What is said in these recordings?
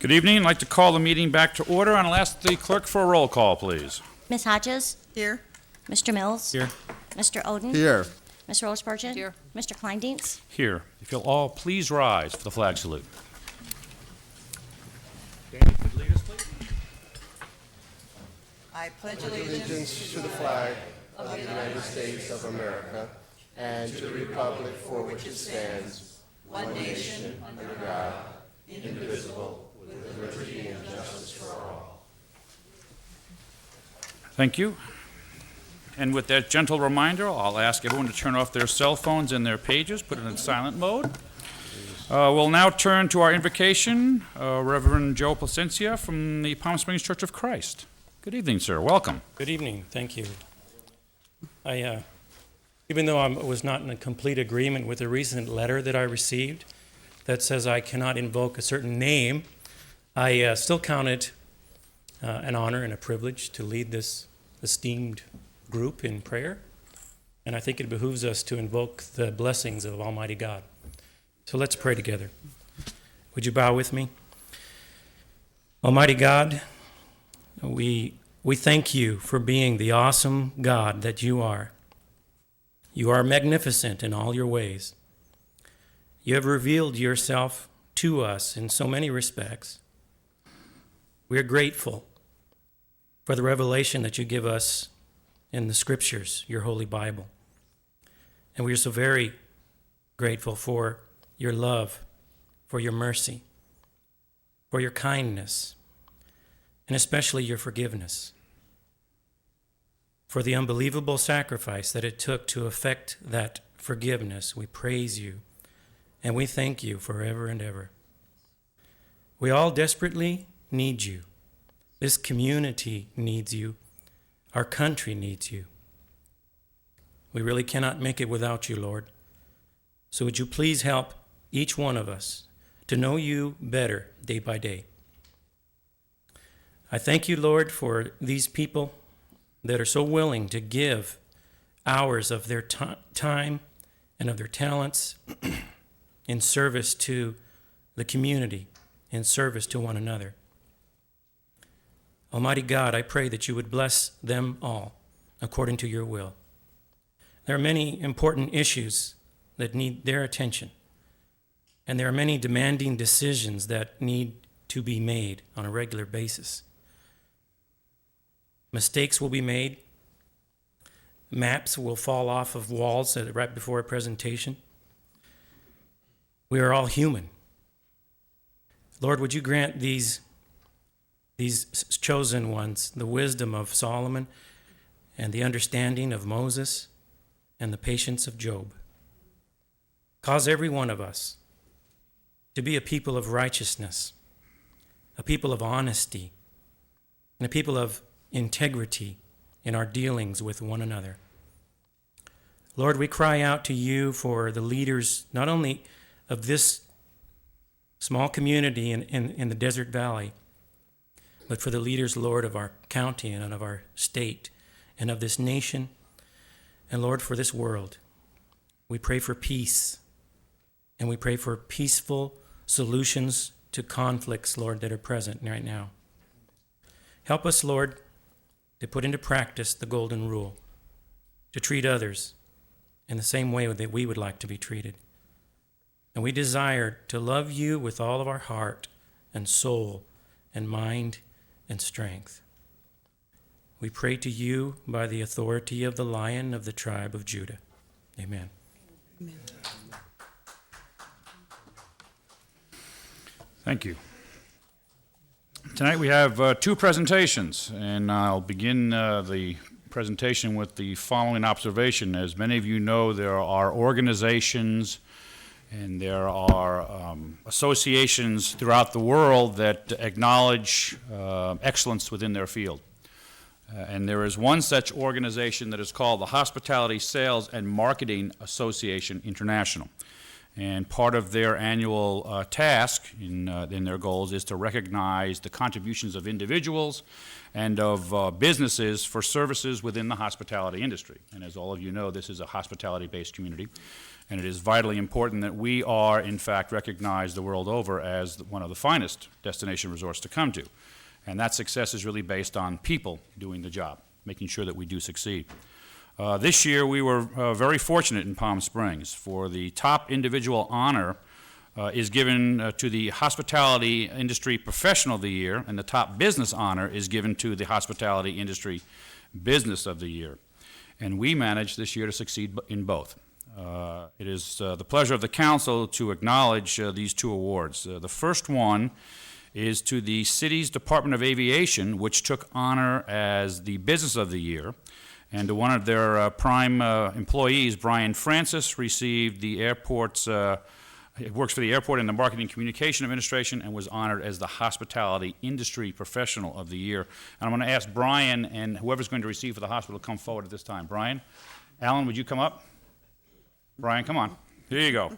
Good evening. I'd like to call the meeting back to order, and I'll ask the clerk for a roll call, please. Ms. Hodges? Here. Mr. Mills? Here. Mr. Oden? Here. Ms. Rose Spurgeon? Here. Mr. Kleindienst? Here. If you'll all please rise for the flag salute. I pledge Allegiance to the flag of the United States of America and to the republic for which it stands, one nation, under God, indivisible, with liberty and justice for all. Thank you. And with that gentle reminder, I'll ask everyone to turn off their cell phones and their pages, put it in silent mode. We'll now turn to our invocation, Reverend Joe Placencia from the Palm Springs Church of Christ. Good evening, sir. Welcome. Good evening. Thank you. Even though I was not in a complete agreement with the recent letter that I received that says I cannot invoke a certain name, I still count it an honor and a privilege to lead this esteemed group in prayer. And I think it behooves us to invoke the blessings of Almighty God. So let's pray together. Would you bow with me? Almighty God, we thank you for being the awesome God that you are. You are magnificent in all your ways. You have revealed yourself to us in so many respects. We are grateful for the revelation that you give us in the Scriptures, your Holy Bible. And we are so very grateful for your love, for your mercy, for your kindness, and especially your forgiveness, for the unbelievable sacrifice that it took to effect that forgiveness. We praise you, and we thank you forever and ever. We all desperately need you. This community needs you. Our country needs you. We really cannot make it without you, Lord. So would you please help each one of us to know you better day by day. I thank you, Lord, for these people that are so willing to give hours of their time and of their talents in service to the community, in service to one another. Almighty God, I pray that you would bless them all according to your will. There are many important issues that need their attention, and there are many demanding decisions that need to be made on a regular basis. Mistakes will be made. Maps will fall off of walls right before a presentation. We are all human. Lord, would you grant these chosen ones the wisdom of Solomon and the understanding of Moses and the patience of Job. Cause every one of us to be a people of righteousness, a people of honesty, and a people of integrity in our dealings with one another. Lord, we cry out to you for the leaders, not only of this small community in the Desert Valley, but for the leaders, Lord, of our county and of our state and of this nation, and Lord, for this world. We pray for peace, and we pray for peaceful solutions to conflicts, Lord, that are present right now. Help us, Lord, to put into practice the golden rule, to treat others in the same way that we would like to be treated. And we desire to love you with all of our heart and soul and mind and strength. We pray to you by the authority of the Lion of the tribe of Judah. Amen. Amen. Thank you. Tonight we have two presentations, and I'll begin the presentation with the following observation. As many of you know, there are organizations and there are associations throughout the world that acknowledge excellence within their field. And there is one such organization that is called the Hospitality Sales and Marketing Association International. And part of their annual task in their goals is to recognize the contributions of individuals and of businesses for services within the hospitality industry. And as all of you know, this is a hospitality-based community, and it is vitally important that we are, in fact, recognized the world over as one of the finest destination resorts to come to. And that success is really based on people doing the job, making sure that we do succeed. This year, we were very fortunate in Palm Springs. For the top individual honor is given to the Hospitality Industry Professional of the Year, and the top business honor is given to the Hospitality Industry Business of the Year. And we managed this year to succeed in both. It is the pleasure of the council to acknowledge these two awards. The first one is to the city's Department of Aviation, which took honor as the Business of the Year. And one of their prime employees, Brian Francis, received the airport's, works for the airport in the Marketing Communication Administration, and was honored as the Hospitality Industry Professional of the Year. And I'm going to ask Brian and whoever's going to receive for the hospital to come forward at this time. Brian? Alan, would you come up? Brian, come on. Here you go.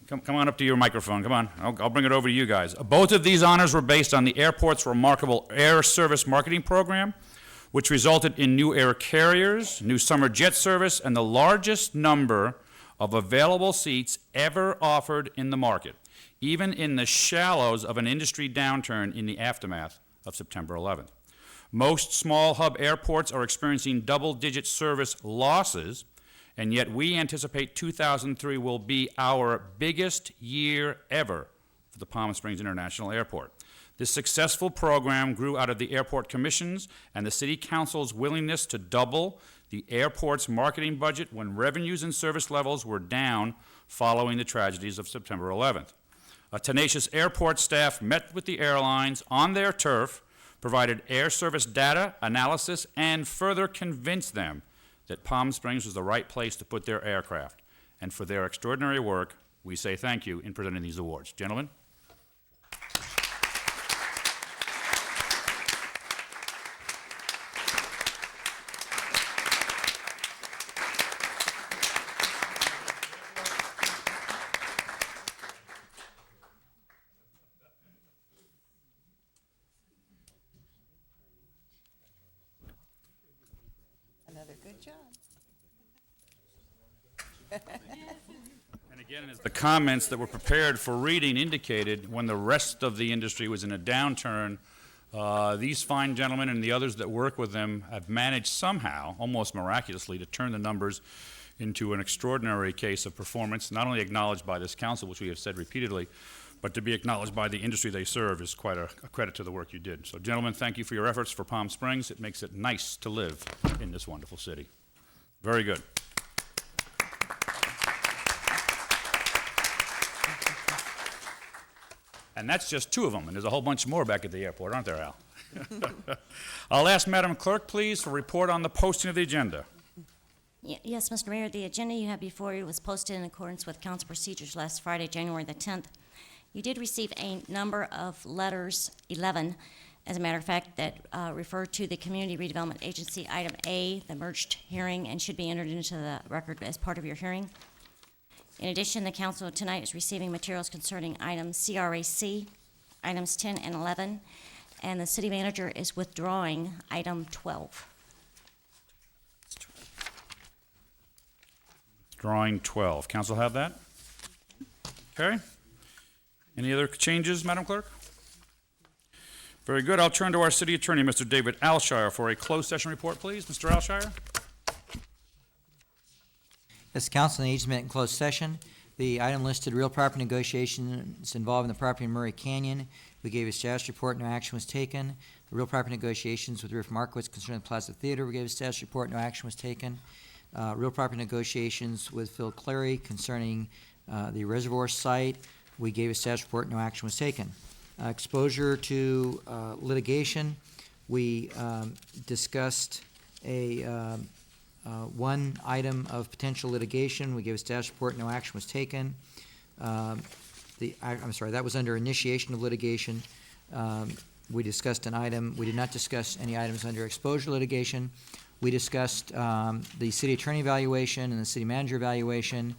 Come on up to your microphone. Come on. I'll bring it over to you guys. Both of these honors were based on the airport's remarkable air service marketing program, which resulted in new air carriers, new summer jet service, and the largest number of available seats ever offered in the market, even in the shallows of an industry downturn in the aftermath of September 11th. Most small hub airports are experiencing double-digit service losses, and yet we anticipate 2003 will be our biggest year ever for the Palm Springs International Airport. This successful program grew out of the airport commissions and the city council's willingness to double the airport's marketing budget when revenues and service levels were down following the tragedies of September 11th. A tenacious airport staff met with the airlines on their turf, provided air service data, analysis, and further convinced them that Palm Springs was the right place to put their aircraft. And for their extraordinary work, we say thank you in presenting these awards. Gentlemen. Another good job. And again, as the comments that were prepared for reading indicated, when the rest of the industry was in a downturn, these fine gentlemen and the others that work with them have managed somehow, almost miraculously, to turn the numbers into an extraordinary case of performance, not only acknowledged by this council, which we have said repeatedly, but to be acknowledged by the industry they serve is quite a credit to the work you did. So, gentlemen, thank you for your efforts for Palm Springs. It makes it nice to live in this wonderful city. Very good. And that's just two of them, and there's a whole bunch more back at the airport, aren't there, Al? I'll ask Madam Clerk, please, for a report on the posting of the agenda. Yes, Mr. Mayor, the agenda you have before you was posted in accordance with council procedures last Friday, January the 10th. You did receive a number of letters, 11, as a matter of fact, that refer to the Community Redevelopment Agency, item A, the merged hearing, and should be entered into the record as part of your hearing. In addition, the council tonight is receiving materials concerning items CRAC, items 10 and 11, and the city manager is withdrawing item 12. Drawing 12. Council have that? Okay. Any other changes, Madam Clerk? Very good. I'll turn to our city attorney, Mr. David Alshire, for a closed session report, please. Mr. Alshire? As council engagement in closed session, the item listed real property negotiations involving the property in Murray Canyon. We gave a status report, no action was taken. The real property negotiations with Riff Markowitz concerning the Plaza Theater, we gave a status report, no action was taken. Real property negotiations with Phil Clary concerning the reservoir site, we gave a status report, no action was taken. Exposure to litigation, we discussed one item of potential litigation. We gave a status report, no action was taken. I'm sorry, that was under initiation of litigation. We discussed an item. We did not discuss any items under exposure litigation. We discussed the city attorney evaluation and the city manager evaluation.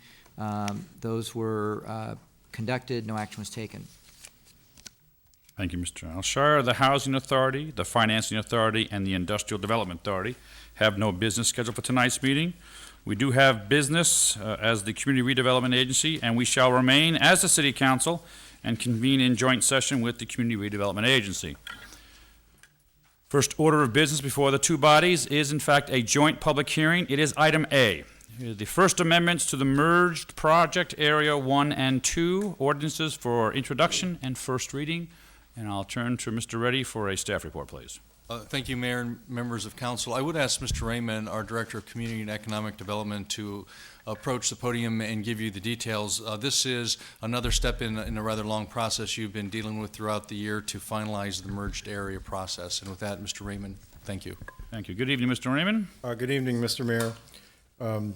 Those were conducted, no action was taken. Thank you, Mr. Alshire. The Housing Authority, the Financing Authority, and the Industrial Development Authority have no business scheduled for tonight's meeting. We do have business as the Community Redevelopment Agency, and we shall remain as the City Council and convene in joint session with the Community Redevelopment Agency. First order of business before the two bodies is, in fact, a joint public hearing. It is item A. The first amendments to the merged project area 1 and 2 ordinances for introduction and first reading. And I'll turn to Mr. Reddy for a staff report, please. Thank you, Mayor and members of council. I would ask Mr. Raymond, our Director of Community and Economic Development, to approach the podium and give you the details. This is another step in a rather long process you've been dealing with throughout the year to finalize the merged area process. And with that, Mr. Raymond, thank you. Thank you. Good evening, Mr. Raymond. Good evening, Mr. Mayor. I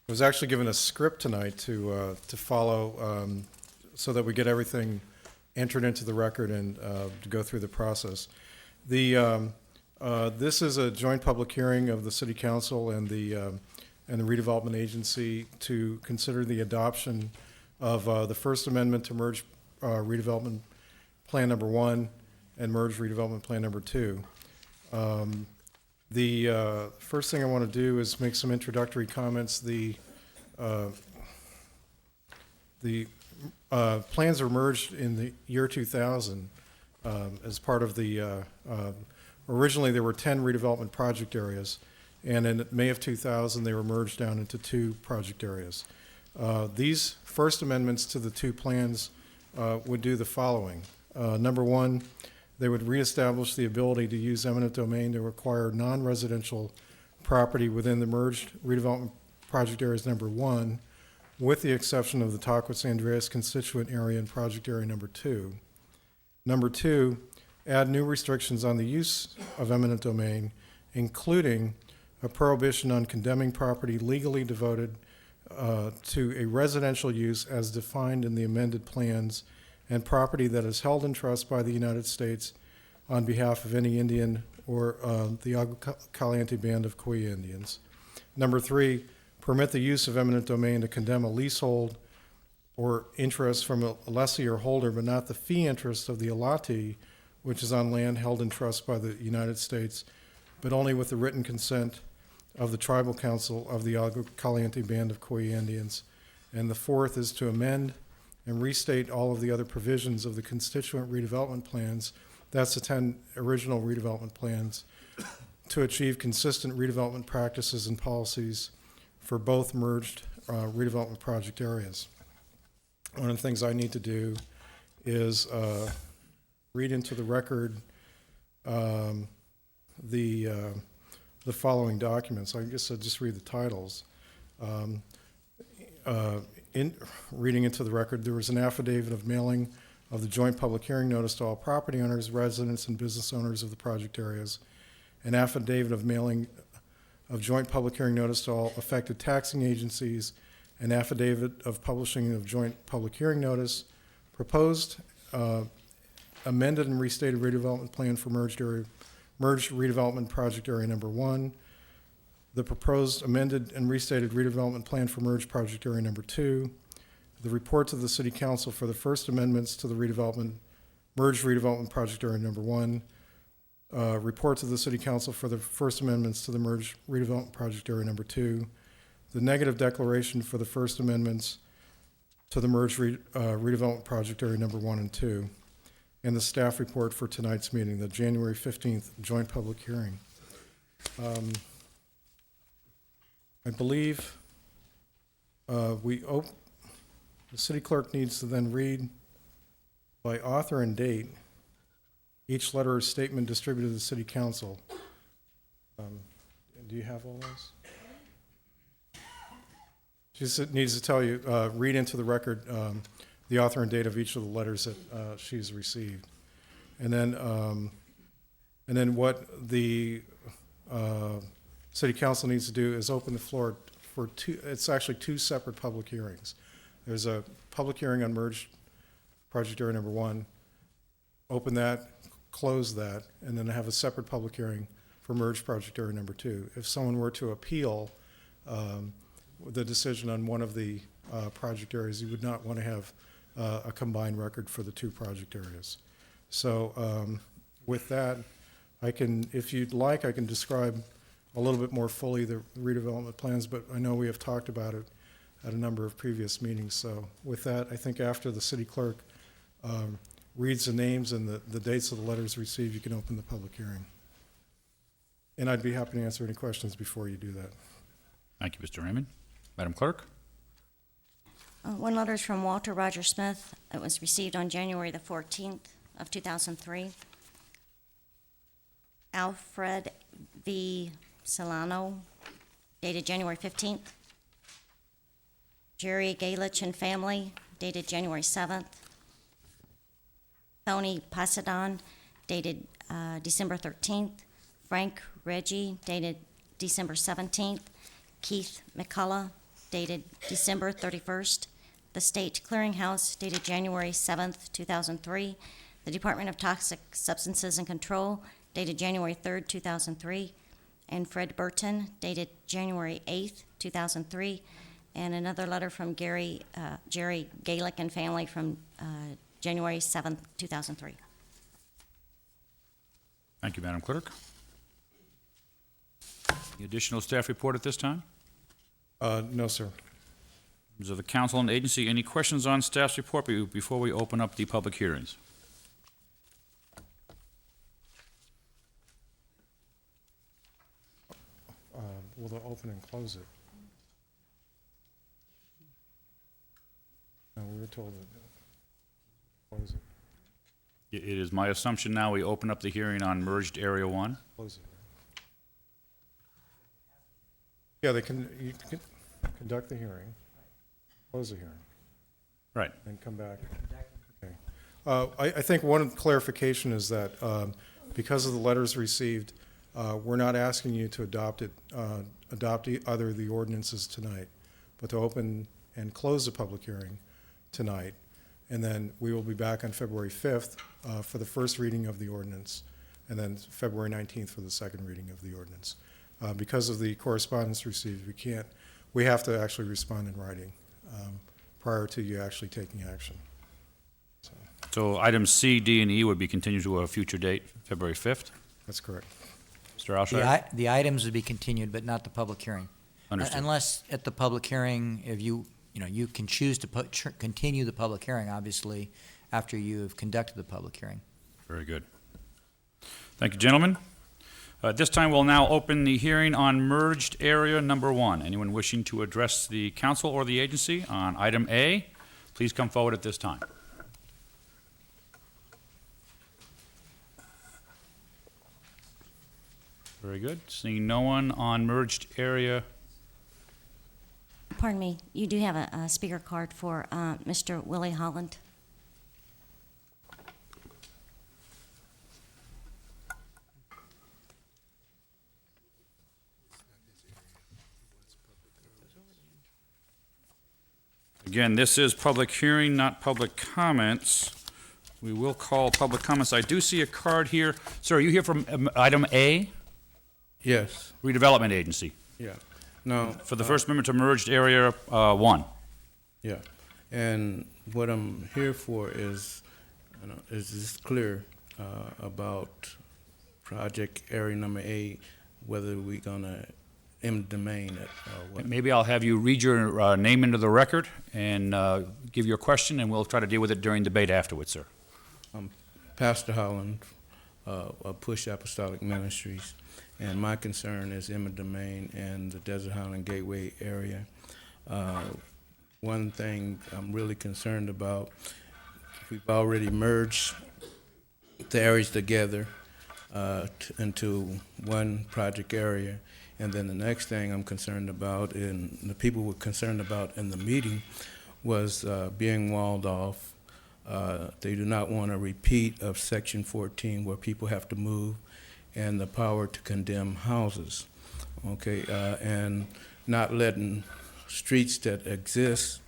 was actually given a script tonight to follow so that we get everything entered into the record and to go through the process. This is a joint public hearing of the City Council and the Redevelopment Agency to consider the adoption of the First Amendment to Merge Redevelopment Plan Number 1 and Merge Redevelopment Plan Number 2. The first thing I want to do is make some introductory comments. The plans were merged in the year 2000 as part of the, originally there were 10 redevelopment project areas, and in May of 2000 they were merged down into 2 project areas. These first amendments to the 2 plans would do the following. Number 1, they would reestablish the ability to use eminent domain to acquire non-residential property within the merged redevelopment project areas number 1, with the exception of the Tahquitz Andreas constituent area and project area number 2. Number 2, add new restrictions on the use of eminent domain, including a prohibition on condemning property legally devoted to a residential use as defined in the amended plans, and property that is held in trust by the United States on behalf of any Indian or the Agua Caliente Band of Coy Indians. Number 3, permit the use of eminent domain to condemn a leasehold or interest from a lessee or holder, but not the fee interest of the allotee, which is on land held in trust by the United States, but only with the written consent of the Tribal Council of the Agua Caliente Band of Coy Indians. And the 4th is to amend and restate all of the other provisions of the constituent redevelopment plans, that's the 10 original redevelopment plans, to achieve consistent redevelopment practices and policies for both merged redevelopment project areas. One of the things I need to do is read into the record the following documents. I guess I'll just read the titles. In reading into the record, there was an affidavit of mailing of the joint public hearing notice to all property owners, residents, and business owners of the project areas, an affidavit of mailing of joint public hearing notice to all affected taxing agencies, an affidavit of publishing of joint public hearing notice, proposed amended and restated redevelopment plan for merged redevelopment project area number 1, the proposed amended and restated redevelopment plan for merged project area number 2, the report to the City Council for the first amendments to the merged redevelopment project area number 1, report to the City Council for the first amendments to the merged redevelopment project area number 2, the negative declaration for the first amendments to the merged redevelopment project area number 1 and 2, and the staff report for tonight's meeting, the January 15th joint public hearing. I believe the city clerk needs to then read by author and date each letter or statement distributed to the City Council. Do you have all those? She just needs to tell you, read into the record the author and date of each of the letters that she's received. And then what the City Council needs to do is open the floor for it's actually 2 separate public hearings. There's a public hearing on merged project area number 1, open that, close that, and then have a separate public hearing for merged project area number 2. If someone were to appeal the decision on one of the project areas. You would not want to have a combined record for the two project areas. So with that, I can, if you'd like, I can describe a little bit more fully the redevelopment plans, but I know we have talked about it at a number of previous meetings. So with that, I think after the city clerk reads the names and the dates of the letters received, you can open the public hearing. And I'd be happy to answer any questions before you do that. Thank you, Mr. Raymond. Madam Clerk? One letter is from Walter Roger Smith. It was received on January the 14th of 2003. Alfred V. Solano, dated January 15th. Jerry Galich and family, dated January 7th. Tony Pasadon, dated December 13th. Frank Reggie, dated December 17th. Keith McCullough, dated December 31st. The State Clearinghouse, dated January 7th, 2003. The Department of Toxic Substances and Control, dated January 3rd, 2003. And Fred Burton, dated January 8th, 2003. And another letter from Jerry Galick and family from January 7th, 2003. Thank you, Madam Clerk. Any additional staff report at this time? No, sir. Members of the council and agency, any questions on staff's report before we open up the public hearings? Will they open and close it? No, we were told to close it. It is my assumption now we open up the hearing on merged Area 1. Close it. Yeah, you can conduct the hearing, close the hearing, Right. and come back. Okay. I think one clarification is that because of the letters received, we're not asking you to adopt either of the ordinances tonight, but to open and close the public hearing tonight. And then we will be back on February 5th for the first reading of the ordinance, and then February 19th for the second reading of the ordinance. Because of the correspondence received, we have to actually respond in writing prior to you actually taking action. So items C, D, and E would be continued to a future date, February 5th. That's correct. Mr. Alshire? The items would be continued, but not the public hearing. Understood. Unless at the public hearing, if you can choose to continue the public hearing, obviously, after you have conducted the public hearing. Very good. Thank you, gentlemen. At this time, we'll now open the hearing on merged area number 1. Anyone wishing to address the council or the agency on item A, please come forward at this time. Very good. Seeing no one on merged area. Pardon me, you do have a speaker card for Mr. Willie Holland. Again, this is public hearing, not public comments. We will call public comments. I do see a card here. Sir, are you here from item A, Yes, redevelopment agency? yeah. Now, For the first amendment to merged area 1. yeah, and what I'm here for is this clear about project area number 8, whether we're gonna eminent domain it or what? Maybe I'll have you read your name into the record and give your question, and we'll try to deal with it during debate afterwards, sir. Pastor Holland of Push Apostolic Ministries, and my concern is eminent domain and the Desert Highland Gateway area. One thing I'm really concerned about, we've already merged the areas together into one project area, and then the next thing I'm concerned about, and the people were concerned about in the meeting, was being walled off. They do not want a repeat of Section 14 where people have to move, and the power to condemn houses, okay, and not letting streets that exist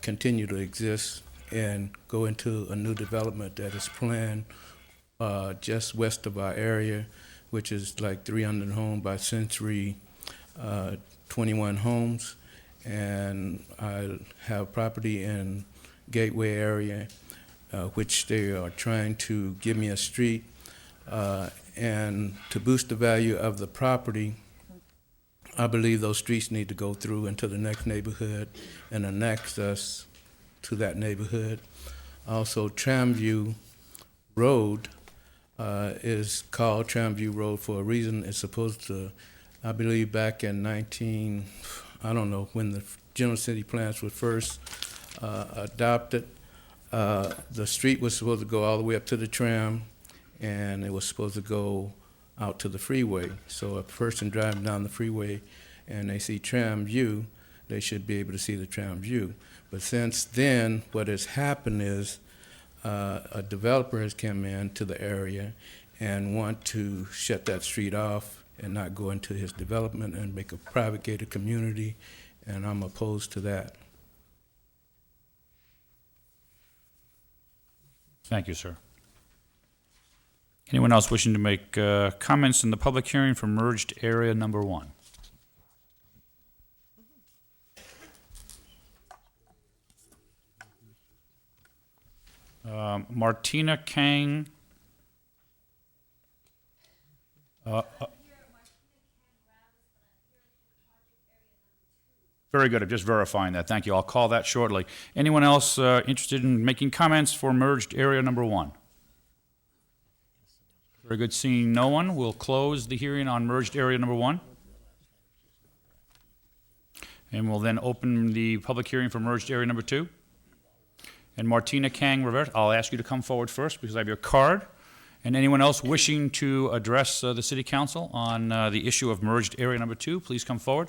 continue to exist and go into a new development that is planned just west of our area, which is like 300 homes by Century 21 homes, and I have property in Gateway area, which they are trying to give me a street, and to boost the value of the property, I believe those streets need to go through into the next neighborhood and annex us to that neighborhood. Also, Tramview Road is called Tramview Road for a reason. It's supposed to, I believe back in I don't know, when the general city plans were first adopted, the street was supposed to go all the way up to the tram, and it was supposed to go out to the freeway. So a person driving down the freeway and they see Tramview, they should be able to see the Tramview. But since then, what has happened is a developer has come into the area and want to shut that street off and not go into his development and make a private gated community, and I'm opposed to that. Thank you, sir. Anyone else wishing to make comments in the public hearing for merged area number 1? Martina Kang. Very good. I'm just verifying that. Thank you. I'll call that shortly. Anyone else interested in making comments for merged area number 1? Very good. Seeing no one, we'll close the hearing on merged area number 1. And we'll then open the public hearing for merged area number 2. And Martina Kang Rivera, I'll ask you to come forward first because I have your card. And anyone else wishing to address the City Council on the issue of merged area number 2, please come forward.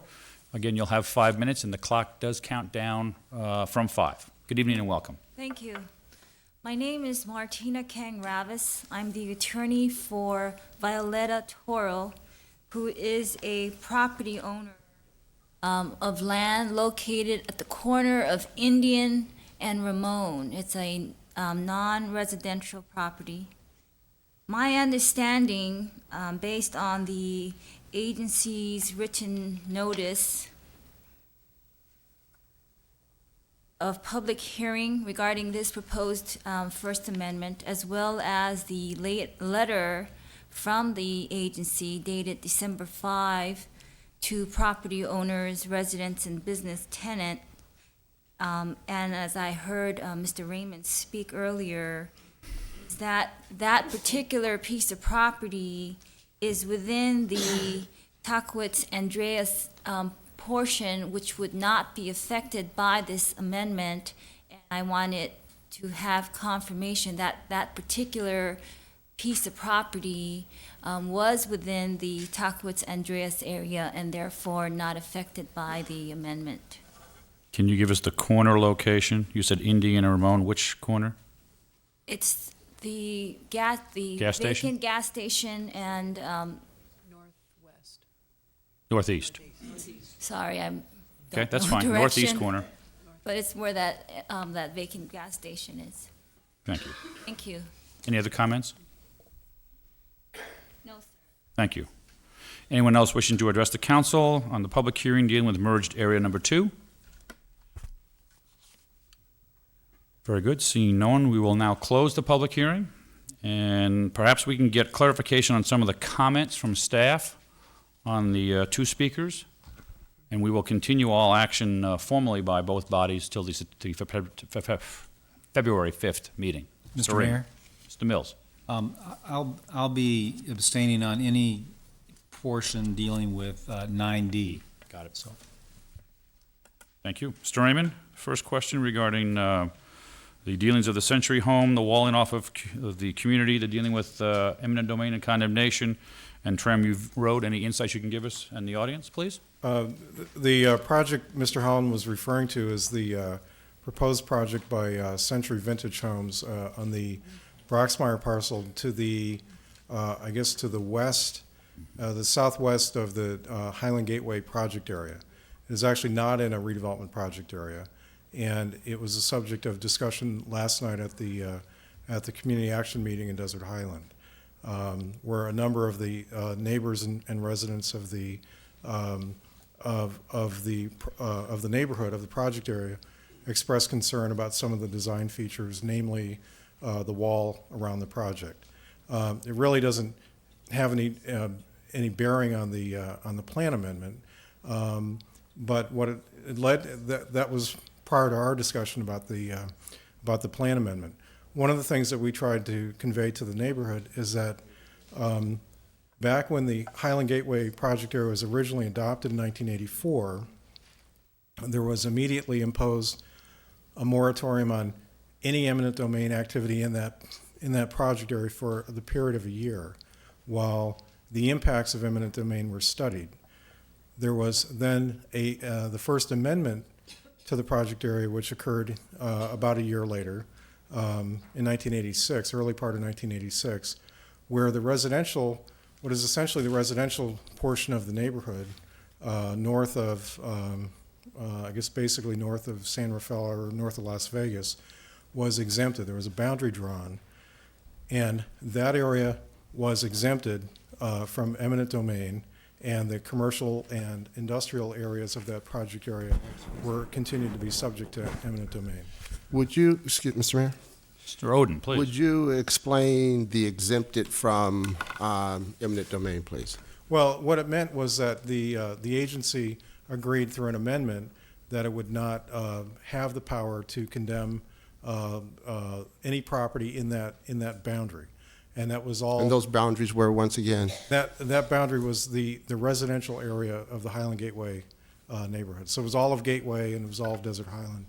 Again, you'll have 5 minutes, and the clock does count down from 5. Good evening and welcome. Thank you. My name is Martina Kang Ravis. I'm the attorney for Violeta Toro, who is a property owner of land located at the corner of Indian and Ramon. It's a non-residential property. My understanding, based on the agency's written notice of public hearing regarding this proposed First Amendment, as well as the letter from the agency dated December 5 to property owners, residents, and business tenant. And as I heard Mr. Raymond speak earlier, is that particular piece of property is within the Tackwitz Andreas portion, which would not be affected by this amendment. And I wanted to have confirmation that that particular piece of property was within the Tackwitz Andreas area and therefore not affected by the amendment. Can you give us the corner location? You said Indian and Ramon. Which corner? It's the Gas station? vacant gas station and, Northwest. Northeast. sorry, I'm. Okay, don't that's know fine. Northeast direction, corner. But it's where that vacant gas station is. Thank you. Thank you. Any other comments? No, sir. Thank you. Anyone else wishing to address the council on the public hearing dealing with merged area number 2? Very good. Seeing no one, we will now close the public hearing. And perhaps we can get clarification on some of the comments from staff on the 2 speakers. And we will continue all action formally by both bodies till the February 5th meeting. Mr. Mayor? Mr. Mills. I'll be abstaining on any portion dealing with 9D. Got it. Thank you. Mr. Raymond, first question regarding the dealings of the Century Home, the walling off of the community, the dealing with eminent domain and condemnation, and Tramview Road. Any insights you can give us and the audience, please? The project Mr. Holland was referring to is the proposed project by Century Vintage Homes on the Broxmire parcel to the, I guess, to the west, the southwest of the Highland Gateway project area. It is actually not in a redevelopment project area, and it was a subject of discussion last night at the community action meeting in Desert Highland, where a number of the neighbors and residents of the of the neighborhood, of the project area, expressed concern about some of the design features, namely the wall around the project. It really doesn't have any bearing on the plan amendment, but what it led, that was prior to our discussion about the plan amendment. One of the things that we tried to convey to the neighborhood is that back when the Highland Gateway project area was originally adopted in 1984, there was immediately imposed a moratorium on any eminent domain activity in that project area for the period of a year, while the impacts of eminent domain were studied. There was then the first amendment to the project area, which occurred about a year later, in 1986, early part of 1986, where the residential, what is essentially the residential portion of the neighborhood, north of, I guess basically north of San Rafael or north of Las Vegas, was exempted. There was a boundary drawn, and that area was exempted from eminent domain, and the commercial and industrial areas of that project area were continued to be subject to eminent domain. Would you, excuse Mr. Mayor? Mr. Oden, please. Would you explain the exempted from eminent domain, please? Well, what it meant was that the agency agreed through an amendment that it would not have the power to condemn any property in that boundary. And that was all. And those boundaries were, once again? That boundary was the residential area of the Highland Gateway neighborhood. So it was all of Gateway and it was all of Desert Highland,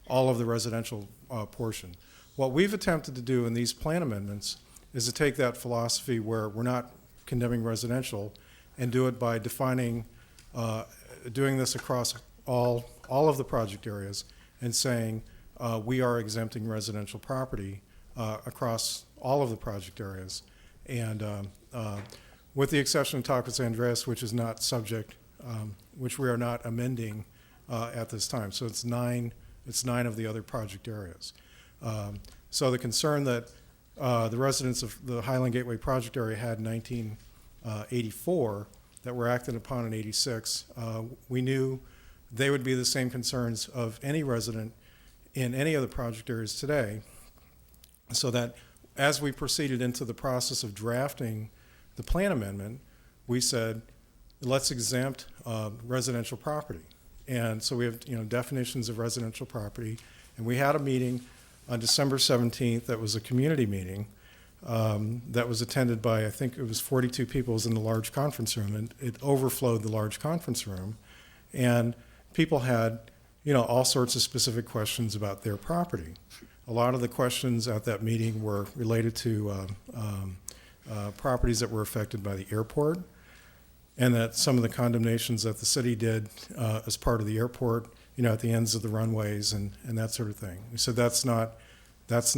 all of the residential portion. What we've attempted to do in these plan amendments is to take that philosophy where we're not condemning residential and do it by defining, doing this across all of the project areas and saying we are exempting residential property across all of the project areas. And with the exception of Tacos Andres, which is not subject, which we are not amending at this time. So it's nine of the other project areas. So the concern that the residents of the Highland Gateway project area had in 1984 that were acted upon in 86, we knew they would be the same concerns of any resident in any of the project areas today, so that as we proceeded into the process of drafting the plan amendment, we said, let's exempt residential property. And so we have definitions of residential property, and we had a meeting on December 17th that was a community meeting that was attended by, I think it was 42 people. It was in the large conference room, and it overflowed the large conference room, and people had all sorts of specific questions about their property. A lot of the questions at that meeting were related to properties that were affected by the airport, and that some of the condemnations that the city did as part of the airport, at the ends of the runways and that sort of thing. We said that's not the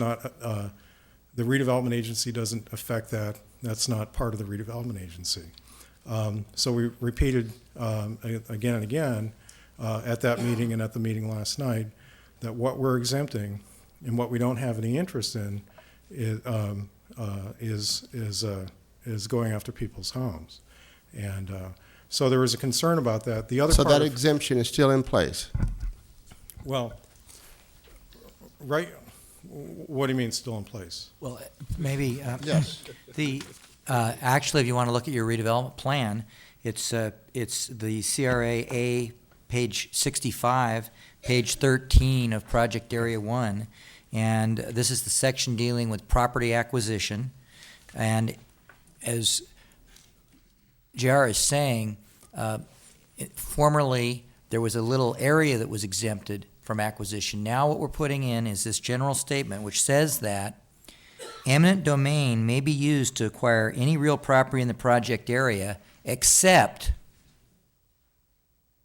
redevelopment agency doesn't affect that. That's not part of the redevelopment agency. So we repeated again and again at that meeting and at the meeting last night that what we're exempting and what we don't have any interest in is going after people's homes. And so there was a concern about that. The other So part that of, exemption is still in place? well, right, what do you mean still in place? Well, maybe, Yes. actually, if you want to look at your redevelopment plan, it's the CRA-A, page 65, page 13 of Project Area 1, and this is the section dealing with property acquisition. And as JR is saying, formerly there was a little area that was exempted from acquisition. Now what we're putting in is this general statement which says that eminent domain may be used to acquire any real property in the project area except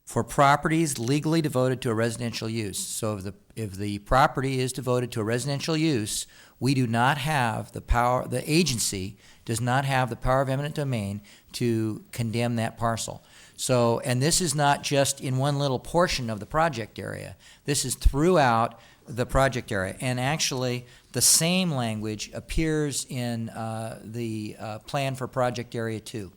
for properties legally devoted to a residential use. So if the property is devoted to a residential use, we do not have the power, the agency does not have the power of eminent domain to condemn that parcel. So, and this is not just in one little portion of the project area. This is throughout the project area. And actually, the same language appears in the plan for Project Area 2.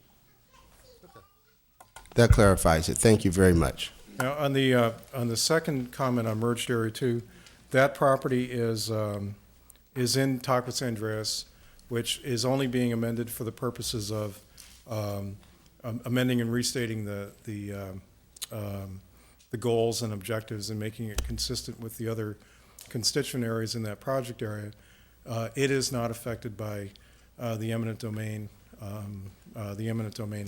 That clarifies it. Thank you very much. Now, on the second comment on merged area 2, that property is in Taquas Andreas, which is only being amended for the purposes of amending and restating the goals and objectives and making it consistent with the other constituent areas in that project area. It is not affected by the eminent domain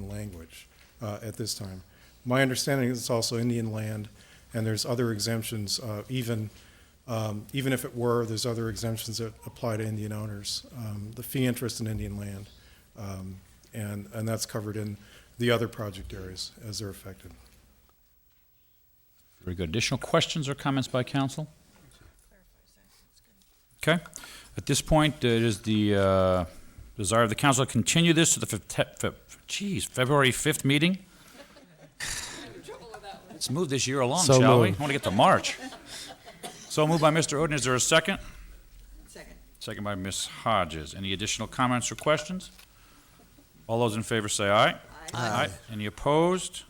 language at this time. My understanding is it's also Indian land, and there's other exemptions, even if it were, there's other exemptions that apply to Indian owners, the fee interest in Indian land, and that's covered in the other project areas as they're affected. Very good. Additional questions or comments by council? Okay. At this point, it is the desire of the council to continue this to the February 5th meeting. Let's move this year along, So shall we? moved. I want to get to March. So moved by Mr. Oden. Is there a second? Second. Second by Ms. Hodges. Any additional comments or questions? All those in favor say aye. Aye. Any opposed?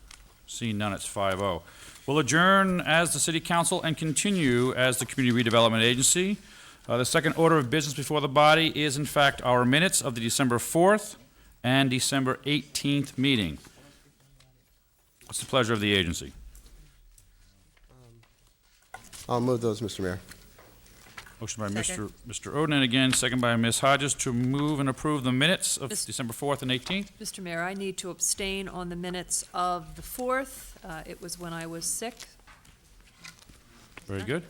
Seeing none, it's 5-0. We'll adjourn as the City Council and continue as the Community Redevelopment Agency. The second order of business before the body is, in fact, our minutes of the December 4th and December 18th meeting. What's the pleasure of the agency? I'll move those, Mr. Mayor. Motion by Mr. Oden, and again, second by Ms. Hodges, to move and approve the minutes of December 4th and 18th. Mr. Mayor, I need to abstain on the minutes of the 4th. It was when I was sick. Very good.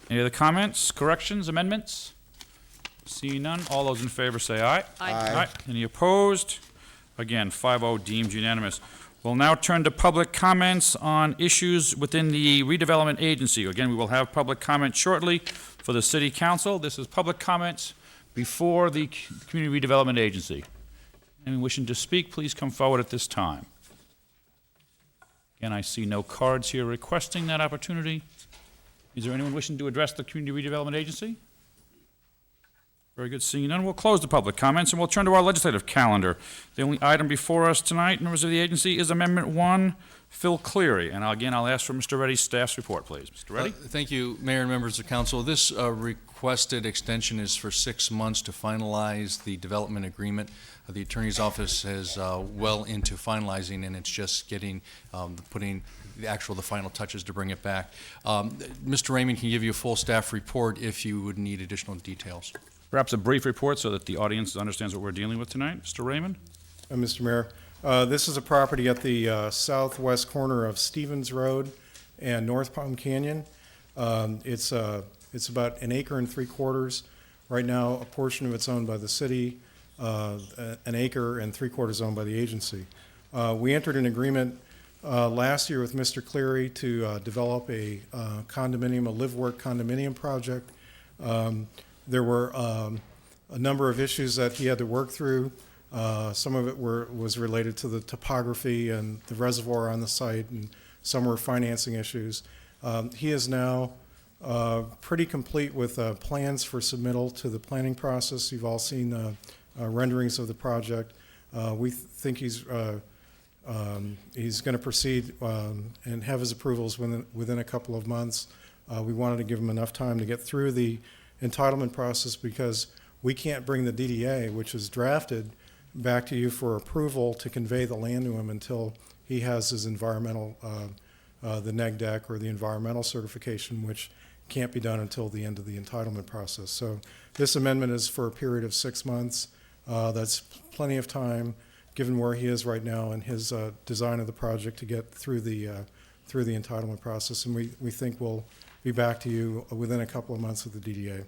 Any other comments, corrections, amendments? Seeing none, all those in favor say aye. Aye. Any opposed? Again, 5-0 deemed unanimous. We'll now turn to public comments on issues within the redevelopment agency. Again, we will have public comment shortly for the city council. This is public comments before the community redevelopment agency. Anyone wishing to speak, please come forward at this time. Again, I see no cards here requesting that opportunity. Is there anyone wishing to address the community redevelopment agency? Very good. Seeing none, we'll close the public comments and we'll turn to our legislative calendar. The only item before us tonight, members of the agency, is Amendment 1, Phil Cleary. And again, I'll ask for Mr. Reddy's staff's report, please. Mr. Reddy? Thank you, Mayor and members of council. This requested extension is for 6 months to finalize the development agreement. The attorney's office is well into finalizing, and it's just getting, putting the final touches to bring it back. Mr. Raymond can give you a full staff report if you would need additional details. Perhaps a brief report so that the audience understands what we're dealing with tonight. Mr. Raymond? Mr. Mayor, this is a property at the southwest corner of Stevens Road and North Palm Canyon. It's about 1 3/4 acres. Right now, a portion of it's owned by the city, 1 3/4 acres owned by the agency. We entered an agreement last year with Mr. Cleary to develop a condominium, a live-work condominium project. There were a number of issues that he had to work through. Some of it was related to the topography and the reservoir on the site, and some were financing issues. He is now pretty complete with plans for submittal to the planning process. You've all seen renderings of the project. We think he's going to proceed and have his approvals within a couple of months. We wanted to give him enough time to get through the entitlement process because we can't bring the DDA, which is drafted, back to you for approval to convey the land to him until he has his environmental, the neg deck or the environmental certification, which can't be done until the end of the entitlement process. So this amendment is for a period of 6 months. That's plenty of time, given where he is right now and his design of the project, to get through the entitlement process. And we think we'll be back to you within a couple of months with the DDA.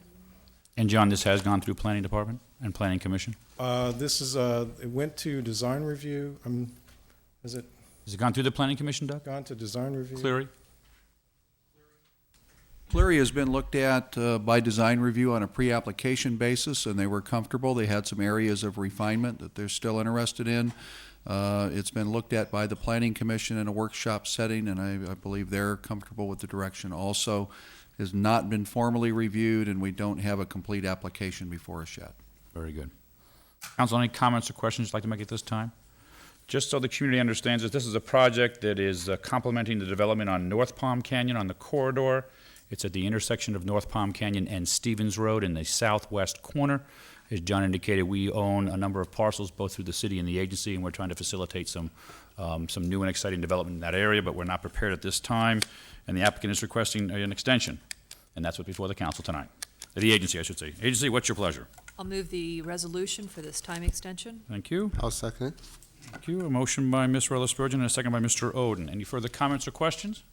And John, this has gone through Planning Department and Planning Commission? It went to design review. Has it Has it gone through the Planning Commission, Doug? gone to design review? Cleary? Cleary has been looked at by design review on a pre-application basis, and they were comfortable. They had some areas of refinement that they're still interested in. It's been looked at by the Planning Commission in a workshop setting, and I believe they're comfortable with the direction also. Has not been formally reviewed, and we don't have a complete application before us yet. Very good. Council, any comments or questions you'd like to make at this time? Just so the community understands this is a project that is complementing the development on North Palm Canyon on the corridor. It's at the intersection of North Palm Canyon and Stevens Road in the southwest corner. As John indicated, we own a number of parcels both through the city and the agency, and we're trying to facilitate some new and exciting development in that area, but we're not prepared at this time, and the applicant is requesting an extension, and that's what's before the council tonight. The agency, I should say. Agency, what's your pleasure? I'll move the resolution for this time extension. Thank you. I'll second it. Thank you. A motion by Ms. Rella Spurgeon and a second by Mr. Oden. Any further comments or questions?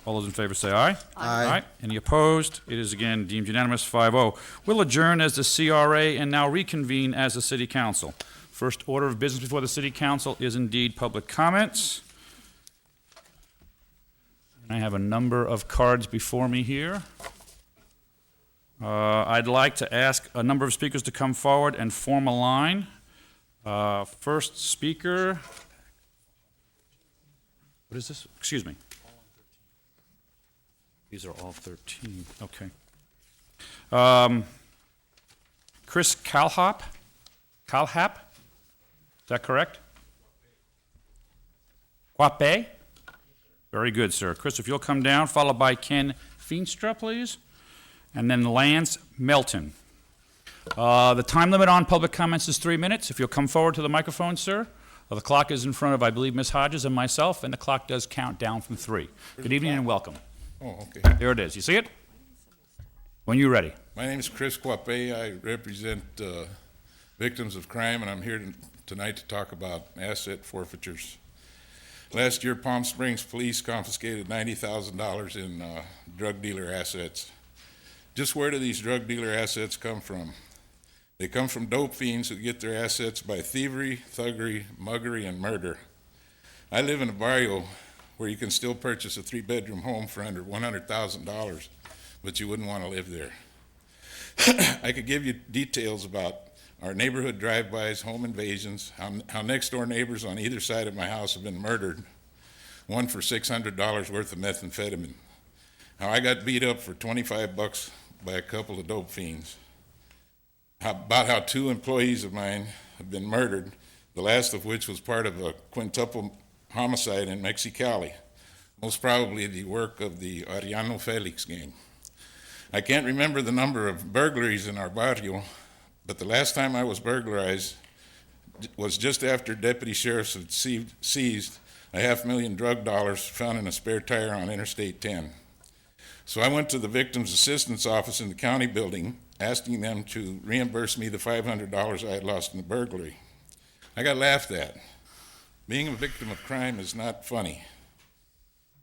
All those in favor say aye. Aye. Any opposed? It is again deemed unanimous, 5-0. We'll adjourn as the CRA and now reconvene as the City Council. First order of business before the City Council is indeed public comments. And I have a number of cards before me here. I'd like to ask a number of speakers to come forward and form a line. First speaker, what is this? Excuse me. These are all 13, okay. Chris Calhap? Is that correct? Quape? Very good, sir. Chris, if you'll come down, followed by Ken Feenstra, please. And then Lance Melton. The time limit on public comments is 3 minutes. If you'll come forward to the microphone, sir. The clock is in front of, I believe, Ms. Hodges and myself, and the clock does count down from 3. Good evening and welcome. Oh, okay. There it is. You see it? When you're ready. My name is Chris Quape. I represent victims of crime, and I'm here tonight to talk about asset forfeitures. Last year, Palm Springs Police confiscated $90,000 in drug dealer assets. Just where do these drug dealer assets come from? They come from dope fiends who get their assets by thievery, thuggery, muggery, and murder. I live in a barrio where you can still purchase a 3-bedroom home for under $100,000, but you wouldn't want to live there. I could give you details about our neighborhood drive-bys, home invasions, how next-door neighbors on either side of my house have been murdered, one for $600 worth of methamphetamine, how I got beat up for $25 by a couple of dope fiends, about how 2 employees of mine have been murdered, the last of which was part of a quintuple homicide in Mexicali, most probably the work of the Ariano Felix gang. I can't remember the number of burglaries in our barrio, but the last time I was burglarized was just after deputy sheriffs had seized a $500,000 drug dollars found in a spare tire on Interstate 10. So I went to the Victims Assistance Office in the county building, asking them to reimburse me the $500 I had lost in the burglary. I got laughed at. Being a victim of crime is not funny.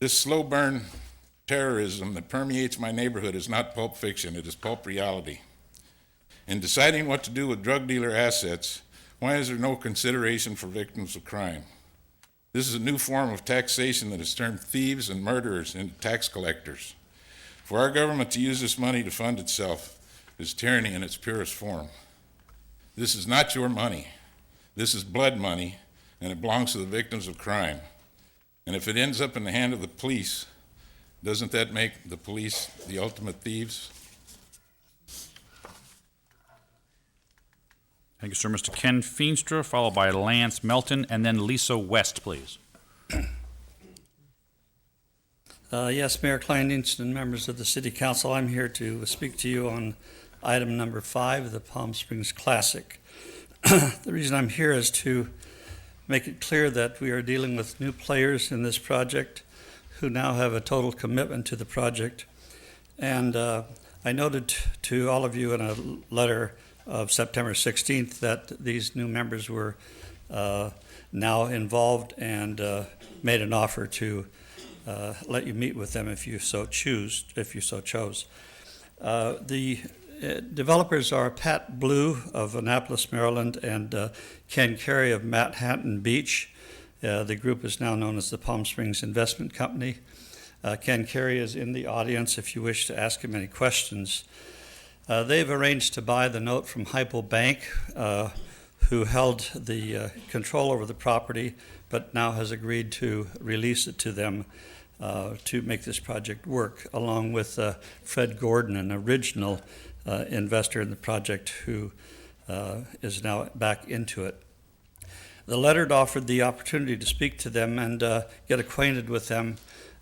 This slow burn terrorism that permeates my neighborhood is not pulp fiction, it is pulp reality. In deciding what to do with drug dealer assets, why is there no consideration for victims of crime? This is a new form of taxation that has turned thieves and murderers into tax collectors. For our government to use this money to fund itself is tyranny in its purest form. This is not your money. This is blood money, and it belongs to the victims of crime. And if it ends up in the hand of the police, doesn't that make the police the ultimate thieves? Thank you, sir. Mr. Ken Feenstra, followed by Lance Melton, and then Lisa West, please. Yes, Mayor Kleindienst and members of the City Council, I'm here to speak to you on item number 5, the Palm Springs Classic. The reason I'm here is to make it clear that we are dealing with new players in this project who now have a total commitment to the project. And I noted to all of you in a letter of September 16th that these new members were now involved and made an offer to let you meet with them if you so chose. The developers are Pat Blue of Annapolis, Maryland, and Ken Carey of Manhattan Beach. The group is now known as the Palm Springs Investment Company. Ken Carey is in the audience if you wish to ask him any questions. They've arranged to buy the note from Hypo Bank, who held the control over the property, but now has agreed to release it to them to make this project work, along with Fred Gordon, an original investor in the project who is now back into it. The letter offered the opportunity to speak to them and get acquainted with them.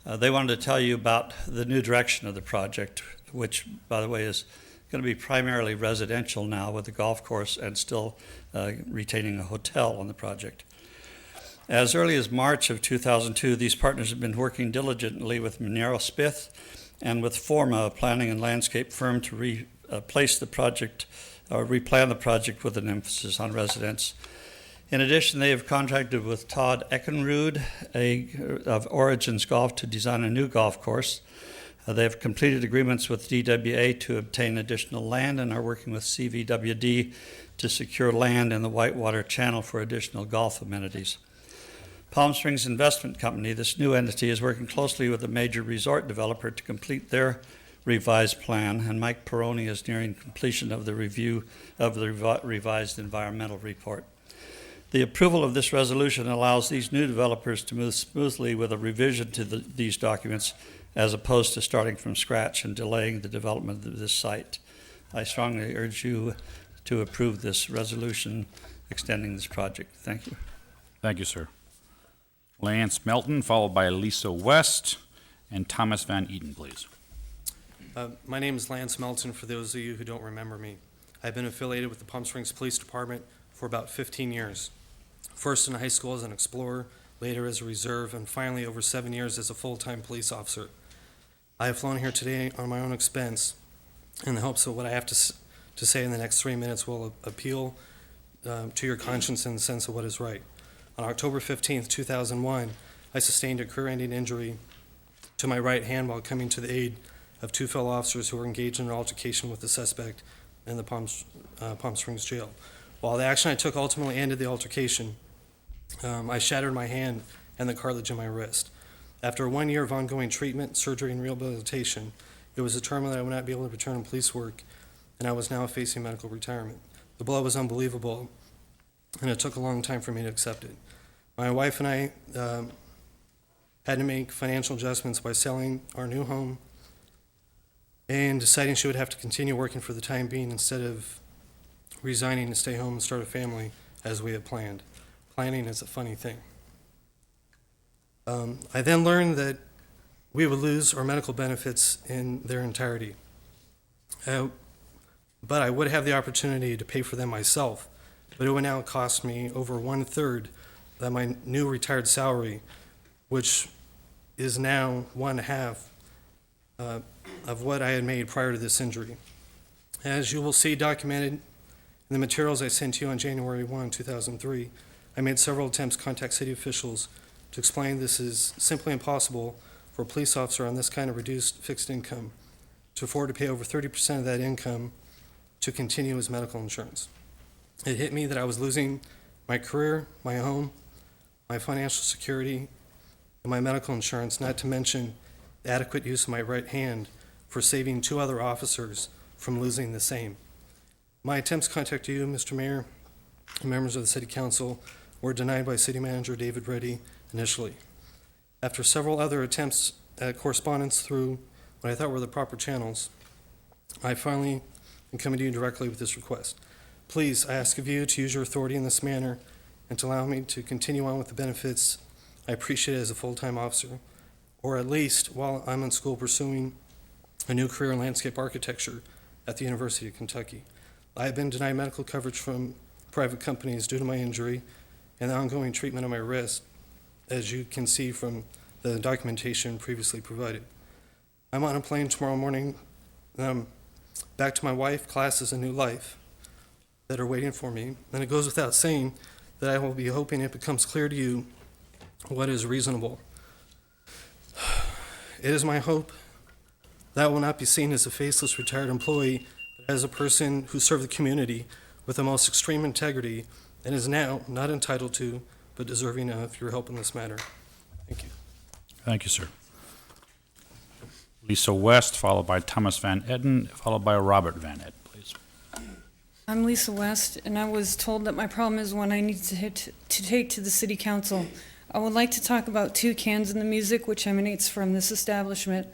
They wanted to tell you about the new direction of the project, which, by the way, is going to be primarily residential now with the golf course and still retaining a hotel on the project. As early as March of 2002, these partners have been working diligently with Monero Smith and with Forma, a planning and landscape firm, to replan the project with an emphasis on residents. In addition, they have contracted with Todd Eckenrud of Origins Golf to design a new golf course. They have completed agreements with DWA to obtain additional land and are working with CVWD to secure land in the Whitewater Channel for additional golf amenities. Palm Springs Investment Company, this new entity, is working closely with a major resort developer to complete their revised plan, and Mike Peroni is nearing completion of the review of the revised environmental report. The approval of this resolution allows these new developers to move smoothly with a revision to these documents, as opposed to starting from scratch and delaying the development of this site. I strongly urge you to approve this resolution extending this project. Thank you. Thank you, sir. Lance Melton, followed by Lisa West, and Thomas Van Eaton, please. My name is Lance Melton, for those of you who don't remember me. I've been affiliated with the Palm Springs Police Department for about 15 years. First in high school as an explorer, later as a reserve, and finally over 7 years as a full-time police officer. I have flown here today on my own expense in the hopes that what I have to say in the next 3 minutes will appeal to your conscience in the sense of what is right. On October 15th, 2001, I sustained a career-ending injury to my right hand while coming to the aid of two fellow officers who were engaged in an altercation with the suspect in the Palm Springs jail. While the action I took ultimately ended the altercation, I shattered my hand and the cartilage in my wrist. After 1 year of ongoing treatment, surgery, and rehabilitation, it was determined that I would not be able to return to police work, and I was now facing medical retirement. The blow was unbelievable, and it took a long time for me to accept it. My wife and I had to make financial adjustments by selling our new home and deciding she would have to continue working for the time being instead of resigning to stay home and start a family as we had planned. Planning is a funny thing. I then learned that we would lose our medical benefits in their entirety. But I would have the opportunity to pay for them myself, but it would now cost me over 1/3 of my new retired salary, which is now 1/2 of what I had made prior to this injury. As you will see documented in the materials I sent you on January 1, 2003, I made several attempts to contact city officials to explain this is simply impossible for a police officer on this kind of reduced fixed income to afford to pay over 30% of that income to continue his medical insurance. It hit me that I was losing my career, my home, my financial security, and my medical insurance, not to mention the adequate use of my right hand for saving two other officers from losing the same. My attempts to contact you, Mr. Mayor, and members of the City Council were denied by City Manager David Reddy initially. After several other attempts at correspondence through what I thought were the proper channels, I finally am coming to you directly with this request. Please, I ask of you to use your authority in this manner and to allow me to continue on with the benefits I appreciate as a full-time officer, or at least while I'm in school pursuing a new career in landscape architecture at the University of Kentucky. I have been denied medical coverage from private companies due to my injury and the ongoing treatment of my wrist, as you can see from the documentation previously provided. I'm on a plane tomorrow morning, back to my wife, classes, and new life that are waiting for me, and it goes without saying that I will be hoping it becomes clear to you what is reasonable. It is my hope that I will not be seen as a faceless retired employee, but as a person who served the community with the most extreme integrity and is now not entitled to, but deserving of your help in this matter. Thank you. Thank you, sir. Lisa West, followed by Thomas Van Etten, followed by Robert Van Etten, please. I'm Lisa West, and I was told that my problem is one I need to take to the City Council. I would like to talk about toucans and the music which emanates from this establishment.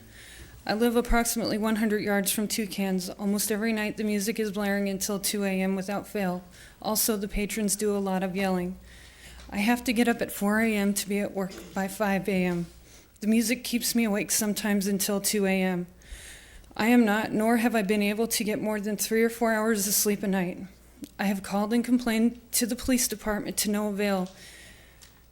I live approximately 100 yards from toucans. Almost every night the music is blaring until 2 a.m. without fail. Also, the patrons do a lot of yelling. I have to get up at 4 a.m. to be at work by 5 a.m. The music keeps me awake sometimes until 2 a.m. I am not, nor have I been able to get more than 3 or 4 hours of sleep a night. I have called and complained to the police department to no avail.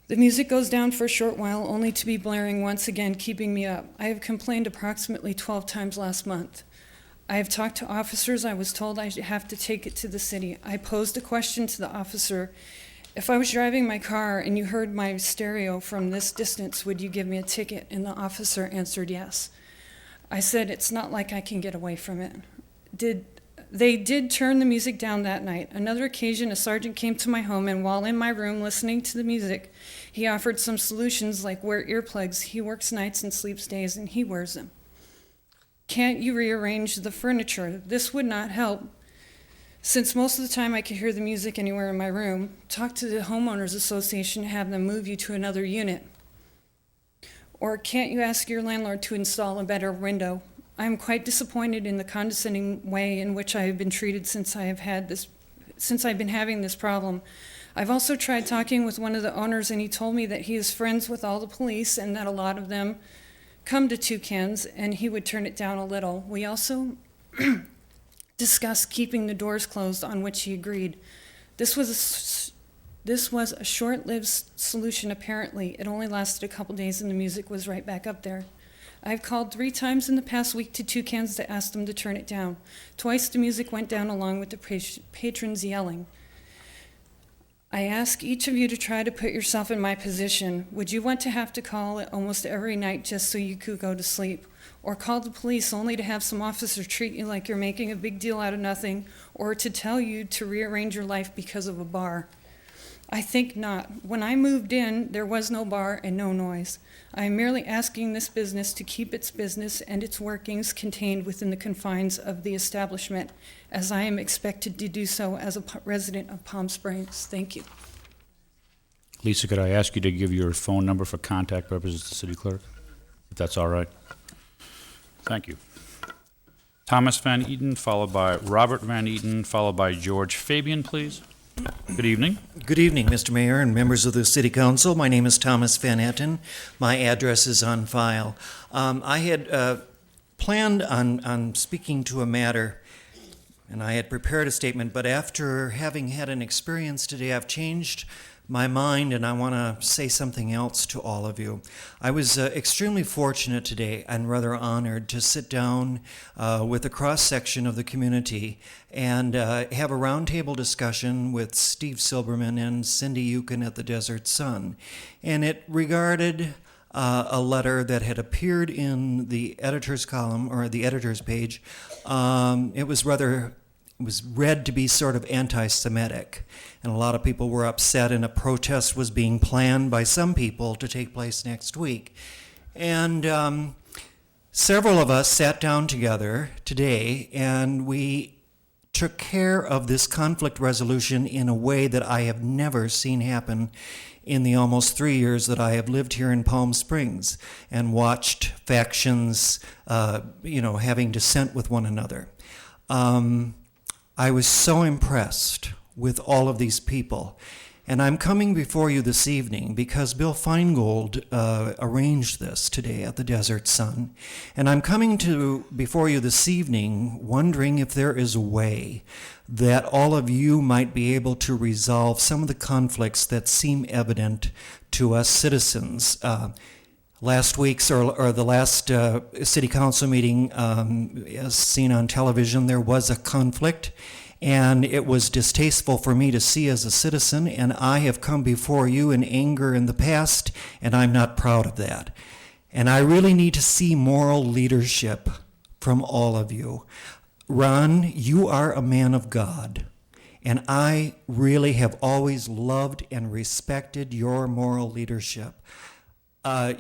The music goes down for a short while, only to be blaring once again, keeping me up. I have complained approximately 12 times last month. I have talked to officers. I was told I have to take it to the city. I posed a question to the officer. If I was driving my car and you heard my stereo from this distance, would you give me a ticket? And the officer answered yes. I said, it's not like I can get away from it. They did turn the music down that night. Another occasion, a sergeant came to my home, and while in my room listening to the music, he offered some solutions like wear earplugs. He works nights and sleeps days, and he wears them. Can't you rearrange the furniture? This would not help. Since most of the time I could hear the music anywhere in my room, talk to the homeowners association, have them move you to another unit. Or can't you ask your landlord to install a better window? I am quite disappointed in the condescending way in which I have been treated since I've been having this problem. I've also tried talking with one of the owners, and he told me that he is friends with all the police and that a lot of them come to Toucans, and he would turn it down a little. We also discussed keeping the doors closed, on which he agreed. This was a short-lived solution, apparently. It only lasted a couple days and the music was right back up there. I've called 3 times in the past week to Toucans to ask them to turn it down. Twice the music went down along with the patrons yelling. I ask each of you to try to put yourself in my position. Would you want to have to call it almost every night just so you could go to sleep? Or call the police only to have some officer treat you like you're making a big deal out of nothing, or to tell you to rearrange your life because of a bar? I think not. When I moved in, there was no bar and no noise. I am merely asking this business to keep its business and its workings contained within the confines of the establishment, as I am expected to do so as a resident of Palm Springs. Thank you. Lisa, could I ask you to give your phone number for contact purposes to the city clerk, if that's all right? Thank you. Thomas Van Eaton, followed by Robert Van Eaton, followed by George Fabian, please. Good evening. Good evening, Mr. Mayor and members of the City Council. My name is Thomas Van Etten. My address is on file. I had planned on speaking to a matter, and I had prepared a statement, but after having had an experience today, I've changed my mind, and I want to say something else to all of you. I was extremely fortunate today and rather honored to sit down with a cross-section of the community and have a roundtable discussion with Steve Silberman and Cindy Yukon at the Desert Sun. And it regarded a letter that had appeared in the editor's column, or the editor's page. It was read to be sort of anti-Semitic, and a lot of people were upset, and a protest was being planned by some people to take place next week. And several of us sat down together today, and we took care of this conflict resolution in a way that I have never seen happen in the almost 3 years that I have lived here in Palm Springs and watched factions, having dissent with one another. I was so impressed with all of these people. And I'm coming before you this evening because Bill Feingold arranged this today at the Desert Sun. And I'm coming before you this evening wondering if there is a way that all of you might be able to resolve some of the conflicts that seem evident to us citizens. Last week's or the last city council meeting, as seen on television, there was a conflict, and it was distasteful for me to see as a citizen, and I have come before you in anger in the past, and I'm not proud of that. And I really need to see moral leadership from all of you. Ron, you are a man of God, and I really have always loved and respected your moral leadership.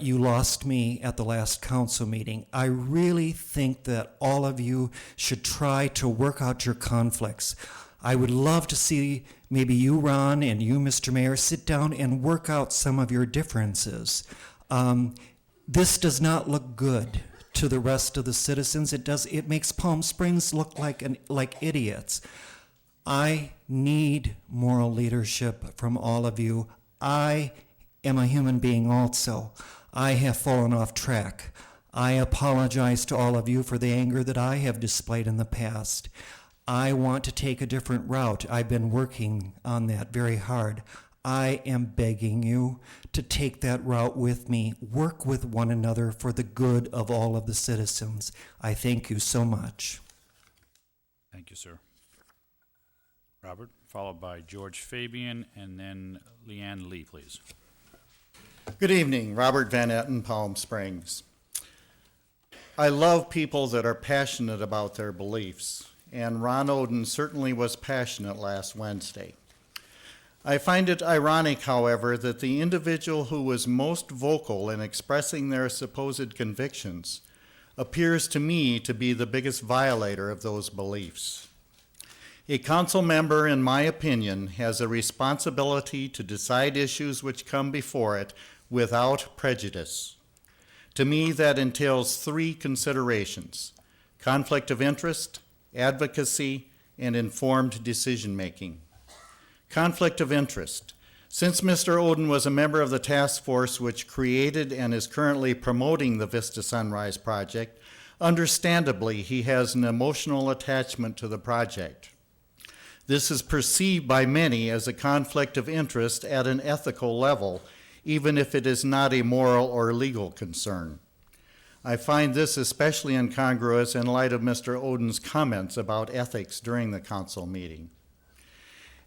You lost me at the last council meeting. I really think that all of you should try to work out your conflicts. I would love to see maybe you, Ron, and you, Mr. Mayor, sit down and work out some of your differences. This does not look good to the rest of the citizens. It makes Palm Springs look like idiots. I need moral leadership from all of you. I am a human being also. I have fallen off track. I apologize to all of you for the anger that I have displayed in the past. I want to take a different route. I've been working on that very hard. I am begging you to take that route with me. Work with one another for the good of all of the citizens. I thank you so much. Thank you, sir. Robert, followed by George Fabian, and then Leanne Lee, please. Good evening, Robert Van Etten, Palm Springs. I love people that are passionate about their beliefs, and Ron Oden certainly was passionate last Wednesday. I find it ironic, however, that the individual who was most vocal in expressing their supposed convictions appears to me to be the biggest violator of those beliefs. A council member, in my opinion, has a responsibility to decide issues which come before it without prejudice. To me, that entails three considerations: conflict of interest, advocacy, and informed decision-making. Conflict of interest. Since Mr. Oden was a member of the task force which created and is currently promoting the Vista Sunrise project, understandably, he has an emotional attachment to the project. This is perceived by many as a conflict of interest at an ethical level, even if it is not a moral or legal concern. I find this especially incongruous in light of Mr. Oden's comments about ethics during the council meeting.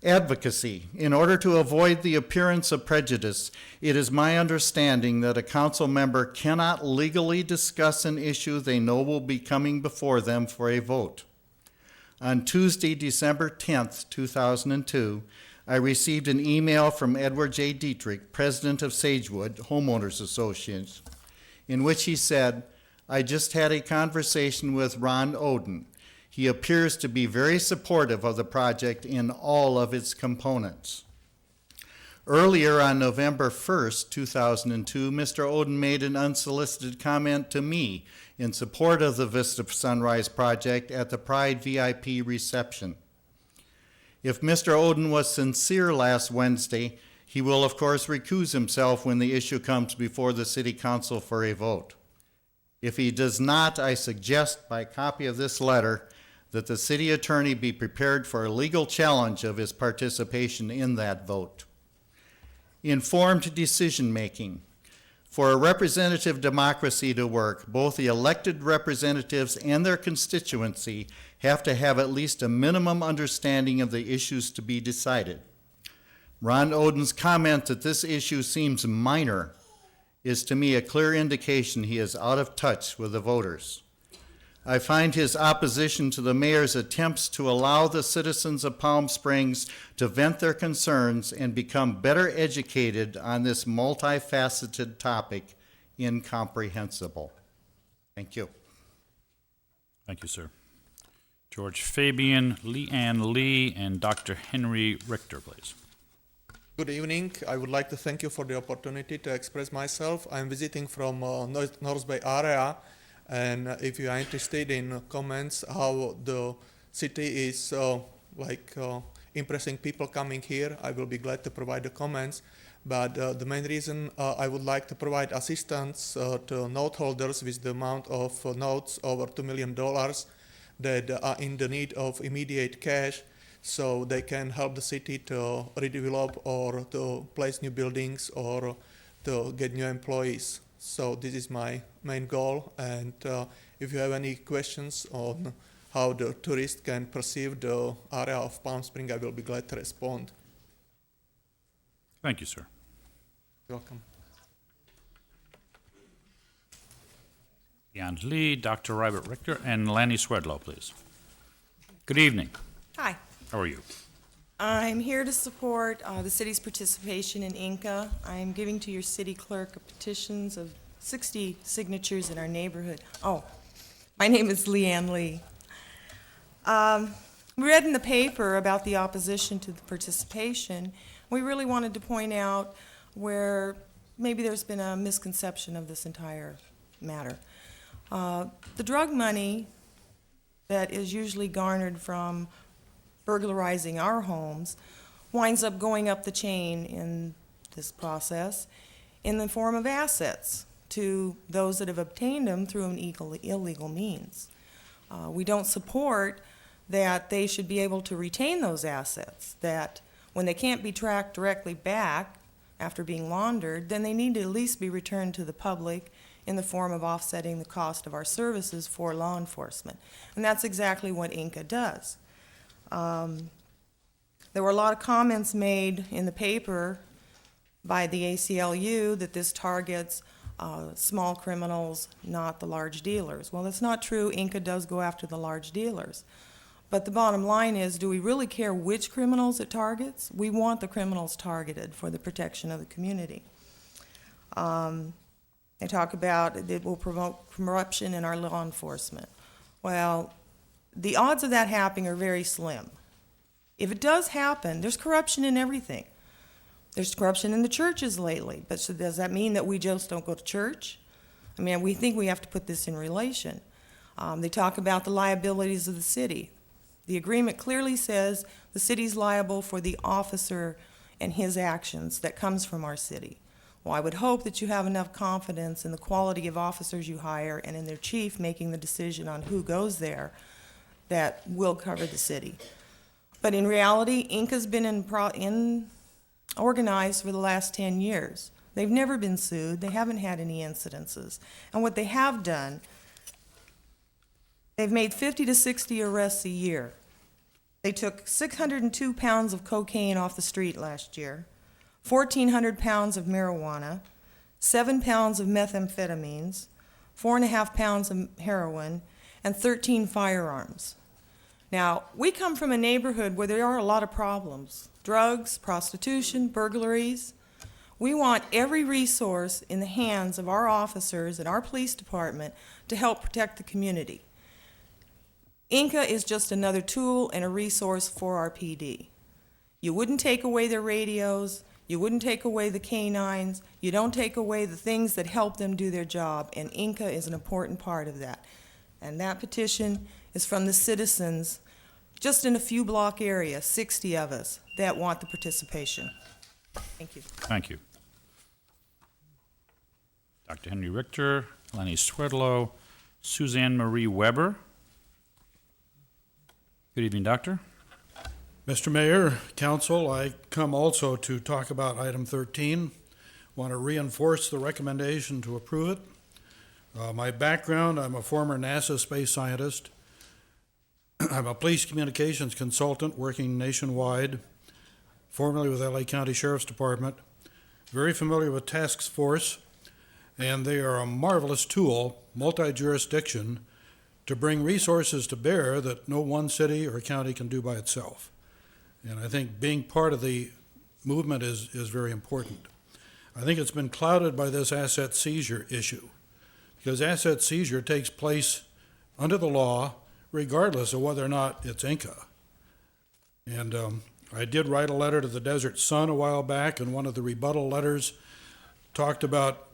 Advocacy. In order to avoid the appearance of prejudice, it is my understanding that a council member cannot legally discuss an issue they know will be coming before them for a vote. On Tuesday, December 10th, 2002, I received an email from Edward J. Dietrich, president of Sagewood Homeowners Association, in which he said, "I just had a conversation with Ron Oden. He appears to be very supportive of the project in all of its components." Earlier on November 1st, 2002, Mr. Oden made an unsolicited comment to me in support of the Vista Sunrise project at the Pride VIP reception. If Mr. Oden was sincere last Wednesday, he will of course recuse himself when the issue comes before the City Council for a vote. If he does not, I suggest by copy of this letter that the city attorney be prepared for a legal challenge of his participation in that vote. Informed decision-making. For a representative democracy to work, both the elected representatives and their constituency have to have at least a minimum understanding of the issues to be decided. Ron Oden's comment that this issue seems minor is to me a clear indication he is out of touch with the voters. I find his opposition to the mayor's attempts to allow the citizens of Palm Springs to vent their concerns and become better educated on this multifaceted topic incomprehensible. Thank you. Thank you, sir. George Fabian, Leanne Lee, and Dr. Henry Richter, please. Good evening. I would like to thank you for the opportunity to express myself. I'm visiting from North Bay area, and if you are interested in comments how the city is impressing people coming here, I will be glad to provide the comments. But the main reason I would like to provide assistance to note holders with the amount of notes over $2 million that are in the need of immediate cash, so they can help the city to redevelop or to place new buildings or to get new employees. So this is my main goal, and if you have any questions on how the tourist can perceive the area of Palm Springs, I will be glad to respond. Thank you, sir. You're welcome. Leanne Lee, Dr. Robert Richter, and Lanny Swedlow, please. Good evening. Hi. How are you? I'm here to support the city's participation in Inca. I'm giving to your city clerk a petitions of 60 signatures in our neighborhood. Oh, my name is Leanne Lee. We read in the paper about the opposition to the participation. We really wanted to point out where maybe there's been a misconception of this entire matter. The drug money that is usually garnered from burglarizing our homes winds up going up the chain in this process in the form of assets to those that have obtained them through an illegal means. We don't support that they should be able to retain those assets, that when they can't be tracked directly back after being laundered, then they need to at least be returned to the public in the form of offsetting the cost of our services for law enforcement. And that's exactly what INCA does. There were a lot of comments made in the paper by the ACLU that this targets small criminals, not the large dealers. Well, that's not true. INCA does go after the large dealers. But the bottom line is, do we really care which criminals it targets? We want the criminals targeted for the protection of the community. They talk about it will promote corruption in our law enforcement. Well, the odds of that happening are very slim. If it does happen, there's corruption in everything. There's corruption in the churches lately, but so does that mean that we just don't go to church? I mean, we think we have to put this in relation. They talk about the liabilities of the city. The agreement clearly says the city's liable for the officer and his actions that comes from our city. Well, I would hope that you have enough confidence in the quality of officers you hire and in their chief making the decision on who goes there that will cover the city. But in reality, INCA's been organized for the last 10 years. They've never been sued. They haven't had any incidences. And what they have done, they've made 50 to 60 arrests a year. They took 602 pounds of cocaine off the street last year, 1,400 pounds of marijuana, 7 pounds of methamphetamines, 4.5 pounds of heroin, and 13 firearms. Now, we come from a neighborhood where there are a lot of problems: drugs, prostitution, burglaries. We want every resource in the hands of our officers and our police department to help protect the community. INCA is just another tool and a resource for our PD. You wouldn't take away their radios, you wouldn't take away the canines, you don't take away the things that help them do their job, and INCA is an important part of that. And that petition is from the citizens, just in a few block area, 60 of us, that want the participation. Thank you. Thank you. Dr. Henry Richter, Lenny Swerdlow, Suzanne Marie Weber. Good evening, Doctor. Mr. Mayor, Council, I come also to talk about item 13. Want to reinforce the recommendation to approve it. My background, I'm a former NASA space scientist. I'm a police communications consultant working nationwide, formerly with LA County Sheriff's Department, very familiar with task force, and they are a marvelous tool, multi-jurisdiction, to bring resources to bear that no one city or county can do by itself. And I think being part of the movement is very important. I think it's been clouded by this asset seizure issue, because asset seizure takes place under the law regardless of whether or not it's INCA. And I did write a letter to the Desert Sun a while back, and one of the rebuttal letters talked about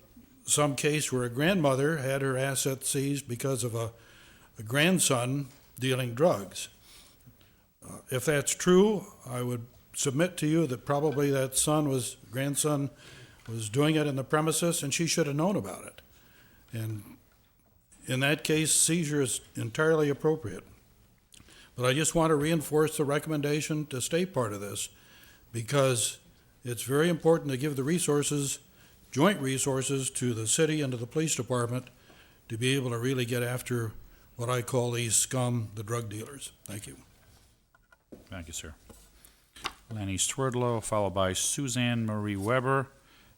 some case where a grandmother had her assets seized because of a grandson dealing drugs. If that's true, I would submit to you that probably that grandson was doing it in the premises, and she should have known about it. And in that case, seizure is entirely appropriate. But I just want to reinforce the recommendation to stay part of this, because it's very important to give the resources, joint resources, to the city and to the police department to be able to really get after what I call these scum, the drug dealers. Thank you. Thank you, sir. Lenny Swerdlow, followed by Suzanne Marie Weber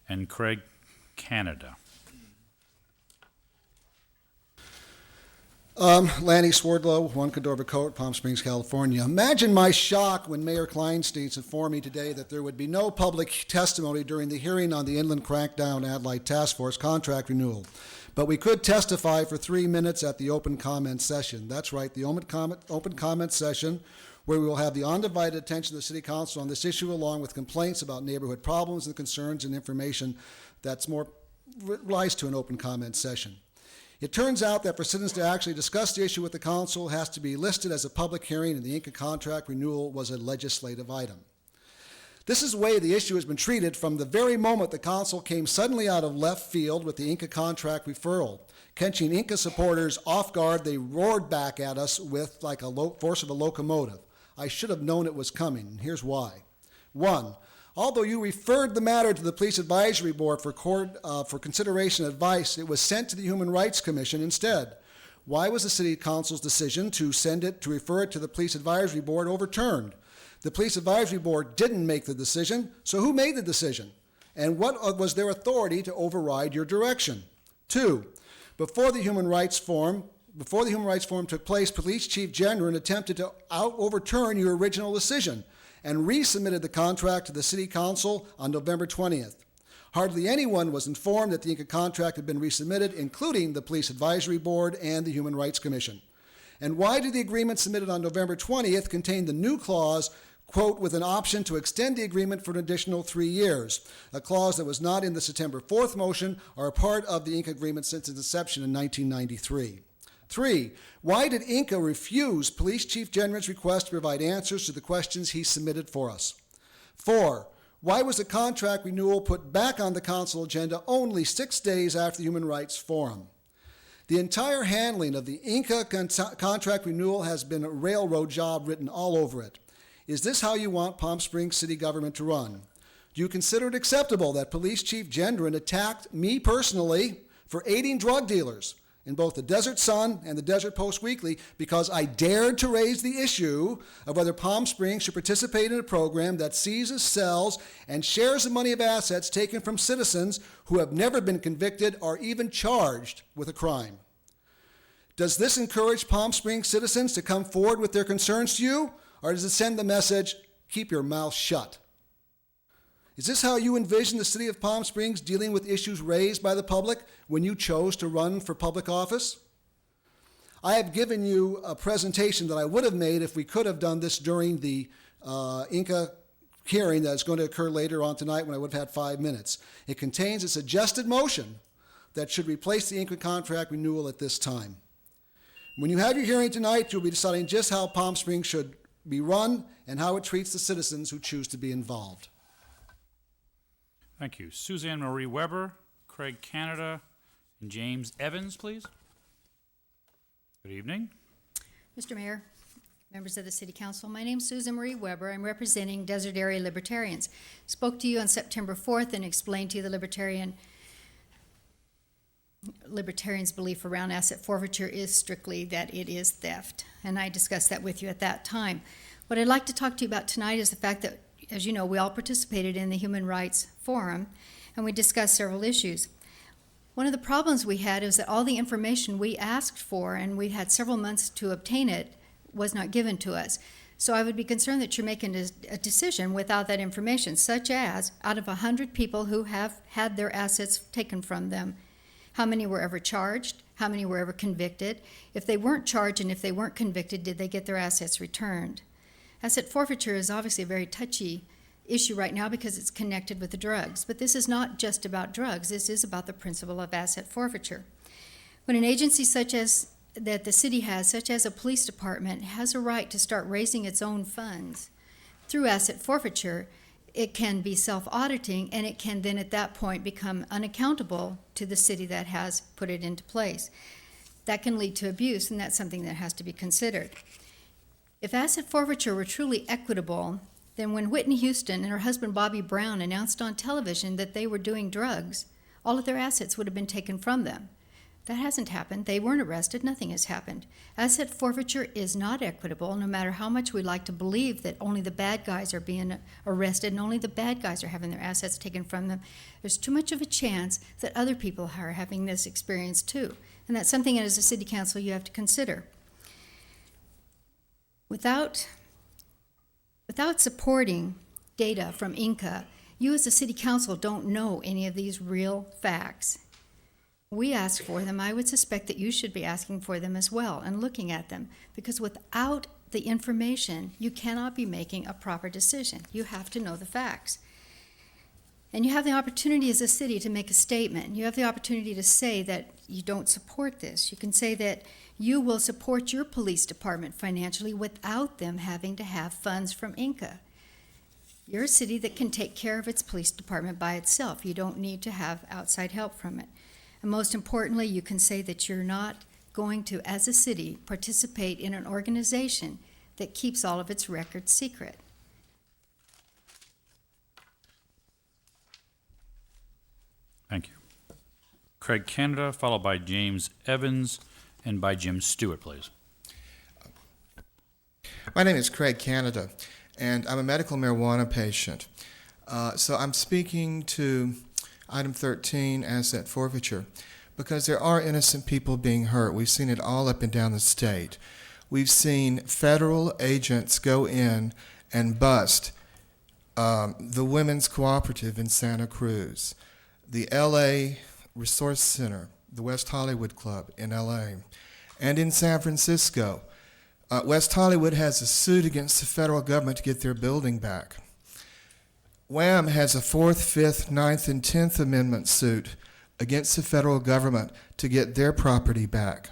and Craig Canada. Lanny Swerdlow, 1 Cordova Court, Palm Springs, California. Imagine my shock when Mayor Kleinstein informed me today that there would be no public testimony during the hearing on the Inland Crackdown Ad-Lite Task Force contract renewal. But we could testify for 3 minutes at the open comment session. That's right, the open comment session, where we will have the undivided attention of the City Council on this issue, along with complaints about neighborhood problems and concerns and information that's more relies to an open comment session. It turns out that for citizens to actually discuss the issue with the council has to be listed as a public hearing, and the INCA contract renewal was a legislative item. This is the way the issue has been treated from the very moment the council came suddenly out of left field with the Inca contract referral. Catching Inca supporters off guard, they roared back at us with like a force of a locomotive. I should have known it was coming, and here's why. 1, although you referred the matter to the Police Advisory Board for consideration and advice, it was sent to the Human Rights Commission instead. Why was the City Council's decision to refer it to the Police Advisory Board overturned? The Police Advisory Board didn't make the decision, so who made the decision? And what was their authority to override your direction? 2, before the Human Rights Forum took place, Police Chief Gendron attempted to overturn your original decision and resubmitted the contract to the City Council on November 20th. Hardly anyone was informed that the Inca contract had been resubmitted, including the Police Advisory Board and the Human Rights Commission. And why did the agreement submitted on November 20th contain the new clause, quote, with an option to extend the agreement for an additional 3 years, a clause that was not in the September 4th motion or a part of the Inca agreement since its inception in 1993? 3, why did Inca refuse Police Chief Gendron's request to provide answers to the questions he submitted for us? 4, why was the contract renewal put back on the council agenda only 6 days after the Human Rights Forum? The entire handling of the Inca contract renewal has been a railroad job written all over it. Is this how you want Palm Springs city government to run? Do you consider it acceptable that Police Chief Gendron attacked me personally for aiding drug dealers in both the Desert Sun and the Desert Post Weekly because I dared to raise the issue of whether Palm Springs should participate in a program that seizes, sells, and shares the money of assets taken from citizens who have never been convicted or even charged with a crime? Does this encourage Palm Springs citizens to come forward with their concerns to you, or does it send the message, keep your mouth shut? Is this how you envision the city of Palm Springs dealing with issues raised by the public when you chose to run for public office? I have given you a presentation that I would have made if we could have done this during the Inca hearing that is going to occur later on tonight when I would have had 5 minutes. It contains a suggested motion that should replace the Inca contract renewal at this time. When you have your hearing tonight, you'll be deciding just how Palm Springs should be run and how it treats the citizens who choose to be involved. Thank you. Suzanne Marie Weber, Craig Canada, and James Evans, please. Good evening. Mr. Mayor, members of the City Council, my name is Susan Marie Weber. I'm representing Desert Area Libertarians. Spoke to you on September 4th and explained to you the Libertarians' belief around asset forfeiture is strictly that it is theft, and I discussed that with you at that time. What I'd like to talk to you about tonight is the fact that, as you know, we all participated in the Human Rights Forum, and we discussed several issues. One of the problems we had is that all the information we asked for, and we had several months to obtain it, was not given to us. So I would be concerned that you're making a decision without that information, such as, out of 100 people who have had their assets taken from them, how many were ever charged? How many were ever convicted? If they weren't charged and if they weren't convicted, did they get their assets returned? Asset forfeiture is obviously a very touchy issue right now because it's connected with the drugs. But this is not just about drugs. This is about the principle of asset forfeiture. When an agency such as that the city has, such as a police department, has a right to start raising its own funds through asset forfeiture, it can be self-auditing, and it can then at that point become unaccountable to the city that has put it into place. That can lead to abuse, and that's something that has to be considered. If asset forfeiture were truly equitable, then when Whitney Houston and her husband Bobby Brown announced on television that they were doing drugs, all of their assets would have been taken from them. That hasn't happened. They weren't arrested. Nothing has happened. Asset forfeiture is not equitable, no matter how much we like to believe that only the bad guys are being arrested and only the bad guys are having their assets taken from them. There's too much of a chance that other people are having this experience too. And that's something as a city council you have to consider. Without supporting data from Inca, you as a city council don't know any of these real facts. We ask for them. I would suspect that you should be asking for them as well and looking at them, because without the information, you cannot be making a proper decision. You have to know the facts. And you have the opportunity as a city to make a statement. You have the opportunity to say that you don't support this. You can say that you will support your police department financially without them having to have funds from Inca. You're a city that can take care of its police department by itself. You don't need to have outside help from it. And most importantly, you can say that you're not going to, as a city, participate in an organization that keeps all of its records secret. Thank you. Craig Canada, followed by James Evans, and by Jim Stewart, please. My name is Craig Canada, and I'm a medical marijuana patient. So I'm speaking to item 13, asset forfeiture, because there are innocent people being hurt. We've seen it all up and down the state. We've seen federal agents go in and bust the Women's Cooperative in Santa Cruz, the LA Resource Center, the West Hollywood Club in LA, and in San Francisco. West Hollywood has a suit against the federal government to get their building back. WHAM has a 4th, 5th, 9th, and 10th Amendment suit against the federal government to get their property back.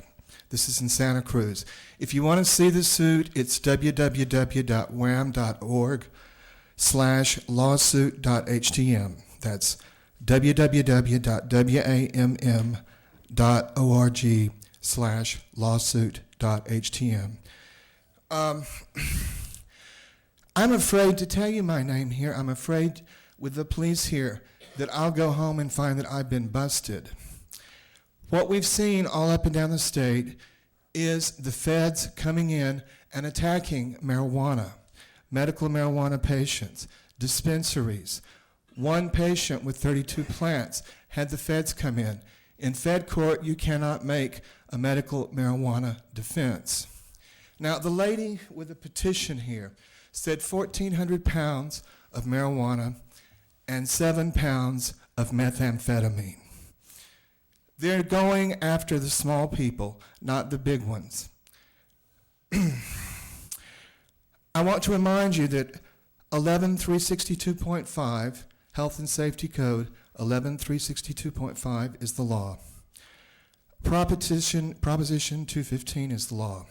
This is in Santa Cruz. If you want to see the suit, it's www.wham.org/lawsuit.htm. That's www.wamm.org/lawsuit.htm. I'm afraid to tell you my name here. I'm afraid with the police here that I'll go home and find that I've been busted. What we've seen all up and down the state is the feds coming in and attacking marijuana, medical marijuana patients, dispensaries. One patient with 32 plants had the feds come in. In Fed court, you cannot make a medical marijuana defense. Now, the lady with the petition here said 1,400 pounds of marijuana and 7 pounds of methamphetamine. They're going after the small people, not the big ones. I want to remind you that 11362.5, Health and Safety Code 11362.5 is the law. Proposition 215 is the law.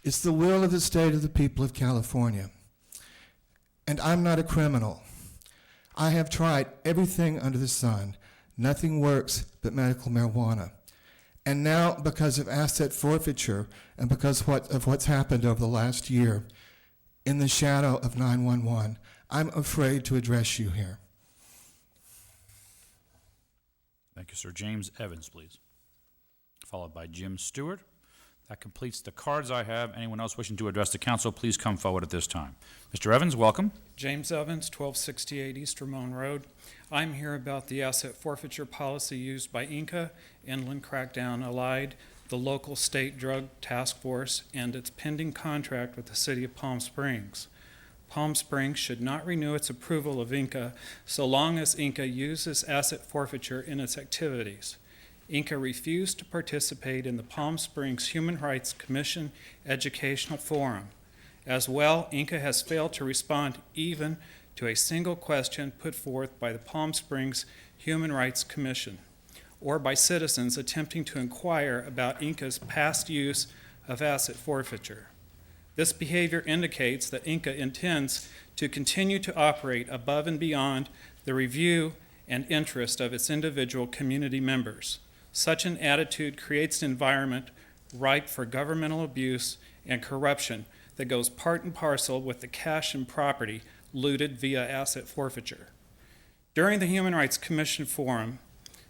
It's the will of the state of the people of California. And I'm not a criminal. I have tried everything under the sun. Nothing works but medical marijuana. And now, because of asset forfeiture and because of what's happened over the last year, in the shadow of 911, I'm afraid to address you here. Thank you, sir. James Evans, please. Followed by Jim Stewart. That completes the cards I have. Anyone else wishing to address the council, please come forward at this time. Mr. Evans, welcome. James Evans, 1268 East Ramon Road. I'm here about the asset forfeiture policy used by INCA, Inland Crackdown Allied, the local state drug task force, and its pending contract with the city of Palm Springs. Palm Springs should not renew its approval of INCA so long as INCA uses asset forfeiture in its activities. INCA refused to participate in the Palm Springs Human Rights Commission Educational Forum. As well, INCA has failed to respond even to a single question put forth by the Palm Springs Human Rights Commission or by citizens attempting to inquire about INCA's past use of asset forfeiture. This behavior indicates that INCA intends to continue to operate above and beyond the review and interest of its individual community members. Such an attitude creates an environment ripe for governmental abuse and corruption that goes part and parcel with the cash and property looted via asset forfeiture. During the Human Rights Commission Forum,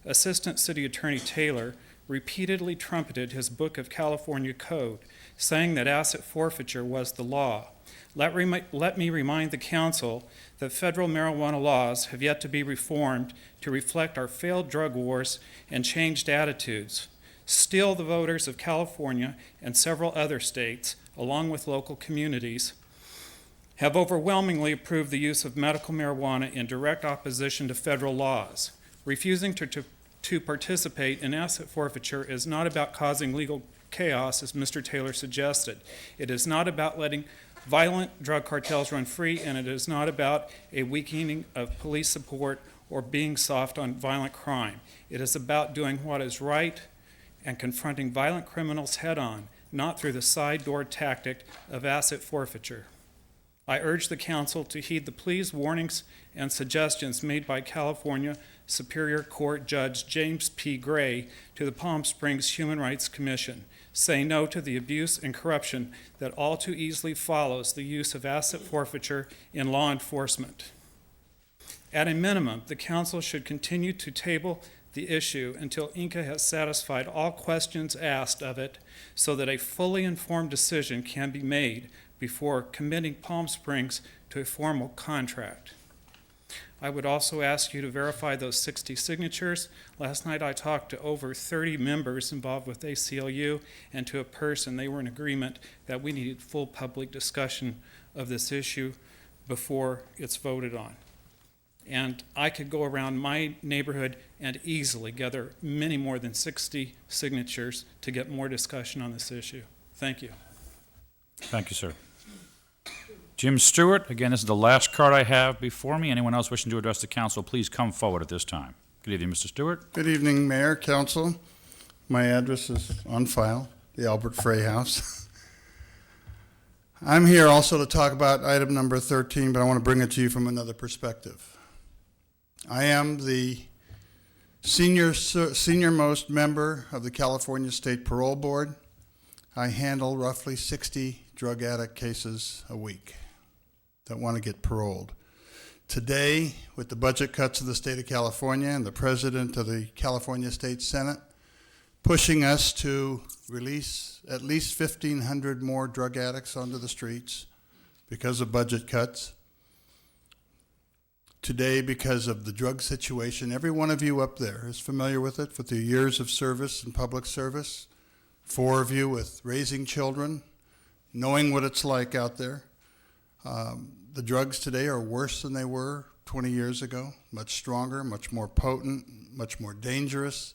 Assistant City Attorney Taylor repeatedly trumpeted his Book of California Code, saying that asset forfeiture was the law. Let me remind the council that federal marijuana laws have yet to be reformed to reflect our failed drug wars and changed attitudes. Still, the voters of California and several other states, along with local communities, have overwhelmingly approved the use of medical marijuana in direct opposition to federal laws. Refusing to participate in asset forfeiture is not about causing legal chaos, as Mr. Taylor suggested. It is not about letting violent drug cartels run free, and it is not about a weakening of police support or being soft on violent crime. It is about doing what is right and confronting violent criminals head-on, not through the side door tactic of asset forfeiture. I urge the council to heed the pleas, warnings, and suggestions made by California Superior Court Judge James P. Gray to the Palm Springs Human Rights Commission. Say no to the abuse and corruption that all too easily follows the use of asset forfeiture in law enforcement. At a minimum, the council should continue to table the issue until Inca has satisfied all questions asked of it so that a fully informed decision can be made before committing Palm Springs to a formal contract. I would also ask you to verify those 60 signatures. Last night I talked to over 30 members involved with ACLU, and to a person, they were in agreement that we needed full public discussion of this issue before it's voted on. And I could go around my neighborhood and easily gather many more than 60 signatures to get more discussion on this issue. Thank you. Thank you, sir. Jim Stewart, again, this is the last card I have before me. Anyone else wishing to address the council, please come forward at this time. Good evening, Mr. Stewart. Good evening, Mayor, Council. My address is on file, the Albert Frey House. I'm here also to talk about item number 13, but I want to bring it to you from another perspective. I am the senior-most member of the California State Parole Board. I handle roughly 60 drug addict cases a week that want to get paroled. Today, with the budget cuts of the state of California and the president of the California State Senate pushing us to release at least 1,500 more drug addicts onto the streets because of budget cuts. Today, because of the drug situation, every one of you up there is familiar with it, with your years of service and public service. 4 of you with raising children, knowing what it's like out there. The drugs today are worse than they were 20 years ago, much stronger, much more potent, much more dangerous.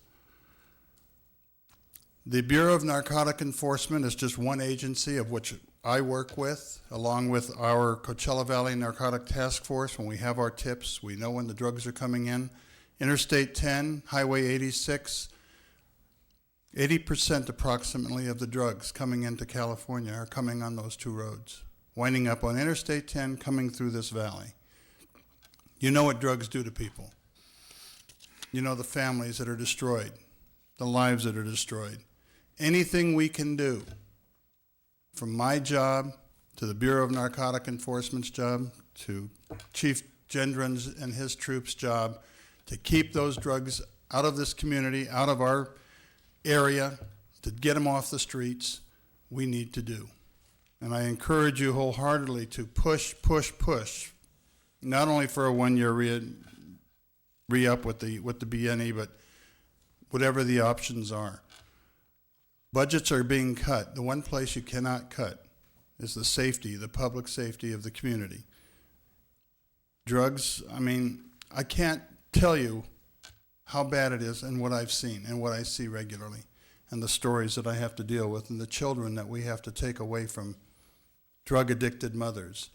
The Bureau of Narcotic Enforcement is just one agency of which I work with, along with our Coachella Valley Narcotic Task Force. When we have our tips, we know when the drugs are coming in. Interstate 10, Highway 86, 80% approximately of the drugs coming into California are coming on those 2 roads, winding up on Interstate 10, coming through this valley. You know what drugs do to people. You know the families that are destroyed, the lives that are destroyed. Anything we can do, from my job to the Bureau of Narcotic Enforcement's job to Chief Gendron's and his troops' job, to keep those drugs out of this community, out of our area, to get them off the streets, we need to do. And I encourage you wholeheartedly to push, not only for a 1-year re-up with the BNE, but whatever the options are. Budgets are being cut. The one place you cannot cut is the safety, the public safety of the community. Drugs, I mean, I can't tell you how bad it is and what I've seen and what I see regularly and the stories that I have to deal with and the children that we have to take away from drug-addicted mothers,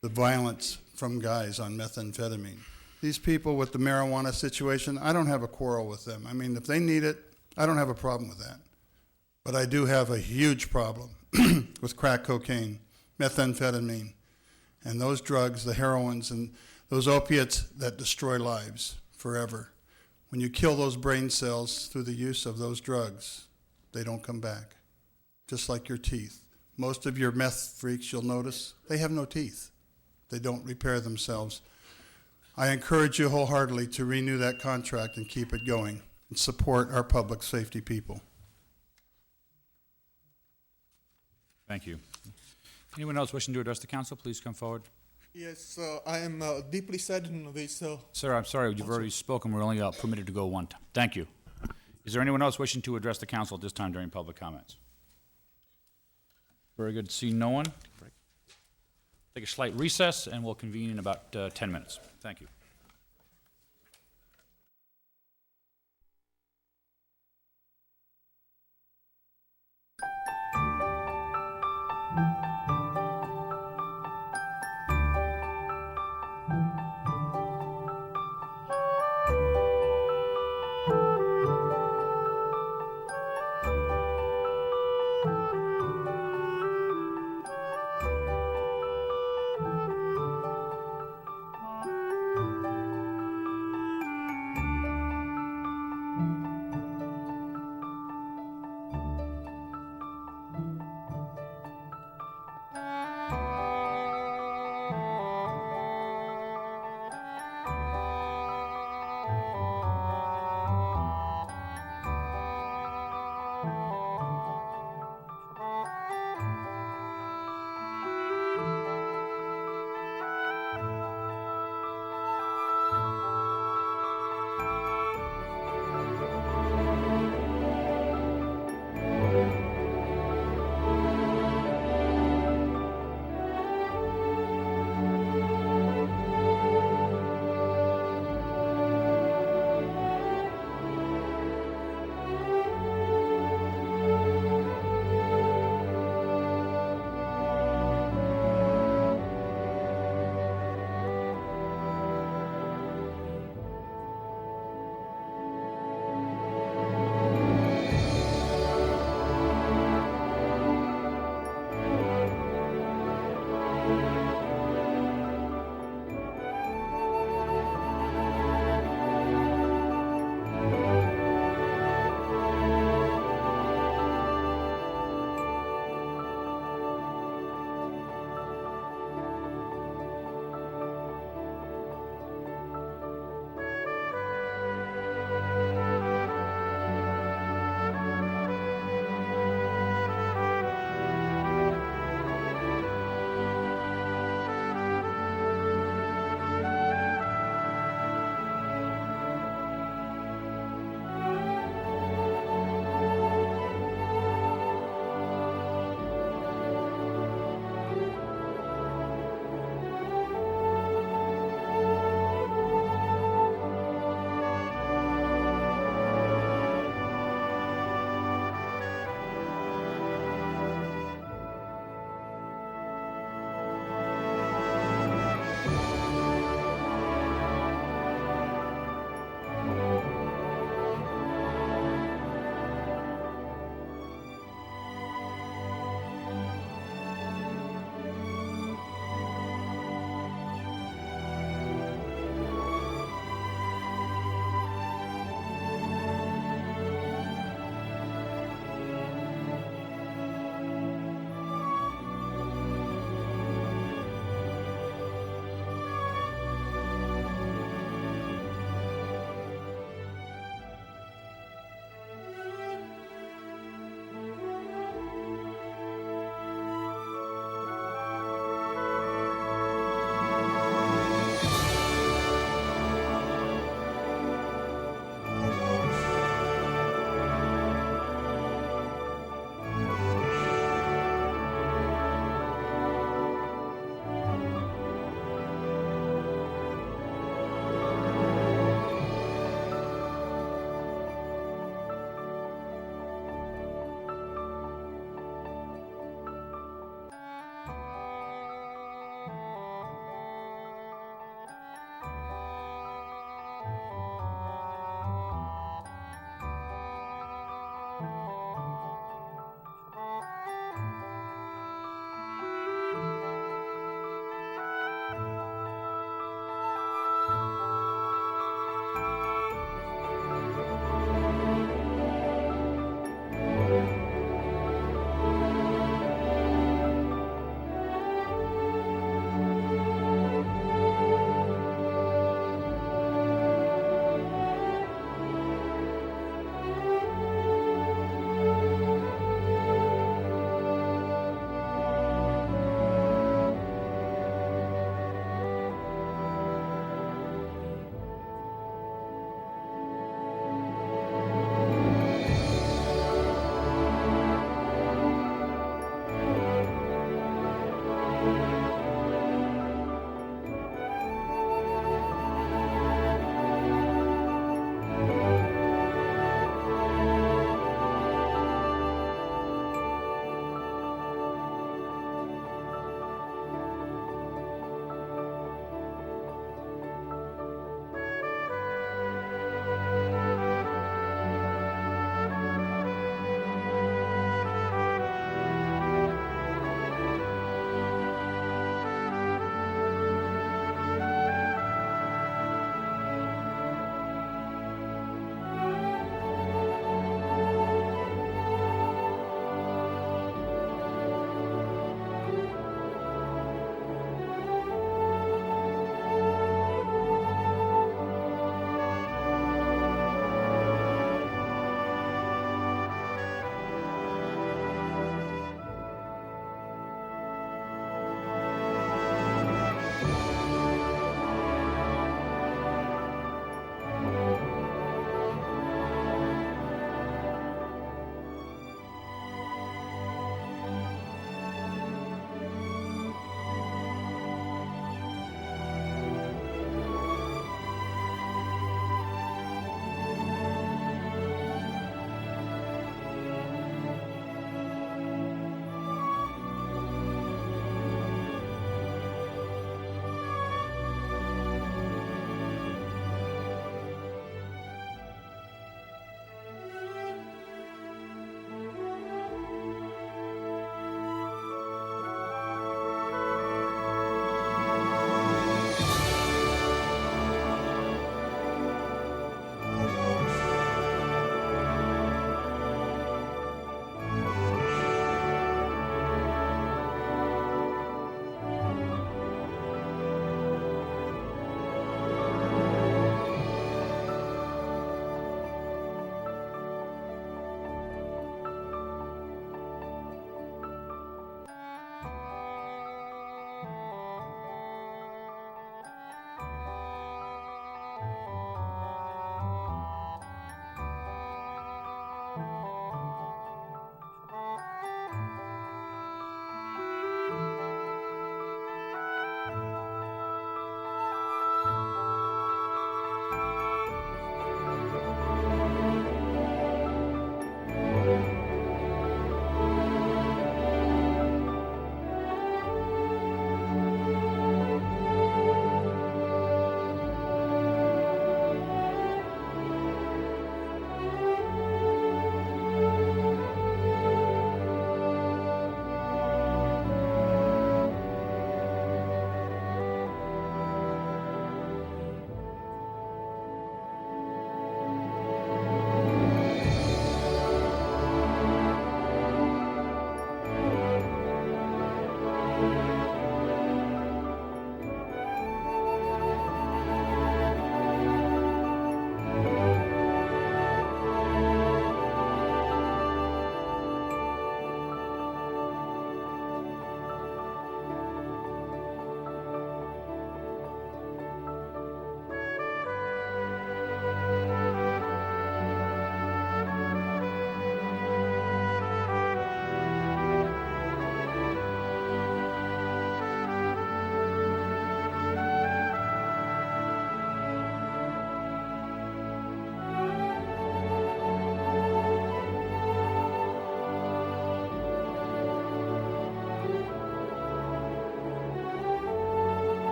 the violence from guys on methamphetamine. These people with the marijuana situation, I don't have a quarrel with them. I mean, if they need it, I don't have a problem with that. But I do have a huge problem with crack cocaine, methamphetamine, and those drugs, the heroines and those opiates that destroy lives forever. When you kill those brain cells through the use of those drugs, they don't come back, just like your teeth. Most of your meth freaks, you'll notice, they have no teeth. They don't repair themselves. I encourage you wholeheartedly to renew that contract and keep it going and support our public safety people. Thank you. Anyone else wishing to address the council, please come forward. Yes, I am deeply saddened with this. Sir, I'm sorry, you've already spoken. We're only permitted to go one time. Thank you. Is there anyone else wishing to address the council at this time during public comments? Very good. See no one. Take a slight recess, and we'll convene in about 10 minutes. Thank you.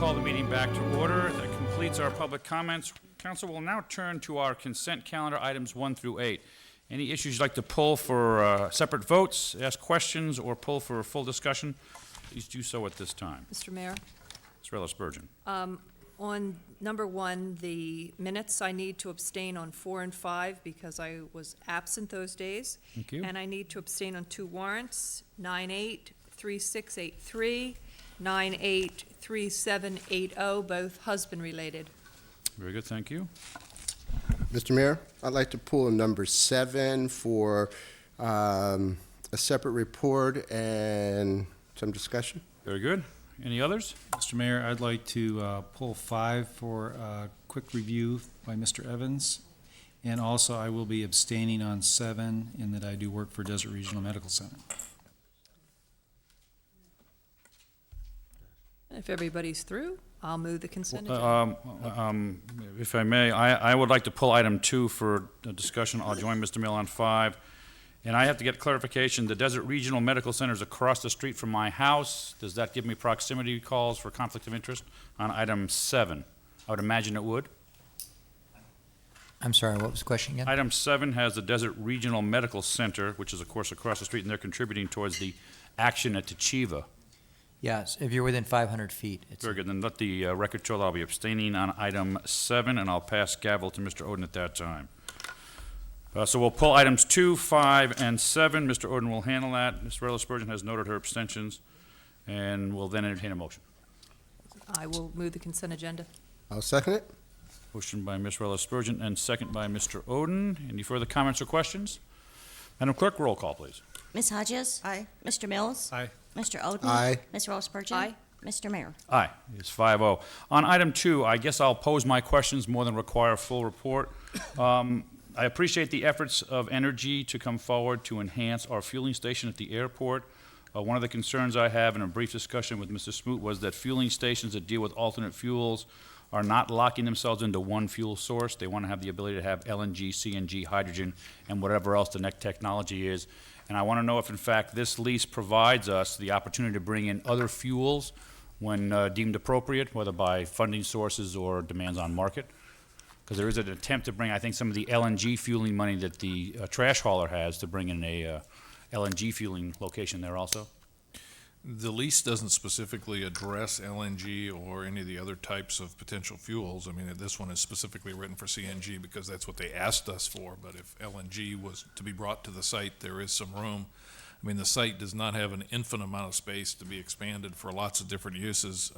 call the meeting back to order. That completes our public comments. Council will now turn to our consent calendar, items 1 through 8. Any issues you'd like to pull for separate votes, ask questions, or pull for a full discussion, please do so at this time. Mr. Mayor? Ms. Rella Spurgeon. On number 1, the minutes, I need to abstain on 4 and 5 because I was absent those days. Thank you. And I need to abstain on 2 warrants, 983683, 983780, both husband-related. Very good, thank you. Mr. Mayor, I'd like to pull number 7 for a separate report and some discussion. Very good. Any others? Mr. Mayor, I'd like to pull 5 for a quick review by Mr. Evans. And also, I will be abstaining on 7 in that I do work for Desert Regional Medical Center. If everybody's through, I'll move the consent agenda. If I may, I would like to pull item 2 for a discussion. I'll join Mr. Mill on 5. And I have to get clarification. The Desert Regional Medical Center is across the street from my house. Does that give me proximity calls for conflict of interest on item 7? I would imagine it would. I'm sorry, what was the question again? Item 7 has the Desert Regional Medical Center, which is, of course, across the street, and they're contributing towards the action at Tachiva. Yes, if you're within 500 feet. It's Very good. Then let the record show that I'll be abstaining on item 7, and I'll pass gavel to Mr. Oden at that time. So we'll pull items 2, 5, and 7. Mr. Oden will handle that. Ms. Rella Spurgeon has noted her abstentions, and will then entertain a motion. I will move the consent agenda. I'll second it. Motion by Ms. Rella Spurgeon and second by Mr. Oden. Any further comments or questions? Madam Clerk, roll call, please. Ms. Hodges? Aye. Mr. Mills? Aye. Mr. Oden? Aye. Ms. Rose Spurgeon? Aye. Mr. Mayor? Aye, it's 5-0. On item 2, I guess I'll pose my questions more than require a full report. I appreciate the efforts of Energy to come forward to enhance our fueling station at the airport. One of the concerns I have in a brief discussion with Mr. Smoot was that fueling stations that deal with alternate fuels are not locking themselves into one fuel source. They want to have the ability to have LNG, CNG, hydrogen, and whatever else the next technology is. And I want to know if, in fact, this lease provides us the opportunity to bring in other fuels when deemed appropriate, whether by funding sources or demands on market. Because there is an attempt to bring, I think, some of the LNG fueling money that the trash hauler has to bring in a LNG fueling location there also. The lease doesn't specifically address LNG or any of the other types of potential fuels. I mean, this one is specifically written for CNG because that's what they asked us for. But if LNG was to be brought to the site, there is some room. I mean, the site does not have an infinite amount of space to be expanded for lots of different uses.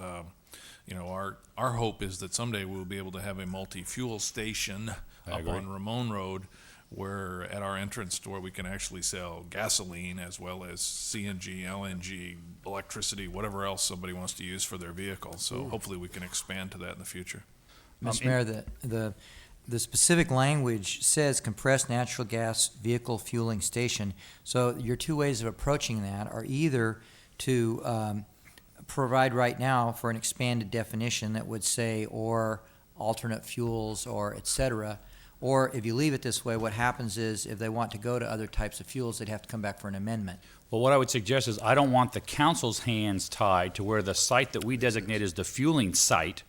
You know, our hope is that someday we'll be able to have a multi-fuel station up on Ramon Road, where at our entrance door we can actually sell gasoline as well as CNG, LNG, electricity, whatever else somebody wants to use for their vehicle. So hopefully we can expand to that in the future. Mr. Mayor, the specific language says compressed natural gas vehicle fueling station. So your two ways of approaching that are either to provide right now for an expanded definition that would say or alternate fuels or et cetera. Or if you leave it this way, what happens is if they want to go to other types of fuels, they'd have to come back for an amendment. Well, what I would suggest is I don't want the council's hands tied to where the site that we designate as the fueling site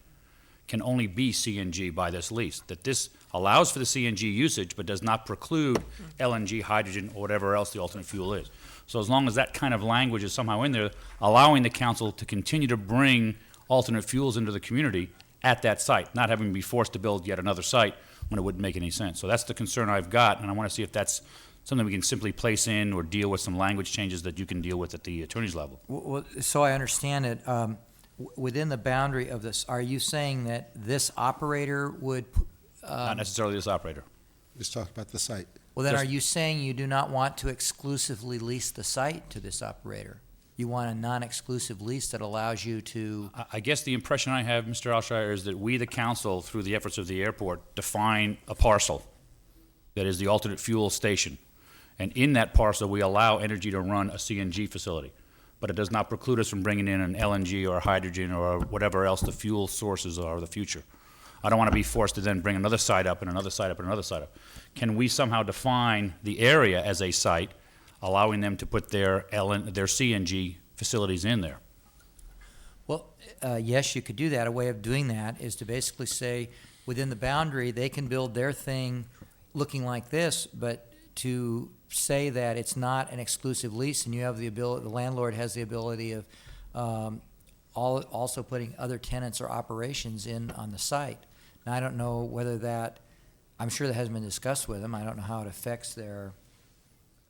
can only be CNG by this lease. That this allows for the CNG usage but does not preclude LNG, hydrogen, or whatever else the alternate fuel is. So as long as that kind of language is somehow in there, allowing the council to continue to bring alternate fuels into the community at that site, not having to be forced to build yet another site when it wouldn't make any sense. So that's the concern I've got, and I want to see if that's something we can simply place in or deal with some language changes that you can deal with at the attorney's level. Well, so I understand it. Within the boundary of this, are you saying that this operator would? Not necessarily this operator. Just talk about the site. Well, then are you saying you do not want to exclusively lease the site to this operator? You want a non-exclusive lease that allows you to? I guess the impression I have, Mr. Alshire, is that we, the council, through the efforts of the airport, define a parcel that is the alternate fuel station. And in that parcel, we allow Energy to run a CNG facility. But it does not preclude us from bringing in an LNG or hydrogen or whatever else the fuel sources are of the future. I don't want to be forced to then bring another site up and another site up and another site up. Can we somehow define the area as a site, allowing them to put their CNG facilities in there? Well, yes, you could do that. A way of doing that is to basically say, within the boundary, they can build their thing looking like this, but to say that it's not an exclusive lease and you have the ability, the landlord has the ability of also putting other tenants or operations in on the site. Now, I don't know whether that, I'm sure that hasn't been discussed with them. I don't know how it affects their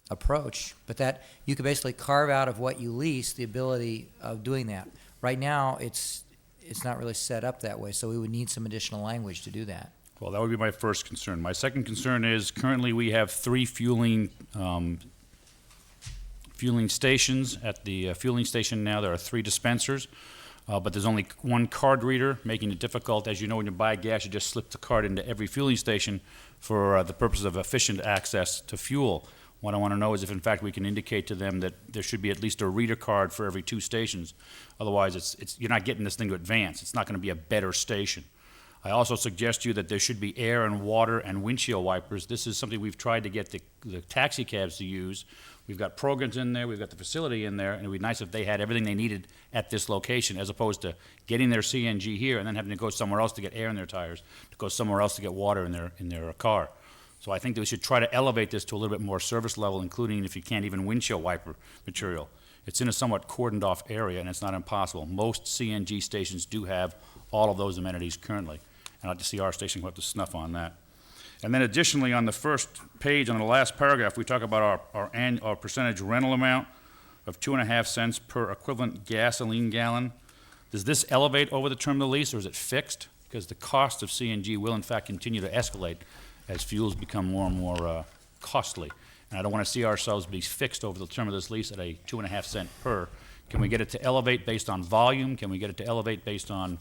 approach, but that you could basically carve out of what you lease the ability of doing that. Right now, it's not really set up that way, so we would need some additional language to do that. Well, that would be my first concern. My second concern is currently we have 3 fueling stations. At the fueling station now, there are 3 dispensers, but there's only 1 card reader, making it difficult. As you know, when you buy gas, you just slip the card into every fueling station for the purpose of efficient access to fuel. What I want to know is if, in fact, we can indicate to them that there should be at least a reader card for every 2 stations. Otherwise, you're not getting this thing to advance. It's not going to be a better station. I also suggest to you that there should be air and water and windshield wipers. This is something we've tried to get the taxi cabs to use. We've got programs in there, we've got the facility in there, and it would be nice if they had everything they needed at this location, as opposed to getting their CNG here and then having to go somewhere else to get air in their tires, to go somewhere else to get water in their car. So I think that we should try to elevate this to a little bit more service level, including if you can't even windshield wiper material. It's in a somewhat cordoned off area, and it's not impossible. Most CNG stations do have all of those amenities currently. And I'd like to see our station go up to snuff on that. And then additionally, on the first page, on the last paragraph, we talk about our percentage rental amount of 2.5 cents per equivalent gasoline gallon. Does this elevate over the term of the lease, or is it fixed? Because the cost of CNG will, in fact, continue to escalate as fuels become more and more costly. And I don't want to see ourselves be fixed over the term of this lease at a 2.5 cent per. Can we get it to elevate based on volume? Can we get it to elevate based on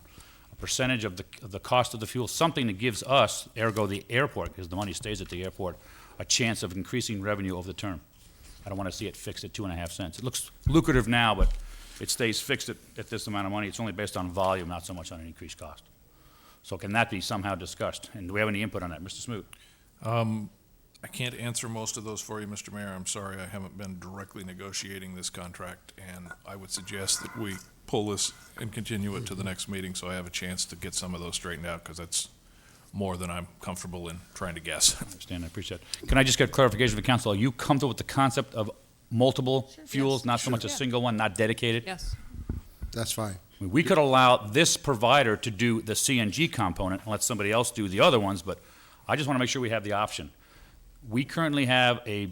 percentage of the cost of the fuel, something that gives us, ergo the airport, because the money stays at the airport, a chance of increasing revenue over the term. I don't want to see it fixed at 2.5 cents. It looks lucrative now, but it stays fixed at this amount of money. It's only based on volume, not so much on an increased cost. So can that be somehow discussed? And do we have any input on that? Mr. Smoot? I can't answer most of those for you, Mr. Mayor. I'm sorry, I haven't been directly negotiating this contract, and I would suggest that we pull this and continue it to the next meeting so I have a chance to get some of those straightened out, because that's more than I'm comfortable in trying to guess. I understand, I appreciate it. Can I just get clarification from the council? Are you comfortable with the concept of multiple fuels, Yes. not so much a single one, not dedicated? Yes. That's fine. We could allow this provider to do the CNG component and let somebody else do the other ones, but I just want to make sure we have the option. We currently have a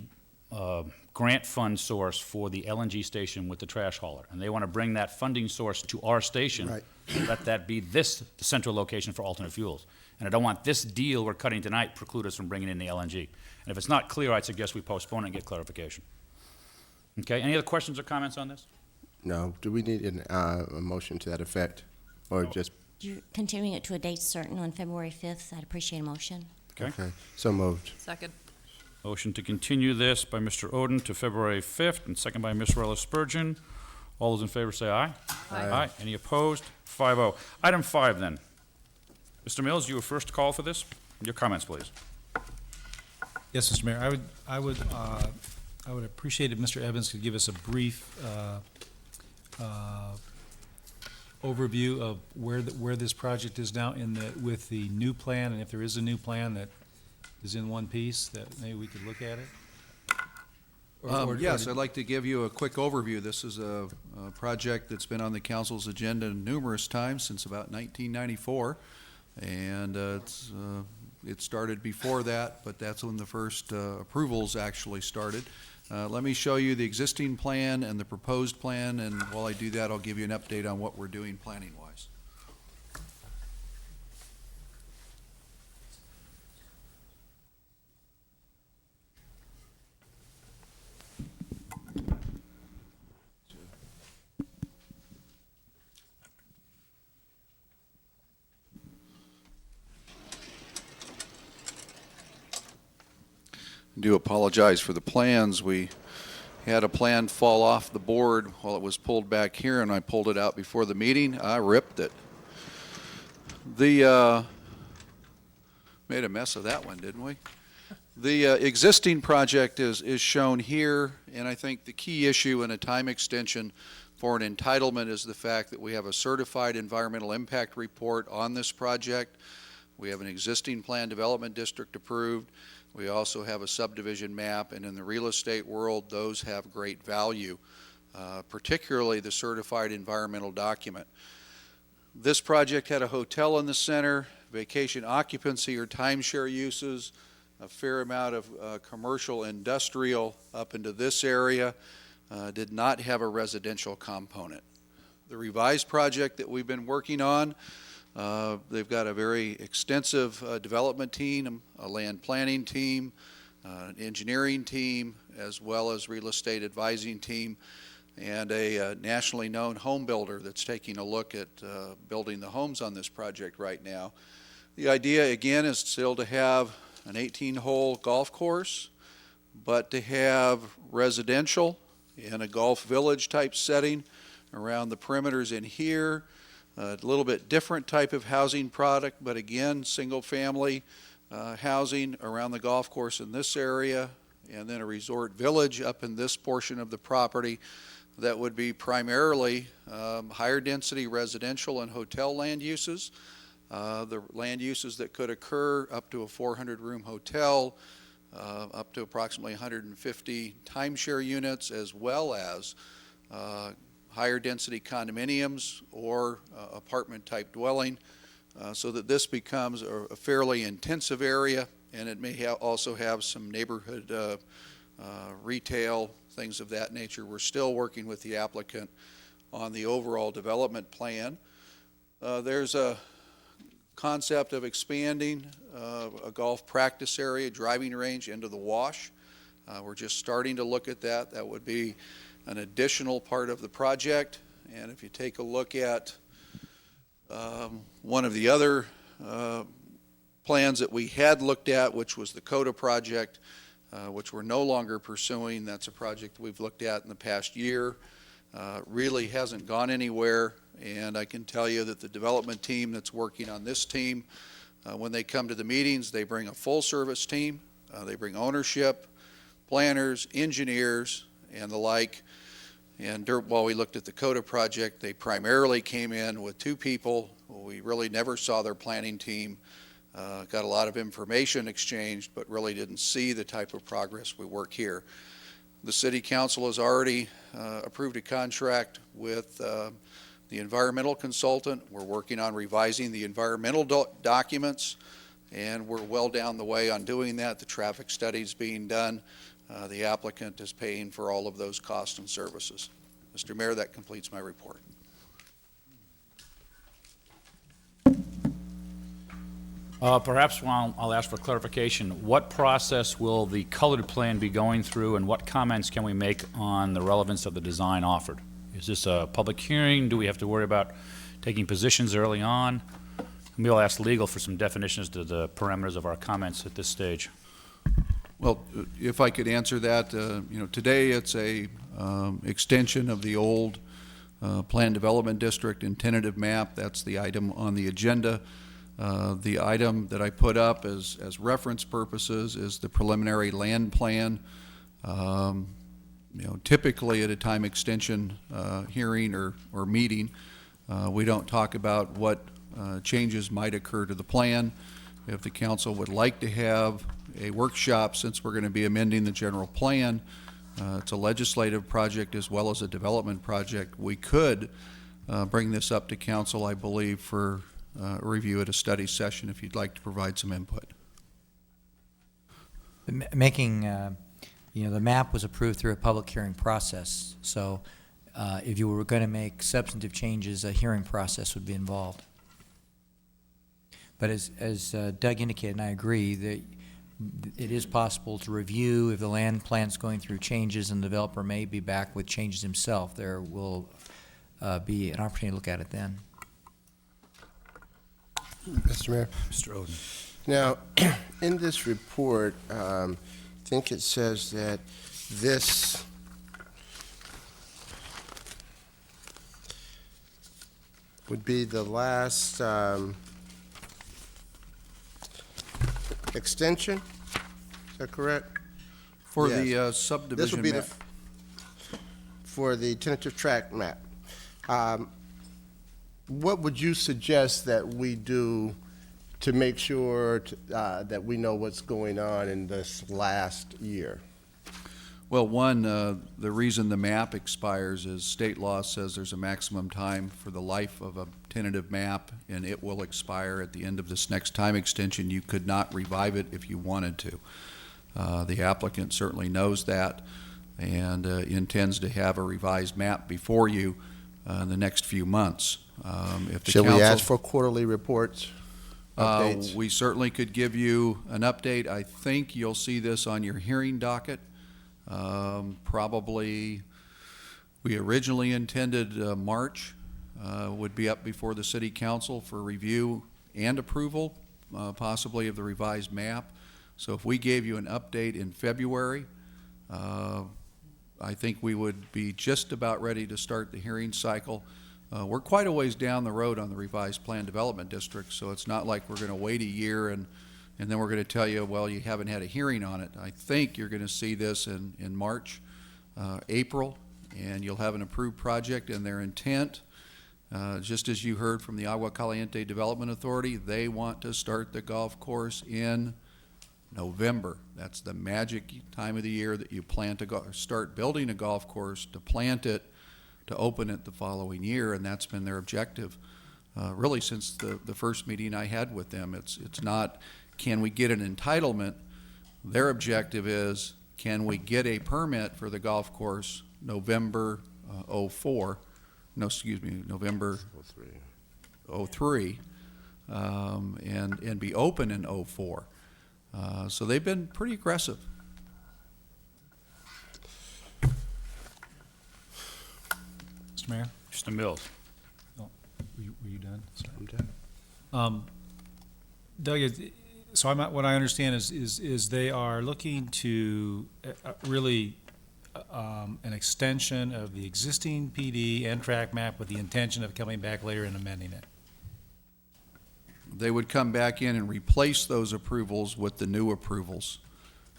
grant fund source for the LNG station with the trash hauler, and they want to bring that funding source to our station. Right. And let that be the central location for alternate fuels. And I don't want this deal we're cutting tonight preclude us from bringing in the LNG. And if it's not clear, I'd suggest we postpone it and get clarification. Okay, any other questions or comments on this? No. Do we need a motion to that effect, or just? You're continuing it to a date certain on February 5th. I'd appreciate a motion. Okay. So moved. Second. Motion to continue this by Mr. Oden to February 5th, and second by Ms. Rella Spurgeon. All those in favor say aye. Aye. Any opposed? 5-0. Item 5, then. Mr. Mills, you were first call for this. Your comments, please. Yes, Mr. Mayor, I would appreciate if Mr. Evans could give us a brief overview of where this project is now with the new plan, and if there is a new plan that is in one piece, that maybe we could look at it? Yes, I'd like to give you a quick overview. This is a project that's been on the council's agenda numerous times since about 1994, and it started before that, but that's when the first approvals actually started. Let me show you the existing plan and the proposed plan, and while I do that, I'll give you an update on what we're doing planning-wise. I do apologize for the plans. We had a plan fall off the board while it was pulled back here, and I pulled it out before the meeting. I ripped it. Made a mess of that one, didn't we? The existing project is shown here, and I think the key issue in a time extension for an entitlement is the fact that we have a certified environmental impact report on this project. We have an existing plan development district approved. We also have a subdivision map, and in the real estate world, those have great value, particularly the certified environmental document. This project had a hotel in the center, vacation occupancy or timeshare uses, a fair amount of commercial industrial up into this area, did not have a residential component. The revised project that we've been working on, they've got a very extensive development team, a land planning team, an engineering team, as well as real estate advising team, and a nationally known home builder that's taking a look at building the homes on this project right now. The idea, again, is still to have an 18-hole golf course, but to have residential in a golf village type setting around the perimeters in here, a little bit different type of housing product, but again, single family housing around the golf course in this area, and then a resort village up in this portion of the property that would be primarily higher density residential and hotel land uses. The land uses that could occur up to a 400-room hotel, up to approximately 150 timeshare units, as well as higher density condominiums or apartment type dwelling, so that this becomes a fairly intensive area, and it may also have some neighborhood retail, things of that nature. We're still working with the applicant on the overall development plan. There's a concept of expanding a golf practice area, driving range into the wash. We're just starting to look at that. That would be an additional part of the project. And if you take a look at one of the other plans that we had looked at, which was the CODA project, which we're no longer pursuing. That's a project we've looked at in the past year. Really hasn't gone anywhere, and I can tell you that the development team that's working on this team, when they come to the meetings, they bring a full service team. They bring ownership, planners, engineers, and the like. And while we looked at the CODA project, they primarily came in with 2 people. We really never saw their planning team. Got a lot of information exchanged, but really didn't see the type of progress we work here. The City Council has already approved a contract with the environmental consultant. We're working on revising the environmental documents, and we're well down the way on doing that. The traffic study's being done. The applicant is paying for all of those costs and services. Mr. Mayor, that completes my report. Perhaps I'll ask for clarification. What process will the colored plan be going through, and what comments can we make on the relevance of the design offered? Is this a public hearing? Do we have to worry about taking positions early on? Maybe I'll ask legal for some definitions to the parameters of our comments at this stage. Well, if I could answer that, today it's a extension of the old Plan Development District and tentative map. That's the item on the agenda. The item that I put up as reference purposes is the preliminary land plan. Typically at a time extension hearing or meeting, we don't talk about what changes might occur to the plan. If the council would like to have a workshop, since we're going to be amending the general plan, it's a legislative project as well as a development project, we could bring this up to council, I believe, for review at a study session if you'd like to provide some input. Making, the map was approved through a public hearing process, so if you were going to make substantive changes, a hearing process would be involved. But as Doug indicated, and I agree, that it is possible to review if the land plan's going through changes and the developer may be back with changes himself. There will be an opportunity to look at it then. Mr. Mayor. Mr. Oden. Now, in this report, I think it says that this would be the last extension. Is that correct? For Yes. the subdivision This would be map. for the tentative tract map. What would you suggest that we do to make sure that we know what's going on in this last year? Well, one, the reason the map expires is state law says there's a maximum time for the life of a tentative map, and it will expire at the end of this next time extension. You could not revive it if you wanted to. The applicant certainly knows that and intends to have a revised map before you in the next few months. If the Should we council- ask for quarterly reports, updates? We certainly could give you an update. I think you'll see this on your hearing docket. Probably, we originally intended March would be up before the city council for review and approval, possibly of the revised map. So if we gave you an update in February, I think we would be just about ready to start the hearing cycle. We're quite a ways down the road on the revised plan development district, so it's not like we're going to wait a year and then we're going to tell you, well, you haven't had a hearing on it. I think you're going to see this in March, April, and you'll have an approved project, and their intent, just as you heard from the Agua Caliente Development Authority, they want to start the golf course in November. That's the magic time of the year that you plan to start building a golf course, to plant it, to open it the following year, and that's been their objective really since the first meeting I had with them. It's not, can we get an entitlement? Their objective is, can we get a permit for the golf course November November 03, and be open in 04. So they've been pretty aggressive. Mr. Mayor? Mr. Mills. Oh, were you done? Sorry. I'm done. Doug, so what I understand is they are looking to really an extension of the existing PD and track map with the intention of coming back later and amending it. They would come back in and replace those approvals with the new approvals.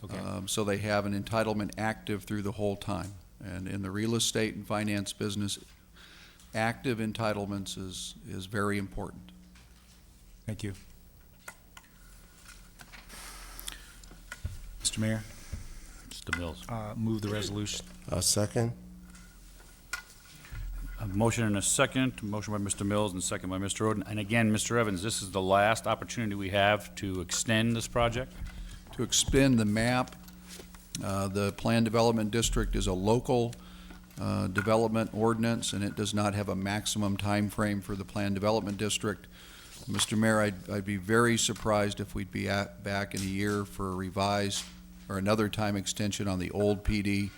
Okay. So they have an entitlement active through the whole time. And in the real estate and finance business, active entitlements is very important. Thank you. Mr. Mayor? Mr. Mills. Move the resolution. A second. A motion and a second. Motion by Mr. Mills and second by Mr. Oden. And again, Mr. Evans, this is the last opportunity we have to extend this project? To expend the map, the Plan Development District is a local development ordinance, and it does not have a maximum time frame for the Plan Development District. Mr. Mayor, I'd be very surprised if we'd be back in a year for a revised or another time extension on the old PD.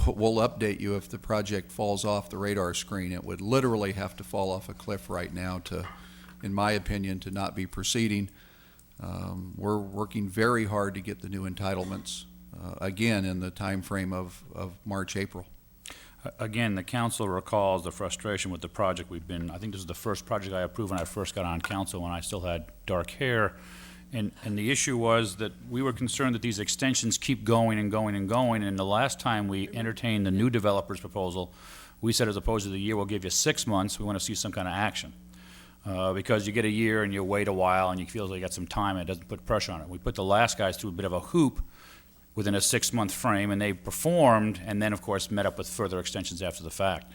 We'll update you if the project falls off the radar screen. It would literally have to fall off a cliff right now to, in my opinion, to not be proceeding. We're working very hard to get the new entitlements, again, in the time frame of March, April. Again, the council recalls the frustration with the project. I think this is the first project I approved when I first got on council, when I still had dark hair. And the issue was that we were concerned that these extensions keep going and going and going, and the last time we entertained the new developer's proposal, we said as opposed to the year, we'll give you 6 months, we want to see some kind of action. Because you get a year and you wait a while and you feel like you got some time and it doesn't put pressure on it. We put the last guys through a bit of a hoop within a 6-month frame, and they performed, and then, of course, met up with further extensions after the fact.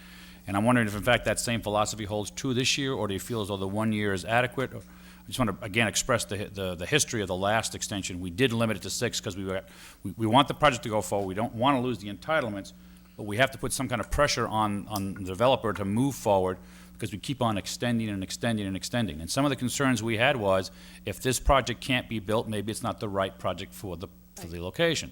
And I'm wondering if, in fact, that same philosophy holds true this year, or do you feel as though the 1 year is adequate? I just want to, again, express the history of the last extension. We did limit it to 6 because we want the project to go forward. We don't want to lose the entitlements, but we have to put some kind of pressure on the developer to move forward because we keep on extending and extending and extending. And some of the concerns we had was, if this project can't be built, maybe it's not the right project for the location.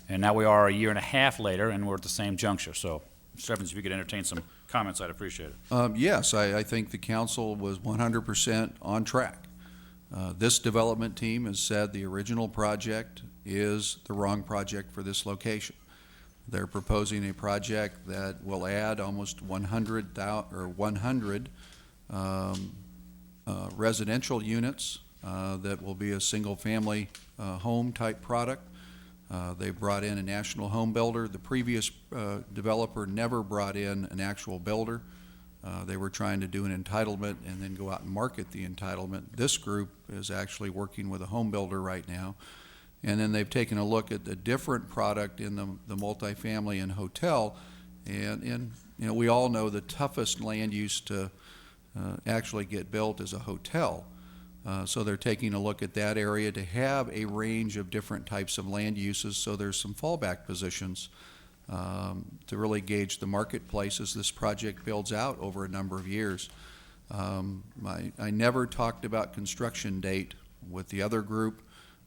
And now we are a year and a half later, and we're at the same juncture. So, Mr. Evans, if you could entertain some comments, I'd appreciate it. Yes, I think the council was 100% on track. This development team has said the original project is the wrong project for this location. They're proposing a project that will add almost 100 residential units that will be a single-family home type product. They brought in a national home builder. The previous developer never brought in an actual builder. They were trying to do an entitlement and then go out and market the entitlement. This group is actually working with a home builder right now. And then they've taken a look at the different product in the multifamily and hotel. And you know, we all know the toughest land use to actually get built is a hotel. So they're taking a look at that area to have a range of different types of land uses, so there's some fallback positions to really gauge the marketplace as this project builds out over a number of years. I never talked about construction date with the other group.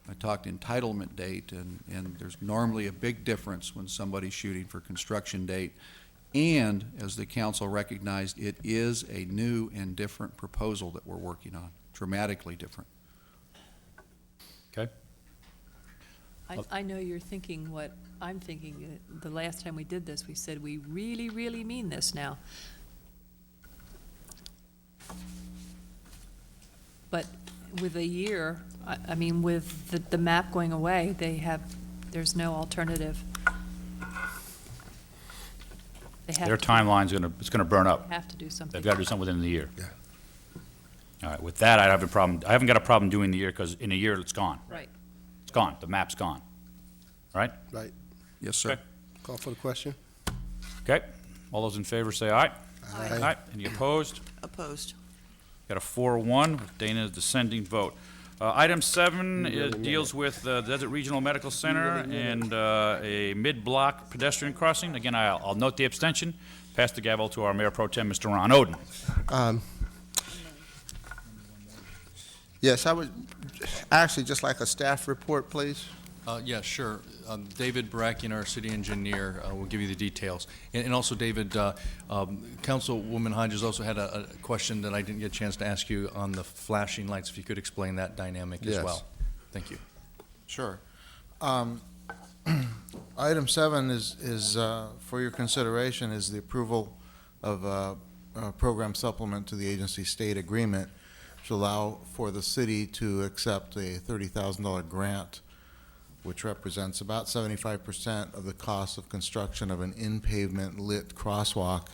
I talked entitlement date, and there's normally a big difference when somebody's shooting for construction date. And as the council recognized, it is a new and different proposal that we're working on, dramatically different. Okay. I know you're thinking what I'm thinking. The last time we did this, we said, we really, really mean this now. But with a year, I mean, with the map going away, there's no alternative. Their timeline's it's gonna burn up. Have to do something. They've got to do something within the year. Yeah. All right, with that, I have a problem. I haven't got a problem doing the year, because in a year, it's gone. Right. It's gone. The map's gone. Right? Right. Yes, sir. Okay. Call for the question. Okay. All those in favor say aye. Aye. Any opposed? Opposed. Got a 4-1 with Dana's dissenting vote. Item 7 deals with the Desert Regional Medical Center and a mid-block pedestrian crossing. Again, I'll note the abstention. Pass the gavel to our Mayor Pro Tem, Mr. Ron Oden. Yes, I would actually just like a staff report, please. Yeah, sure. David Barakian, our city engineer, will give you the details. And also, David, Councilwoman Hodges also had a question that I didn't get a chance to ask you on the flashing lights, if you could explain that dynamic as well. Thank you. Sure. Item 7 is for your consideration is the approval of a program supplement to the agency state agreement, which allow for the city to accept a $30,000 grant, which represents about 75% of the cost of construction of an in-pavement lit crosswalk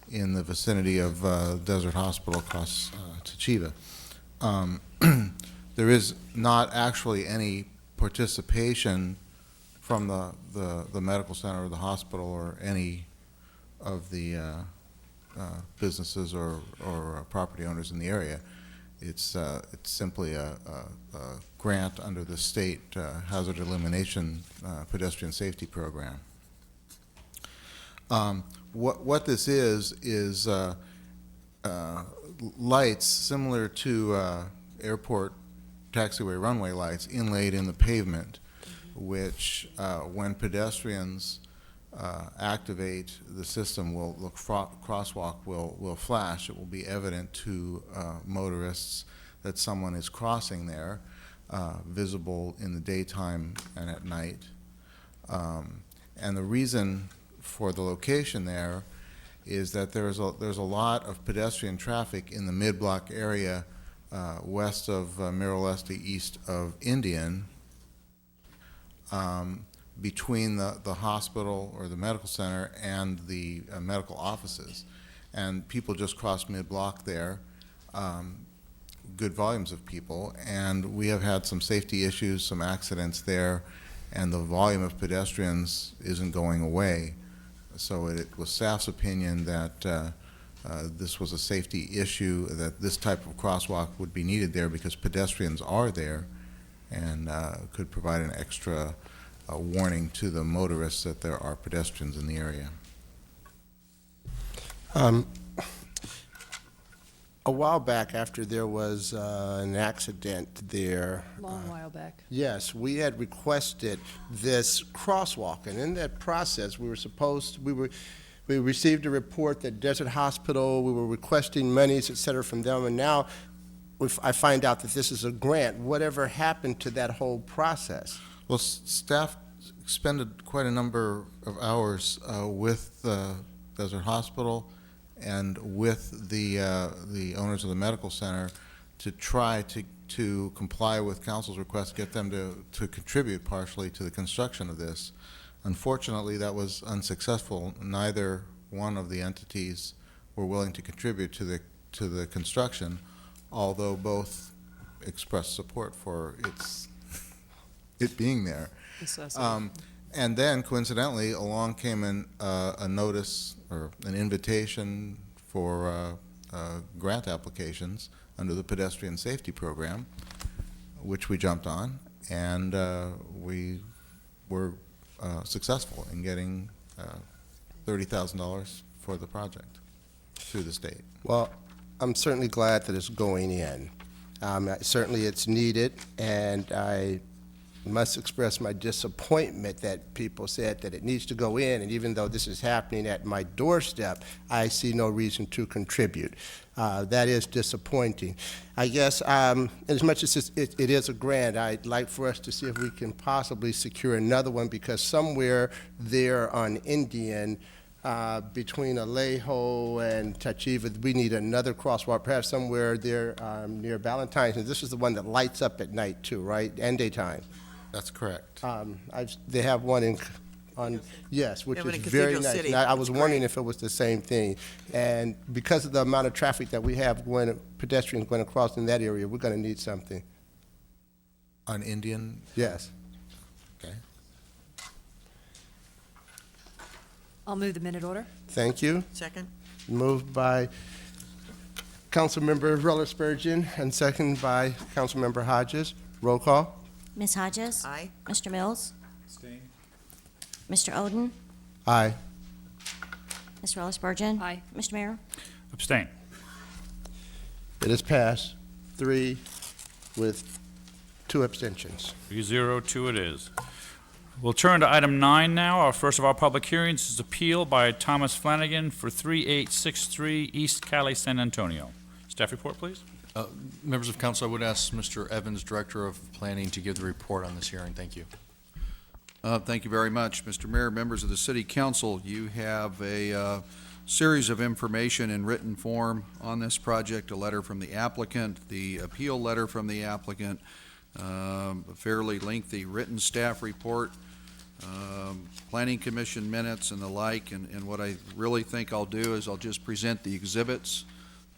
in the vicinity of Desert Hospital across Tochiva. There is not actually any participation from the medical center or the hospital or any of the businesses or property owners in the area. It's simply a grant under the state hazard elimination pedestrian safety program. What this is lights similar to airport taxiway runway lights inlaid in the pavement, which when pedestrians activate the system, crosswalk will flash. It will be evident to motorists that someone is crossing there, visible in the daytime and at night. And the reason for the location there is that there's a lot of pedestrian traffic in the mid-block area west of Miraleste, east of Indian, between the hospital or the medical center and the medical offices. And people just cross mid-block there, good volumes of people, and we have had some safety issues, some accidents there, and the volume of pedestrians isn't going away. So it was staff's opinion that this was a safety issue, that this type of crosswalk would be needed there because pedestrians are there and could provide an extra warning to the motorists that there are pedestrians in the area. A while back, after there was an accident there. Long while back. Yes, we had requested this crosswalk, and in that process, we received a report that Desert Hospital, we were requesting monies, et cetera, from them, and now I find out that this is a grant. Whatever happened to that whole process? Well, staff expended quite a number of hours with Desert Hospital and with the owners of the medical center to try to comply with council's request, get them to contribute partially to the construction of this. Unfortunately, that was unsuccessful. Neither one of the entities were willing to contribute to the construction, although both expressed support for it being there. And then coincidentally, along came a notice or an invitation for grant applications under the pedestrian safety program, which we jumped on, and we were successful in getting $30,000 for the project through the state. Well, I'm certainly glad that it's going in. Certainly it's needed, and I must express my disappointment that people said that it needs to go in, and even though this is happening at my doorstep, I see no reason to contribute. That is disappointing. I guess as much as it is a grant, I'd like for us to see if we can possibly secure another one, because somewhere there on Indian, between Alejo and Tachiva, we need another crosswalk, perhaps somewhere there near Valentine's. And this is the one that lights up at night too, right? And daytime. That's correct. They have one yes, which is very nice. And I was wondering if it was the same thing. And because of the amount of traffic that we have pedestrians going across in that area, we're going to need something. On Indian? Yes. Okay. I'll move the minute order. Thank you. Second. Moved by Councilmember Reller Spurgeon and second by Councilmember Hodges. Roll call. Ms. Hodges? Aye. Mr. Mills? Mr. Oden? Aye. Ms. Reller Spurgeon? Aye. Mr. Mayor? Abstain. It is passed, 3 with 2 abstentions. 3-0-2 it is. We'll turn to item 9 now. Our first of our public hearings is appeal by Thomas Flanagan for 3863 East Cali, San Antonio. Staff report, please. Members of council, I would ask Mr. Evans, Director of Planning, to give the report on this hearing. Thank you. Thank you very much. Mr. Mayor, members of the City Council, you have a series of information in written form on this project, a letter from the applicant, the appeal letter from the applicant, a fairly lengthy written staff report, Planning Commission minutes and the like, and what I really think I'll do is I'll just present the exhibits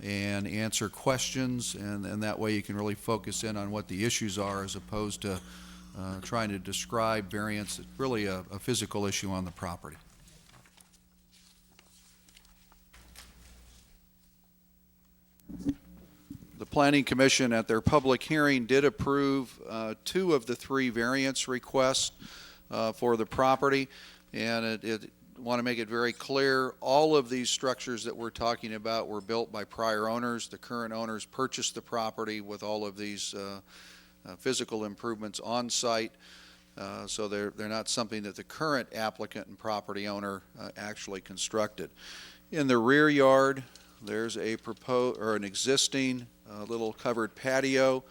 and answer questions, and that way you can really focus in on what the issues are as opposed to trying to describe variance. It's really a physical issue on the property. The Planning Commission at their public hearing did approve 2 of the 3 variance requests for the property, and it want to make it very clear, all of these structures that we're talking about were built by prior owners. The current owners purchased the property with all of these physical improvements on site, so they're not something that the current applicant and property owner actually constructed. In the rear yard, there's an existing little covered patio.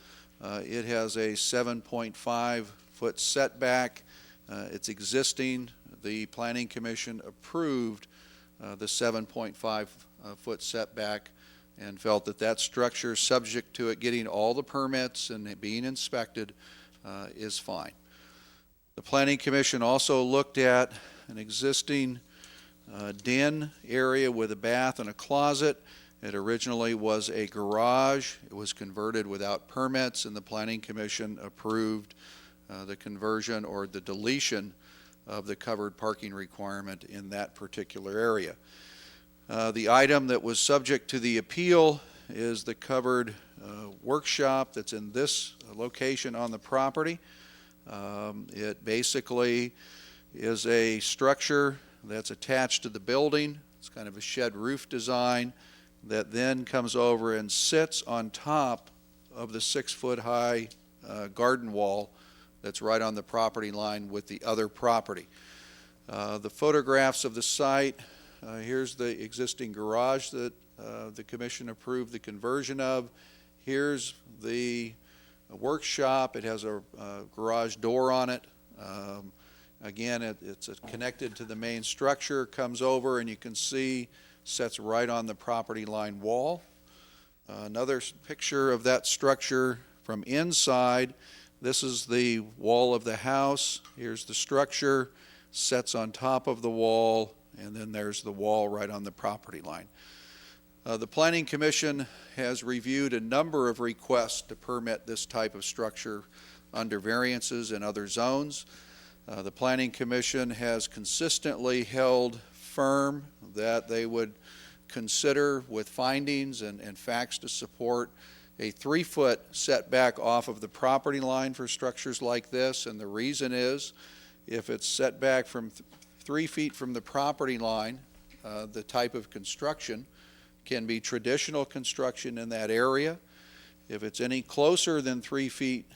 It has a 7.5 foot setback. It's existing. The Planning Commission approved the 7.5 foot setback and felt that that structure, subject to it getting all the permits and being inspected, is fine. The Planning Commission also looked at an existing den area with a bath and a closet. It originally was a garage. It was converted without permits, and the Planning Commission approved the conversion or the deletion of the covered parking requirement in that particular area. The item that was subject to the appeal is the covered workshop that's in this location on the property. It basically is a structure that's attached to the building. It's kind of a shed roof design that then comes over and sits on top of the 6 foot high garden wall that's right on the property line with the other property. The photographs of the site, here's the existing garage that the commission approved the conversion of. Here's the workshop. It has a garage door on it. Again, it's connected to the main structure, comes over, and you can see sets right on the property line wall. Another picture of that structure from inside. This is the wall of the house. Here's the structure, sets on top of the wall, and then there's the wall right on the property line. The Planning Commission has reviewed a number of requests to permit this type of structure under variances in other zones. The Planning Commission has consistently held firm that they would consider, with findings and facts to support, a 3-foot setback off of the property line for structures like this. And the reason is, if it's set back from 3 feet from the property line, the type of construction can be traditional construction in that area. If it's any closer than 3 feet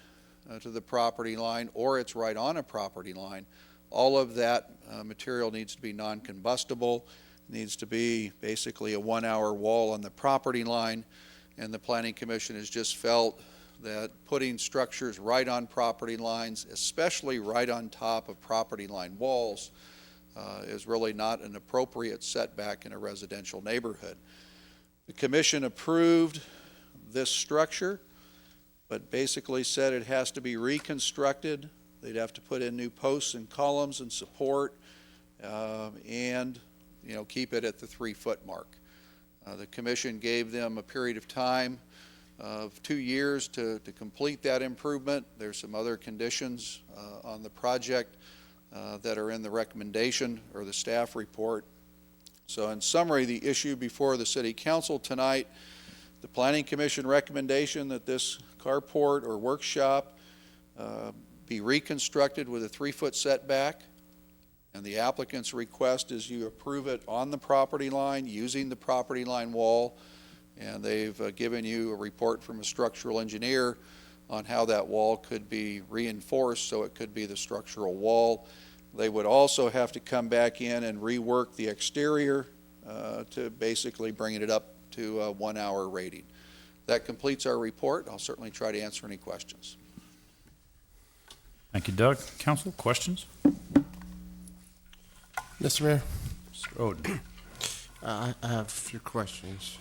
to the property line, or it's right on a property line, all of that material needs to be non-combustible, needs to be basically a 1-hour wall on the property line, and the Planning Commission has just felt that putting structures right on property lines, especially right on top of property line walls, is really not an appropriate setback in a residential neighborhood. The Commission approved this structure, but basically said it has to be reconstructed. They'd have to put in new posts and columns and support, and keep it at the 3-foot mark. The Commission gave them a period of time of 2 years to complete that improvement. There's some other conditions on the project that are in the recommendation or the staff report. So in summary, the issue before the City Council tonight, the Planning Commission recommendation that this carport or workshop be reconstructed with a 3-foot setback, and the applicant's request is you approve it on the property line using the property line wall, and they've given you a report from a structural engineer on how that wall could be reinforced so it could be the structural wall. They would also have to come back in and rework the exterior to basically bring it up to a 1-hour rating. That completes our report. I'll certainly try to answer any questions. Thank you, Doug. Council, questions? Mr. Mayor? Mr. Oden. I have a few questions.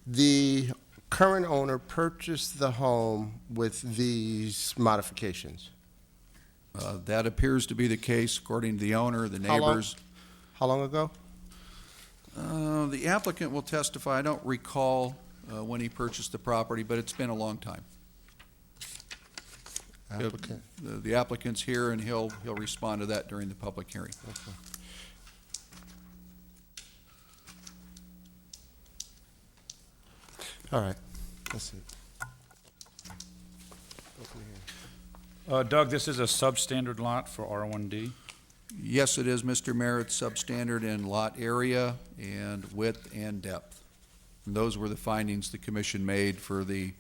The current owner purchased the home with these modifications. That appears to be the case according to the owner, the neighbors. How long ago? The applicant will testify. I don't recall when he purchased the property, but it's been a long time. Applicant. The applicant's here, and he'll respond to that during the public hearing. Okay. All right, that's it. Doug, this is a substandard lot for R1D. Yes, it is, Mr. Mayor. It's substandard in lot area and width and depth. And those were the findings the commission made for the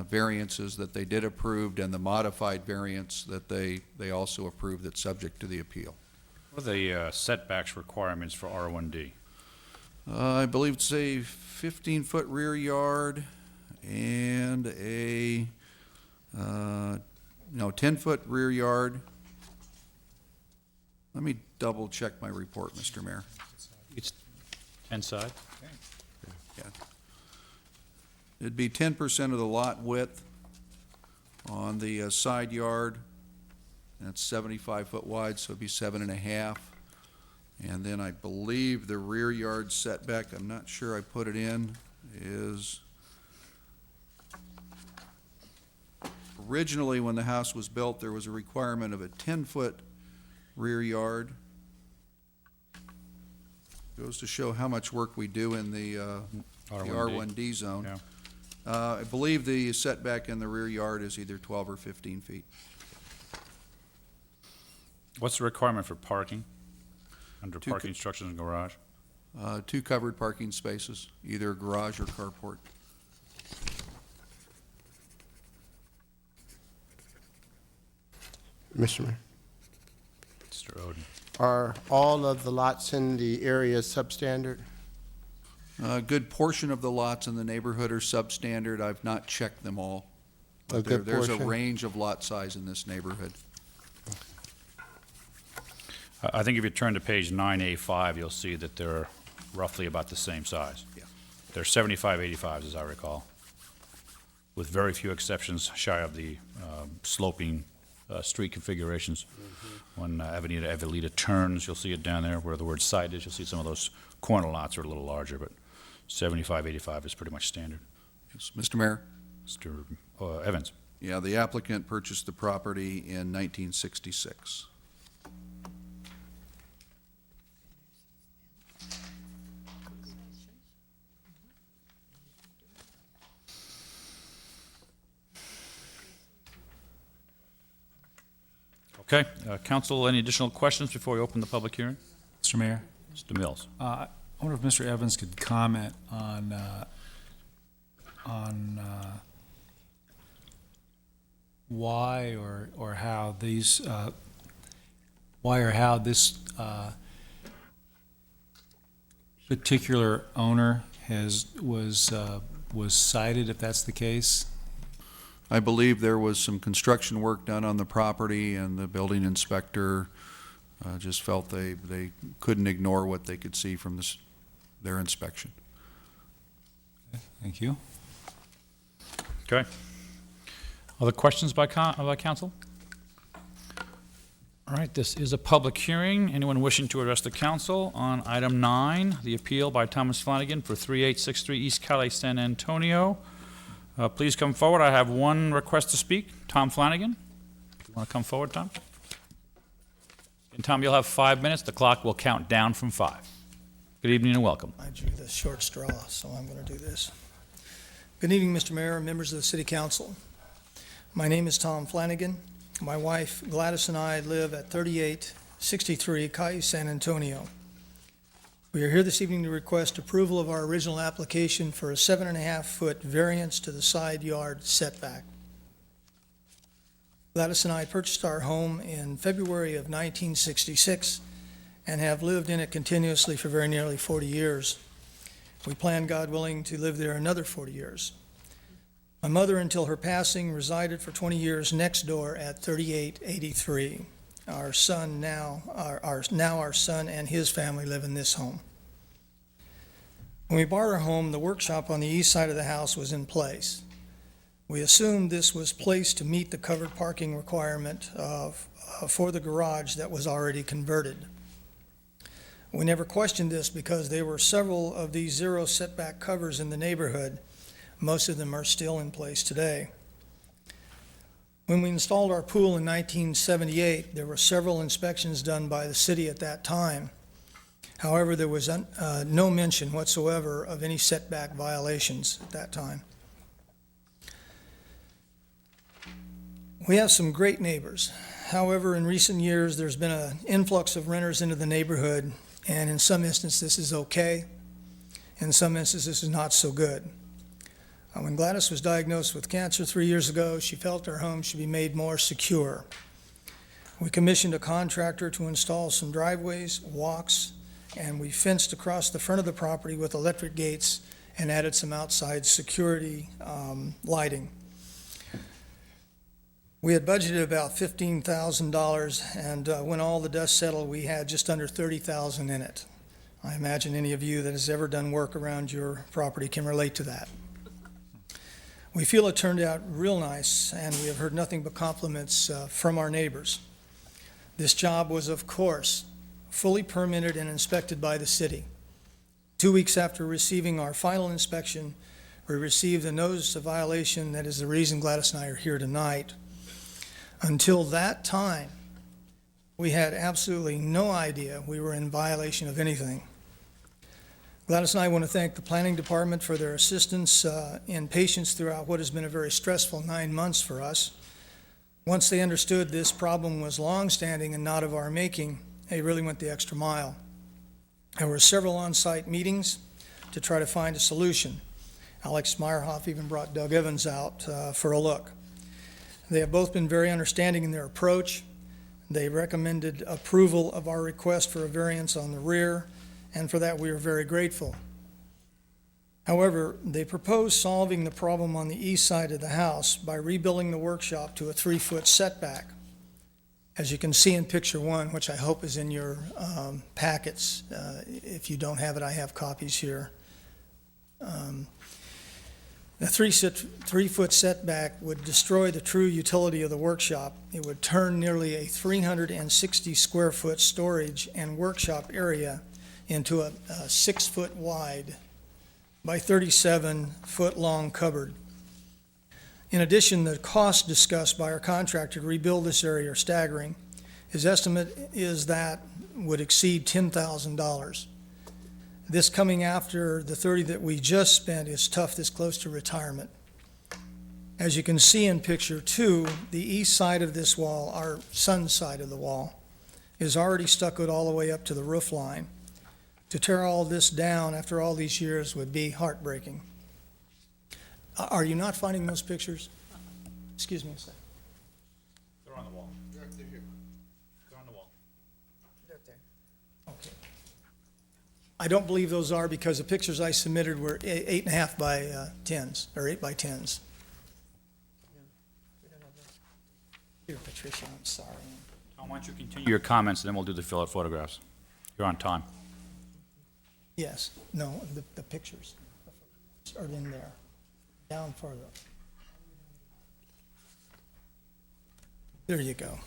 variances that they did approve and the modified variance that they also approved that's subject to the appeal. What are the setbacks requirements for R1D? I believe it's a 15-foot rear yard and a 10-foot rear yard. Let me double check my report, Mr. Mayor. It's inside. Yeah. It'd be 10% of the lot width on the side yard. That's 75 foot wide, so it'd be 7.5. And then I believe the rear yard setback, I'm not sure I put it in, is originally when the house was built, there was a requirement of a 10-foot rear yard. Goes to show how much work we do in the R1D zone. Yeah. I believe the setback in the rear yard is either 12 or 15 feet. What's the requirement for parking? Under Two parking structures and garage? 2 covered parking spaces, either garage or carport. Mr. Mayor? Mr. Oden. Are all of the lots in the area substandard? A good portion of the lots in the neighborhood are substandard. I've not checked them all. But there's a range of lot size in this neighborhood. I think if you turn to page 9A5, you'll see that they're roughly about the same size. Yeah. They're 75-85s, as I recall, with very few exceptions shy of the sloping street configurations. When Avenida Evelita turns, you'll see it down there where the word site is. You'll see some of those corner lots are a little larger, but 75-85 is pretty much standard. Yes, Mr. Mayor? Mr. Evans? Yeah, the applicant purchased the property in 1966. Okay. Council, any additional questions before we open the public hearing? Mr. Mayor? Mr. Mills? I wonder if Mr. Evans could comment on why or how these, why or how this particular owner was cited, if that's the case? I believe there was some construction work done on the property, and the building inspector just felt they couldn't ignore what they could see from their inspection. Thank you. Okay. Other questions by council? All right, this is a public hearing. Anyone wishing to address the council on item 9, the appeal by Thomas Flanagan for 3863 East Calle San Antonio? Please come forward. I have one request to speak. Tom Flanagan. You want to come forward, Tom? And Tom, you'll have 5 minutes. The clock will count down from 5. Good evening and welcome. I drew the short straw, so I'm going to do this. Good evening, Mr. Mayor and members of the City Council. My name is Tom Flanagan. My wife Gladys and I live at 3863 Calle San Antonio. We are here this evening to request approval of our original application for a 7.5-foot variance to the side yard setback. Gladys and I purchased our home in February of 1966 and have lived in it continuously for very nearly 40 years. We plan, God willing, to live there another 40 years. My mother, until her passing, resided for 20 years next door at 3883. Our son our son and his family live in this home. When we bought our home, the workshop on the east side of the house was in place. We assumed this was placed to meet the covered parking requirement for the garage that was already converted. We never questioned this because there were several of these zero setback covers in the neighborhood. Most of them are still in place today. When we installed our pool in 1978, there were several inspections done by the city at that time. However, there was no mention whatsoever of any setback violations at that time. We have some great neighbors. However, in recent years, there's been an influx of renters into the neighborhood, and in some instances, this is okay. In some instances, this is not so good. When Gladys was diagnosed with cancer 3 years ago, she felt her home should be made more secure. We commissioned a contractor to install some driveways, walks, and we fenced across the front of the property with electric gates and added some outside security lighting. We had budgeted about $15,000, and when all the dust settled, we had just under $30,000 in it. I imagine any of you that has ever done work around your property can relate to that. We feel it turned out real nice, and we have heard nothing but compliments from our neighbors. This job was, of course, fully permitted and inspected by the city. 2 weeks after receiving our final inspection, we received a notice of violation that is the reason Gladys and I are here tonight. Until that time, we had absolutely no idea we were in violation of anything. Gladys and I want to thank the Planning Department for their assistance and patience throughout what has been a very stressful 9 months for us. Once they understood this problem was long-standing and not of our making, they really went the extra mile. There were several on-site meetings to try to find a solution. Alex Meyerhoff even brought Doug Evans out for a look. They have both been very understanding in their approach. They recommended approval of our request for a variance on the rear, and for that we are very grateful. However, they proposed solving the problem on the east side of the house by rebuilding the workshop to a 3-foot setback. As you can see in picture one, which I hope is in your packets, if you don't have it, I have copies here. The 3-foot setback would destroy the true utility of the workshop. It would turn nearly a 360 square foot storage and workshop area into a 6-foot wide by 37-foot long cupboard. In addition, the cost discussed by our contractor to rebuild this area are staggering. His estimate is that would exceed $10,000. This coming after the 30 that we just spent is tough this close to retirement. As you can see in picture 2, the east side of this wall, our sun side of the wall, is already stuccoed all the way up to the roof line. To tear all this down after all these years would be heartbreaking. Are you not finding those pictures? Excuse me a second. They're on the wall. They're here. They're on the wall. Okay. I don't believe those are because the pictures I submitted were 8.5 by 10s, or 8 by 10s. Here, Patricia, I'm sorry. Tom, why don't you continue your comments, and then we'll do the fill-out photographs. You're on time. Yes, no, the pictures are in there, down further. There you go.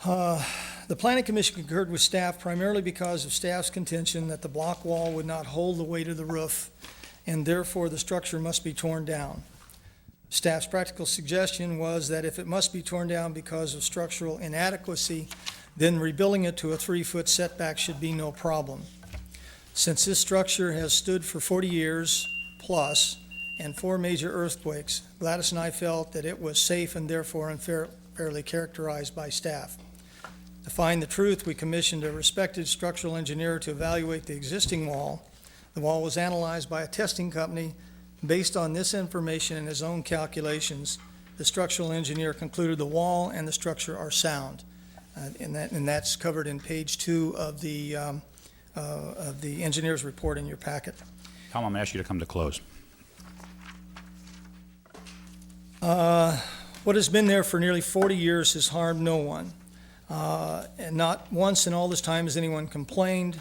The Planning Commission concurred with staff primarily because of staff's contention that the block wall would not hold the weight of the roof, and therefore the structure must be torn down. Staff's practical suggestion was that if it must be torn down because of structural inadequacy, then rebuilding it to a 3-foot setback should be no problem. Since this structure has stood for 40 years plus and 4 major earthquakes, Gladys and I felt that it was safe and therefore unfairly characterized by staff. To find the truth, we commissioned a respected structural engineer to evaluate the existing wall. The wall was analyzed by a testing company. Based on this information and his own calculations, the structural engineer concluded the wall and the structure are sound. And that's covered in page 2 of the engineer's report in your packet. Tom, I'm going to ask you to come to close. What has been there for nearly 40 years has harmed no one. And not once in all this time has anyone complained.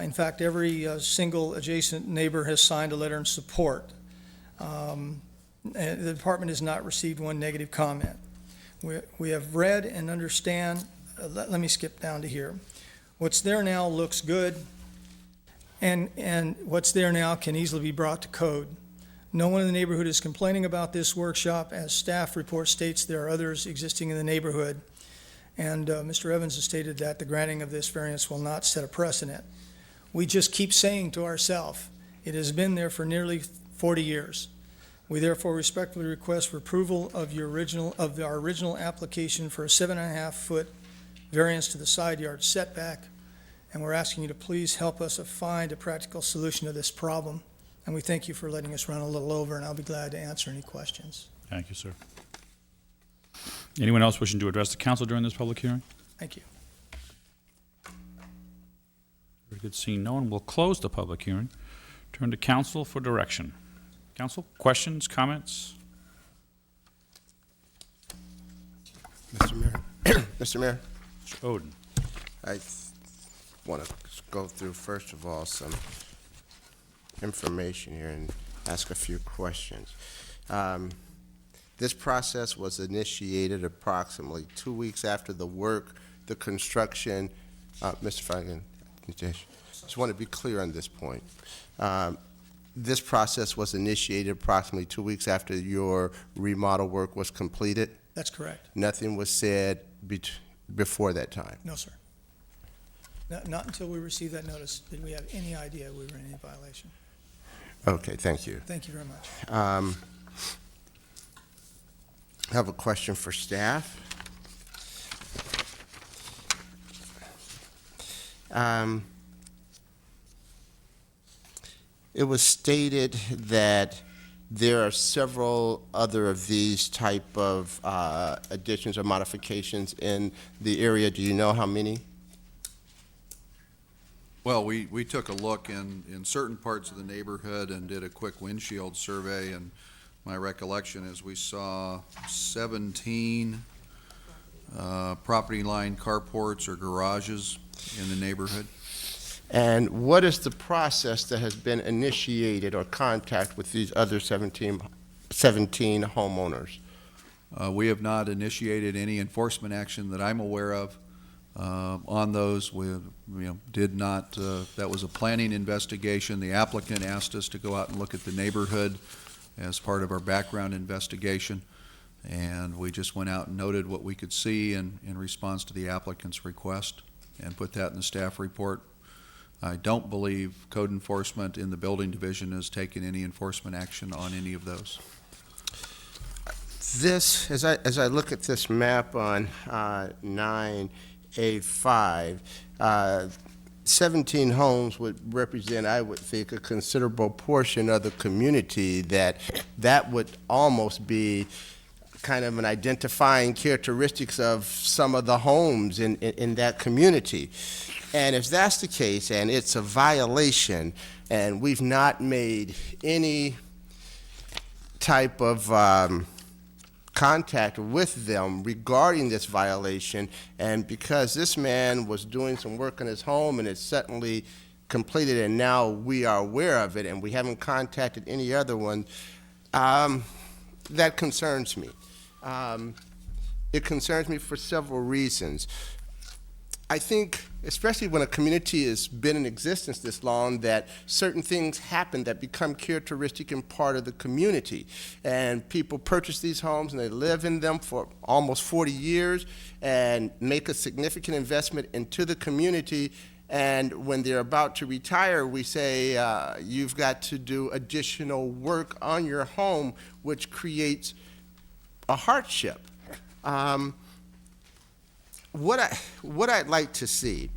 In fact, every single adjacent neighbor has signed a letter in support. And the department has not received one negative comment. We have read and understand, let me skip down to here. What's there now looks good, and what's there now can easily be brought to code. No one in the neighborhood is complaining about this workshop. As staff report states, there are others existing in the neighborhood. And Mr. Evans has stated that the granting of this variance will not set a precedent. We just keep saying to ourselves, it has been there for nearly 40 years. We therefore respectfully request for approval of our original application for a 7.5-foot variance to the side yard setback, and we're asking you to please help us find a practical solution to this problem. And we thank you for letting us run a little over, and I'll be glad to answer any questions. Thank you, sir. Anyone else wishing to address the council during this public hearing? Thank you. Very good. Seeing no one, we'll close the public hearing. Turn to council for direction. Council, questions, comments? Mr. Mayor. Mr. Mayor. Mr. Oden. I want to go through, first of all, some information here and ask a few questions. This process was initiated approximately 2 weeks after the construction. Mr. Flanagan, just want to be clear on this point. This process was initiated approximately 2 weeks after your remodel work was completed? That's correct. Nothing was said before that time? No, sir. Not until we received that notice did we have any idea we were in any violation. Okay, thank you. Thank you very much. I have a question for staff. It was stated that there are several other of these type of additions or modifications in the area. Do you know how many? Well, we took a look in certain parts of the neighborhood and did a quick windshield survey, and my recollection is we saw 17 property line carports or garages in the neighborhood. And what is the process that has been initiated or contact with these other 17 homeowners? We have not initiated any enforcement action that I'm aware of on those. We did not, that was a planning investigation. The applicant asked us to go out and look at the neighborhood as part of our background investigation. And we just went out and noted what we could see in response to the applicant's request and put that in the staff report. I don't believe code enforcement in the building division has taken any enforcement action on any of those. This, as I look at this map on 9A5, 17 homes would represent, I would think, a considerable portion of the community that would almost be kind of an identifying characteristics of some of the homes in that community. And if that's the case, and it's a violation, and we've not made any type of contact with them regarding this violation, and because this man was doing some work in his home and it's suddenly completed and now we are aware of it and we haven't contacted any other one, that concerns me. It concerns me for several reasons. I think, especially when a community has been in existence this long, that certain things happen that become characteristic and part of the community. And people purchase these homes and they live in them for almost 40 years and make a significant investment into the community. And when they're about to retire, we say, you've got to do additional work on your home, which creates a hardship. What I'd like to see,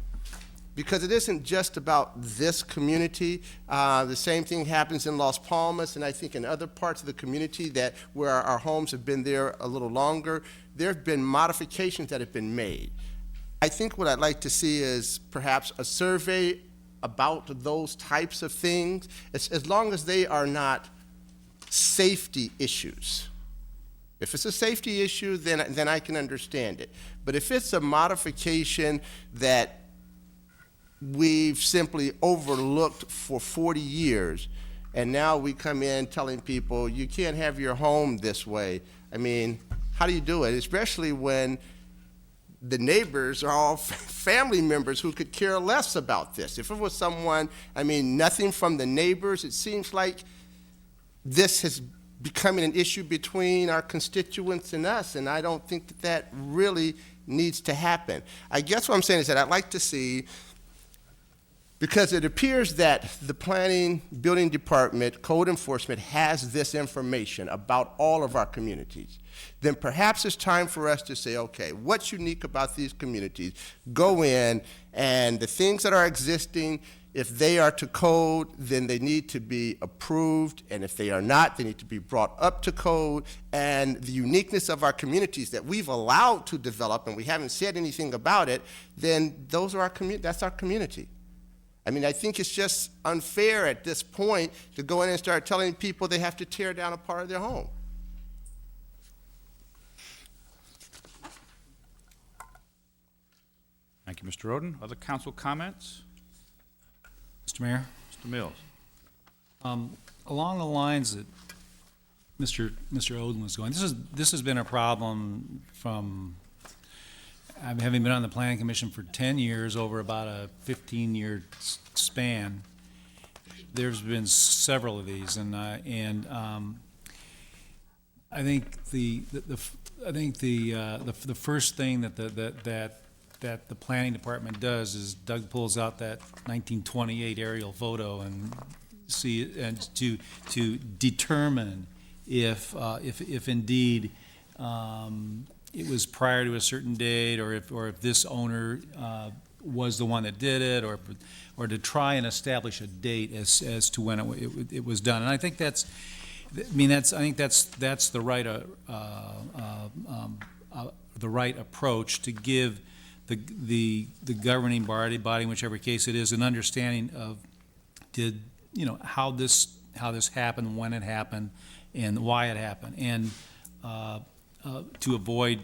because it isn't just about this community, the same thing happens in Las Palmas and I think in other parts of the community that where our homes have been there a little longer, there have been modifications that have been made. I think what I'd like to see is perhaps a survey about those types of things, as long as they are not safety issues. If it's a safety issue, then I can understand it. But if it's a modification that we've simply overlooked for 40 years, and now we come in telling people, you can't have your home this way, I mean, how do you do it? Especially when the neighbors are all family members who could care less about this. If it was someone, I mean, nothing from the neighbors, it seems like this has becoming an issue between our constituents and us, and I don't think that really needs to happen. I guess what I'm saying is that I'd like to see, because it appears that the planning, building department, code enforcement has this information about all of our communities, then perhaps it's time for us to say, okay, what's unique about these communities? Go in, and the things that are existing, if they are to code, then they need to be approved, and if they are not, they need to be brought up to code. And the uniqueness of our communities that we've allowed to develop, and we haven't said anything about it, then those are that's our community. I mean, I think it's just unfair at this point to go in and start telling people they have to tear down a part of their home. Thank you, Mr. Roden. Other council comments? Mr. Mayor? Mr. Mills. Along the lines that Mr. Oden was going, this has been a problem from, having been on the Planning Commission for 10 years, over about a 15-year span. There's been several of these, and I think the first thing that the planning department does is Doug pulls out that 1928 aerial photo and to determine if indeed it was prior to a certain date, or if this owner was the one that did it, or to try and establish a date as to when it was done. And I think that's the right approach to give the governing body, in whichever case it is, an understanding of how this happened, when it happened, and why it happened, and to avoid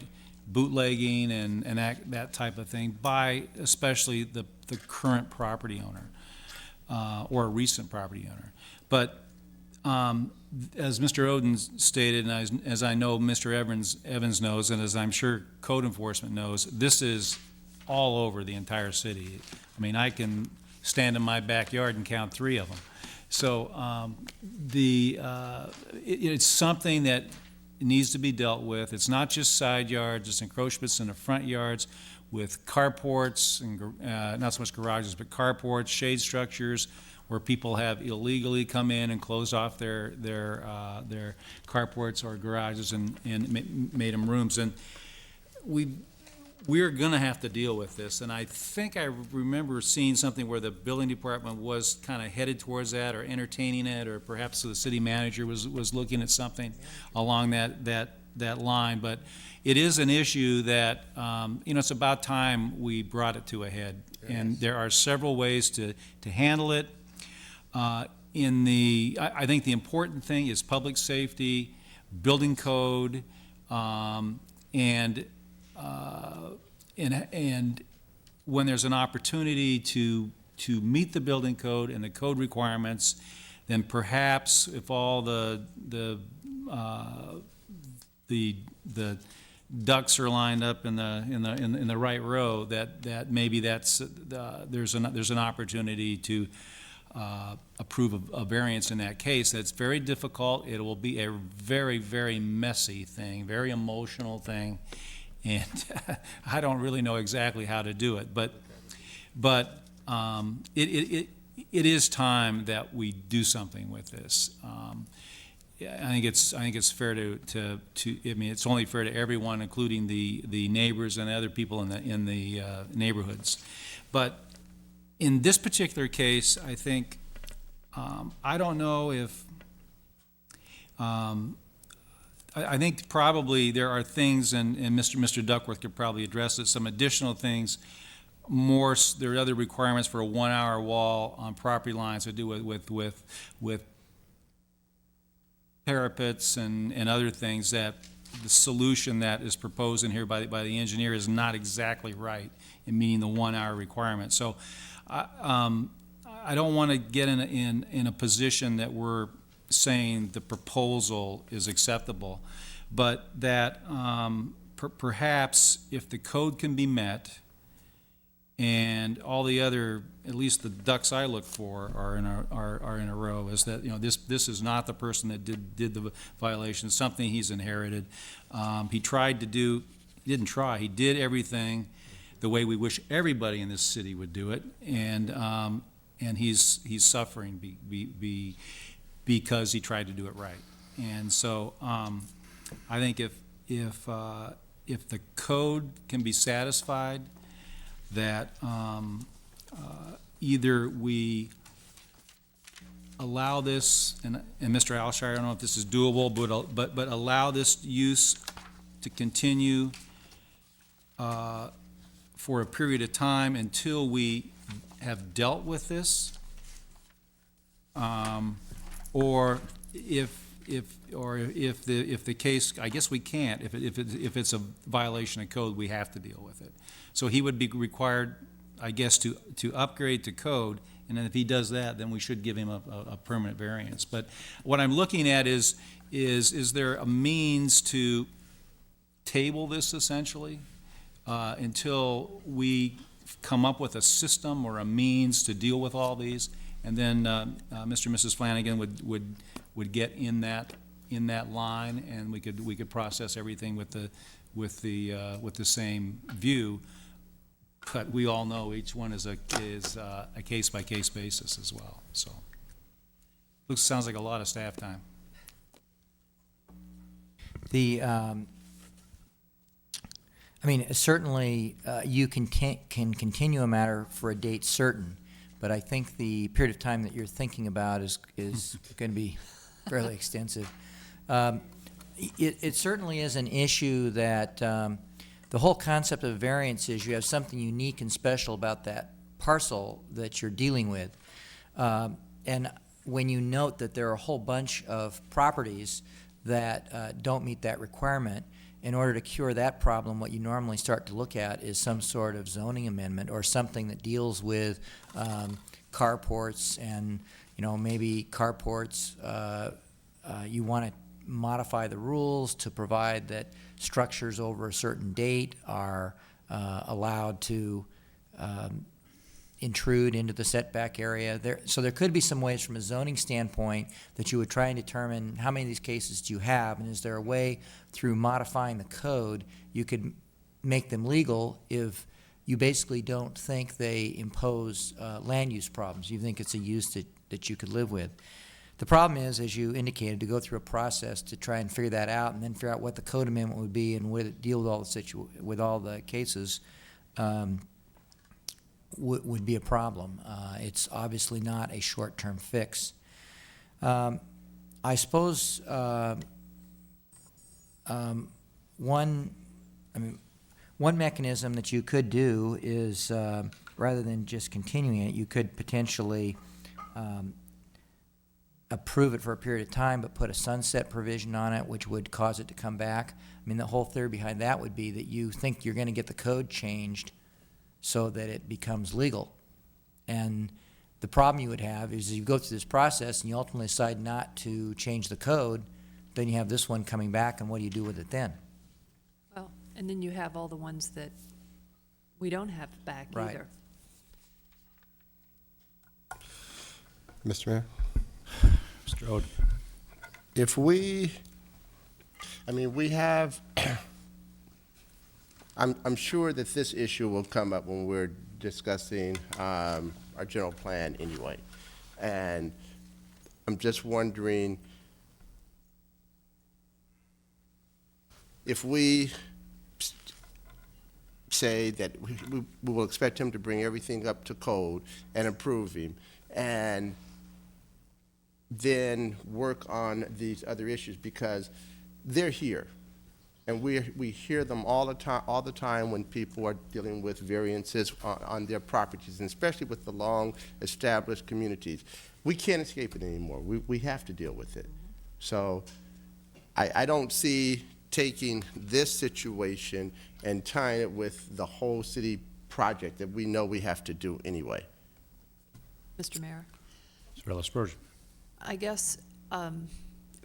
bootlegging and that type of thing by especially the current property owner or a recent property owner. But as Mr. Oden stated, and as I know Mr. Evans knows, and as I'm sure code enforcement knows, this is all over the entire city. I mean, I can stand in my backyard and count 3 of them. So it's something that needs to be dealt with. It's not just side yards, it's encroachments in the front yards with carports, and not so much garages, but carports, shade structures, where people have illegally come in and closed off their carports or garages and made them rooms. And we're going to have to deal with this. And I think I remember seeing something where the building department was kind of headed towards that or entertaining it, or perhaps the city manager was looking at something along that line. But it is an issue that, it's about time we brought it to a head. And there are several ways to handle it. I think the important thing is public safety, building code, and when there's an opportunity to meet the building code and the code requirements, then perhaps if all the ducks are lined up in the right row, that maybe there's an opportunity to approve a variance in that case. That's very difficult. It will be a very, very messy thing, very emotional thing, and I don't really know exactly how to do it. But it is time that we do something with this. I think it's fair to I mean, it's only fair to everyone, including the neighbors and other people in the neighborhoods. But in this particular case, I think, I don't know if, I think probably there are things, and Mr. Duckworth could probably address it, some additional things, there are other requirements for a 1-hour wall on property lines to do with parapets and other things, that the solution that is proposed in here by the engineer is not exactly right in meeting the 1-hour requirement. So I don't want to get in a position that we're saying the proposal is acceptable, but that perhaps if the code can be met and all the other, at least the ducks I look for are in a row, is that this is not the person that did the violation, something he's inherited. He did everything the way we wish everybody in this city would do it, and he's suffering because he tried to do it right. And so I think if the code can be satisfied, that either we allow this, and Mr. Alshire, I don't know if this is doable, but allow this use to continue for a period of time until we have dealt with this, or if the case, I guess we can't. If it's a violation of code, we have to deal with it. So he would be required, I guess, to upgrade to code, and then if he does that, then we should give him a permanent variance. But what I'm looking at is there a means to table this essentially until we come up with a system or a means to deal with all these, and then Mr. and Mrs. Flanagan would get in that line, and we could process everything with the same view. But we all know each one is a case by case basis as well. So sounds like a lot of staff time. I mean, certainly you can continue a matter for a date certain, but I think the period of time that you're thinking about is going to be fairly extensive. It certainly is an issue that the whole concept of variance is you have something unique and special about that parcel that you're dealing with. And when you note that there are a whole bunch of properties that don't meet that requirement, In order to cure that problem, what you normally start to look at is some sort of zoning amendment or something that deals with carports and, maybe carports, you want to modify the rules to provide that structures over a certain date are allowed to intrude into the setback area. So there could be some ways from a zoning standpoint that you would try and determine how many of these cases do you have, and is there a way through modifying the code you could make them legal if you basically don't think they impose land use problems. You think it's a use that you could live with. The problem is, as you indicated, to go through a process to try and figure that out and then figure out what the code amendment would be and would it deal with all the cases would be a problem. It's obviously not a short-term fix. I suppose one mechanism that you could do is, rather than just continuing it, you could potentially approve it for a period of time, but put a sunset provision on it, which would cause it to come back. I mean, the whole theory behind that would be that you think you're going to get the code changed so that it becomes legal. And the problem you would have is you go through this process and you ultimately decide not to change the code, then you have this one coming back, and what do you do with it then? Well, and then you have all the ones that we don't have back Right. either. Mr. Mayor? Mr. Ode. If we have, I'm sure that this issue will come up when we're discussing our general plan anyway. And I'm just wondering if we say that we will expect him to bring everything up to code and approve him, and then work on these other issues, because they're here. And we hear them all the time when people are dealing with variances on their properties, and especially with the long-established communities. We can't escape it anymore. We have to deal with it. So I don't see taking this situation and tying it with the whole city project that we know we have to do anyway. Mr. Mayor? Mr. Spurgeon. I guess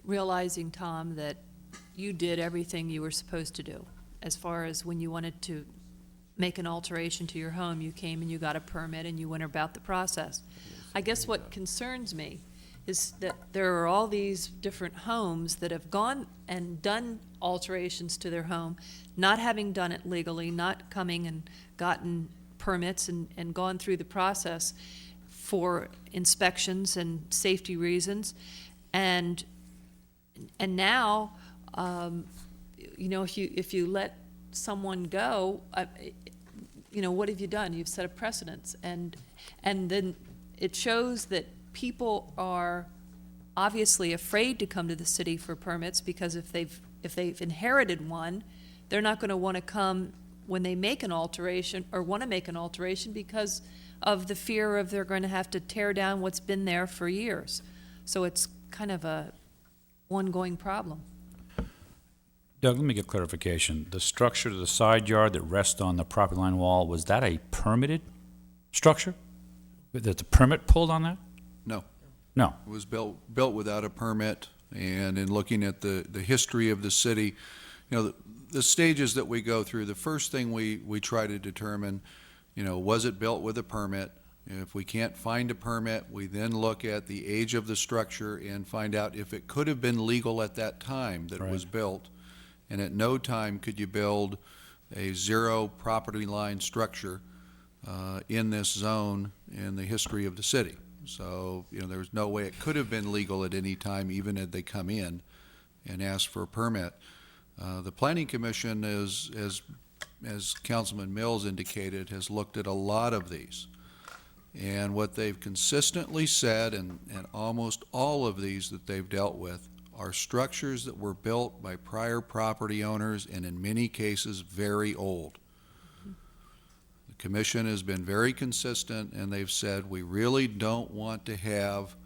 realizing, Tom, that you did everything you were supposed to do. As far as when you wanted to make an alteration to your home, you came and you got a permit and you went about the process. I guess what concerns me is that there are all these different homes that have gone and done alterations to their home, not having done it legally, not coming and gotten permits and gone through the process for inspections and safety reasons. And now, if you let someone go, what have you done? You've set a precedence, and then it shows that people are obviously afraid to come to the city for permits, because if they've inherited one, they're not going to want to come when they make an alteration or want to make an alteration because of the fear of they're going to have to tear down what's been there for years. So it's kind of a ongoing problem. Doug, let me get clarification. The structure to the side yard that rests on the property line wall, was that a permitted structure? That the permit pulled on that? No. No. It was built without a permit, and in looking at the history of the city, the stages that we go through, the first thing we try to determine, was it built with a permit? If we can't find a permit, we then look at the age of the structure and find out if it could have been legal at that time that it was built. And at no time could you build a zero property line structure in this zone in the history of the city. So, there's no way it could have been legal at any time, even if they come in and ask for a permit. The Planning Commission, as Councilman Mills indicated, has looked at a lot of these. And what they've consistently said, and almost all of these that they've dealt with, are structures that were built by prior property owners, and in many cases, very old. The Commission has been very consistent, and they've said, we really don't want to have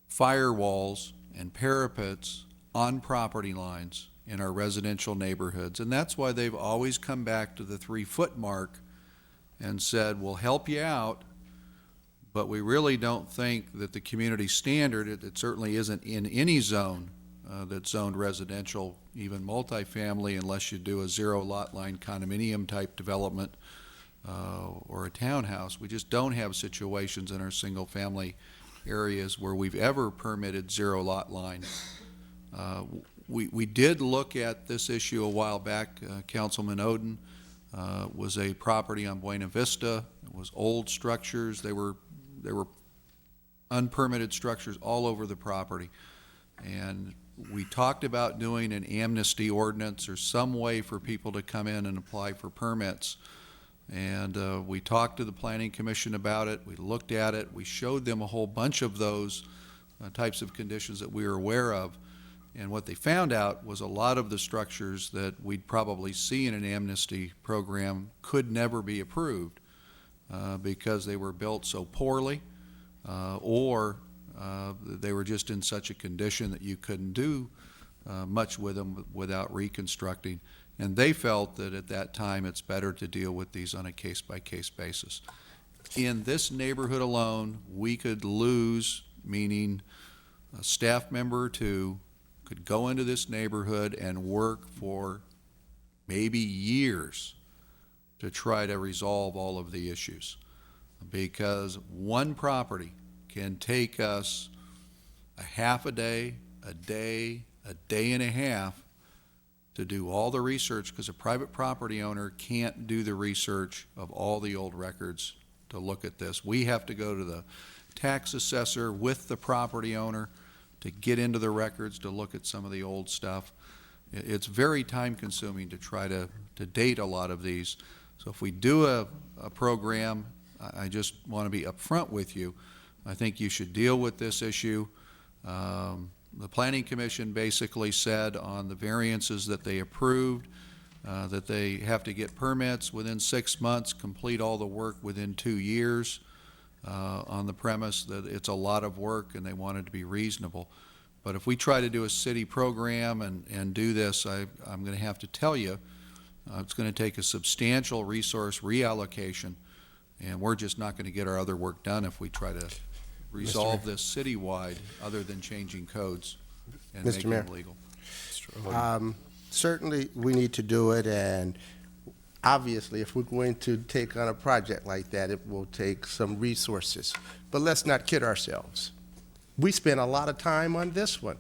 firewalls and parapets on property lines in our residential neighborhoods. And that's why they've always come back to the 3-foot mark and said, we'll help you out, but we really don't think that the community standard, it certainly isn't in any zone that's zoned residential, even multifamily, unless you do a zero lot line condominium type development or a townhouse. We just don't have situations in our single family areas where we've ever permitted zero lot line. We did look at this issue a while back. Councilman Oden was a property on Buena Vista. It was old structures. There were unpermitted structures all over the property. And we talked about doing an amnesty ordinance or some way for people to come in and apply for permits. And we talked to the Planning Commission about it. We looked at it. We showed them a whole bunch of those types of conditions that we were aware of. And what they found out was a lot of the structures that we'd probably see in an amnesty program could never be approved because they were built so poorly or they were just in such a condition that you couldn't do much with them without reconstructing. And they felt that at that time it's better to deal with these on a case-by-case basis. In this neighborhood alone, we could lose, meaning a staff member or two could go into this neighborhood and work for maybe years to try to resolve all of the issues. Because one property can take us a half a day, a day and a half to do all the research, because a private property owner can't do the research of all the old records to look at this. We have to go to the tax assessor with the property owner to get into the records to look at some of the old stuff. It's very time consuming to try to date a lot of these. So if we do a program, I just want to be upfront with you. I think you should deal with this issue. The Planning Commission basically said on the variances that they approved that they have to get permits within 6 months, complete all the work within 2 years on the premise that it's a lot of work and they want it to be reasonable. But if we try to do a city program and do this, I'm going to have to tell you it's going to take a substantial resource reallocation, and we're just not going to get our other work done if we try to resolve this citywide other than changing codes and making them legal. Certainly, we need to do it, and obviously, if we're going to take on a project like that, it will take some resources. But let's not kid ourselves. We spent a lot of time on this one,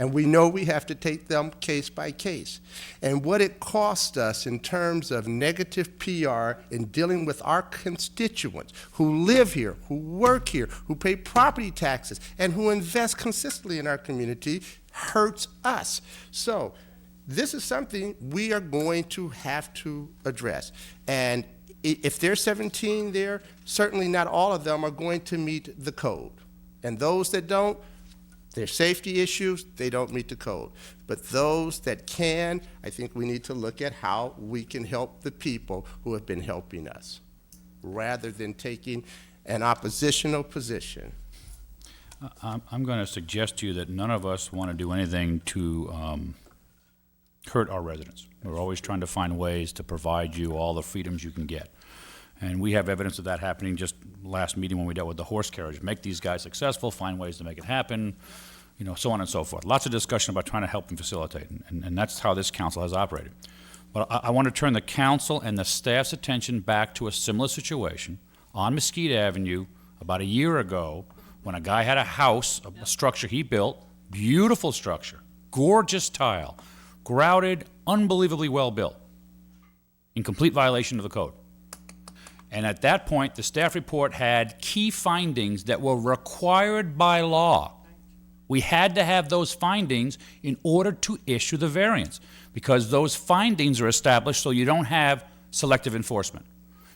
and we know we have to take them case by case. And what it cost us in terms of negative PR in dealing with our constituents who live here, who work here, who pay property taxes, and who invest consistently in our community hurts us. So this is something we are going to have to address. And if there's 17 there, certainly not all of them are going to meet the code. And those that don't, there's safety issues, they don't meet the code. But those that can, I think we need to look at how we can help the people who have been helping us, rather than taking an oppositional position. I'm going to suggest to you that none of us want to do anything to hurt our residents. We're always trying to find ways to provide you all the freedoms you can get. And we have evidence of that happening just last meeting when we dealt with the horse carriage. Make these guys successful, find ways to make it happen, you know, so on and so forth. Lots of discussion about trying to help and facilitate, and that's how this council has operated. But I want to turn the council and the staff's attention back to a similar situation on Mesquite Avenue about a year ago when a guy had a house, a structure he built, beautiful structure, gorgeous tile, grouted, unbelievably well built, in complete violation of the code. And at that point, the staff report had key findings that were required by law. We had to have those findings in order to issue the variance, because those findings are established so you don't have selective enforcement.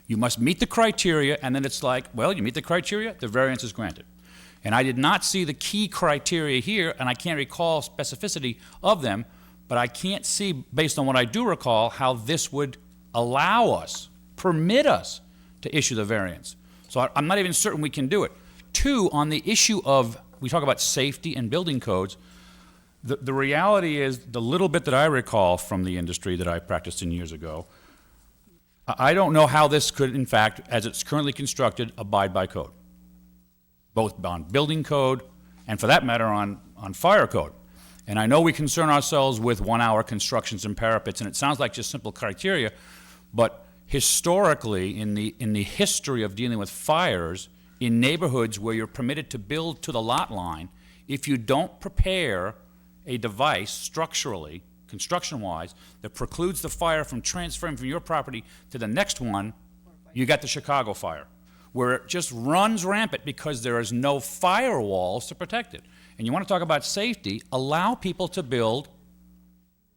You must meet the criteria, and then it's like, well, you meet the criteria, the variance is granted. And I did not see the key criteria here, and I can't recall specificity of them, but I can't see, based on what I do recall, how this would allow us, permit us, to issue the variance. So I'm not even certain we can do it. Two, on the issue of, we talk about safety and building codes, The reality is, the little bit that I recall from the industry that I practiced in years ago, I don't know how this could, in fact, as it's currently constructed, abide by code, both on building code and, for that matter, on fire code. And I know we concern ourselves with 1-hour constructions and parapets, and it sounds like just simple criteria, but historically, in the history of dealing with fires, in neighborhoods where you're permitted to build to the lot line, if you don't prepare a device structurally, construction-wise, that precludes the fire from transferring from your property to the next one, you got the Chicago fire, where it just runs rampant because there is no firewalls to protect it. And you want to talk about safety, allow people to build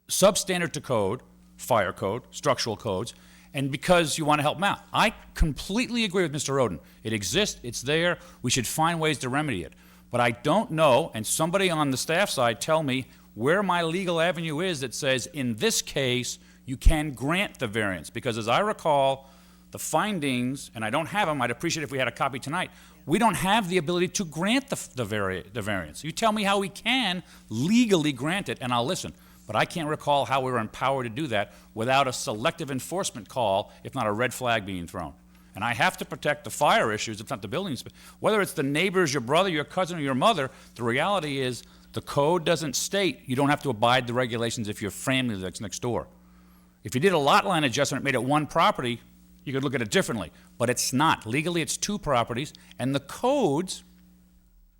substandard to code, fire code, structural codes, and because you want to help them out. I completely agree with Mr. Roden. It exists, it's there, we should find ways to remedy it. But I don't know, and somebody on the staff side tell me where my legal avenue is that says, in this case, you can grant the variance. Because as I recall, the findings, and I don't have them, I'd appreciate if we had a copy tonight, we don't have the ability to grant the variance. You tell me how we can legally grant it, and I'll listen. But I can't recall how we were empowered to do that without a selective enforcement call, if not a red flag being thrown. And I have to protect the fire issues, if not the buildings. Whether it's the neighbors, your brother, your cousin, or your mother, the reality is the code doesn't state you don't have to abide the regulations if your family lives next door. If you did a lot line adjustment, made it one property, you could look at it differently. But it's not. Legally, it's two properties, and the codes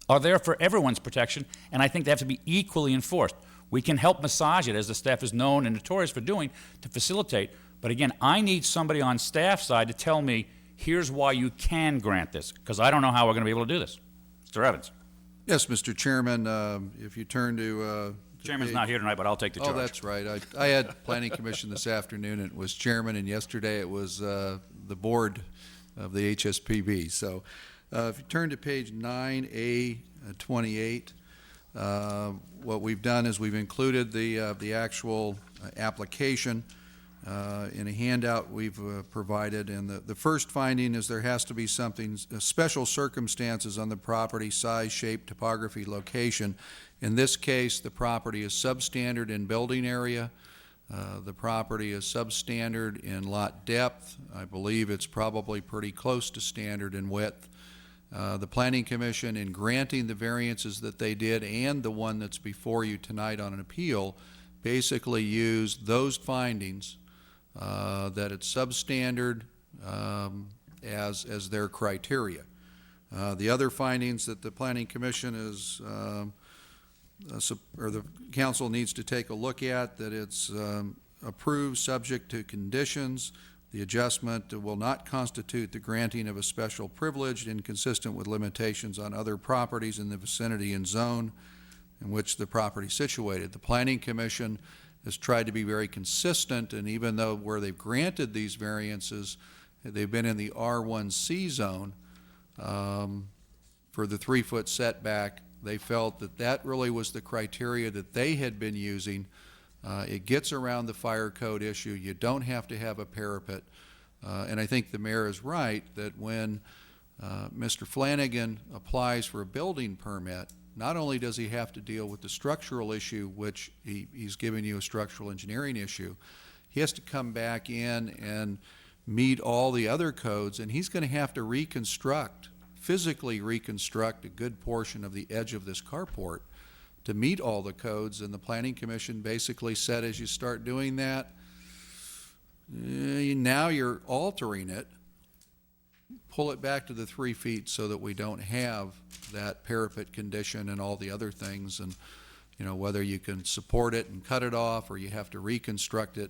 are there for everyone's protection, and I think they have to be equally enforced. We can help massage it, as the staff is known and notorious for doing, to facilitate. But again, I need somebody on staff side to tell me, here's why you can grant this, because I don't know how we're going to be able to do this. Mr. Evans. Yes, Mr. Chairman, if you turn to... Chairman's not here tonight, but I'll take the charge. Oh, that's right. I had Planning Commission this afternoon, and it was chairman, and yesterday it was the board of the HSPB. So if you turn to page 9A28, what we've done is we've included the actual application in a handout we've provided, and the first finding is there has to be something, special circumstances on the property, size, shape, topography, location. In this case, the property is substandard in building area. The property is substandard in lot depth. I believe it's probably pretty close to standard in width. The Planning Commission, in granting the variances that they did and the one that's before you tonight on an appeal, basically used those findings that it's substandard as their criteria. The other findings that the Planning Commission is, or the council needs to take a look at, that it's approved subject to conditions. The adjustment will not constitute the granting of a special privilege inconsistent with limitations on other properties in the vicinity and zone in which the property is situated. The Planning Commission has tried to be very consistent, and even though where they've granted these variances, they've been in the R1C zone for the 3-foot setback, they felt that that really was the criteria that they had been using. It gets around the fire code issue. You don't have to have a parapet. And I think the mayor is right that when Mr. Flanagan applies for a building permit, not only does he have to deal with the structural issue, which he's giving you a structural engineering issue, he has to come back in and meet all the other codes, and he's going to have to physically reconstruct a good portion of the edge of this carport to meet all the codes. And the Planning Commission basically said, as you start doing that, now you're altering it, pull it back to the 3 feet so that we don't have that parapet condition and all the other things, and whether you can support it and cut it off or you have to reconstruct it.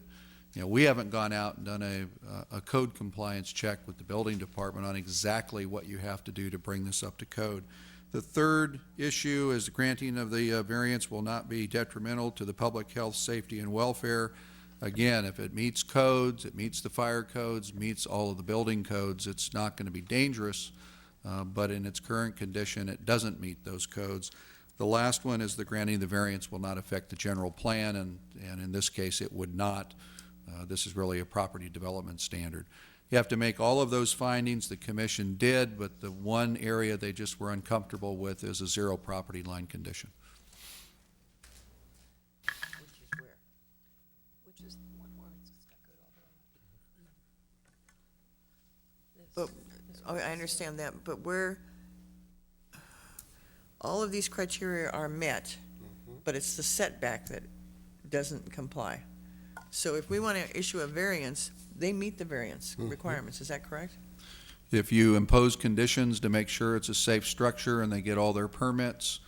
We haven't gone out and done a code compliance check with the building department on exactly what you have to do to bring this up to code. The third issue is the granting of the variance will not be detrimental to the public health, safety, and welfare. Again, if it meets codes, it meets the fire codes, meets all of the building codes, it's not going to be dangerous, but in its current condition, it doesn't meet those codes. The last one is the granting of the variance will not affect the general plan, and in this case, it would not. This is really a property development standard. You have to make all of those findings. The commission did, but the one area they just were uncomfortable with is a zero property line condition. But, I understand that, but all of these criteria are met, but it's the setback that doesn't comply. So if we want to issue a variance, they meet the variance requirements, is that correct? If you impose conditions to make sure it's a safe structure and they get all their permits,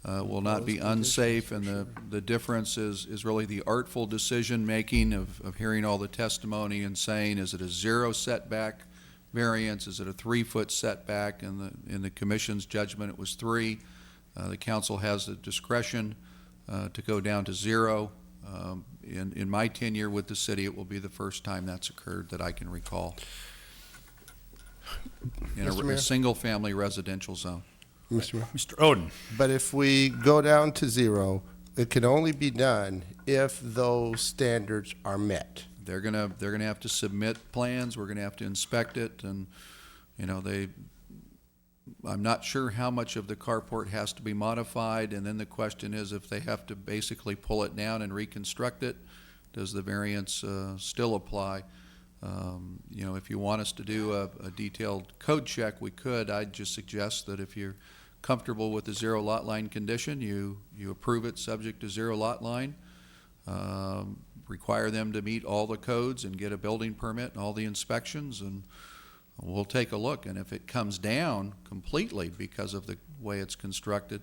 will not be unsafe, and the difference is really the artful decision-making of hearing all the testimony and saying, is it a 0 setback variance, is it a 3-foot setback? In the commission's judgment, it was 3. The council has the discretion to go down to 0. In my tenure with the city, it will be the first time that's occurred that I can recall in a single-family residential zone. Mr. Oden. But if we go down to 0, it can only be done if those standards are met. They're gonna have to submit plans. We're gonna have to inspect it, and I'm not sure how much of the carport has to be modified. And then the question is, if they have to basically pull it down and reconstruct it, does the variance still apply? If you want us to do a detailed code check, we could. I'd just suggest that if you're comfortable with the 0 lot line condition, you approve it subject to 0 lot line, require them to meet all the codes and get a building permit and all the inspections, and we'll take a look. And if it comes down completely because of the way it's constructed,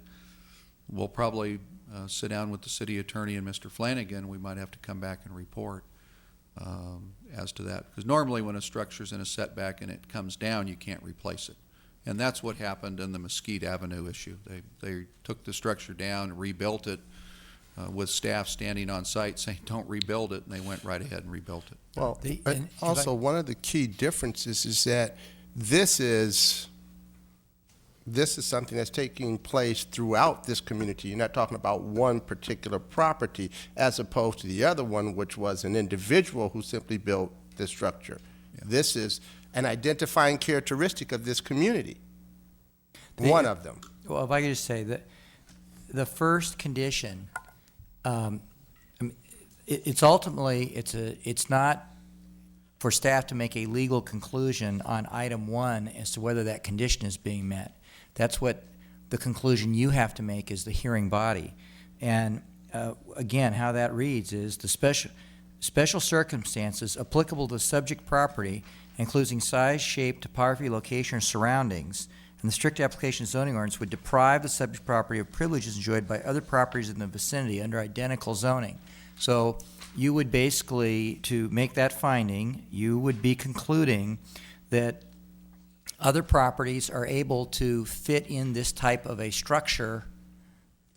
we'll probably sit down with the city attorney and Mr. Flanagan. We might have to come back and report as to that, because normally when a structure's in a setback and it comes down, you can't replace it. And that's what happened in the Mesquite Avenue issue. They took the structure down, rebuilt it, with staff standing on site saying, don't rebuild it, and they went right ahead and rebuilt it. Well, also, one of the key differences is that this is something that's taking place throughout this community. You're not talking about one particular property as opposed to the other one, which was an individual who simply built this structure. Yeah. This is an identifying characteristic of this community, one of them. Well, if I could just say that the first condition, it's ultimately, it's not for staff to make a legal conclusion on item 1 as to whether that condition is being met. That's what the conclusion you have to make as the hearing body. And again, how that reads is the special circumstances applicable to the subject property, including size, shape, topography, location, or surroundings, and the strict application of zoning ordinance would deprive the subject property of privileges enjoyed by other properties in the vicinity under identical zoning. So you would basically, to make that finding, you would be concluding that other properties are able to fit in this type of a structure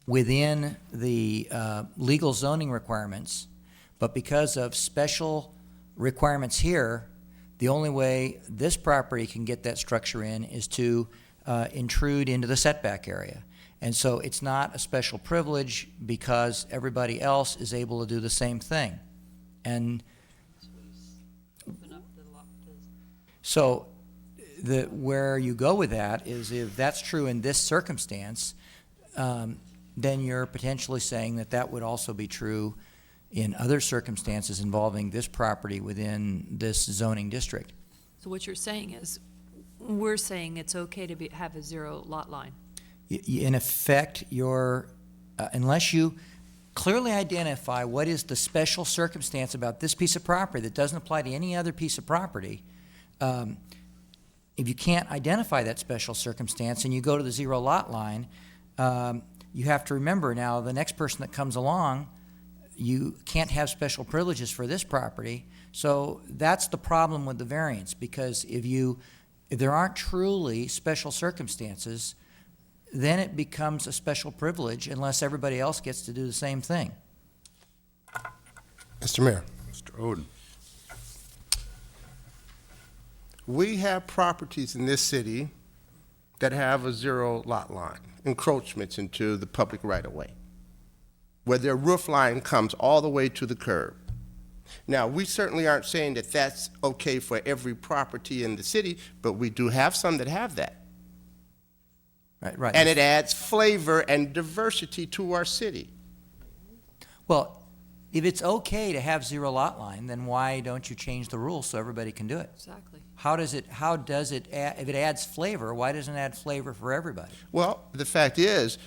within the legal zoning requirements, but because of special requirements here, the only way this property can get that structure in is to intrude into the setback area. And so it's not a special privilege because everybody else is able to do the same thing. And so where you go with that is, if that's true in this circumstance, then you're potentially saying that that would also be true in other circumstances involving this property within this zoning district. So what you're saying is, we're saying it's okay to have a 0 lot line. In effect, unless you clearly identify what is the special circumstance about this piece of property that doesn't apply to any other piece of property, if you can't identify that special circumstance and you go to the 0 lot line, you have to remember now the next person that comes along, you can't have special privileges for this property. So that's the problem with the variance, because if there aren't truly special circumstances, then it becomes a special privilege unless everybody else gets to do the same thing. Mr. Mayor. Mr. Oden. We have properties in this city that have a 0 lot line, encroachments into the public right-of-way, where their roof line comes all the way to the curb. Now, we certainly aren't saying that that's okay for every property in the city, but we do have some that have that. Right. And it adds flavor and diversity to our city. Well, if it's okay to have zero lot line, then why don't you change the rules so everybody can do it? Exactly. How does it, if it adds flavor, why doesn't it add flavor for everybody? Well, the fact is,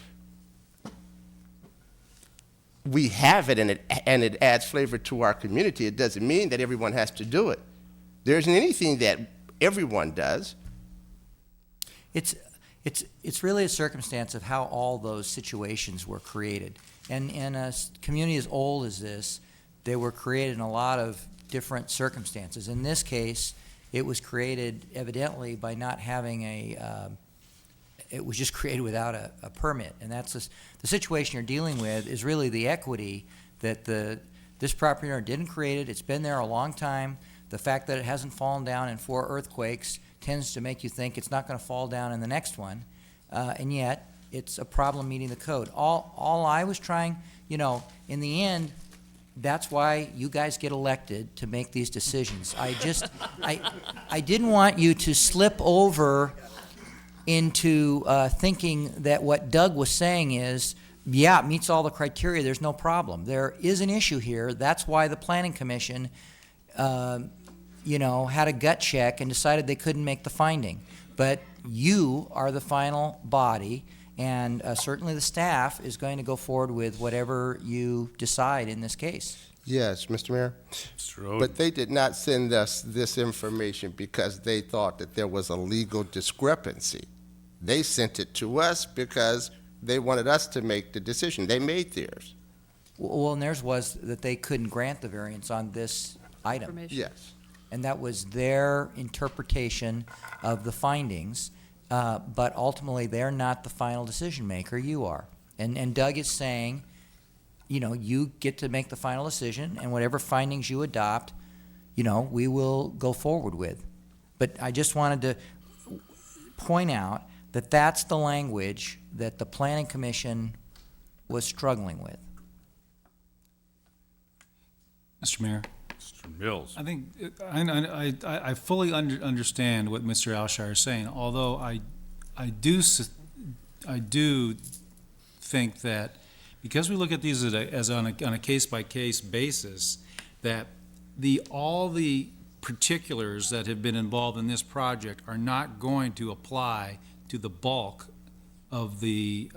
we have it and it adds flavor to our community. It doesn't mean that everyone has to do it. There isn't anything that everyone does. It's really a circumstance of how all those situations were created. And in a community as old as this, they were created in a lot of different circumstances. In this case, it was created evidently by not having it was just created without a permit. And that's the situation you're dealing with is really the equity that this property owner didn't create it. It's been there a long time. The fact that it hasn't fallen down in 4 earthquakes tends to make you think it's not going to fall down in the next one. And yet, it's a problem meeting the code. All I was trying, in the end, that's why you guys get elected, to make these decisions. I didn't want you to slip over into thinking that what Doug was saying is, yeah, it meets all the criteria, there's no problem. There is an issue here. That's why the Planning Commission, had a gut check and decided they couldn't make the finding. But you are the final body, and certainly the staff is going to go forward with whatever you decide in this case. Yes, Mr. Mayor. But they did not send us this information because they thought that there was a legal discrepancy. They sent it to us because they wanted us to make the decision. They made theirs. Well, and theirs was that they couldn't grant the variance on this item. Yes. And that was their interpretation of the findings, but ultimately, they're not the final decision maker, you are. And Doug is saying, you get to make the final decision, and whatever findings you adopt, we will go forward with. But I just wanted to point out that that's the language that the Planning Commission was struggling with. Mr. Mayor? Mr. Mills. I think, I fully understand what Mr. Alshire is saying, although I do think that because we look at these as on a case-by-case basis, that all the particulars that have been involved in this project are not going to apply to the bulk of the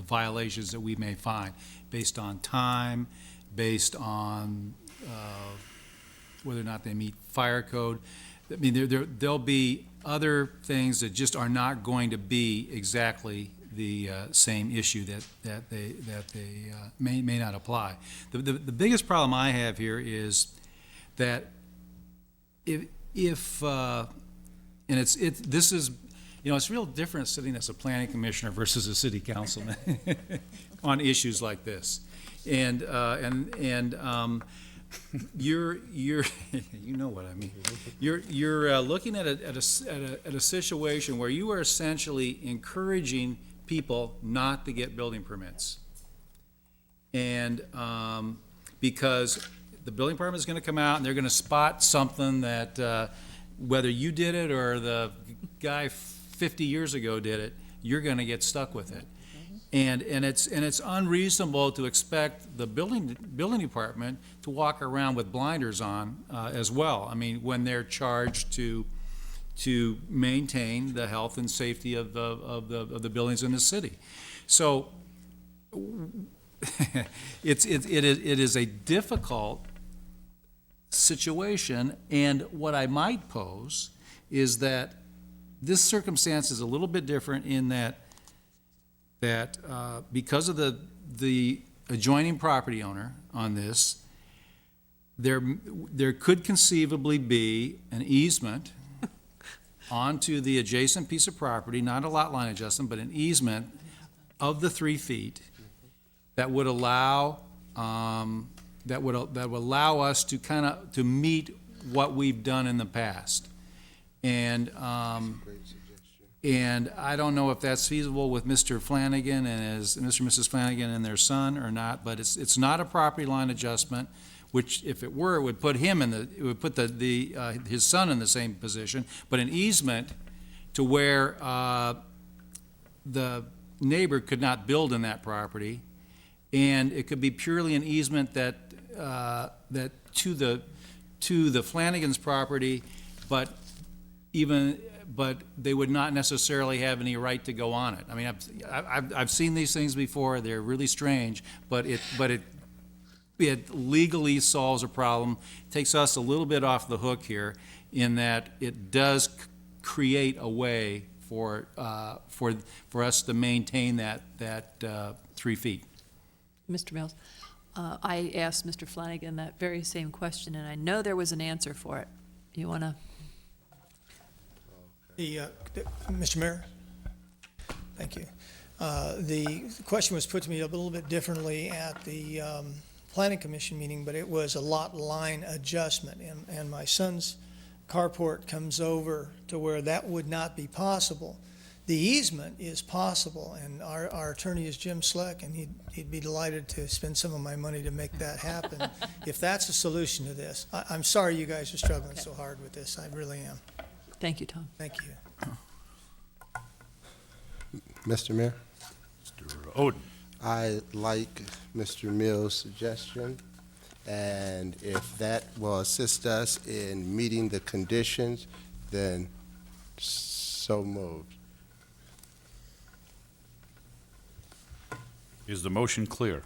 violations that we may find, based on time, based on whether or not they meet fire code. I mean, there'll be other things that just are not going to be exactly the same issue that they may not apply. The biggest problem I have here is that if this is, it's real different sitting as a planning commissioner versus a city councilman on issues like this, and you're you know what I mean. You're looking at a situation where you are essentially encouraging people not to get building permits, and because the building department is going to come out and they're going to spot something that whether you did it or the guy 50 years ago did it, you're going to get stuck with it. And it's unreasonable to expect the building department to walk around with blinders on as well. I mean, when they're charged to maintain the health and safety of the buildings in the city. So it is a difficult situation, and what I might pose is that this circumstance is a little bit different in that because of the adjoining property owner on this, there could conceivably be an easement onto the adjacent piece of property, not a lot line adjustment, but an easement of the 3 feet that would allow that would allow us to to meet what we've done in the past. And I don't know if that's feasible with Mr. Flanagan and Mr. and Mrs. Flanagan and their son or not, but it's not a property line adjustment, which if it were, it would put him it would put his son in the same position, but an easement to where neighbor could not build in that property, and it could be purely an easement that, that to the Flanagan's property, but they would not necessarily have any right to go on it. I mean, I've seen these things before, they're really strange, but it legally solves a problem, takes us a little bit off the hook here, in that it does create a way for us to maintain that 3 feet. Mr. Mills, I asked Mr. Flanagan that very same question, and I know there was an answer for it. You want to? Mr. Mayor? Thank you. The question was put to me a little bit differently at the Planning Commission meeting, but it was a lot line adjustment, and my son's carport comes over to where that would not be possible. The easement is possible, and our attorney is Jim Sleck, and he'd be delighted to spend some of my money to make that happen, if that's a solution to this. I'm sorry you guys are struggling so hard with this. I really am. Thank you, Tom. Thank you. Mr. Mayor? Mr. Oden. I like Mr. Mills' suggestion, and if that will assist us in meeting the conditions, then so moved. Is the motion clear?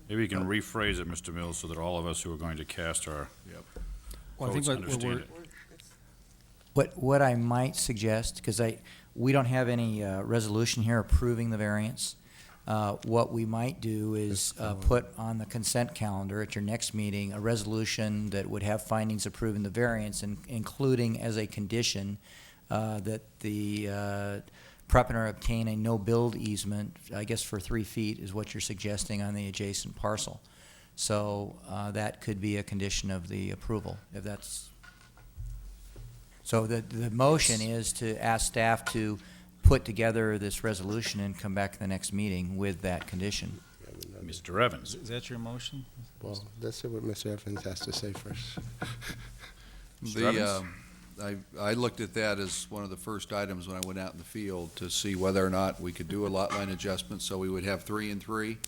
Maybe you can rephrase it, Mr. Mills, so that all of us who are going to cast our Well, I think votes what understand it. What I might suggest, because we don't have any resolution here approving the variance, what we might do is put on the consent calendar at your next meeting a resolution that would have findings approving the variance, and including as a condition that the property obtain a no-build easement, I guess for 3 feet is what you're suggesting on the adjacent parcel. So that could be a condition of the approval, if that's. So the motion is to ask staff to put together this resolution and come back to the next meeting with that condition. Mr. Evans. Is that your motion? Well, let's see what Mr. Evans has to say first. I looked at that as one of the first items when I went out in the field to see whether or not we could do a lot line adjustment, so we would have 3 and 3.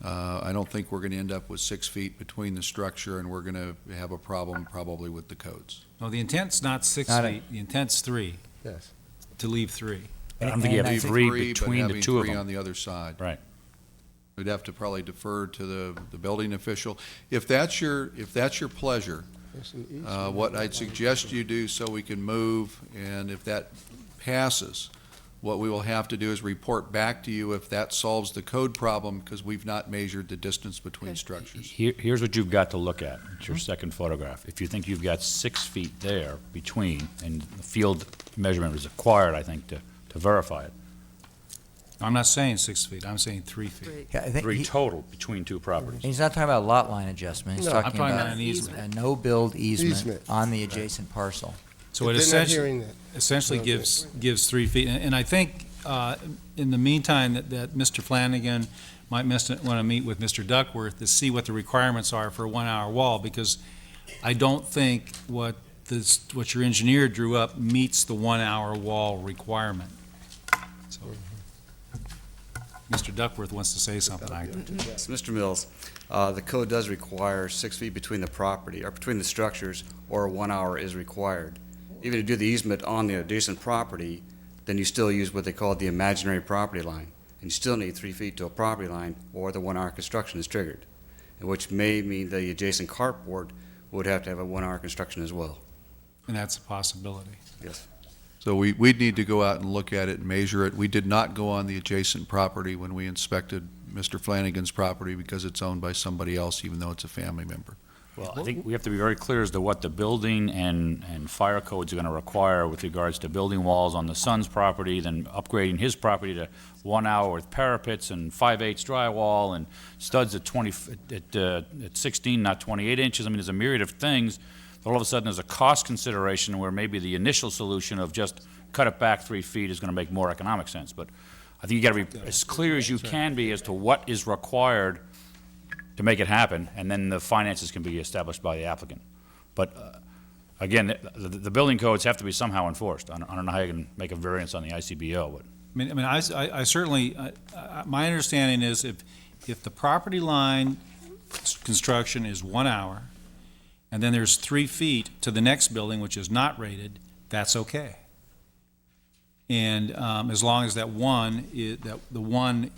I don't think we're going to end up with 6 feet between the structure, and we're going to have a problem probably with the codes. No, the intent's not 6 feet, the intent's 3. Yes. To leave 3. I don't think you have 3 between the two of Three them. on the other side. Right. We'd have to probably defer to the building official. If that's your pleasure, what I'd suggest you do so we can move, and if that passes, what we will have to do is report back to you if that solves the code problem, because we've not measured the distance between structures. Here's what you've got to look at. It's your second photograph. If you think you've got 6 feet there between, and the field measurement is acquired, I think, to verify it. I'm not saying 6 feet, I'm saying 3 feet. Yeah, I think 3 total between 2 properties. He's not talking about a lot line adjustment, he's No, talking I'm talking about about an easement. a no-build easement Easement. on the adjacent parcel. So it If they're not hearing essentially that, gives 3 feet. And I think, in the meantime, that Mr. Flanagan might want to meet with Mr. Duckworth to see what the requirements are for a 1-hour wall, because I don't think what your engineer drew up meets the 1-hour wall requirement. So, Mr. Duckworth wants to say something. Yes, Mr. Mills, the code does require 6 feet between the property, or between the structures, or 1 hour is required. Even if you do the easement on the adjacent property, then you still use what they call the imaginary property line. And you still need 3 feet to a property line, or the 1-hour construction is triggered, which may mean the adjacent carport would have to have a 1-hour construction as well. And that's a possibility. Yes. So we'd need to go out and look at it and measure it. We did not go on the adjacent property when we inspected Mr. Flanagan's property because it's owned by somebody else, even though it's a family member. Well, I think we have to be very clear as to what the building and fire codes are going to require with regards to building walls on the son's property, then upgrading his property to 1 hour with parapets and 5/8 drywall and studs at 16, not 28 inches. I mean, there's a myriad of things. All of a sudden, there's a cost consideration where maybe the initial solution of just cut it back 3 feet is going to make more economic sense. But I think you got to be as clear as you can be as to what is required to make it happen, and then the finances can be established by the applicant. But again, the building codes have to be somehow enforced. I don't know how you can make a variance on the ICBO, but I certainly, my understanding is if the property line construction is 1 hour, and then there's 3 feet to the next building, which is not rated, that's okay. And as long as the one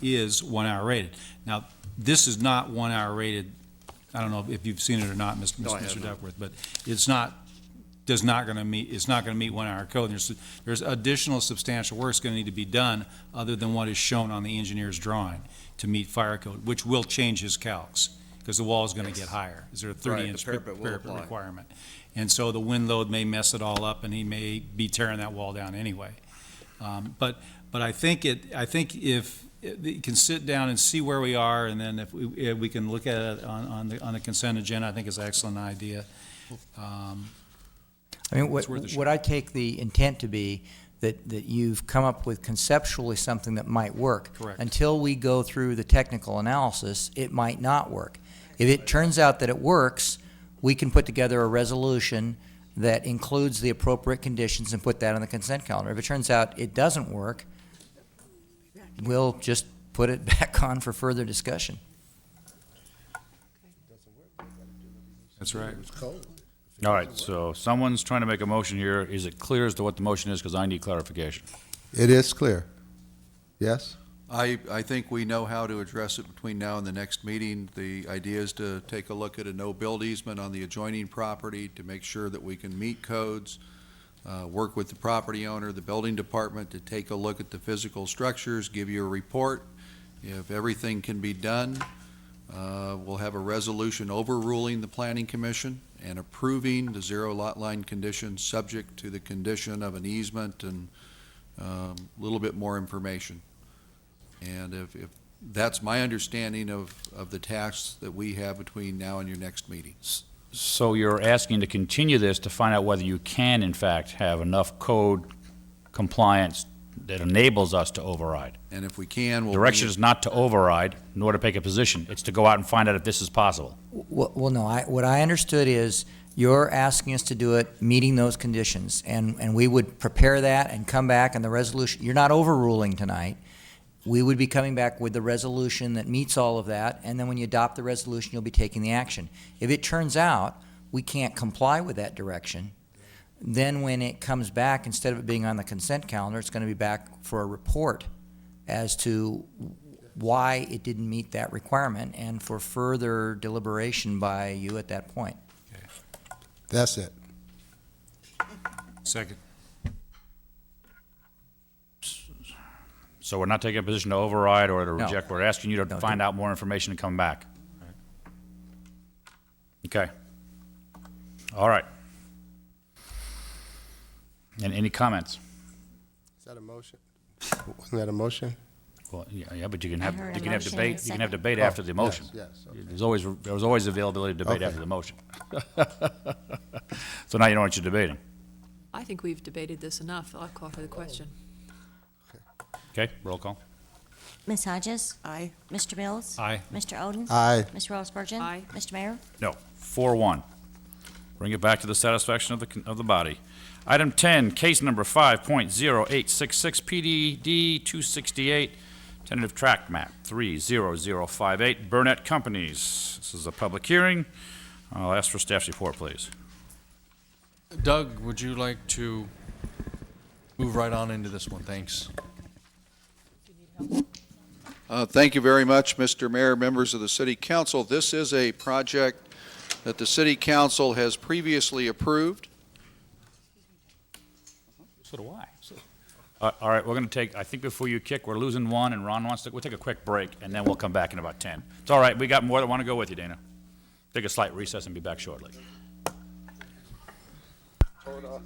is 1 hour rated. Now, this is not 1 hour rated. I don't know if you've seen it or not, Mr. Duckworth, but it's not going to meet 1 hour code. There's additional substantial work that's going to need to be done other than what is shown on the engineer's drawing to meet fire code, which will change his calcs because the wall is going to get higher. Is there a 30-inch parapet requirement? And so the wind load may mess it all up, and he may be tearing that wall down anyway. But I think if you can sit down and see where we are, and then if we can look at it on the consent agenda, I think is an excellent idea. I mean, what I take the intent to be that you've come up with conceptually something that might work. Correct. Until we go through the technical analysis, it might not work. If it turns out that it works, we can put together a resolution that includes the appropriate conditions and put that on the consent calendar. If it turns out it doesn't work, we'll just put it back on for further discussion. That's right. All right, so someone's trying to make a motion here. Is it clear as to what the motion is? Because I need clarification. It is clear. Yes? I think we know how to address it between now and the next meeting. The idea is to take a look at a no-build easement on the adjoining property to make sure that we can meet codes, work with the property owner, the building department to take a look at the physical structures, give you a report. If everything can be done, we'll have a resolution overruling the Planning Commission and approving the zero lot line conditions subject to the condition of an easement and a little bit more information. And if that's my understanding of the tasks that we have between now and your next meeting. So you're asking to continue this to find out whether you can, in fact, have enough code compliance that enables us to override. And if we can, we'll. Direction is not to override, nor to take a position. It's to go out and find out if this is possible. Well, no, what I understood is you're asking us to do it meeting those conditions, and we would prepare that and come back, and the resolution, you're not overruling tonight. We would be coming back with the resolution that meets all of that, and then when you adopt the resolution, you'll be taking the action. If it turns out we can't comply with that direction, then when it comes back, instead of it being on the consent calendar, it's going to be back for a report as to why it didn't meet that requirement and for further deliberation by you at that point. That's it. Second. So we're not taking a position to override or to No. reject. We're asking you to find out more information and come back. Okay. All right. And any comments? Is that a motion? Wasn't that a motion? Well, yeah, but you can I have, heard you a can have motion debate, and a you can have second. debate after the motion. Yes, okay. There was always availability to debate Okay. after the motion. So now you don't want you debating. I think we've debated this enough. I'll call for the question. Okay, roll call. Ms. Hodges? Aye. Mr. Mills? Aye. Mr. Odens? Aye. Ms. Roseburgen? Aye. Mr. Mayor? No, 4-1. Bring it back to the satisfaction of the body. Item 10, case number 5.0866, PDD 268, tentative tract map 30058, Burnett Companies. This is a public hearing. I'll ask for staff's report, please. Doug, would you like to move right on into this one? Thanks. Thank you very much, Mr. Mayor, members of the City Council. This is a project that the City Council has previously approved. So do I. All right, we're going to take, I think before you kick, we're losing one, and Ron wants to, we'll take a quick break, and then we'll come back in about 10. It's all right, we got more that want to go with you, Dana. Take a slight recess and be back shortly. Hold on.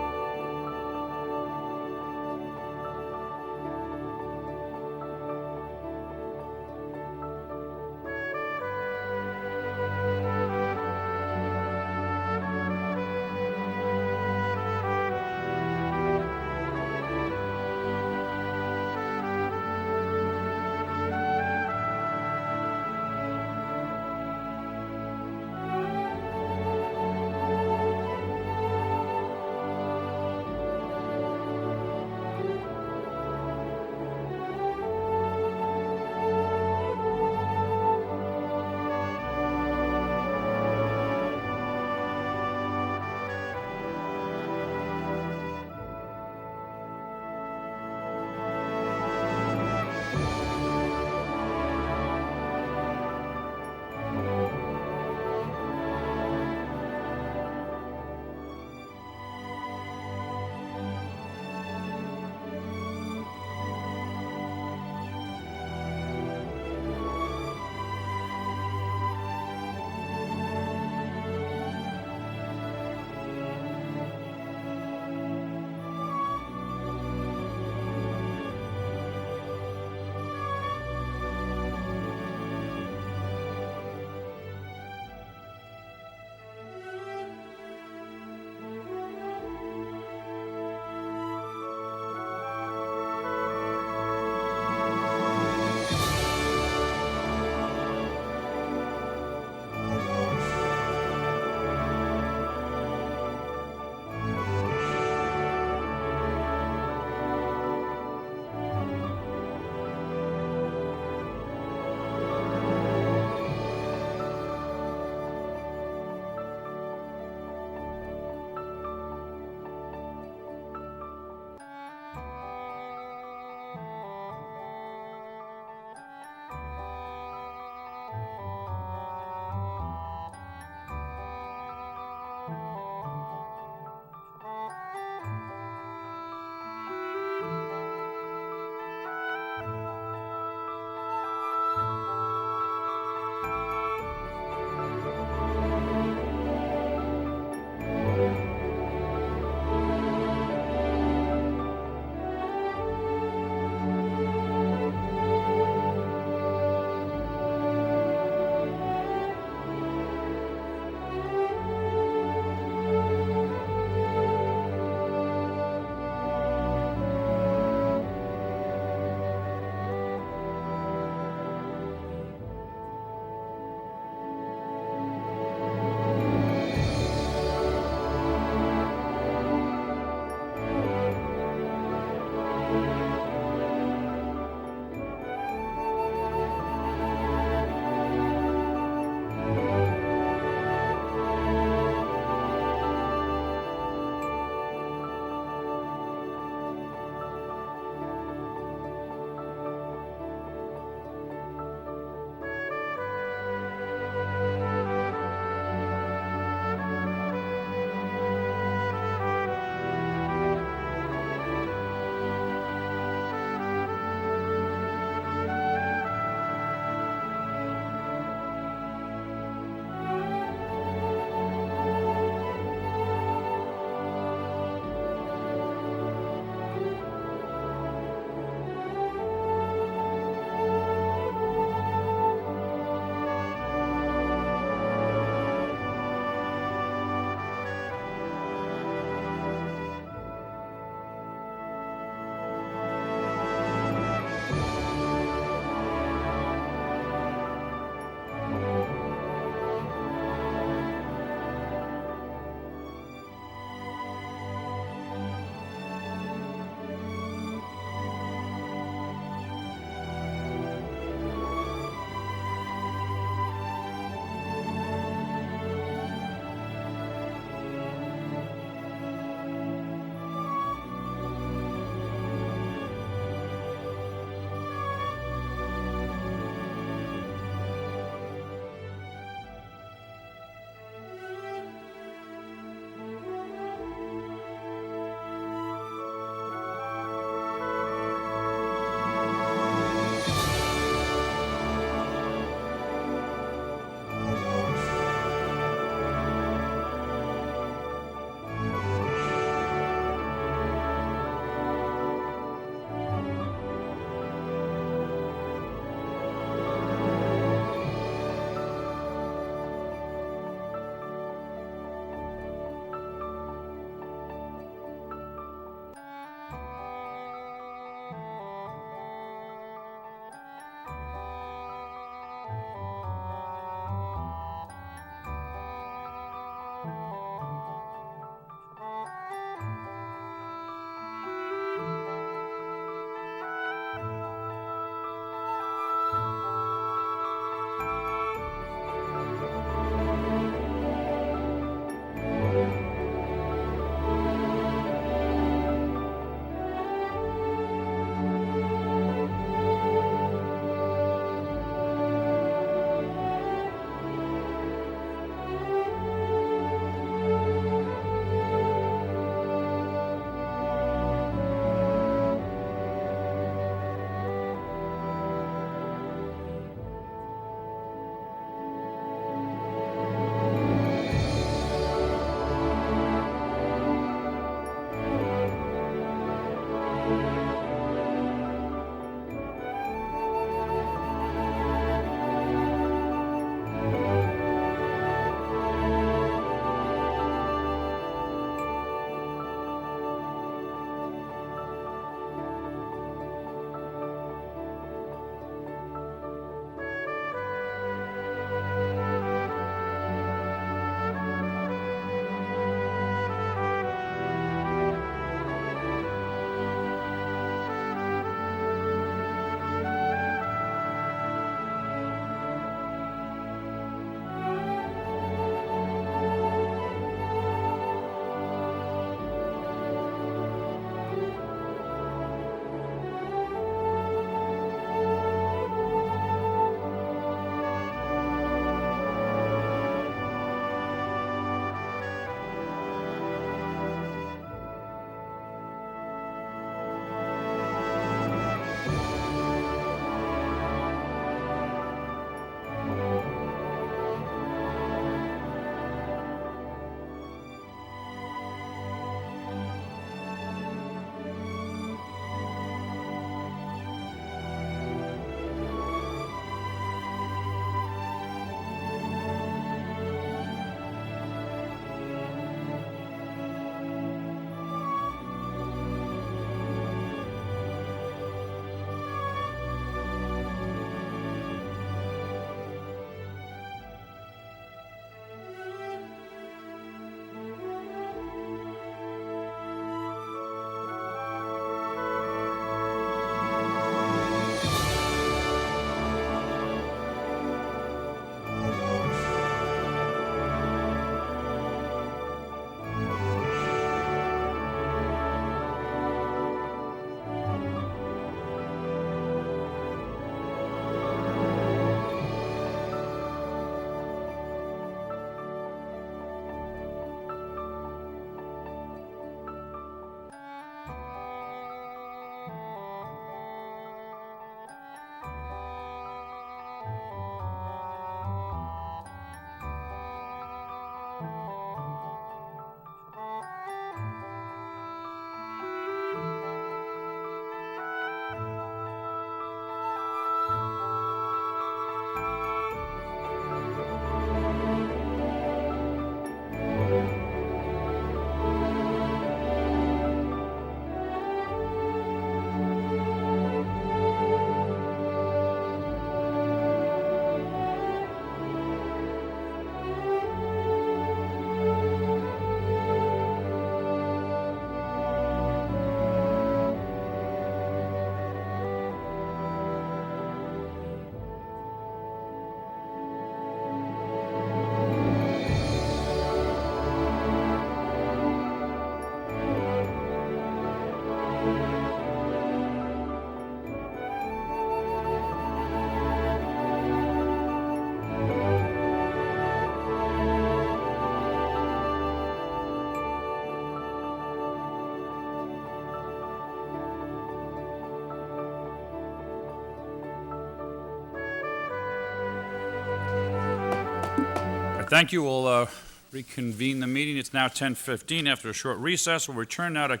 thank you. We'll reconvene the meeting. It's now 10:15. After a short recess, we'll return now to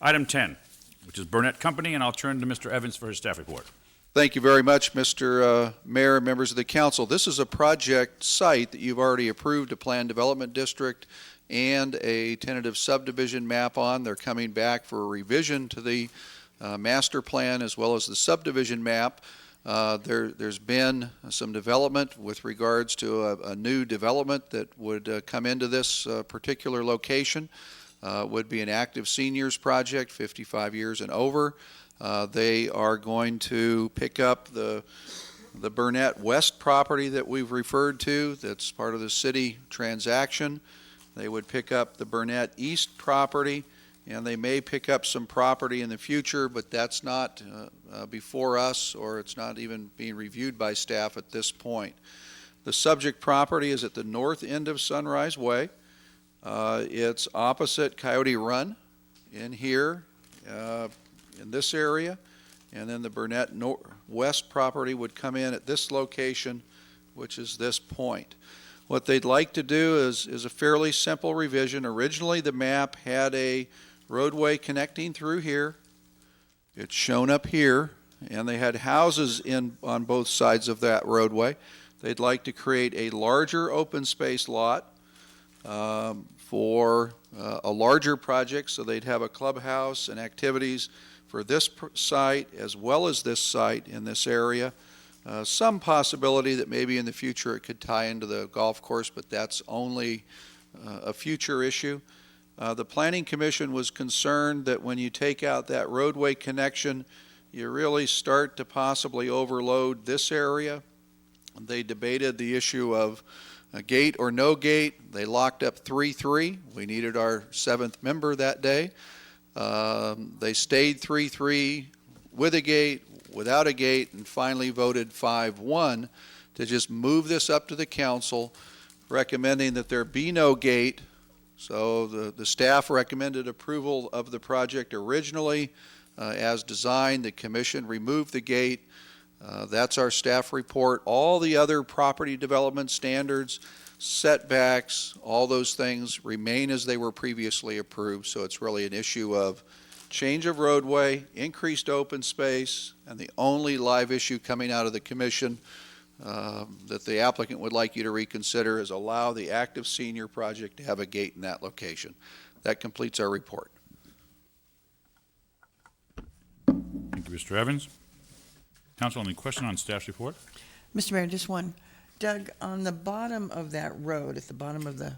item 10, which is Burnett Company, and I'll turn to Mr. Evans for his staff report. Thank you very much, Mr. Mayor and members of the council. This is a project site that you've already approved a planned development district and a tentative subdivision map on. They're coming back for a revision to the master plan as well as the subdivision map. There's been some development with regards to a new development that would come into this particular location. Would be an active seniors project, 55 years and over. They are going to pick up the Burnett West property that we've referred to that's part of the city transaction. They would pick up the Burnett East property, and they may pick up some property in the future, but that's not before us, or it's not even being reviewed by staff at this point. The subject property is at the north end of Sunrise Way. It's opposite Coyote Run in here, in this area, and then the Burnett West property would come in at this location, which is this point. What they'd like to do is a fairly simple revision. Originally, the map had a roadway connecting through here. It's shown up here, and they had houses on both sides of that roadway. They'd like to create a larger open space lot for a larger project, so they'd have a clubhouse and activities for this site as well as this site in this area. Some possibility that maybe in the future it could tie into the golf course, but that's only a future issue. The Planning Commission was concerned that when you take out that roadway connection, you really start to possibly overload this area. They debated the issue of a gate or no gate. They locked up 3-3. We needed our 7th member that day. They stayed 3-3 with a gate, without a gate, and finally voted 5-1 to just move this up to the council, recommending that there be no gate. So the staff recommended approval of the project originally as designed. The commission removed the gate. That's our staff report. All the other property development standards, setbacks, all those things remain as they were previously approved. So it's really an issue of change of roadway, increased open space, and the only live issue coming out of the commission that the applicant would like you to reconsider is allow the active senior project to have a gate in that location. That completes our report. Thank you, Mr. Evans. Council, any question on staff's report? Mr. Mayor, just one. Doug, on the bottom of that road, at the bottom of the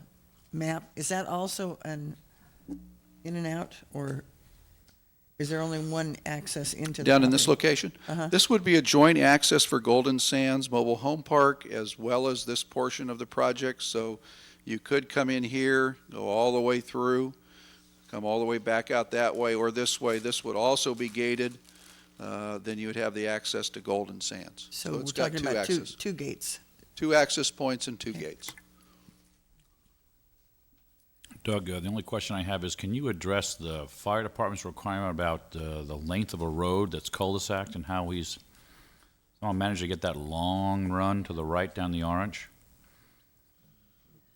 map, is that also an in and out, or is there only one access into the Down in this property? location? Uh-huh. This would be a joint access for Golden Sands Mobile Home Park as well as this portion of the project. So you could come in here, go all the way through, come all the way back out that way or this way. This would also be gated. Then you would have the access to Golden Sands. So we're it's got talking two about access. two gates. 2 access points and 2 gates. Doug, the only question I have is, can you address the fire department's requirement about the length of a road that's cul-de-sac and how he's managed to get that long run to the right down the Orange?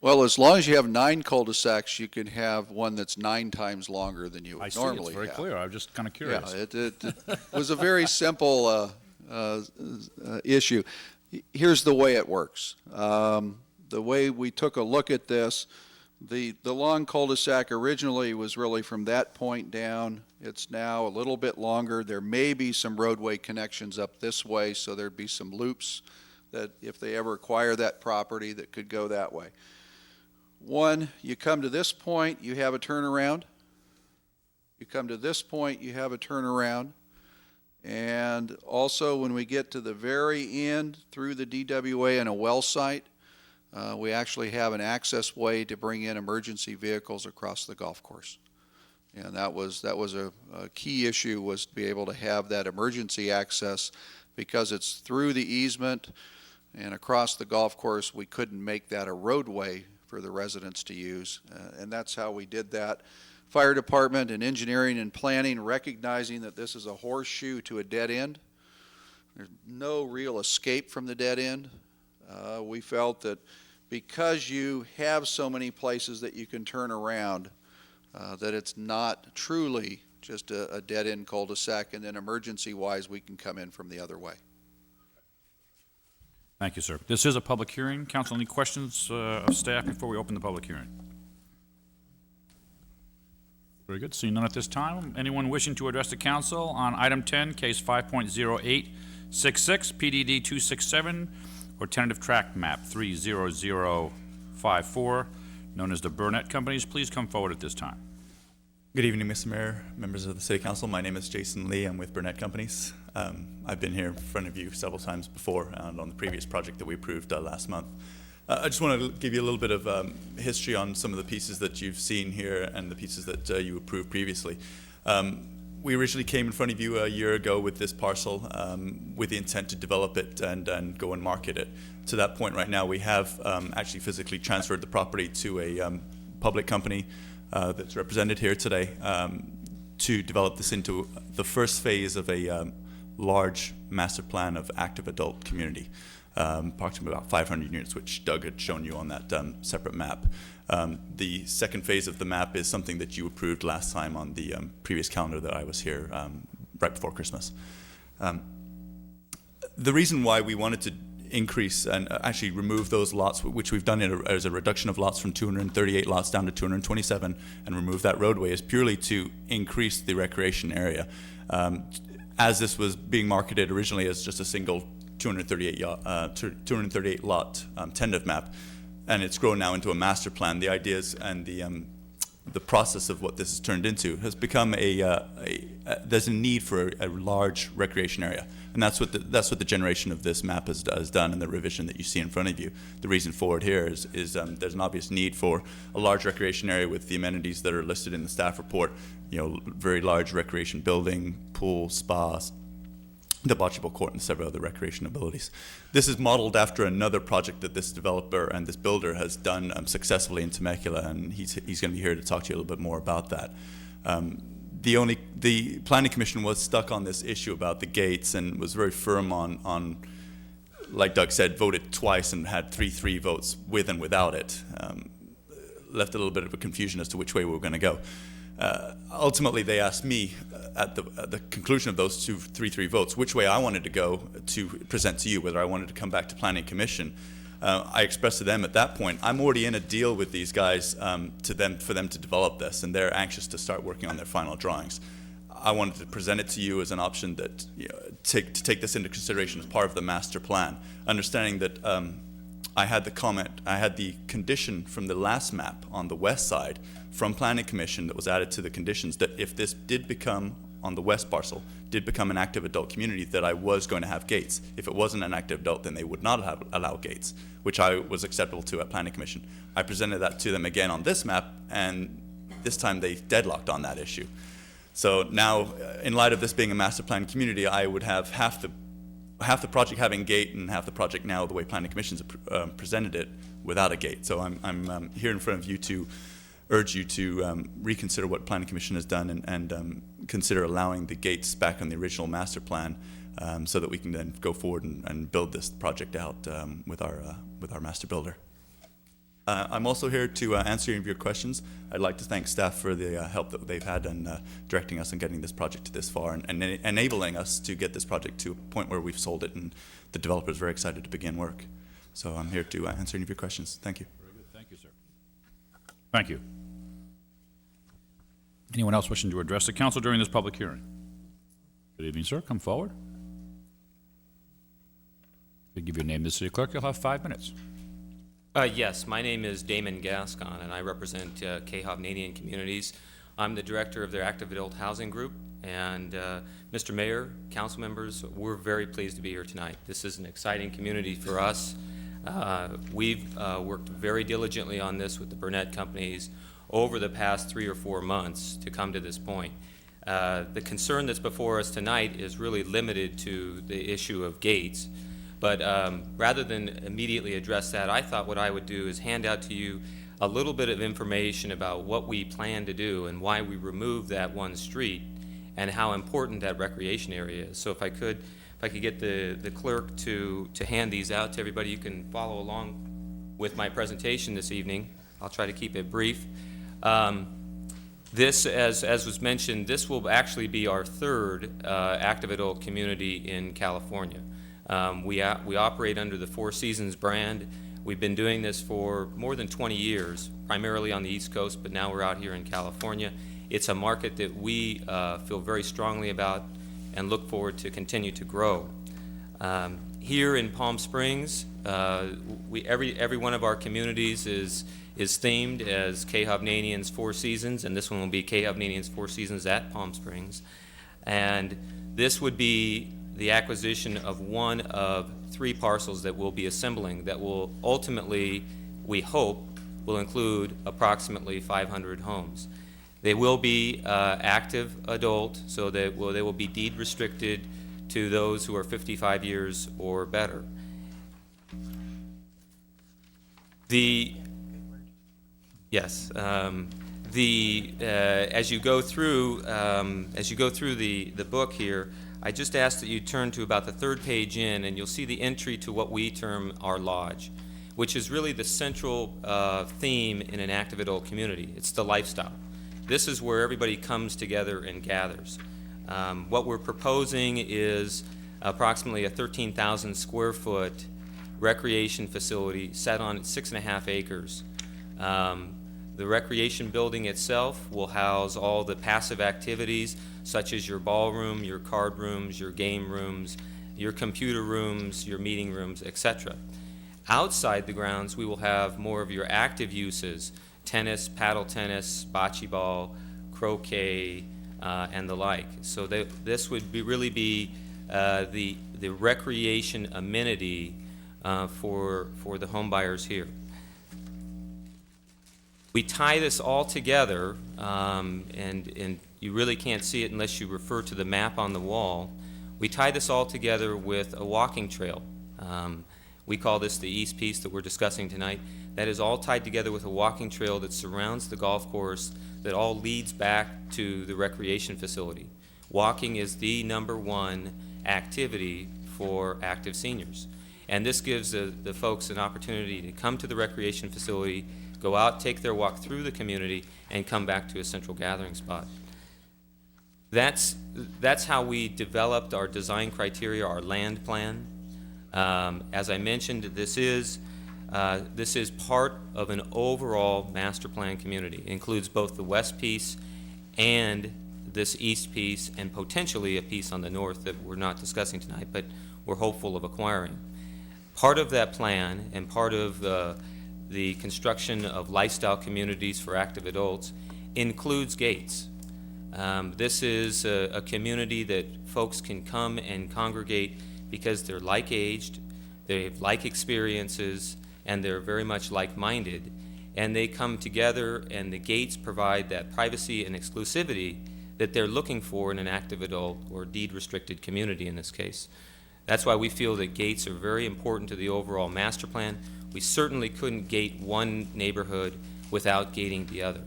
Well, as long as you have 9 cul-de-sacs, you can have one that's 9 times longer than you would normally have. It's very clear. I'm just kind of curious. Yeah, it was a very simple issue. Here's the way it works. The way we took a look at this, the long cul-de-sac originally was really from that point down. It's now a little bit longer. There may be some roadway connections up this way, so there'd be some loops that if they ever acquire that property that could go that way. One, you come to this point, you have a turnaround. You come to this point, you have a turnaround. And also when we get to the very end through the DWA and a well site, we actually have an access way to bring in emergency vehicles across the golf course. And that was a key issue, was to be able to have that emergency access because it's through the easement and across the golf course. We couldn't make that a roadway for the residents to use, and that's how we did that. Fire department and engineering and planning, recognizing that this is a horseshoe to a dead end. There's no real escape from the dead end. We felt that because you have so many places that you can turn around, that it's not truly just a dead-end cul-de-sac, and then emergency-wise, we can come in from the other way. Thank you, sir. This is a public hearing. Council, any questions of staff before we open the public hearing? Very good. Seeing none at this time. Anyone wishing to address the council on item 10, case 5.0866, PDD 267, or tentative track map 30054, known as the Burnett Companies, please come forward at this time. Good evening, Mr. Mayor, members of the City Council. My name is Jason Lee. I'm with Burnett Companies. I've been here in front of you several times before and on the previous project that we approved last month. I just want to give you a little bit of history on some of the pieces that you've seen here and the pieces that you approved previously. We originally came in front of you a year ago with this parcel with the intent to develop it and go and market it. To that point right now, we have actually physically transferred the property to a public company that's represented here today to develop this into the first phase of a large master plan of active adult community. Approximately about 500 units, which Doug had shown you on that separate map. The second phase of the map is something that you approved last time on the previous calendar that I was here right before Christmas. The reason why we wanted to increase and actually remove those lots, which we've done as a reduction of lots from 238 lots down to 227, and remove that roadway, is purely to increase the recreation area. As this was being marketed originally as just a single 238 lot tentative map, and it's grown now into a master plan. The ideas and the process of what this has turned into has become there's a need for a large recreation area, and that's what the generation of this map has done, and the revision that you see in front of you. The reason for it here is there's an obvious need for a large recreation area with the amenities that are listed in the staff report. You know, very large recreation building, pool, spas, the bocce ball court, and several other recreation abilities. This is modeled after another project that this developer and this builder has done successfully in Temecula, and he's going to be here to talk to you a little bit more about that. The Planning Commission was stuck on this issue about the gates and was very firm on, like Doug said, voted twice and had 3-3 votes with and without it. Left a little bit of a confusion as to which way we were going to go. Ultimately, they asked me at the conclusion of those 3-3 votes which way I wanted to go to present to you, whether I wanted to come back to Planning Commission. I expressed to them at that point, I'm already in a deal with these guys for them to develop this, and they're anxious to start working on their final drawings. I wanted to present it to you as an option that to take this into consideration as part of the master plan, understanding that I had the condition from the last map on the west side from Planning Commission that was added to the conditions that if this did become, on the west parcel, did become an active adult community, that I was going to have gates. If it wasn't an active adult, then they would not allow gates, which I was acceptable to at Planning Commission. I presented that to them again on this map, and this time they deadlocked on that issue. So now, in light of this being a master plan community, I would have half the project having gate and half the project now the way Planning Commission's presented it without a gate. So I'm here in front of you to urge you to reconsider what Planning Commission has done and consider allowing the gates back on the original master plan so that we can then go forward and build this project out with our master builder. I'm also here to answer any of your questions. I'd like to thank staff for the help that they've had in directing us and getting this project to this far and enabling us to get this project to a point where we've sold it and the developer is very excited to begin work. So I'm here to answer any of your questions. Thank you. Very good. Thank you, sir. Thank you. Anyone else wishing to address the council during this public hearing? Good evening, sir. Come forward. I'll give you a name to the city clerk. You'll have 5 minutes. Yes, my name is Damon Gascon, and I represent K Hovnanian Communities. I'm the director of their Active Adult Housing Group, and Mr. Mayor, council members, we're very pleased to be here tonight. This is an exciting community for us. We've worked very diligently on this with the Burnett Companies over the past 3 or 4 months to come to this point. The concern that's before us tonight is really limited to the issue of gates. But rather than immediately address that, I thought what I would do is hand out to you a little bit of information about what we plan to do and why we removed that one street and how important that recreation area is. So if I could get the clerk to hand these out to everybody, you can follow along. with my presentation this evening. I'll try to keep it brief. This, as was mentioned, this will actually be our third active adult community in California. We operate under the Four Seasons brand. We've been doing this for more than 20 years, primarily on the East Coast, but now we're out here in California. It's a market that we feel very strongly about and look forward to continue to grow. Here in Palm Springs, every one of our communities is themed as Kay Hovnanian's Four Seasons, and this one will be Kay Hovnanian's Four Seasons at Palm Springs. And this would be the acquisition of one of 3 parcels that we'll be assembling that will ultimately, we hope, will include approximately 500 homes. They will be active adult, so they will be deed restricted to those who are 55 years or better. Yes. As you go through the book here, I just ask that you turn to about the 3rd page in, and you'll see the entry to what we term our lodge, which is really the central theme in an active adult community. It's the lifestyle. This is where everybody comes together and gathers. What we're proposing is approximately a 13,000 square foot recreation facility set on 6.5 acres. The recreation building itself will house all the passive activities such as your ballroom, your card rooms, your game rooms, your computer rooms, your meeting rooms, etc. Outside the grounds, we will have more of your active uses: tennis, paddle tennis, bocce ball, croquet, and the like. So this would really be the recreation amenity for the home buyers here. We tie this all together, and you really can't see it unless you refer to the map on the wall. We tie this all together with a walking trail. We call this the East Piece that we're discussing tonight. That is all tied together with a walking trail that surrounds the golf course that all leads back to the recreation facility. Walking is the #1 activity for active seniors. And this gives the folks an opportunity to come to the recreation facility, go out, take their walk through the community, and come back to a central gathering spot. That's how we developed our design criteria, our land plan. As I mentioned, this is part of an overall master plan community. It includes both the west piece and this east piece, and potentially a piece on the north that we're not discussing tonight, but we're hopeful of acquiring. Part of that plan and part of the construction of lifestyle communities for active adults includes gates. This is a community that folks can come and congregate because they're like-aged, they have like experiences, and they're very much like-minded. And they come together, and the gates provide that privacy and exclusivity that they're looking for in an active adult or deed-restricted community in this case. That's why we feel that gates are very important to the overall master plan. We certainly couldn't gate one neighborhood without gating the other.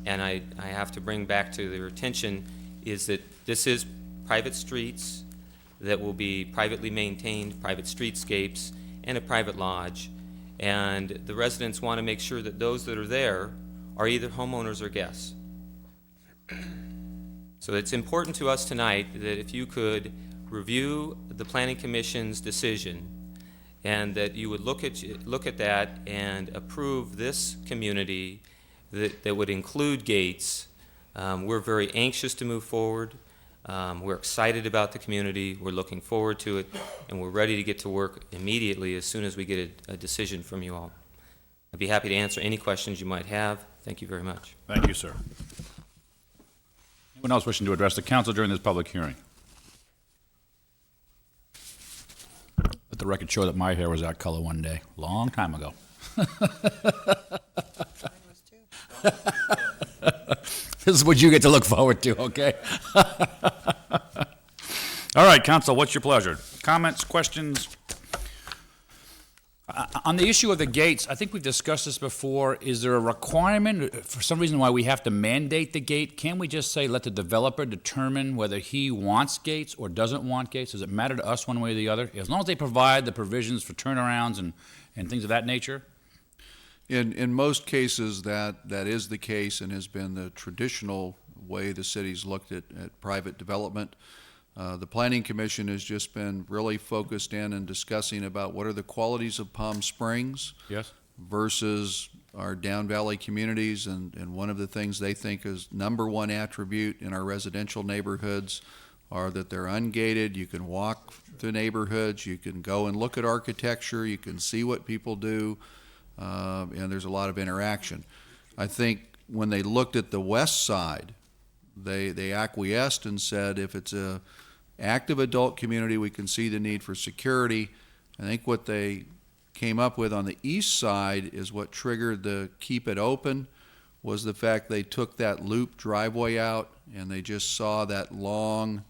And I have to bring back to their attention is that this is private streets that will be privately maintained, private streetscapes, and a private lodge. And the residents want to make sure that those that are there are either homeowners or guests. So it's important to us tonight that if you could review the Planning Commission's decision and that you would look at that and approve this community that would include gates. We're very anxious to move forward. We're excited about the community. We're looking forward to it, and we're ready to get to work immediately as soon as we get a decision from you all. I'd be happy to answer any questions you might have. Thank you very much. Thank you, sir. Anyone else wishing to address the council during this public hearing? Let the record show that my hair was that color one day, long time ago. This is what you get to look forward to, okay? All right, council, what's your pleasure? Comments, questions? On the issue of the gates, I think we've discussed this before. Is there a requirement, for some reason, why we have to mandate the gate? Can't we just say, let the developer determine whether he wants gates or doesn't want gates? Does it matter to us one way or the other? As long as they provide the provisions for turnarounds and things of that nature? In most cases, that is the case and has been the traditional way the city's looked at private development. The Planning Commission has just been really focused in and discussing about what are the qualities of Palm Springs Yes. versus our down valley communities, and one of the things they think is number one attribute in our residential neighborhoods are that they're ungated. You can walk the neighborhoods, you can go and look at architecture, you can see what people do, and there's a lot of interaction. I think when they looked at the west side, they acquiesced and said if it's a active adult community, we can see the need for security. I think what they came up with on the east side is what triggered the keep it open was the fact they took that loop driveway out and they just saw that long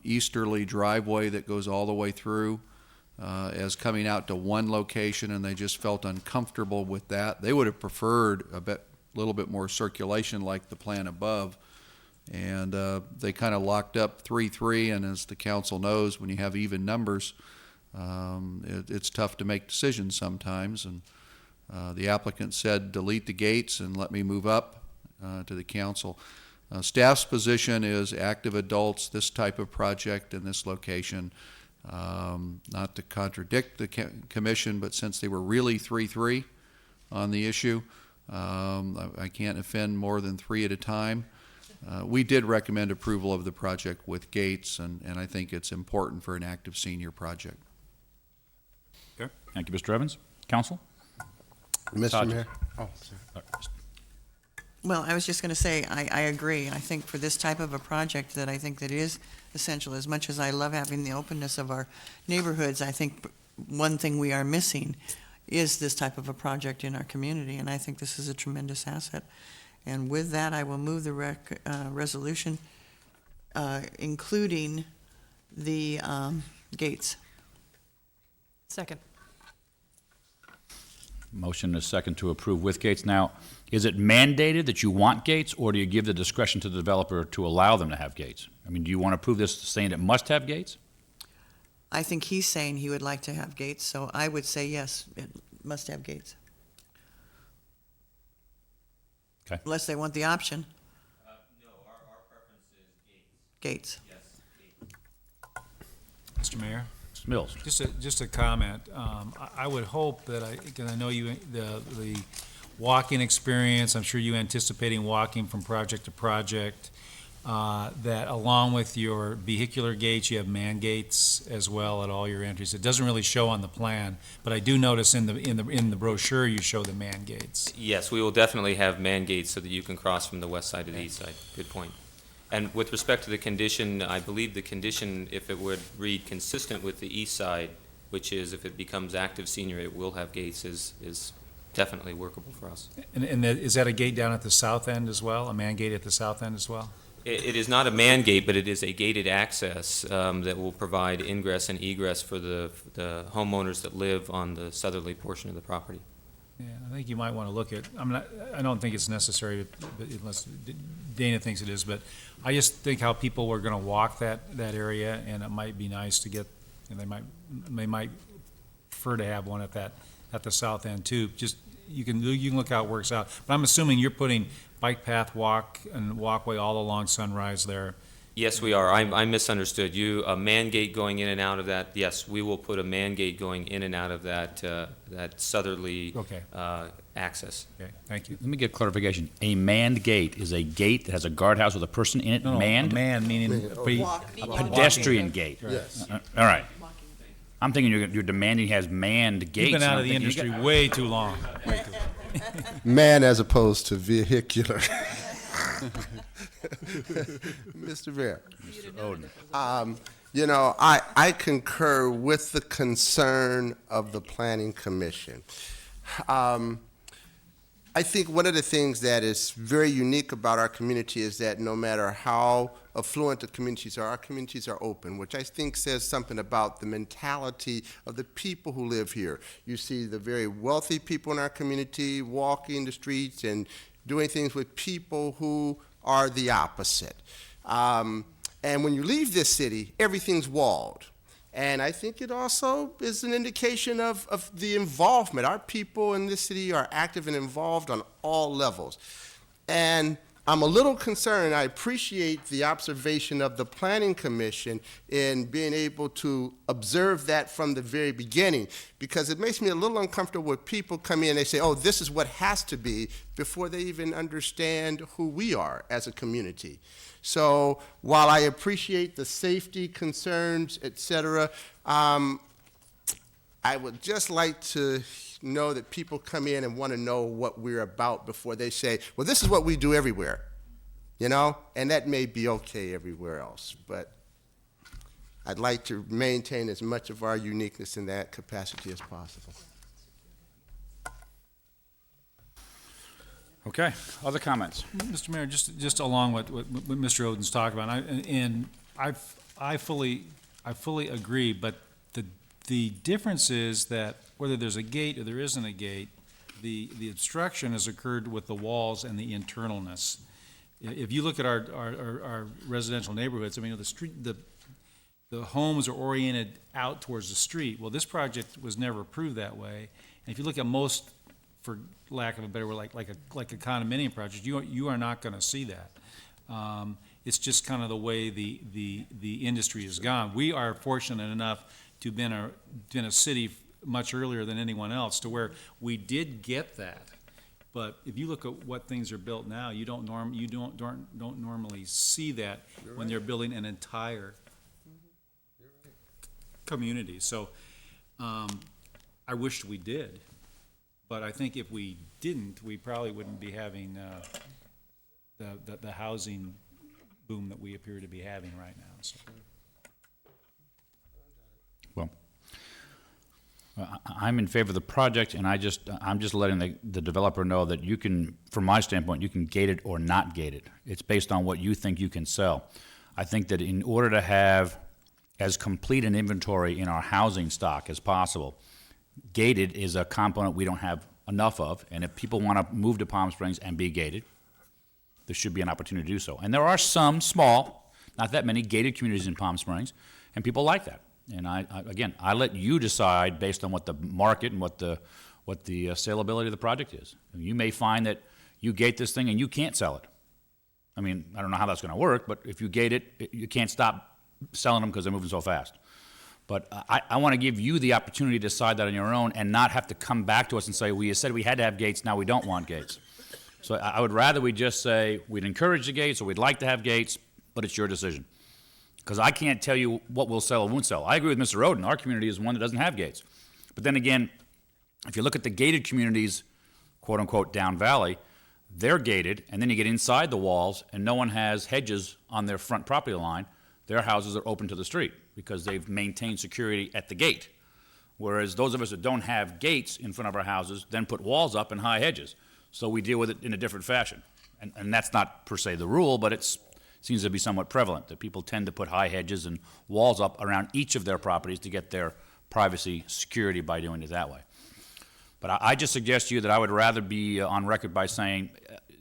easterly driveway that goes all the way through as coming out to one location, and they just felt uncomfortable with that. They would have preferred a little bit more circulation like the plan above, and they kind of locked up 3-3, and as the council knows, when you have even numbers, it's tough to make decisions sometimes, and the applicant said delete the gates and let me move up to the council. Staff's position is active adults, this type of project in this location, not to contradict the commission, but since they were really 3-3 on the issue, I can't offend more than 3 at a time. We did recommend approval of the project with gates, and I think it's important for an active senior project. Okay. Thank you, Mr. Evans. Council? Mr. Mayor? Oh, sorry. Well, I was just going to say, I agree. I think for this type of a project that I think that is essential, as much as I love having the openness of our neighborhoods, I think one thing we are missing is this type of a project in our community, and I think this is a tremendous asset. And with that, I will move the resolution, including the gates. Second. Motion is second to approve with gates. Now, is it mandated that you want gates, or do you give the discretion to the developer to allow them to have gates? I mean, do you want to approve this saying it must have gates? I think he's saying he would like to have gates, so I would say yes, it must have gates. Okay. Unless they want the option. No, our preference is gates. Gates. Yes. Mr. Mayor? Mr. Mills? Just a comment. I would hope that because I know you, the walking experience, I'm sure you anticipating walking from project to project, that along with your vehicular gates, you have man gates as well at all your entries. It doesn't really show on the plan, but I do notice in the brochure you show the man gates. Yes, we will definitely have man gates so that you can cross from the west side to the east side. Good point. And with respect to the condition, I believe the condition, if it would read consistent with the east side, which is if it becomes active senior, it will have gates, is definitely workable for us. And is that a gate down at the south end as well, a man gate at the south end as well? It is not a man gate, but it is a gated access that will provide ingress and egress for the homeowners that live on the southerly portion of the property. Yeah, I think you might want to look at, I don't think it's necessary unless Dana thinks it is, but I just think how people were going to walk that area, and it might be nice to get, and they might prefer to have one at the south end too. Just, you can look how it works out. But I'm assuming you're putting bike path, walk, and walkway all along Sunrise there. Yes, we are. I misunderstood you. A man gate going in and out of that. Yes, we will put a man gate going in and out of that that southerly access. Okay, thank you. Let me get clarification. A manned gate is a gate that has a guardhouse with a person in it, No, manned? a man meaning A pedestrian gate. Yes. All right. I'm thinking you're demanding he has manned gates. You've been out and of the I'm thinking industry way too long. Man as opposed to vehicular. Mr. Mayor. Mr. Oden. You know, I concur with the concern of the Planning Commission. I think one of the things that is very unique about our community is that no matter how affluent the communities are, our communities are open, which I think says something about the mentality of the people who live here. You see the very wealthy people in our community walking the streets and doing things with people who are the opposite. And when you leave this city, everything's walled. And I think it also is an indication of the involvement. Our people in this city are active and involved on all levels. And I'm a little concerned. I appreciate the observation of the Planning Commission in being able to observe that from the very beginning, because it makes me a little uncomfortable when people come in and they say, oh, this is what has to be, before they even understand who we are as a community. So while I appreciate the safety concerns, et cetera, I would just like to know that people come in and want to know what we're about before they say, well, this is what we do everywhere, you know? And that may be okay everywhere else, but I'd like to maintain as much of our uniqueness in that capacity as possible. Okay, other comments? Mr. Mayor, just along with what Mr. Oden's talked about, I fully agree, but the difference is that whether there's a gate or there isn't a gate, the obstruction has occurred with the walls and the internalness. If you look at our residential neighborhoods, I mean, the homes are oriented out towards the street. Well, this project was never approved that way. And if you look at most, for lack of a better word, like a condominium project, you are not going to see that. It's just kind of the way the industry has gone. We are fortunate enough to have been a city much earlier than anyone else, to where we did get that. But if you look at what things are built now, you don't normally see that when they're building an entire community. So I wish we did, but I think if we didn't, we probably wouldn't be having the housing boom that we appear to be having right now. So. Well, I'm in favor of the project, and I'm just letting the developer know that you can, from my standpoint, you can gate it or not gate it. It's based on what you think you can sell. I think that in order to have as complete an inventory in our housing stock as possible, gated is a component we don't have enough of, and if people want to move to Palm Springs and be gated, there should be an opportunity to do so. And there are some small, not that many, gated communities in Palm Springs, and people like that. And again, I let you decide based on what the market and what the saleability of the project is. And you may find that you gate this thing and you can't sell it. I mean, I don't know how that's going to work, but if you gate it, you can't stop selling them because they're moving so fast. But I want to give you the opportunity to decide that on your own and not have to come back to us and say, well, you said we had to have gates, now we don't want gates. So I would rather we just say we'd encourage the gates or we'd like to have gates, but it's your decision. Because I can't tell you what will sell or won't sell. I agree with Mr. Oden. Our community is one that doesn't have gates. But then again, if you look at the gated communities, quote unquote, down valley, they're gated, and then you get inside the walls, and no one has hedges on their front property line. Their houses are open to the street because they've maintained security at the gate. Whereas those of us that don't have gates in front of our houses then put walls up and high hedges. So we deal with it in a different fashion. And that's not per se the rule, but it seems to be somewhat prevalent, that people tend to put high hedges and walls up around each of their properties to get their privacy security by doing it that way. But I just suggest to you that I would rather be on record by saying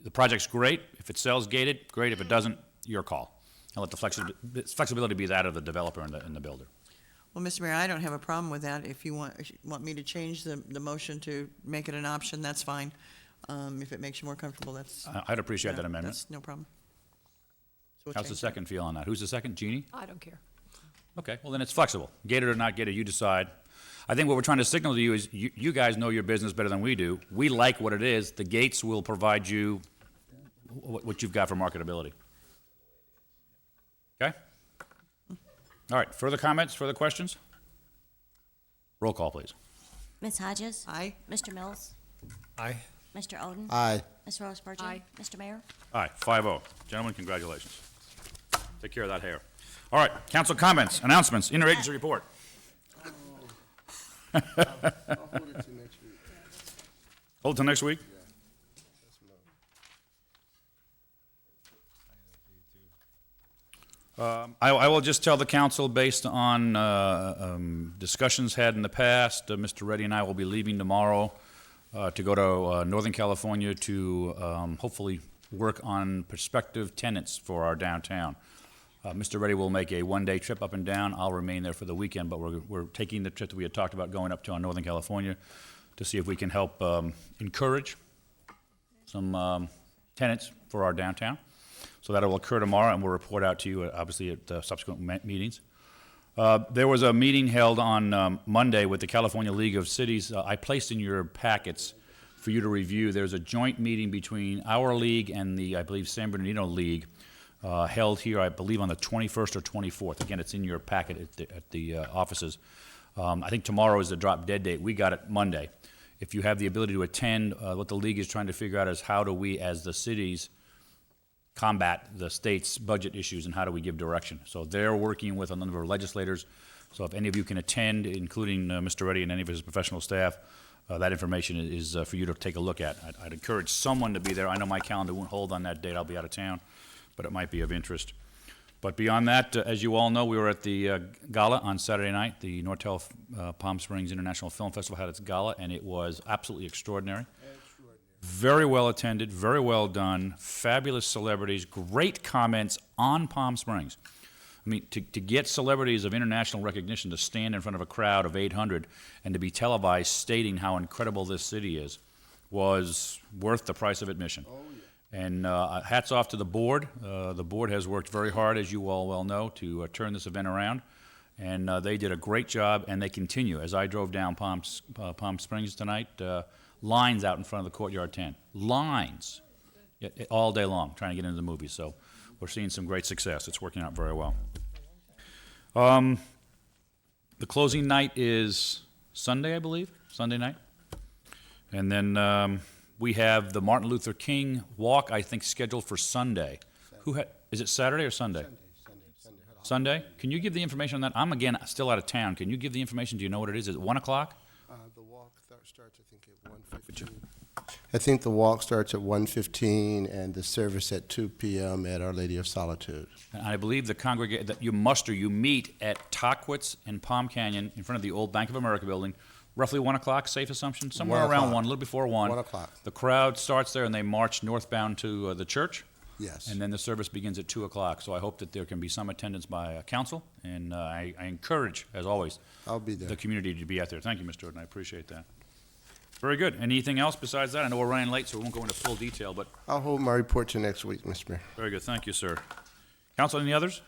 the project's great. If it sells gated, great. If it doesn't, your call. And let the flexibility be that of the developer and the builder. Well, Mr. Mayor, I don't have a problem with that. If you want me to change the motion to make it an option, that's fine. If it makes you more comfortable, that's... I'd appreciate that amendment. That's no problem. So we'll How's the change second feel on that? Who's the second? Jeannie? I don't care. Okay, well then it's flexible. Gated or not gated, you decide. I think what we're trying to signal to you is you guys know your business better than we do. We like what it is. The gates will provide you what you've got for marketability. Okay? All right, further comments, further questions? Roll call, please. Ms. Hodges? Aye. Mr. Mills? Aye. Mr. Oden? Aye. Ms. Rose Spurgeon? Aye. Mr. Mayor? Aye, 5-0. Gentlemen, congratulations. Take care of that hair. All right, council comments, announcements, interagency report. I'll hold it to next week. Hold till next week? I will just tell the council, based on discussions had in the past, Mr. Reddy and I will be leaving tomorrow to go to Northern California to hopefully work on prospective tenants for our downtown. Mr. Reddy will make a one-day trip up and down. I'll remain there for the weekend, but we're taking the trip that we had talked about going up to Northern California to see if we can help encourage some tenants for our downtown. So that will occur tomorrow, and we'll report out to you, obviously, at subsequent meetings. There was a meeting held on Monday with the California League of Cities. I placed in your packets for you to review. There's a joint meeting between our league and the, I believe, San Bernardino League, held here, I believe, on the 21st or 24th. Again, it's in your packet at the offices. I think tomorrow is the drop dead date. We got it Monday. If you have the ability to attend, what the league is trying to figure out is how do we, as the cities, combat the state's budget issues and how do we give direction. So they're working with a number of legislators. So if any of you can attend, including Mr. Reddy and any of his professional staff, that information is for you to take a look at. I'd encourage someone to be there. I know my calendar won't hold on that date. I'll be out of town, but it might be of interest. But beyond that, as you all know, we were at the gala on Saturday night. The Nortel Palm Springs International Film Festival had its gala, and it was absolutely extraordinary. Very well attended, very well done, fabulous celebrities, great comments on Palm Springs. I mean, to get celebrities of international recognition to stand in front of a crowd of 800 and to be televised stating how incredible this city is was worth the price of admission. Oh, yeah. And hats off to the board. The board has worked very hard, as you all well know, to turn this event around. And they did a great job, and they continue. As I drove down Palm Springs tonight, lines out in front of the Courtyard 10. Lines all day long trying to get into the movies. So we're seeing some great success. It's working out very well. The closing night is Sunday, I believe, Sunday night. And then we have the Martin Luther King walk, I think, scheduled for Sunday. Is it Saturday or Sunday? Sunday? Can you give the information on that? I'm, again, still out of town. Can you give the information? Do you know what it is? Is it 1 o'clock? The walk starts, I think, at 1:15. I think the walk starts at 1:15 and the service at 2 p.m. at Our Lady of Solitude. And I believe the congregation that you meet at Tockwitz and Palm Canyon in front of the old Bank of America building, roughly 1 o'clock, safe assumption? Somewhere 1 around o'clock. 1, a little before 1. 1 o'clock. The crowd starts there and they march northbound to the church. Yes. And then the service begins at 2 o'clock. So I hope that there can be some attendance by council. And I encourage, as always, I'll be there. the community to be out there. Thank you, Mr. Jordan. I appreciate that. Very good. Anything else besides that? I know we're running late, so we won't go into full detail, but I'll hold my report to next week, Mr. Mayor. very good. Thank you, sir. Council, any others?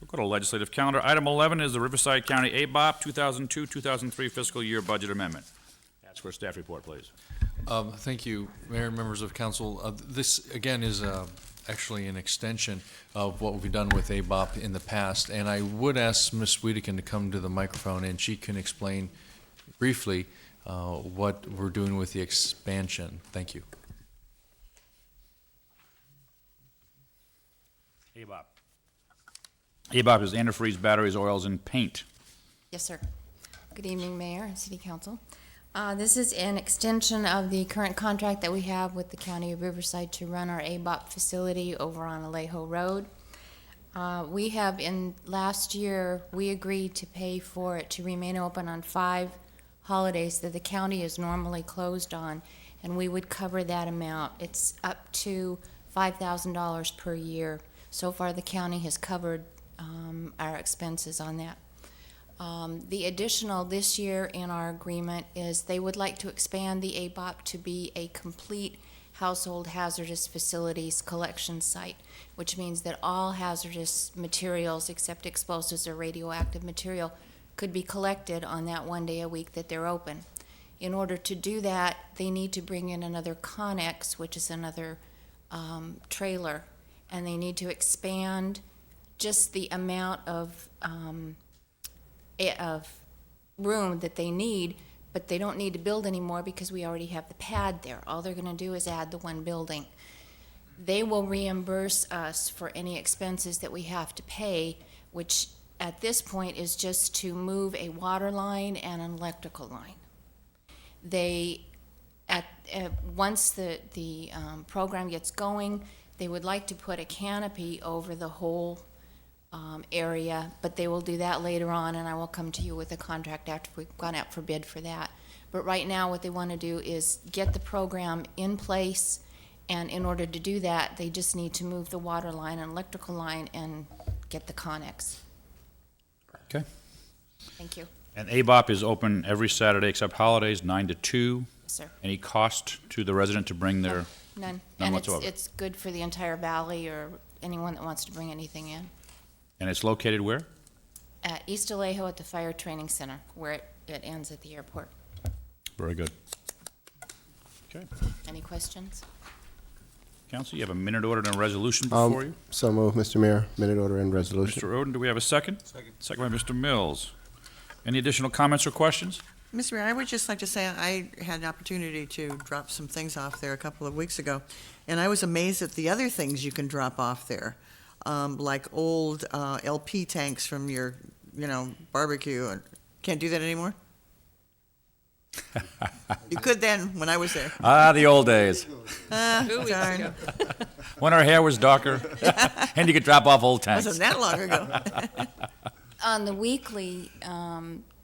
We'll go to legislative calendar. Item 11 is the Riverside County ABOP 2002-2003 fiscal year budget amendment. Ask for a staff report, please. Thank you, Mayor and members of council. This, again, is actually an extension of what we've done with ABOP in the past, and I would ask Ms. Wedekin to come to the microphone, and she can explain briefly what we're doing with the expansion. Thank you. ABOP. ABOP is antifreeze, batteries, oils, and paint. Yes, sir. Good evening, Mayor and City Council. This is an extension of the current contract that we have with the County of Riverside to run our ABOP facility over on Alejo Road. We have, last year, we agreed to pay for it to remain open on 5 holidays that the county is normally closed on, and we would cover that amount. It's up to $5,000 per year. So far, the county has covered our expenses on that. The additional this year in our agreement is they would like to expand the ABOP to be a complete household hazardous facilities collection site, which means that all hazardous materials except explosives or radioactive material could be collected on that one day a week that they're open. In order to do that, they need to bring in another Connex, which is another trailer, and they need to expand just the amount of room that they need, but they don't need to build anymore because we already have the pad there. All they're going to do is add the one building. They will reimburse us for any expenses that we have to pay, which at this point is just to move a water line and an electrical line. They, once the program gets going, they would like to put a canopy over the whole area, but they will do that later on, and I will come to you with a contract after we've gone out for bid for that. But right now, what they want to do is get the program in place And in order to do that, they just need to move the water line and electrical line and get the Connex. Okay. Thank you. And ABOP is open every Saturday except holidays, 9 to 2. Yes, sir. Any cost to the resident to bring their? None. None And whatsoever. it's good for the entire valley or anyone that wants to bring anything in. And it's located where? At East Alejo at the Fire Training Center, where it ends at the airport. Very good. Okay. Any questions? Council, you have a minute order and a resolution before you. So move, Mr. Mayor. Minute order and resolution. Mr. Oden, do we have a second? Second by Mr. Mills. Any additional comments or questions? Mr. Mayor, I would just like to say I had an opportunity to drop some things off there a couple of weeks ago, and I was amazed at the other things you can drop off there, like old LP tanks from your, barbecue. Can't do that anymore? You could then, when I was there. Ah, the old days. Darn. When our hair was darker, and you could drop off old tanks. Wasn't that long ago. On the weekly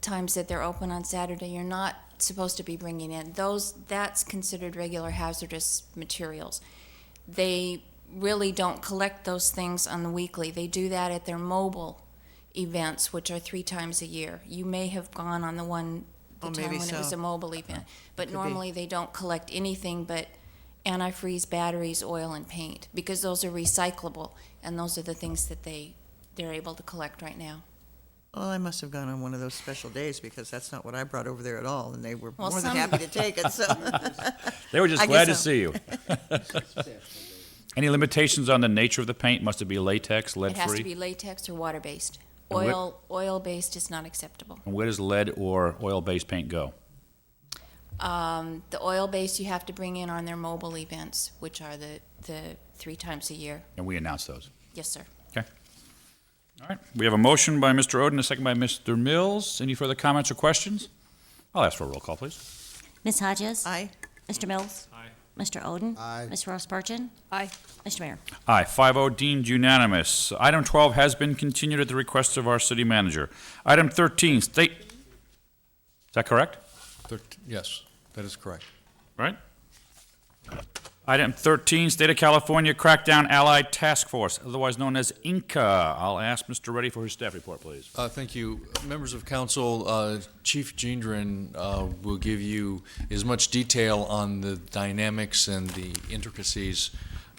times that they're open on Saturday, you're not supposed to be bringing in that's considered regular hazardous materials. They really don't collect those things on the weekly. They do that at their mobile events, which are 3 times a year. You may have gone on the time maybe when it was so. a mobile event, but Could be. normally they don't collect anything but antifreeze, batteries, oil, and paint, because those are recyclable, and those are the things that they're able to collect right now. Well, I must have gone on one of those special days because that's not what I brought over there at all, and they were Well, more than some- happy to take it, so. They were just I glad to guess so. see you. Any limitations on the nature of the paint? Must it be latex, It has to lead-free? be latex or water-based. And what- Oil-based is not acceptable. And where does lead or oil-based paint go? The oil-based you have to bring in on their mobile events, which are the 3 times a year. And we announce those. Yes, sir. Okay. All right. We have a motion by Mr. Oden, a second by Mr. Mills. Any further comments or questions? I'll ask for a roll call, please. Ms. Hodges? Aye. Mr. Mills? Aye. Mr. Oden? Aye. Ms. Ross Pergin? Aye. Mr. Mayor? Aye, 5-0 deemed unanimous. Item 12 has been continued at the request of our city manager. Item 13, state, is that correct? Yes, that is correct. Right? Item 13, State of California Crackdown Allied Task Force, otherwise known as INCA. I'll ask Mr. Reddy for his staff report, please. Thank you. Members of council, Chief Gendron will give you as much detail on the dynamics and the intricacies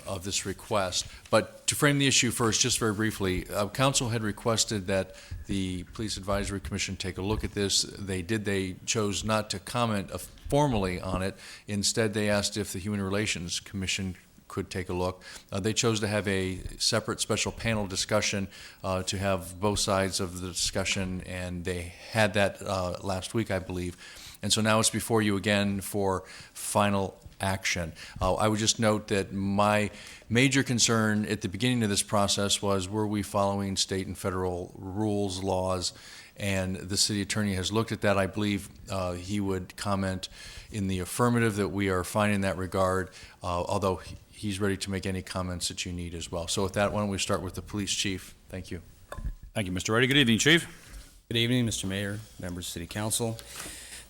of this request. But to frame the issue first, just very briefly, council had requested that the Police Advisory Commission take a look at this. They did. They chose not to comment formally on it. Instead, they asked if the Human Relations Commission could take a look. They chose to have a separate special panel discussion to have both sides of the discussion, and they had that last week, I believe. And so now it's before you again for final action. I would just note that my major concern at the beginning of this process was, were we following state and federal rules, laws? And the city attorney has looked at that. I believe he would comment in the affirmative that we are fine in that regard, although he's ready to make any comments that you need as well. So with that, why don't we start with the police chief? Thank you. Thank you, Mr. Reddy. Good evening, Chief. Good evening, Mr. Mayor, members of City Council.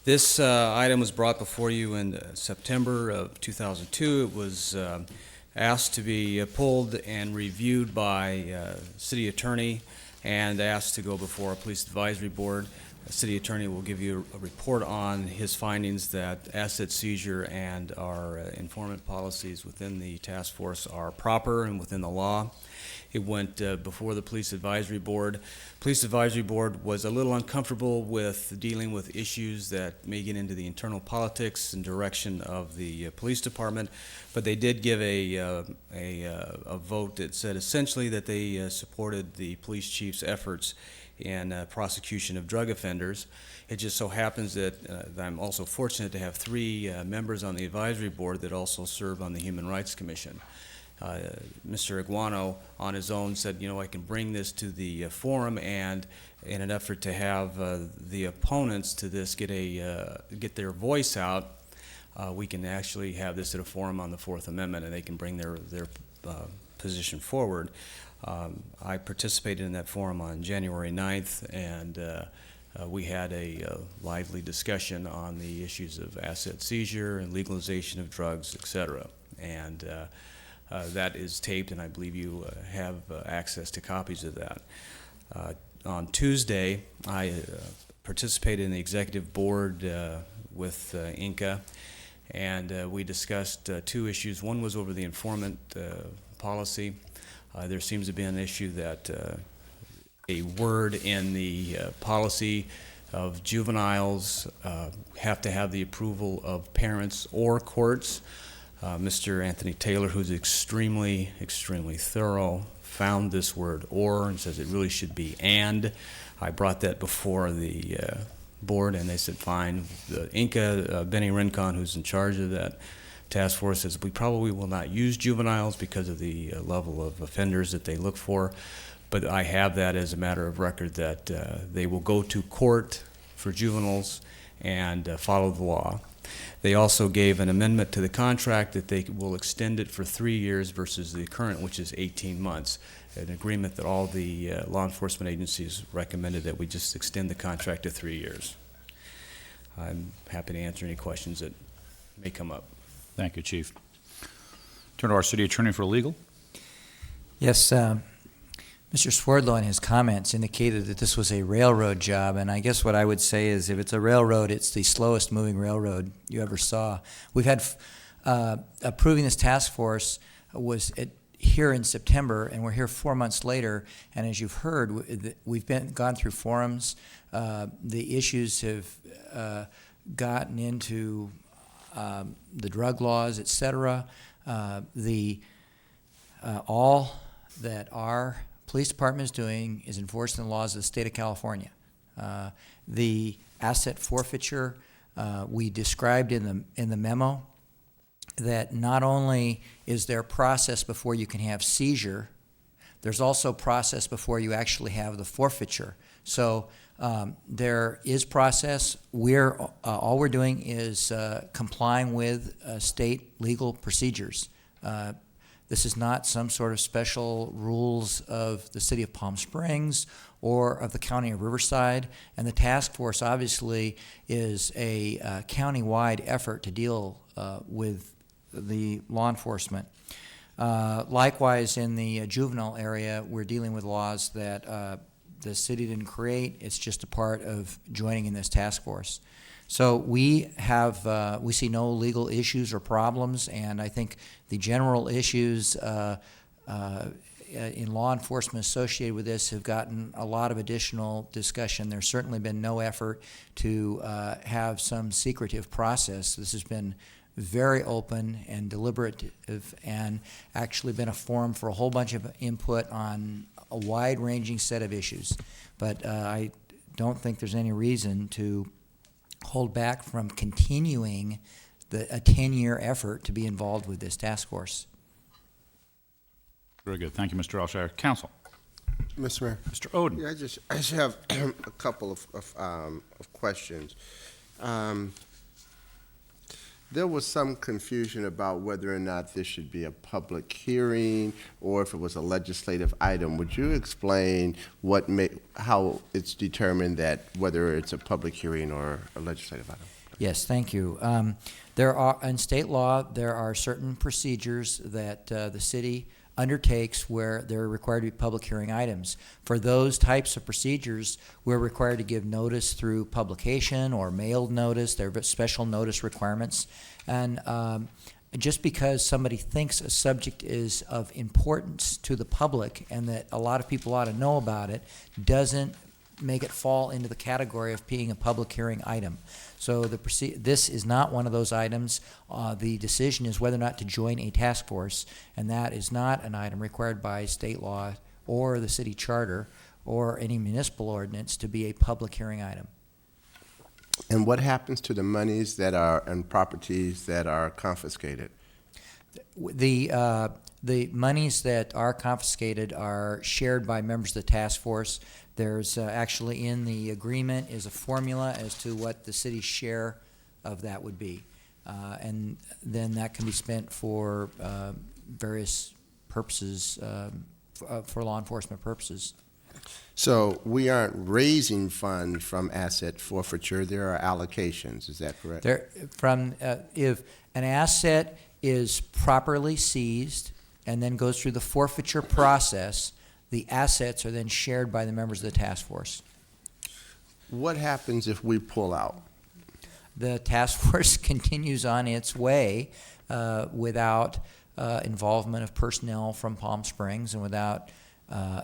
This item was brought before you in September of 2002. It was asked to be pulled and reviewed by city attorney and asked to go before a police advisory board. The city attorney will give you a report on his findings that asset seizure and our informant policies within the task force are proper and within the law. It went before the Police Advisory Board. Police Advisory Board was a little uncomfortable with dealing with issues that may get into the internal politics and direction of the police department, but they did give a vote that said essentially that they supported the police chief's efforts in prosecution of drug offenders. It just so happens that I'm also fortunate to have 3 members on the advisory board that also serve on the Human Rights Commission. Mr. Iguano on his own said, I can bring this to the forum, and in an effort to have the opponents to this get their voice out, we can actually have this at a forum on the Fourth Amendment, and they can bring their position forward. I participated in that forum on January 9th, and we had a lively discussion on the issues of asset seizure and legalization of drugs, et cetera. And that is taped, and I believe you have access to copies of that. On Tuesday, I participated in the executive board with Inca, and we discussed two issues. One was over the informant policy. There seems to be an issue that a word in the policy of juveniles have to have the approval of parents or courts. Mr. Anthony Taylor, who's extremely thorough, found this word "or" and says it really should be "and." I brought that before the board, and they said fine. The Inca, Benny Rincon, who's in charge of that task force, says we probably will not use juveniles because of the level of offenders that they look for, but I have that as a matter of record that they will go to court for juveniles and follow the law. They also gave an amendment to the contract that they will extend it for 3 years versus the current, which is 18 months. An agreement that all the law enforcement agencies recommended that we just extend the contract to 3 years. I'm happy to answer any questions that may come up. Thank you, Chief. Turn to our city attorney for legal. Yes, Mr. Swerdlow in his comments indicated that this was a railroad job, and I guess what I would say is if it's a railroad, it's the slowest moving railroad you ever saw. We've had, approving this task force was here in September, and we're here 4 months later, and as you've heard, we've gone through forums. The issues have gotten into the drug laws, et cetera. All that our police department is doing is enforcing the laws of the state of California. The asset forfeiture, we described in the memo that not only is there process before you can have seizure, there's also process before you actually have the forfeiture. So there is process. All we're doing is complying with state legal procedures. This is not some sort of special rules of the city of Palm Springs or of the county of Riverside. And the task force obviously is a county-wide effort to deal with the law enforcement. Likewise, in the juvenile area, we're dealing with laws that the city didn't create. It's just a part of joining in this task force. So we see no legal issues or problems, and I think the general issues in law enforcement associated with this have gotten a lot of additional discussion. There's certainly been no effort to have some secretive process. This has been very open and deliberative and actually been a forum for a whole bunch of input on a wide-ranging set of issues. But I don't think there's any reason to hold back from continuing a 10-year effort to be involved with this task force. Very good. Thank you, Mr. Alshire. Counsel. Mr. Mayor. Mr. Oden. Yeah, I just have a couple of questions. There was some confusion about whether or not this should be a public hearing or if it was a legislative item. Would you explain how it's determined that whether it's a public hearing or a legislative item? Yes, thank you. In state law, there are certain procedures that the city undertakes where they're required to be public hearing items. For those types of procedures, we're required to give notice through publication or mailed notice. There are special notice requirements. And just because somebody thinks a subject is of importance to the public and that a lot of people ought to know about it doesn't make it fall into the category of being a public hearing item. So this is not one of those items. The decision is whether or not to join a task force, and that is not an item required by state law or the city charter or any municipal ordinance to be a public hearing item. And what happens to the monies that are and properties that are confiscated? The monies that are confiscated are shared by members of the task force. There's actually in the agreement is a formula as to what the city's share of that would be. And then that can be spent for various purposes, for law enforcement purposes. So we aren't raising funds from asset forfeiture. There are allocations. Is that correct? If an asset is properly seized and then goes through the forfeiture process, the assets are then shared by the members of the task force. What happens if we pull out? The task force continues on its way without involvement of personnel from Palm Springs and without,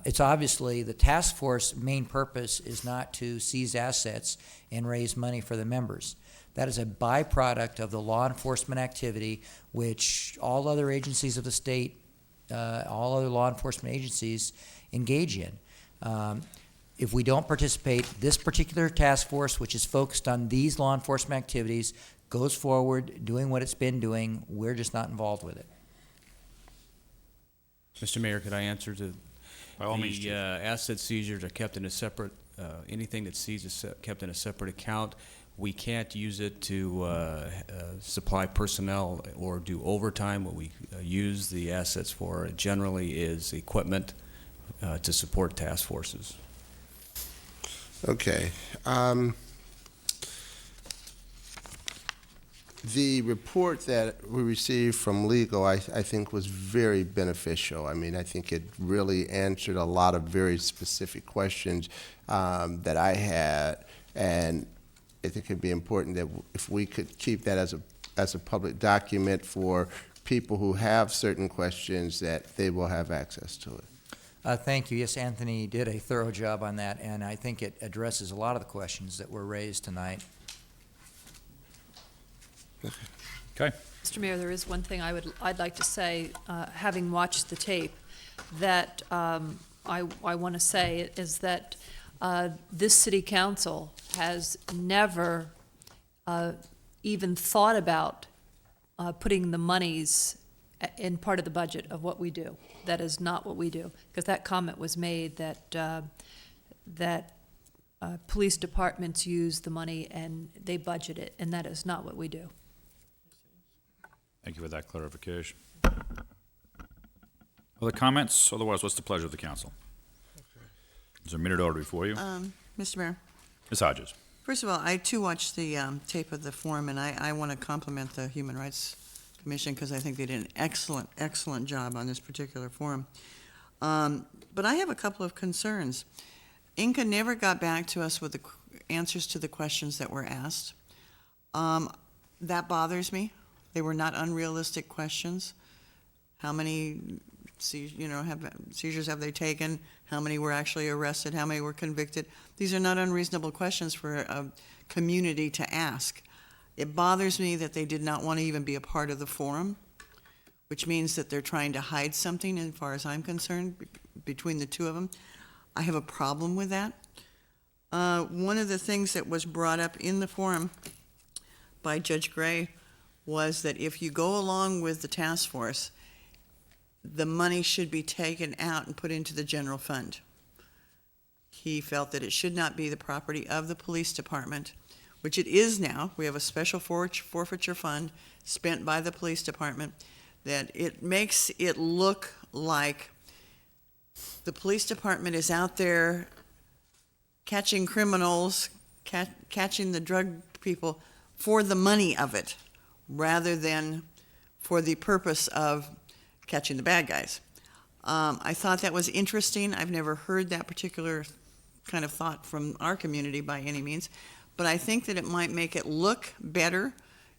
it's obviously, the task force main purpose is not to seize assets and raise money for the members. That is a byproduct of the law enforcement activity which all other agencies of the state, all other law enforcement agencies engage in. If we don't participate, this particular task force, which is focused on these law enforcement activities, goes forward doing what it's been doing. We're just not involved with it. Mr. Mayor, could I answer to? By all means, The Chief. asset seizures are kept in a separate, anything that's seized is kept in a separate account. We can't use it to supply personnel or do overtime. What we use the assets for generally is equipment to support task forces. Okay. The report that we received from legal, I think, was very beneficial. I mean, I think it really answered a lot of very specific questions that I had, and I think it'd be important that if we could keep that as a public document for people who have certain questions, that they will have access to it. Thank you. Yes, Anthony did a thorough job on that, and I think it addresses a lot of the questions that were raised tonight. Okay. Mr. Mayor, there is one thing I'd like to say, having watched the tape, that I want to say is that this city council has never even thought about putting the monies in part of the budget of what we do. That is not what we do, because that comment was made that police departments use the money and they budget it, and that is not what we do. Thank you for that clarification. Other comments? Otherwise, what's the pleasure of the council? Is there a minute order before you? Mr. Mayor, Ms. Hodges. first of all, I too watched the tape of the forum, and I want to compliment the Human Rights Commission because I think they did an excellent, excellent job on this particular forum. But I have a couple of concerns. Inca never got back to us with the answers to the questions that were asked. That bothers me. They were not unrealistic questions. How many seizures have they taken? How many were actually arrested? How many were convicted? These are not unreasonable questions for a community to ask. It bothers me that they did not want to even be a part of the forum, which means that they're trying to hide something, as far as I'm concerned, between the two of them. I have a problem with that. One of the things that was brought up in the forum by Judge Gray was that if you go along with the task force, the money should be taken out and put into the general fund. He felt that it should not be the property of the police department, which it is now. We have a special forfeiture fund spent by the police department, that it makes it look like the police department is out there catching criminals, catching the drug people for the money of it, rather than for the purpose of catching the bad guys. I thought that was interesting. I've never heard that particular kind of thought from our community by any means, but I think that it might make it look better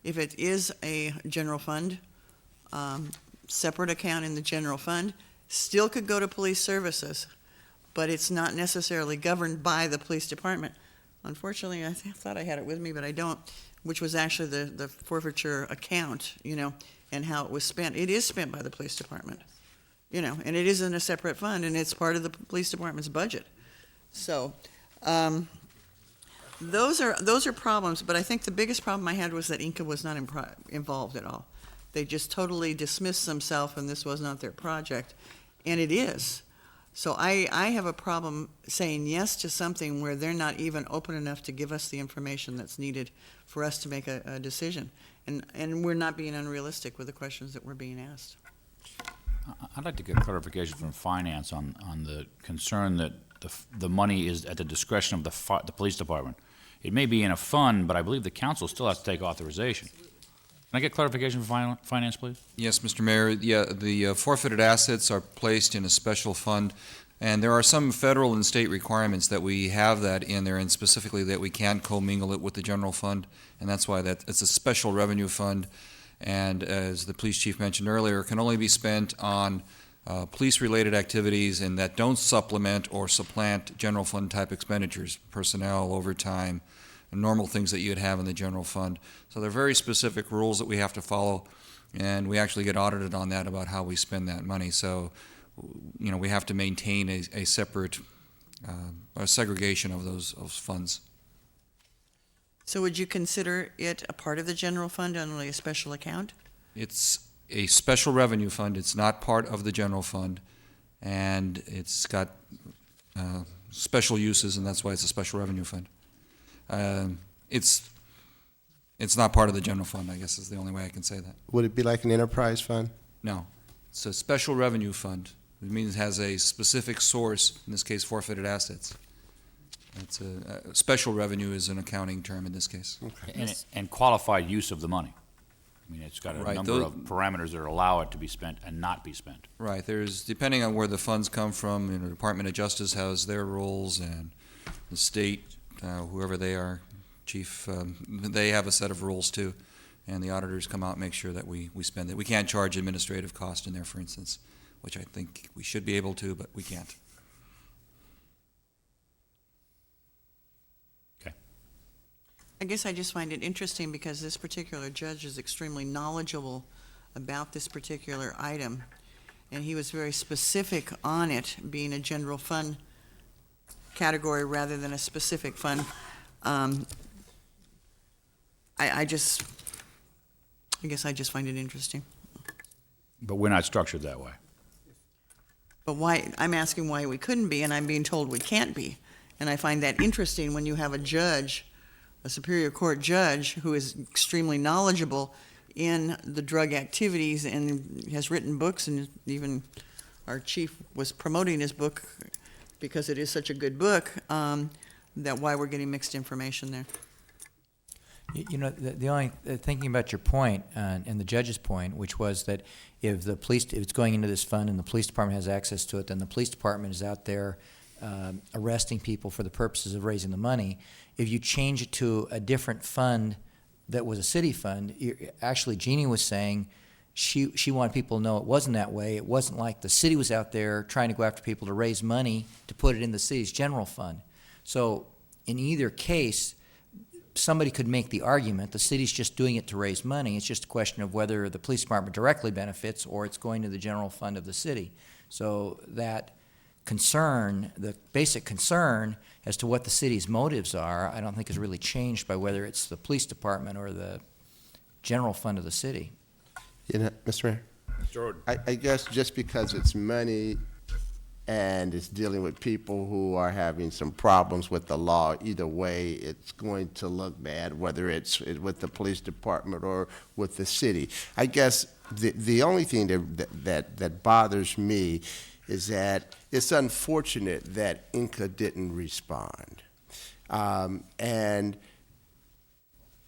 if it is a general fund, separate account in the general fund. Still could go to police services, but it's not necessarily governed by the police department. Unfortunately, I thought I had it with me, but I don't, which was actually the forfeiture account, and how it was spent. It is spent by the police department, and it is in a separate fund, and it's part of the police department's budget. So, those are problems, but I think the biggest problem I had was that Inca was not involved at all. They just totally dismissed themselves, and this was not their project, and it is. So I have a problem saying yes to something where they're not even open enough to give us the information that's needed for us to make a decision. And we're not being unrealistic with the questions that were being asked. I'd like to get clarification from finance on the concern that the money is at the discretion of the police department. It may be in a fund, but I believe the council still has to take authorization. I get clarification from finance, please? Yes, Mr. Mayor. Yeah, the forfeited assets are placed in a special fund, and there are some federal and state requirements that we have that in there, and specifically that we can't commingle it with the general fund, and that's why it's a special revenue fund. And as the police chief mentioned earlier, can only be spent on police-related activities and that don't supplement or supplant general fund type expenditures, personnel, overtime, and normal things that you'd have in the general fund. So there are very specific rules that we have to follow, and we actually get audited on that about how we spend that money. So, you know, we have to maintain a separate a segregation of those funds. So would you consider it a part of the general fund, only a special account? It's a special revenue fund. It's not part of the general fund, and it's got special uses, and that's why it's a special revenue fund. It's not part of the general fund, I guess is the only way I can say that. Would it be like an enterprise fund? No. It's a special revenue fund. It means it has a specific source, in this case forfeited assets. It's a special revenue is an accounting term in this case. Okay. And qualified use of the money. I mean, it's got a Right, number of parameters that allow it to be spent and not be spent. Right, there's, depending on where the funds come from, you know, the Department of Justice has their rules, and the state, whoever they are, chief, they have a set of rules too, and the auditors come out and make sure that we spend it. We can't charge administrative cost in there, for instance, which I think we should be able to, but we can't. I guess I just find it interesting because this particular judge is extremely knowledgeable about this particular item, and he was very specific on it being a general fund category rather than a specific fund. I guess I just find it interesting. But we're not structured that way. But why, I'm asking why we couldn't be, and I'm being told we can't be. And I find that interesting when you have a judge, a Superior Court judge, who is extremely knowledgeable in the drug activities and has written books, and even our chief was promoting his book because it is such a good book, that why we're getting mixed information there. You know, the only, thinking about your point, and the judge's point, which was that if it's going into this fund and the police department has access to it, then the police department is out there arresting people for the purposes of raising the money. If you change it to a different fund that was a city fund, actually Jeannie was saying she wanted people to know it wasn't that way. It wasn't like the city was out there trying to go after people to raise money to put it in the city's general fund. So in either case, somebody could make the argument the city's just doing it to raise money. It's just a question of whether the police department directly benefits or it's going to the general fund of the city. So that concern, the basic concern as to what the city's motives are, I don't think is really changed by whether it's the police department or the general fund of the city. You know, Mr. Mayor? Jordan. I guess just because it's money and it's dealing with people who are having some problems with the law, either way, it's going to look bad, whether it's with the police department or with the city. I guess the only thing that bothers me is that it's unfortunate that Inca didn't respond. And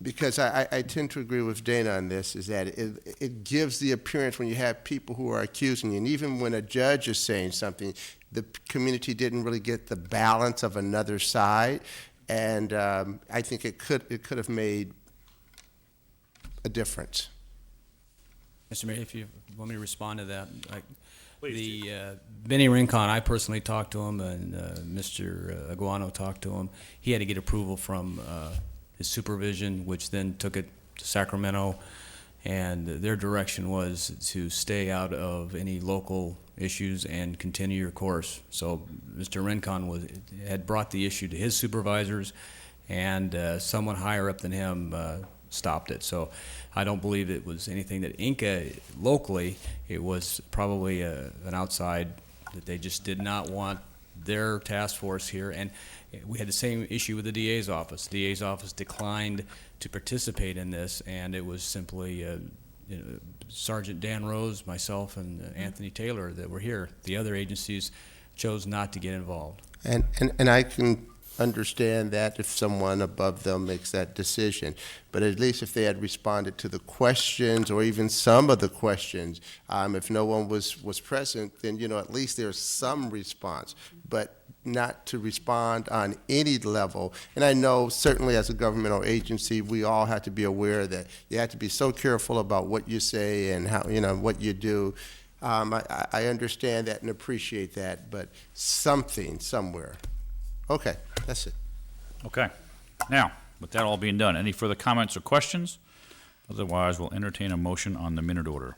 because I tend to agree with Dana on this, is that it gives the appearance when you have people who are accusing you, and even when a judge is saying something, the community didn't really get the balance of another side, and I think it could have made a difference. Mr. Mayor, if you want me to respond to that, Benny Rincon, I personally talked to him, and Mr. Aguano talked to him. He had to get approval from his supervision, which then took it to Sacramento, and their direction was to stay out of any local issues and continue your course. So Mr. Rincon had brought the issue to his supervisors, and someone higher up than him stopped it. So I don't believe it was anything that Inca locally, it was probably an outside, that they just did not want their task force here. And we had the same issue with the DA's office. The DA's office declined to participate in this, and it was simply Sergeant Dan Rose, myself, and Anthony Taylor that were here. The other agencies chose not to get involved. And I can understand that if someone above them makes that decision. But at least if they had responded to the questions, or even some of the questions, if no one was present, then, you know, at least there's some response, but not to respond on any level. And I know certainly as a governmental agency, we all have to be aware that you have to be so careful about what you say and how, you know, what you do. I understand that and appreciate that, but something somewhere. Okay, that's it. Okay. Now, with that all being done, any further comments or questions? Otherwise, we'll entertain a motion on the minute order.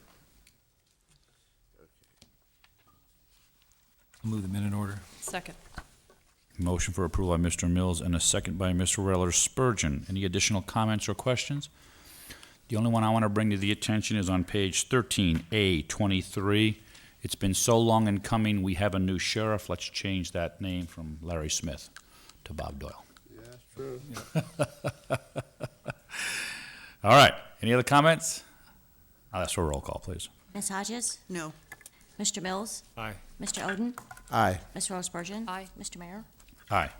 Move the minute order. Second. Motion for approval by Mr. Mills and a second by Mr. Reller Spurgeon. Any additional comments or questions? The only one I want to bring to the attention is on page 13A23. It's been so long in coming, we have a new sheriff. Let's change that name from Larry Smith to Bob Doyle. Yeah, that's true. All right. Any other comments? I'll ask for a roll call, please. Ms. Hodges? No. Mr. Mills? Aye. Mr. Oden? Aye. Ms. Rose Spurgeon? Aye. Mr. Mayor? Aye.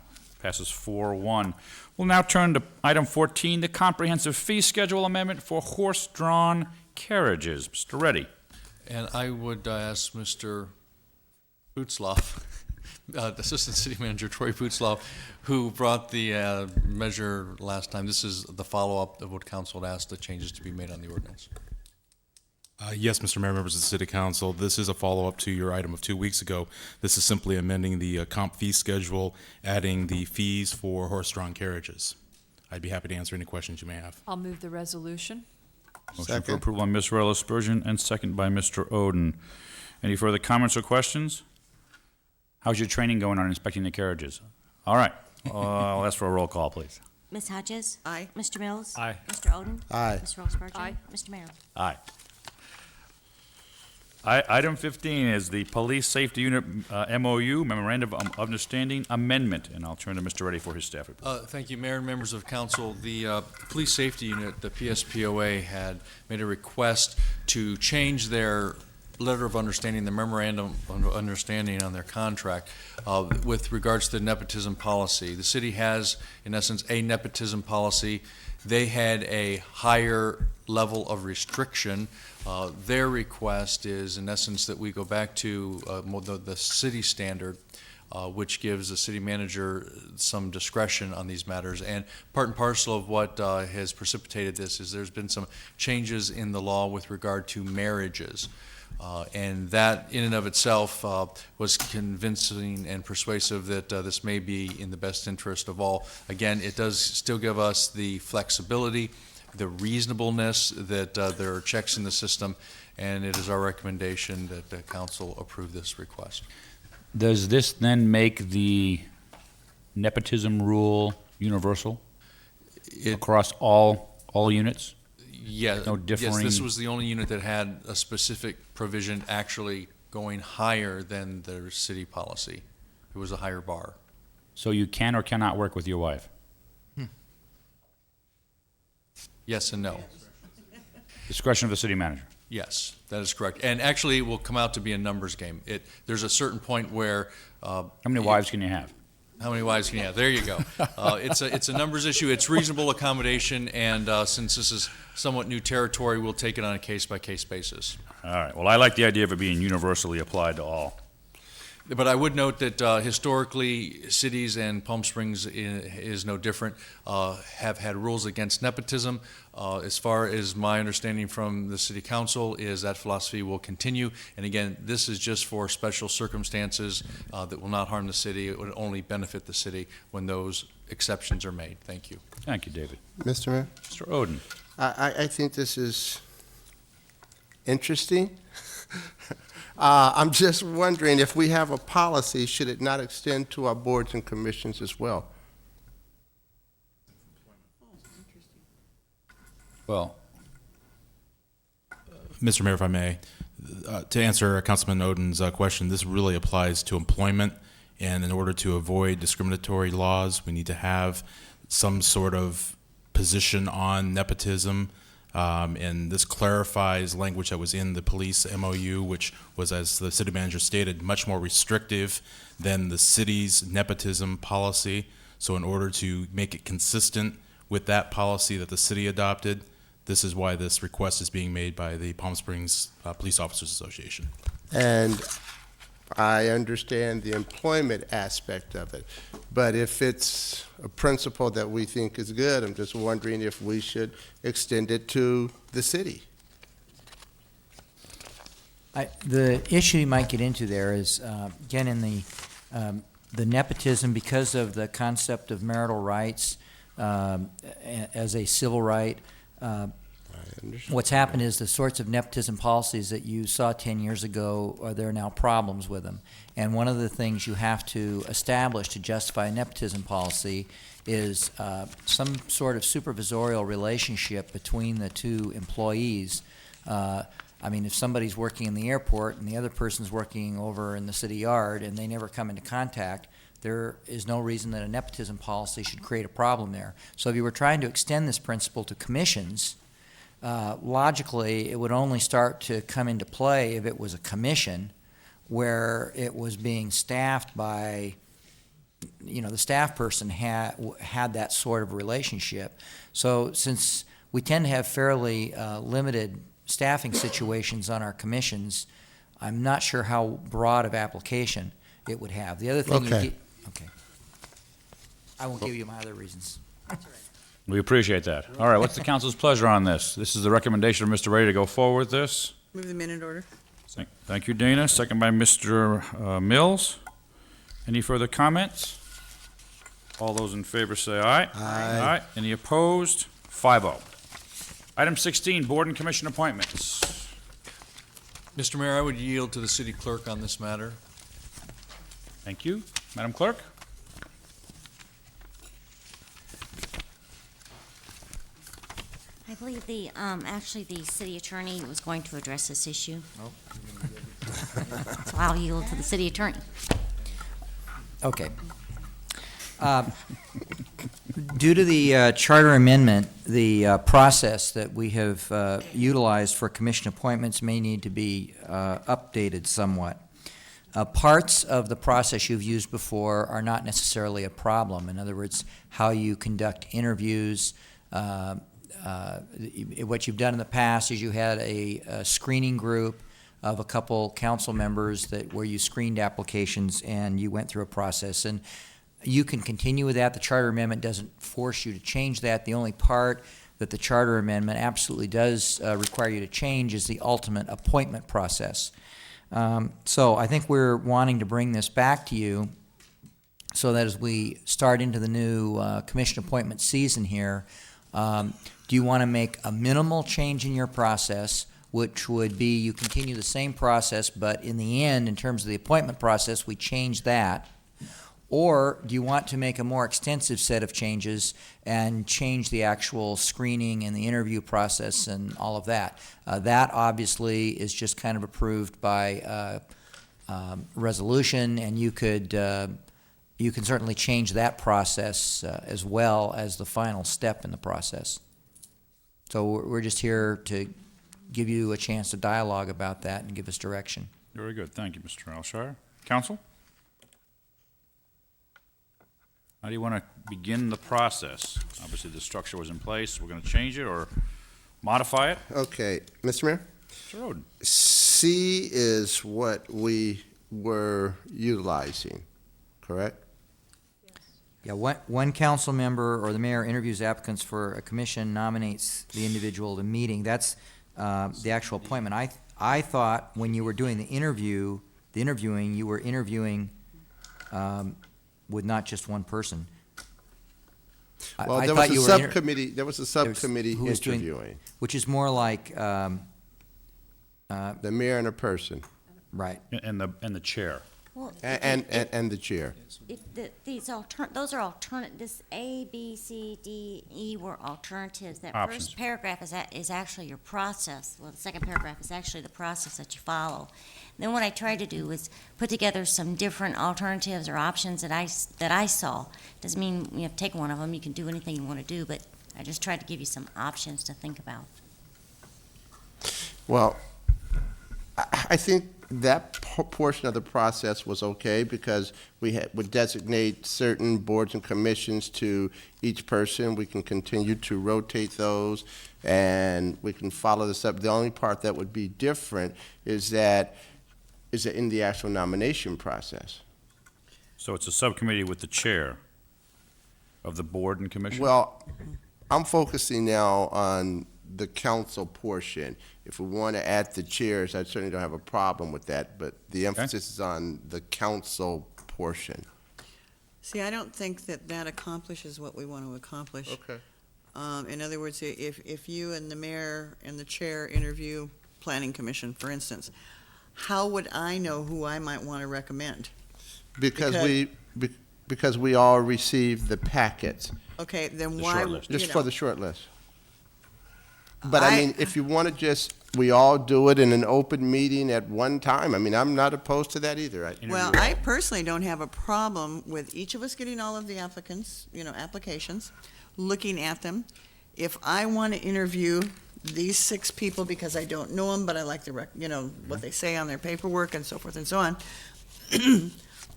Passes 4-1. We'll now turn to item 14, the comprehensive fee schedule amendment for horse-drawn carriages. Mr. Reddy. And I would ask Mr. Putzloff, Assistant City Manager Troy Putzloff, who brought the measure last time. This is the follow-up of what council had asked, the changes to be made on the ordinance. Yes, Mr. Mayor, members of the City Council, this is a follow-up to your item of 2 weeks ago. This is simply amending the comp fee schedule, adding the fees for horse-drawn carriages. I'd be happy to answer any questions you may have. I'll move the resolution. Motion Second. for approval by Ms. Reller Spurgeon and second by Mr. Oden. Any further comments or questions? How's your training going on inspecting the carriages? All right. I'll ask for a roll call, please. Ms. Hodges? Aye. Mr. Mills? Aye. Mr. Oden? Aye. Ms. Rose Spurgeon? Aye. Mr. Mayor? Aye. Item 15 is the Police Safety Unit MOU, Memorandum of Understanding Amendment, and I'll turn to Mr. Reddy for his staff report. Thank you, Mayor and members of council. The Police Safety Unit, the PSPOA, had made a request to change their letter of understanding, the memorandum of understanding on their contract with regards to the nepotism policy. The city has, in essence, a nepotism policy. They had a higher level of restriction. Their request is, in essence, that we go back to the city standard, which gives the city manager some discretion on these matters. And part and parcel of what has precipitated this is there's been some changes in the law with regard to marriages. And that, in and of itself, was convincing and persuasive that this may be in the best interest of all. Again, it does still give us the flexibility, the reasonableness that there are checks in the system, and it is our recommendation that the council approve this request. Does this then make the nepotism rule universal across all units? Yeah, No yes, differing. this was the only unit that had a specific provision actually going higher than their city policy. It was a higher bar. So you can or cannot work with your wife? Yes and no. Discretion of the city manager. Yes, that is correct. And actually, it will come out to be a numbers game. There's a certain point where. How many wives can you have? How many wives can you have? There you go. It's a numbers issue. It's reasonable accommodation, and since this is somewhat new territory, we'll take it on a case-by-case basis. All right. Well, I like the idea of it being universally applied to all. But I would note that historically, cities, and Palm Springs is no different, have had rules against nepotism. As far as my understanding from the city council is that philosophy will continue. And again, this is just for special circumstances that will not harm the city. It would only benefit the city when those exceptions are made. Thank you. Thank you, David. Mr. Mayor? Mr. Oden. I think this is interesting. I'm just wondering if we have a policy, should it not extend to our boards and commissions as well? Well, Mr. Mayor, if I may, to answer Councilman Oden's question, this really applies to employment, and in order to avoid discriminatory laws, we need to have some sort of position on nepotism, and this clarifies language that was in the police MOU, which was, as the city manager stated, much more restrictive than the city's nepotism policy. So in order to make it consistent with that policy that the city adopted, this is why this request is being made by the Palm Springs Police Officers Association. And I understand the employment aspect of it, but if it's a principle that we think is good, I'm just wondering if we should extend it to the city. The issue you might get into there is, again, in the nepotism, because of the concept of marital rights as a civil right. What's happened is the sorts of nepotism policies that you saw 10 years ago, there are now problems with them. And one of the things you have to establish to justify a nepotism policy is some sort of supervisorial relationship between the two employees. I mean, if somebody's working in the airport and the other person's working over in the city yard and they never come into contact, there is no reason that a nepotism policy should create a problem there. So if you were trying to extend this principle to commissions, logically, it would only start to come into play if it was a commission where it was being staffed by, the staff person had that sort of relationship. So since we tend to have fairly limited staffing situations on our commissions, I'm not sure how broad of application it would have. The other thing Okay. Okay. I won't give you my other reasons. We appreciate that. All right, what's the council's pleasure on this? This is the recommendation of Mr. Ray to go forward with this. Move the minute order. Thank you, Dana. Second by Mr. Mills. Any further comments? All those in favor say aye. Aye. Any opposed? 5-0. Item 16, board and commission appointments. Mr. Mayor, I would yield to the city clerk on this matter. Thank you. Madam Clerk? I believe actually the city attorney was going to address this issue. So I'll yield to the city attorney. Okay. Due to the charter amendment, the process that we have utilized for commission appointments may need to be updated somewhat. Parts of the process you've used before are not necessarily a problem. In other words, how you conduct interviews. What you've done in the past is you had a screening group of a couple council members where you screened applications and you went through a process. And you can continue with that. The charter amendment doesn't force you to change that. The only part that the charter amendment absolutely does require you to change is the ultimate appointment process. So I think we're wanting to bring this back to you so that as we start into the new commission appointment season here, do you want to make a minimal change in your process, which would be you continue the same process, but in the end, in terms of the appointment process, we change that? Or do you want to make a more extensive set of changes and change the actual screening and the interview process and all of that? That obviously is just kind of approved by resolution, and you can certainly change that process as well as the final step in the process. So we're just here to give you a chance to dialogue about that and give us direction. Very good. Thank you, Mr. Alshire. Council? How do you want to begin the process? Obviously, the structure was in place. We're going to change it or modify it? Okay, Mr. Mayor? Sure. C is what we were utilizing, correct? Yeah, one council member or the mayor interviews applicants for a commission, nominates the individual to meeting. That's the actual appointment. I thought when you were doing the interviewing, you were interviewing with not just one person. Well, there was a subcommittee. There was a subcommittee interviewing, which is more like the mayor and a person, right? And the chair. Well, and the chair. Those are alternate. This A, B, C, D, E were alternatives. That Options. first paragraph is actually your process. Well, the second paragraph is actually the process that you follow. Then what I tried to do was put together some different alternatives or options that I saw. Doesn't mean you have to take one of them. You can do anything you want to do, but I just tried to give you some options to think about. Well, I think that portion of the process was okay because would designate certain boards and commissions to each person. We can continue to rotate those, and we can follow this up. The only part that would be different is that in the actual nomination process. So it's a subcommittee with the chair of the board and commission? Well, I'm focusing now on the council portion. If we want to add the chairs, I certainly don't have a problem with that, but the emphasis is on the council portion. See, I don't think that that accomplishes what we want to accomplish. Okay. In other words, if you and the mayor and the chair interview planning commission, for instance, how would I know who I might want to recommend? Because we all received the packets. Okay, then The why? short list. Just you for know, the short list. But I mean, if you want to we all do it in an open meeting at one time, I mean, I'm not opposed to that either. Well, I personally don't have a problem with each of us getting all of the applicants, applications, looking at them. If I want to interview these 6 people because I don't know them, but I like what they say on their paperwork and so forth and so on,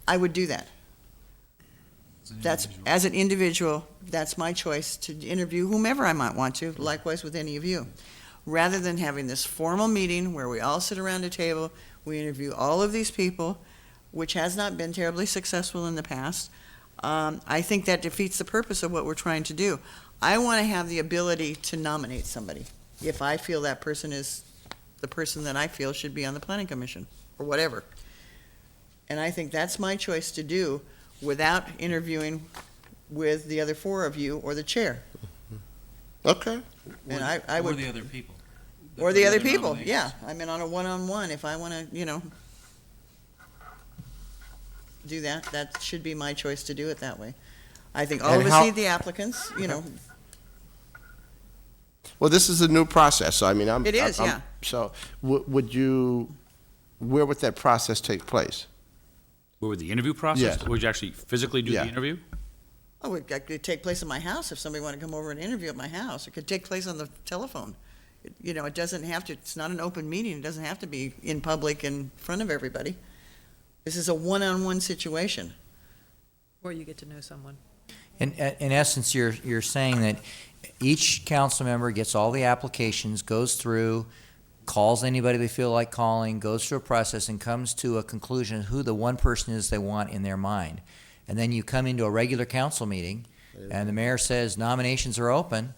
I would do that. That's, as an individual, that's my choice to interview whomever I might want to, likewise with any of you. Rather than having this formal meeting where we all sit around a table, we interview all of these people, which has not been terribly successful in the past, I think that defeats the purpose of what we're trying to do. I want to have the ability to nominate somebody if I feel that person is the person that I feel should be on the planning commission, or whatever. And I think that's my choice to do without interviewing with the other 4 of you or the chair. Okay. And I would. Or the other people. Or the other people, yeah. I mean, on a one-on-one, if I want to, do that, that should be my choice to do it that way. I think all And of us how- need the applicants, Well, this is a new process, so I mean, It is, yeah. So where would that process take place? Where would the interview process? Yes. Would you actually physically do Yeah. the interview? Oh, it could take place at my house if somebody wanted to come over and interview at my house. It could take place on the telephone. It doesn't have to, it's not an open meeting. It doesn't have to be in public in front of everybody. This is a one-on-one situation. Or you get to know someone. In essence, you're saying that each council member gets all the applications, goes through, calls anybody they feel like calling, goes through a process, and comes to a conclusion of who the one person is they want in their mind. And then you come into a regular council meeting, and the mayor says nominations are open,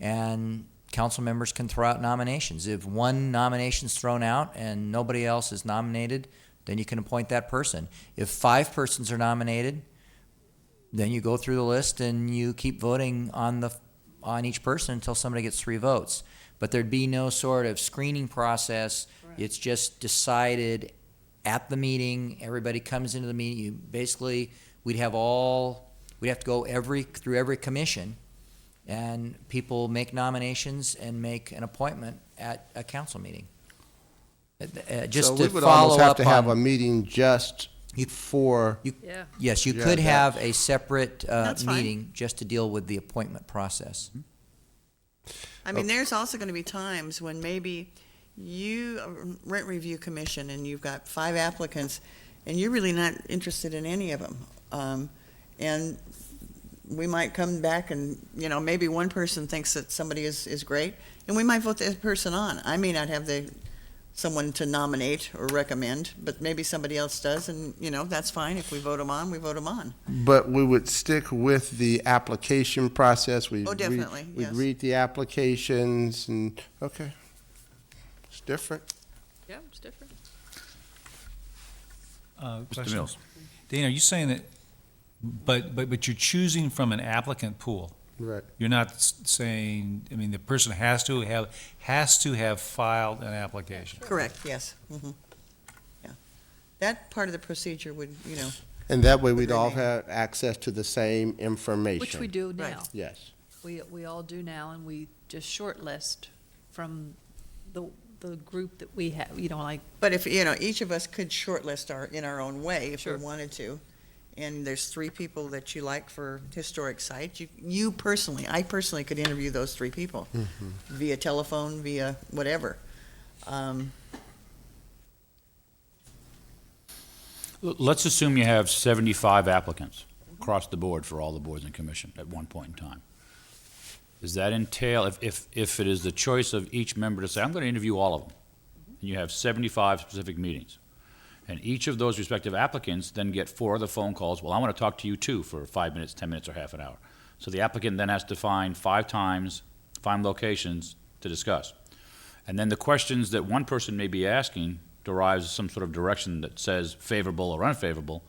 and council members can throw out nominations. If one nomination's thrown out and nobody else is nominated, then you can appoint that person. If 5 persons are nominated, then you go through the list and you keep voting on each person until somebody gets 3 votes. But there'd be no sort of screening process. Correct. It's just decided at the meeting. Everybody comes into the meeting. We'd have to go through every commission, and people make nominations and make an appointment at a council meeting. Just So to we would follow almost have up to have a on, meeting just for. Yeah. yes, you Yeah, could that- have a separate That's fine. meeting just to deal with the appointment process. I mean, there's also going to be times when maybe rent review commission, and you've got 5 applicants, and you're really not interested in any of them. And we might come back and, maybe one person thinks that somebody is great, and we might vote that person on. I may not have someone to nominate or recommend, but maybe somebody else does, and, that's fine. If we vote them on, we vote them on. But we would stick with the application process. Oh, definitely, We'd yes. read the applications and, okay. It's different. Yeah, it's different. Question. Mills. Dana, are you saying that, but you're choosing from an applicant pool? Right. You're not saying, the person has to have filed an application? Correct, yes. Yeah. That part of the procedure would, And that way we'd all remain. have access to the same information. Which we do Right. now. Yes. We all do now, and we just shortlist from the group that we have, like. But if, each of us could shortlist in our own way if we Sure. wanted to, and there's 3 people that you like for historic sites, I personally could interview those 3 people via telephone, via whatever. Let's assume you have 75 applicants across the board for all the boards and commission at one point in time. Does that entail, if it is the choice of each member to say, I'm going to interview all of them, and you have 75 specific meetings, and each of those respective applicants then get 4 other phone calls, well, I want to talk to you too for 5 minutes, 10 minutes, or half an hour. So the applicant then has to find 5 times, 5 locations to discuss. And then the questions that one person may be asking derives some sort of direction that says favorable or unfavorable,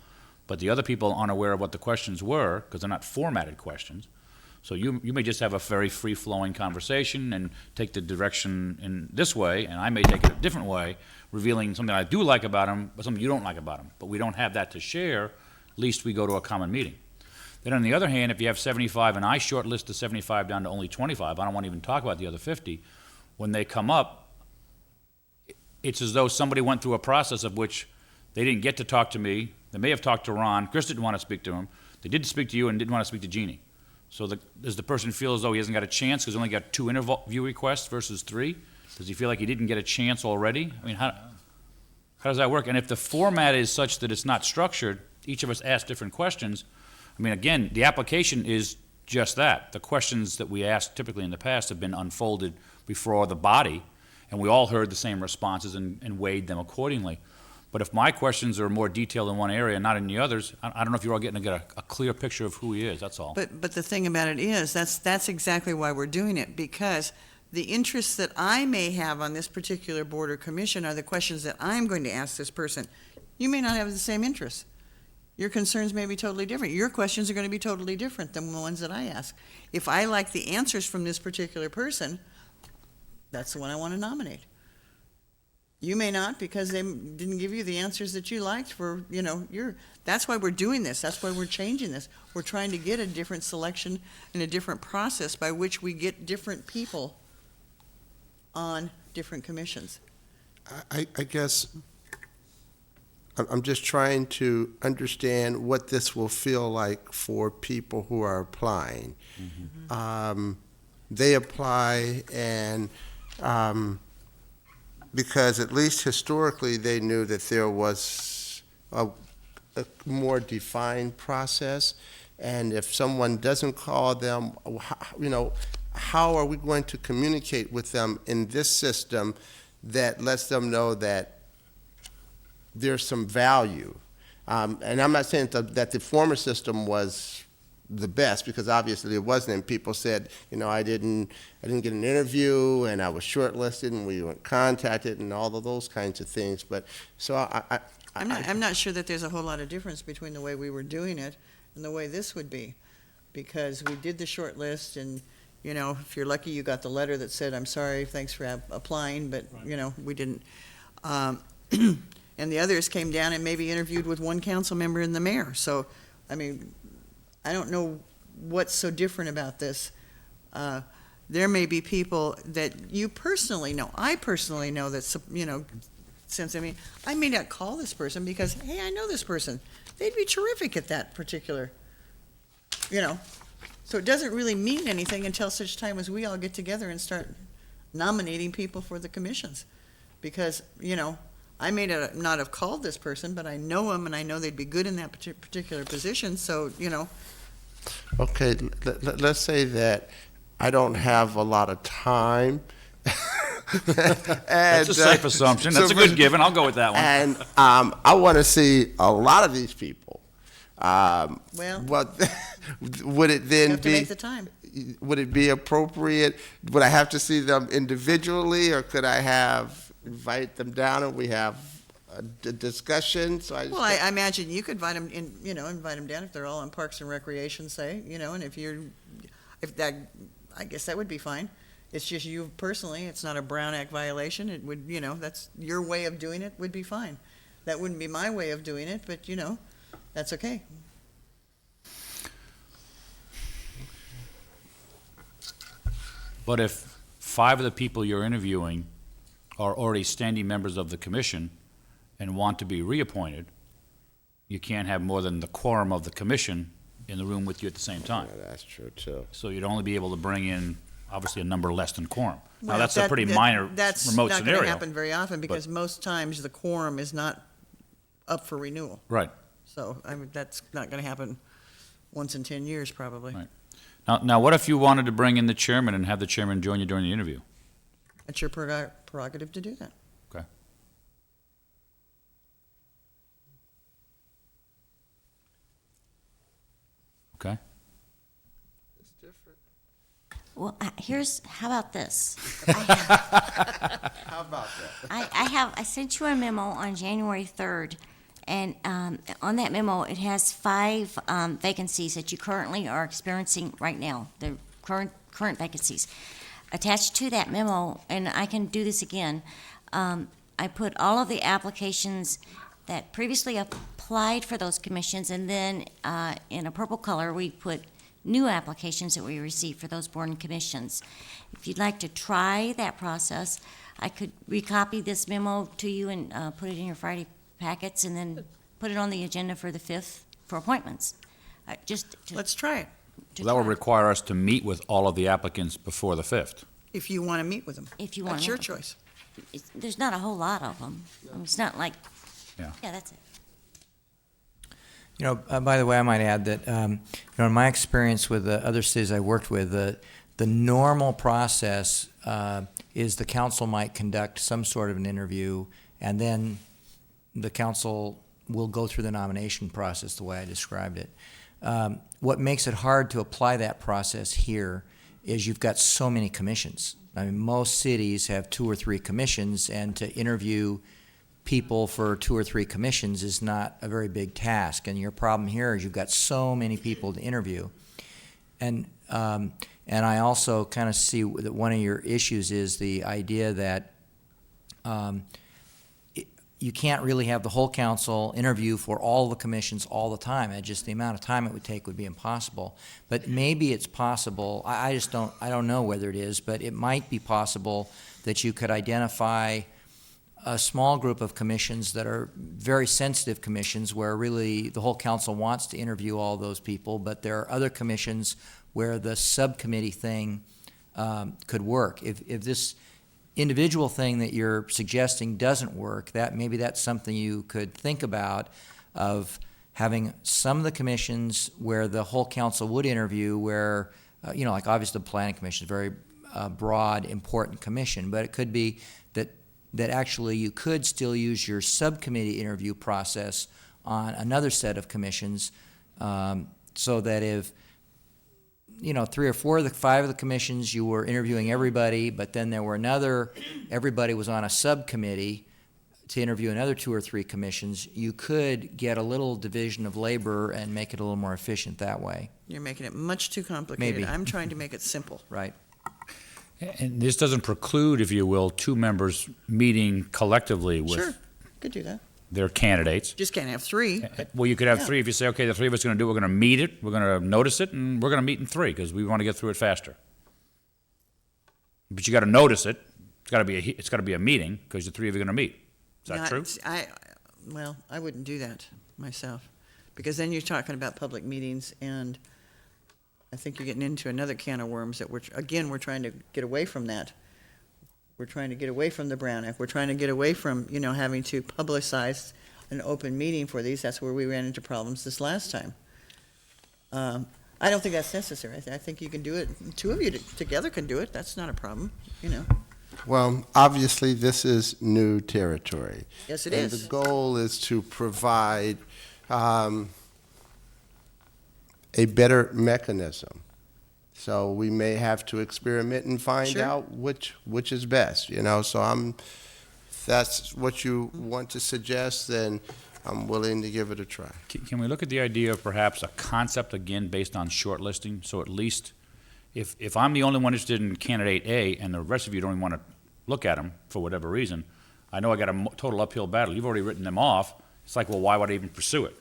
but the other people aren't aware of what the questions were because they're not formatted questions. So you may just have a very free-flowing conversation and take the direction in this way, and I may take it a different way, revealing something I do like about them, but something you don't like about them. But we don't have that to share, least we go to a common meeting. Then on the other hand, if you have 75 and I shortlist the 75 down to only 25, I don't want to even talk about the other 50, when they come up, it's as though somebody went through a process of which they didn't get to talk to me. They may have talked to Ron. Chris didn't want to speak to him. They did speak to you and didn't want to speak to Jeannie. So does the person feel as though he hasn't got a chance because he only got 2 interview requests versus 3? Does he feel like he didn't get a chance already? I mean, how does that work? And if the format is such that it's not structured, each of us ask different questions. I mean, again, the application is just that. The questions that we asked typically in the past have been unfolded before the body, and we all heard the same responses and weighed them accordingly. But if my questions are more detailed in one area and not in the others, I don't know if you're all getting to get a clear picture of who he is, that's all. But the thing about it is, that's exactly why we're doing it, because the interests that I may have on this particular board or commission are the questions that I'm going to ask this person. You may not have the same interests. Your concerns may be totally different. Your questions are going to be totally different than the ones that I ask. If I like the answers from this particular person, that's the one I want to nominate. You may not, because they didn't give you the answers that you liked for, that's why we're doing this. That's why we're changing this. We're trying to get a different selection and a different process by which we get different people on different commissions. I guess I'm just trying to understand what this will feel like for people who are applying. Mm-hmm. They apply and because at least historically they knew that there was a more defined process, and if someone doesn't call them, how are we going to communicate with them in this system that lets them know that there's some value? And I'm not saying that the former system was the best, because obviously it wasn't, and people said, I didn't get an interview, and I was shortlisted, and we weren't contacted, and all of those kinds of things. But so I'm not sure that there's a whole lot of difference between the way we were doing it and the way this would be, because we did the short list, and if you're lucky, you got the letter that said, I'm sorry, thanks for applying, but we didn't. And the others came down and maybe interviewed with one council member and the mayor. So, I mean, I don't know what's so different about this. There may be people that you personally know. I personally know that, since I may not call this person because, hey, I know this person. They'd be terrific at that particular, So it doesn't really mean anything until such time as we all get together and start nominating people for the commissions. Because, I may not have called this person, but I know them and I know they'd be good in that particular position, so, Okay, let's say that I don't have a lot of time. That's a safe assumption. That's a good given. I'll go with that one. And I want to see a lot of these people. Well, would it then you have to be? make the time. Would it be appropriate? Would I have to see them individually, or could I invite them down and we have a discussion? So I imagine you could invite them invite them down if they're all on Parks and Recreation, say, and I guess that would be fine. It's just you personally, it's not a Brown Act violation. It would, that's your way of doing it would be fine. That wouldn't be my way of doing it, but that's okay. But if 5 of the people you're interviewing are already standing members of the commission and want to be reappointed, you can't have more than the quorum of the commission in the room with you at the same time. Yeah, that's true too. So you'd only be able to bring in, obviously, a number less than quorum. Now, Well, that's a pretty minor, that's remote not scenario. going to happen very often because most times the quorum is not up for renewal. Right. So, I mean, that's not gonna happen once in 10 years, probably. Right. Now, what if you wanted to bring in the chairman and have the chairman join you during the interview? It's your prerogative to do that. Okay. Okay. Well, how about this? How about that? I sent you a memo on January 3rd, and on that memo, it has 5 vacancies that you currently are experiencing right now, the current vacancies. Attached to that memo, and I can do this again, I put all of the applications that previously applied for those commissions, and then in a purple color, we put new applications that we received for those board and commissions. If you'd like to try that process, I could recopy this memo to you and put it in your Friday packets, and then put it on the agenda for the 5th for appointments. Let's try it. Well, that would require us to meet with all of the applicants before the 5th. If you want to meet with them. If you want. That's your choice. There's not a whole lot of them. I mean, it's not like, Yeah. that's it. You know, by the way, I might add that, in my experience with the other cities I worked with, the normal process is the council might conduct some sort of an interview, and then the council will go through the nomination process the way I described it. What makes it hard to apply that process here is you've got so many commissions. I mean, most cities have 2 or 3 commissions, and to interview people for 2 or 3 commissions is not a very big task. And your problem here is you've got so many people to interview. And I also kind of see that one of your issues is the idea that you can't really have the whole council interview for all the commissions all the time. And just the amount of time it would take would be impossible. But maybe it's possible. I don't know whether it is, but it might be possible that you could identify a small group of commissions that are very sensitive commissions where really the whole council wants to interview all those people, but there are other commissions where the subcommittee thing could work. If this individual thing that you're suggesting doesn't work, maybe that's something you could think about, of having some of the commissions where the whole council would interview, where, like obviously the planning commission is a very broad, important commission, but it could be that actually you could still use your subcommittee interview process on another set of commissions, so that if 3 or 4 of the 5 of the commissions you were interviewing everybody, but then there were everybody was on a subcommittee to interview another 2 or 3 commissions, you could get a little division of labor and make it a little more efficient that way. You're making it much too complicated. Maybe. I'm trying to make it simple. Right. And this doesn't preclude, if you will, 2 members meeting collectively with Sure, could do that. their candidates. Just can't have 3. Well, you could have Yeah. 3 if you say, okay, the 3 of us are going to we're going to meet it, we're going to notice it, and we're going to meet in 3 because we want to get through it faster. But you got to notice it. It's got to be a meeting because the 3 of you are going to meet. Is that true? Well, I wouldn't do that myself, because then you're talking about public meetings, and I think you're getting into another can of worms that we're trying to get away from that. We're trying to get away from the Brown Act. We're trying to get away from, having to publicize an open meeting for these. That's where we ran into problems this last time. I don't think that's necessary. I think you can do it. 2 of you together can do it. That's not a problem, Well, obviously, this is new territory. Yes, it and is. The goal is to provide a better mechanism. So we may have to experiment and find Sure. out which is best, So if that's what you want to suggest, then I'm willing to give it a try. Can we look at the idea of perhaps a concept, again, based on shortlisting? So at least, if I'm the only one interested in candidate A and the rest of you don't even want to look at them for whatever reason, I know I got a total uphill battle. You've already written them off. It's like, well, why would I even pursue it?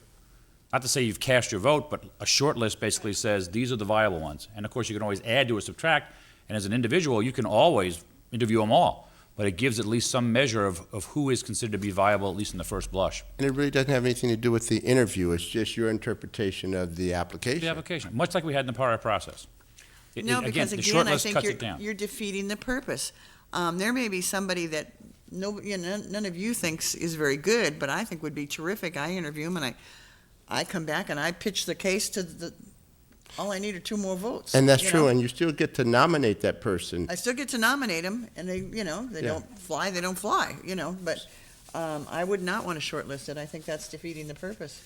Not to say you've cast your vote, but a short list basically says these are the viable ones. And of course, you can always add to or subtract. And as an individual, you can always interview them all. But it gives at least some measure of who is considered to be viable, at least in the first blush. And it really doesn't have anything to do with the interview. It's just your interpretation of the application. The application, much like we had in the prior process. No, because the again, short I list think cuts it down. you're defeating the purpose. There may be somebody that no, you know, none of you thinks is very good, but I think would be terrific. I interview him and I come back and I pitch the case to all I need are 2 more votes. And that's you true, know? and you still get to nominate that person. I still get to nominate them, and they, you know, they Yeah. don't fly, they don't fly, you know, but I would not want to shortlist it. I think that's defeating the purpose.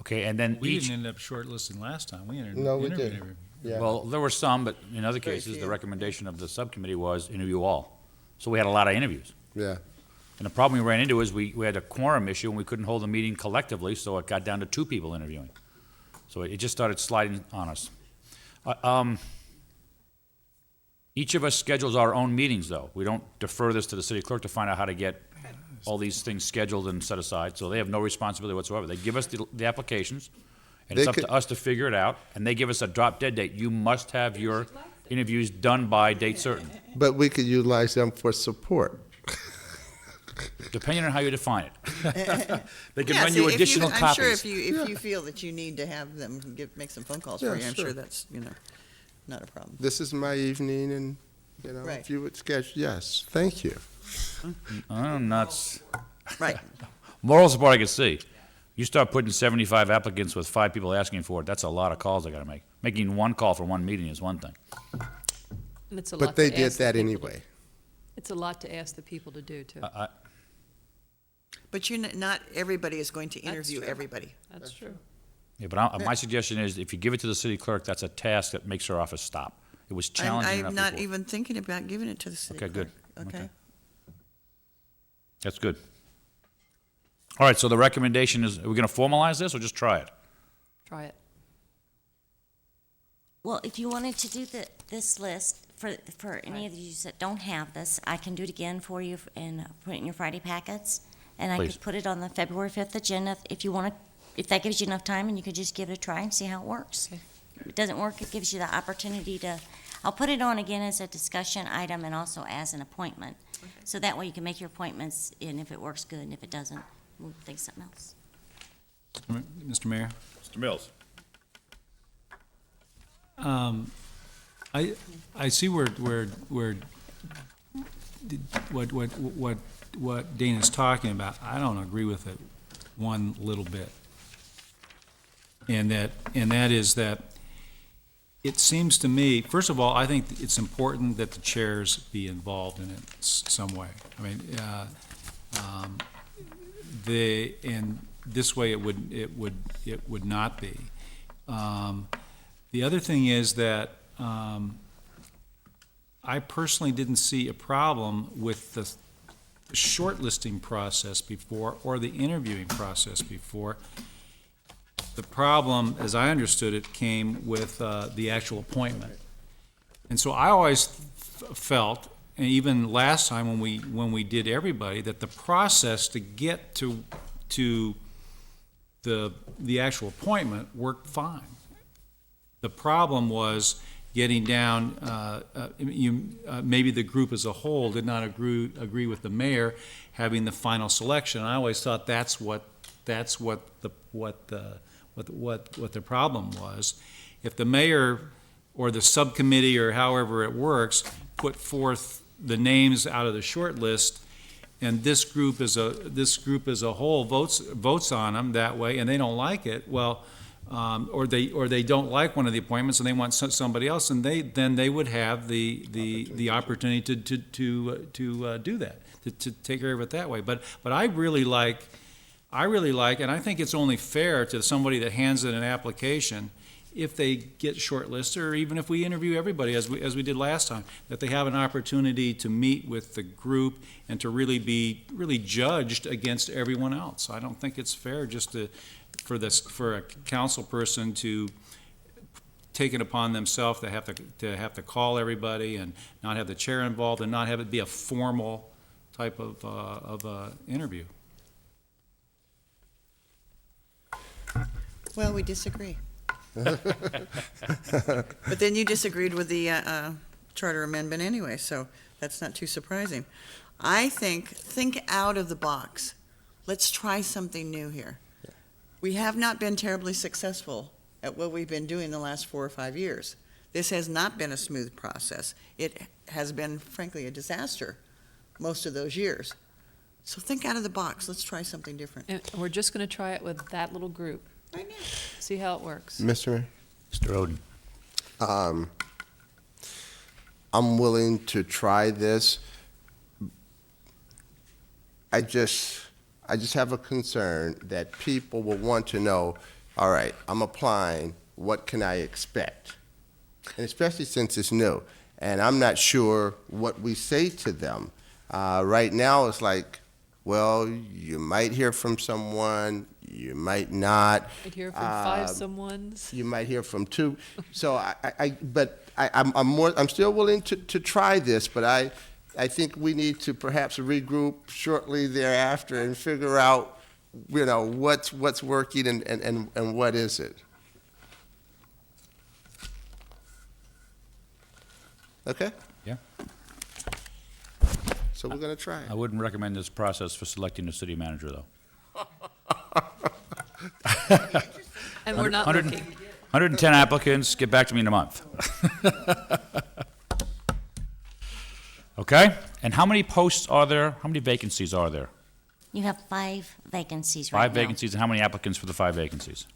Okay, and then We each, didn't end up shortlisting last time. We interviewed. No, we didn't. Yeah. well, there were some, but in other Very cases, the few. recommendation of the subcommittee was interview all. So we had a lot of interviews. Yeah. And the problem we ran into is we had a quorum issue and we couldn't hold the meeting collectively, so it got down to 2 people interviewing. So it just started sliding on us. Each of us schedules our own meetings, though. We don't defer this to the city clerk to find out how to get all these things scheduled and set aside, so they have no responsibility whatsoever. They give us the applications, and it's They up to could- us to figure it out, and they give us a drop-dead date. You must have your interviews done by date certain, But we could utilize them for support. depending on how you define it. They can Yeah, run see, you if additional I'm copies. sure if you feel that you need to have them make some phone calls Yeah, for you, I'm sure. sure that's, you know, not a problem. This is my evening, and, you know, Right. if you would schedule, yes, thank you. I'm nuts. Right. Moral support I can see. You start putting 75 applicants with 5 people asking for it, that's a lot of calls I gotta make. Making 1 call for 1 meeting is one thing. And it's a But lot they to did ask the that people to- anyway. It's a lot to ask the people to do, too. But not everybody is going to interview true. everybody. That's true. Yeah, but my suggestion is, if you give it to the city clerk, that's a task that makes her office stop. It was challenging enough I'm not before. even thinking about giving it to the city Okay, good. clerk. Okay. Okay. That's good. All right, so the recommendation is, are we gonna formalize this, or just try it? Try it. Well, if you wanted to do this list, for any of you that don't have this, I can do it again for you and put it in your Friday packets. And I Please. could put it on the February 5th agenda if you want to, if that gives you enough time, and you could just give it a try and see how it works. If it doesn't work, it gives you the opportunity to, I'll put it on again as a discussion item and also as an appointment. So that way you can make your appointments, and if it works, good, and if it doesn't, we'll think something else. Mr. Mayor? Mr. Mills? I see where what Dana's talking about. I don't agree with it one little bit. And that is that it seems to me, first of all, I think it's important that the chairs be involved in it some way. I mean, and this way it would not be. The other thing is that I personally didn't see a problem with the shortlisting process before or the interviewing process before. The problem, as I understood it, came with the actual appointment. And so I always felt, and even last time when we did everybody, that the process to get to the actual appointment worked fine. The problem was getting down, maybe the group as a whole did not agree with the mayor having the final selection. I always thought that's what the problem was. If the mayor or the subcommittee or however it works put forth the names out of the short list, and this group as a whole votes on them that way, and they don't like it, well, or they don't like one of the appointments and they want somebody else, and then they would have the opportunity to do that, to take care of it that way. But I really like, and I think it's only fair to somebody that hands in an application, if they get shortlisted, or even if we interview everybody as we did last time, that they have an opportunity to meet with the group and to really be judged against everyone else. I don't think it's fair just for a council person to take it upon themselves to have to call everybody and not have the chair involved and not have it be a formal type of interview. Well, we disagree. But then you disagreed with the charter amendment anyway, so that's not too surprising. I think out of the box. Let's try something new here. We have not been terribly successful at what we've been doing the last 4 or 5 years. This has not been a smooth process. It has been, frankly, a disaster most of those years. So think out of the box. Let's try something different. And we're just gonna try it with that little group. I know. See how it works. Mr. Mayor? Mr. Oden. I'm willing to try this. I just have a concern that people will want to know, all right, I'm applying, what can I expect? And especially since it's new, and I'm not sure what we say to them. Right now, it's like, well, you might hear from someone, you might not. I'd hear from 5 someones. You might hear from 2. So I'm still willing to try this, but I think we need to perhaps regroup shortly thereafter and figure out, what's working and what is it. Okay? Yeah. So we're gonna try I it. wouldn't recommend this process for selecting a city manager, though. And we're not 100 looking. 110 applicants, get back to me in a month. Okay? And how many posts are there? How many vacancies are there? You have 5 vacancies right now. 5 vacancies, and how many applicants for the 5 vacancies?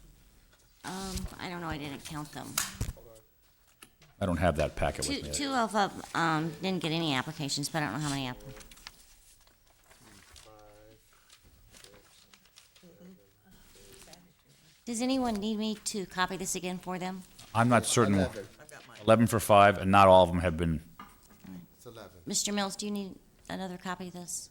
I don't know, I didn't count them. I don't have that packet with me. Two of them didn't get any applications, but I don't know how many applicants. Does anyone need me to copy this again for them? I'm not certain. 11 for 5, and not all of them have been. It's 11. Mr. Mills, do you need another copy of this?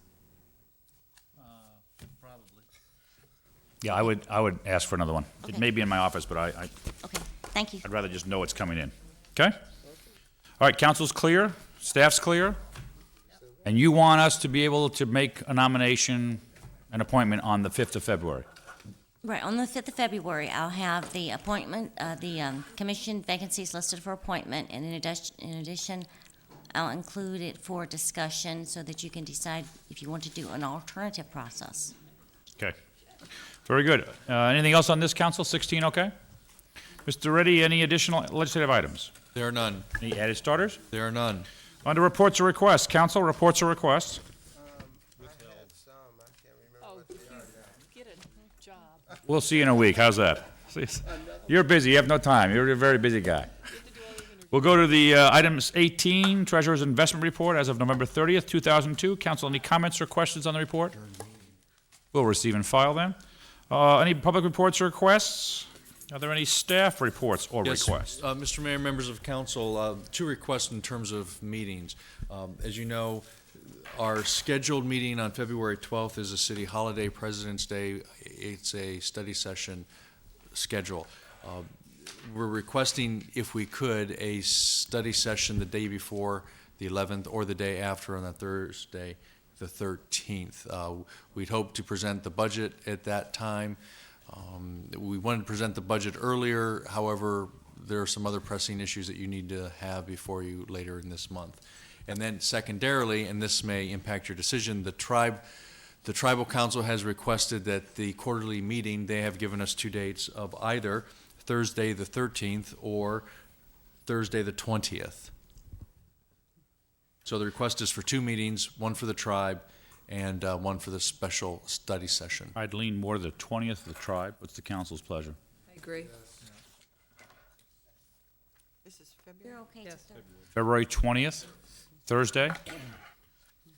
Yeah, I would ask for another one. It Okay. may be in my office, but Okay, thank you. I'd rather just know it's coming in. Okay? All right, council's clear, staff's clear, and you want us to be able to make a nomination, an appointment on the 5th of February. Right, on the 5th of February, I'll have the appointment, the commission vacancies listed for appointment, and in addition, I'll include it for discussion so that you can decide if you want to do an alternative process. Okay. Very good. Anything else on this, council? 16, okay? Mr. Reddy, any additional legislative items? There are none. Any added starters? There are none. Under reports or requests, council, reports or requests? Oh, get a job. We'll see you in a week. How's that? You're busy. You have no time. You're a very busy guy. We'll go to the items 18, Treasurer's Investment Report as of November 30th, 2002. Council, any comments or questions on the report? We'll receive and file them. Any public reports or requests? Are there any staff reports or Yes, requests? Mr. Mayor, members of council, 2 requests in terms of meetings. As you know, our scheduled meeting on February 12th is a city holiday, President's Day. It's a study session schedule. We're requesting, if we could, a study session the day before the 11th or the day after on the Thursday, the 13th. We'd hope to present the budget at that time. We wanted to present the budget earlier, however, there are some other pressing issues that you need to have before you later in this month. And then secondarily, and this may impact your decision, the tribal council has requested that the quarterly meeting, they have given us 2 dates of either Thursday the 13th or Thursday the 20th. So the request is for 2 meetings, one for the tribe and one for the special study session. I'd lean more to the 20th of the tribe. What's the council's pleasure? I agree. This is February. You're okay to start. February 20th, Thursday?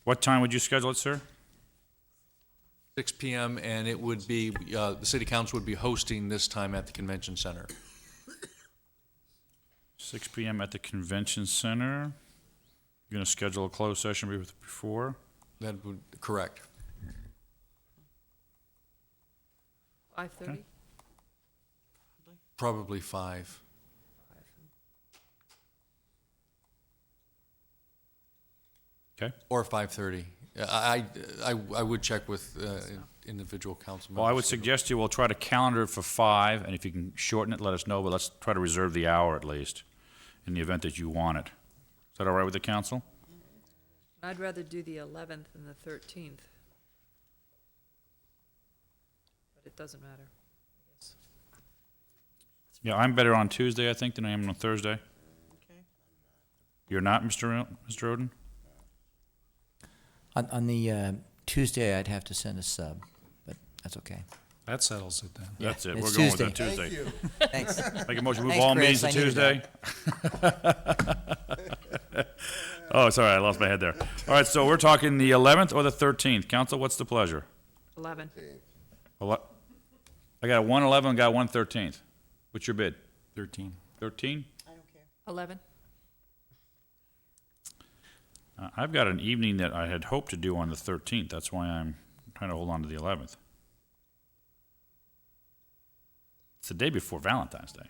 What time would you schedule it, sir? 6 p.m., and it would be, the city council would be hosting this time at the convention center. 6 p.m. at the convention center. You're going to schedule a closed session before? That would, correct. 5:30? Probably 5. Okay. Or 5:30. I would check with individual council members. Well, I would suggest you will try to calendar it for 5, and if you can shorten it, let us know, but let's try to reserve the hour at least, in the event that you want it. Is that all right with the council? I'd rather do the 11th than the 13th. But it doesn't matter. Yeah, I'm better on Tuesday, I think, than I am on Thursday. You're not, Mr. Oden? On the Tuesday, I'd have to send a sub, but that's okay. That settles it then. That's it. It's We're going with that Tuesday. Tuesday. Thanks. Make a motion, move Thanks, all Chris. meetings to I needed Tuesday. Oh, sorry, I lost my head there. All right, so we're talking the 11th or the 13th. Council, what's the pleasure? 11. I got 1/11, got 1/13th. What's your bid? 13. 13? 11. I've got an evening that I had hoped to do on the 13th. That's why I'm trying to hold on to the 11th. It's the day before Valentine's Day.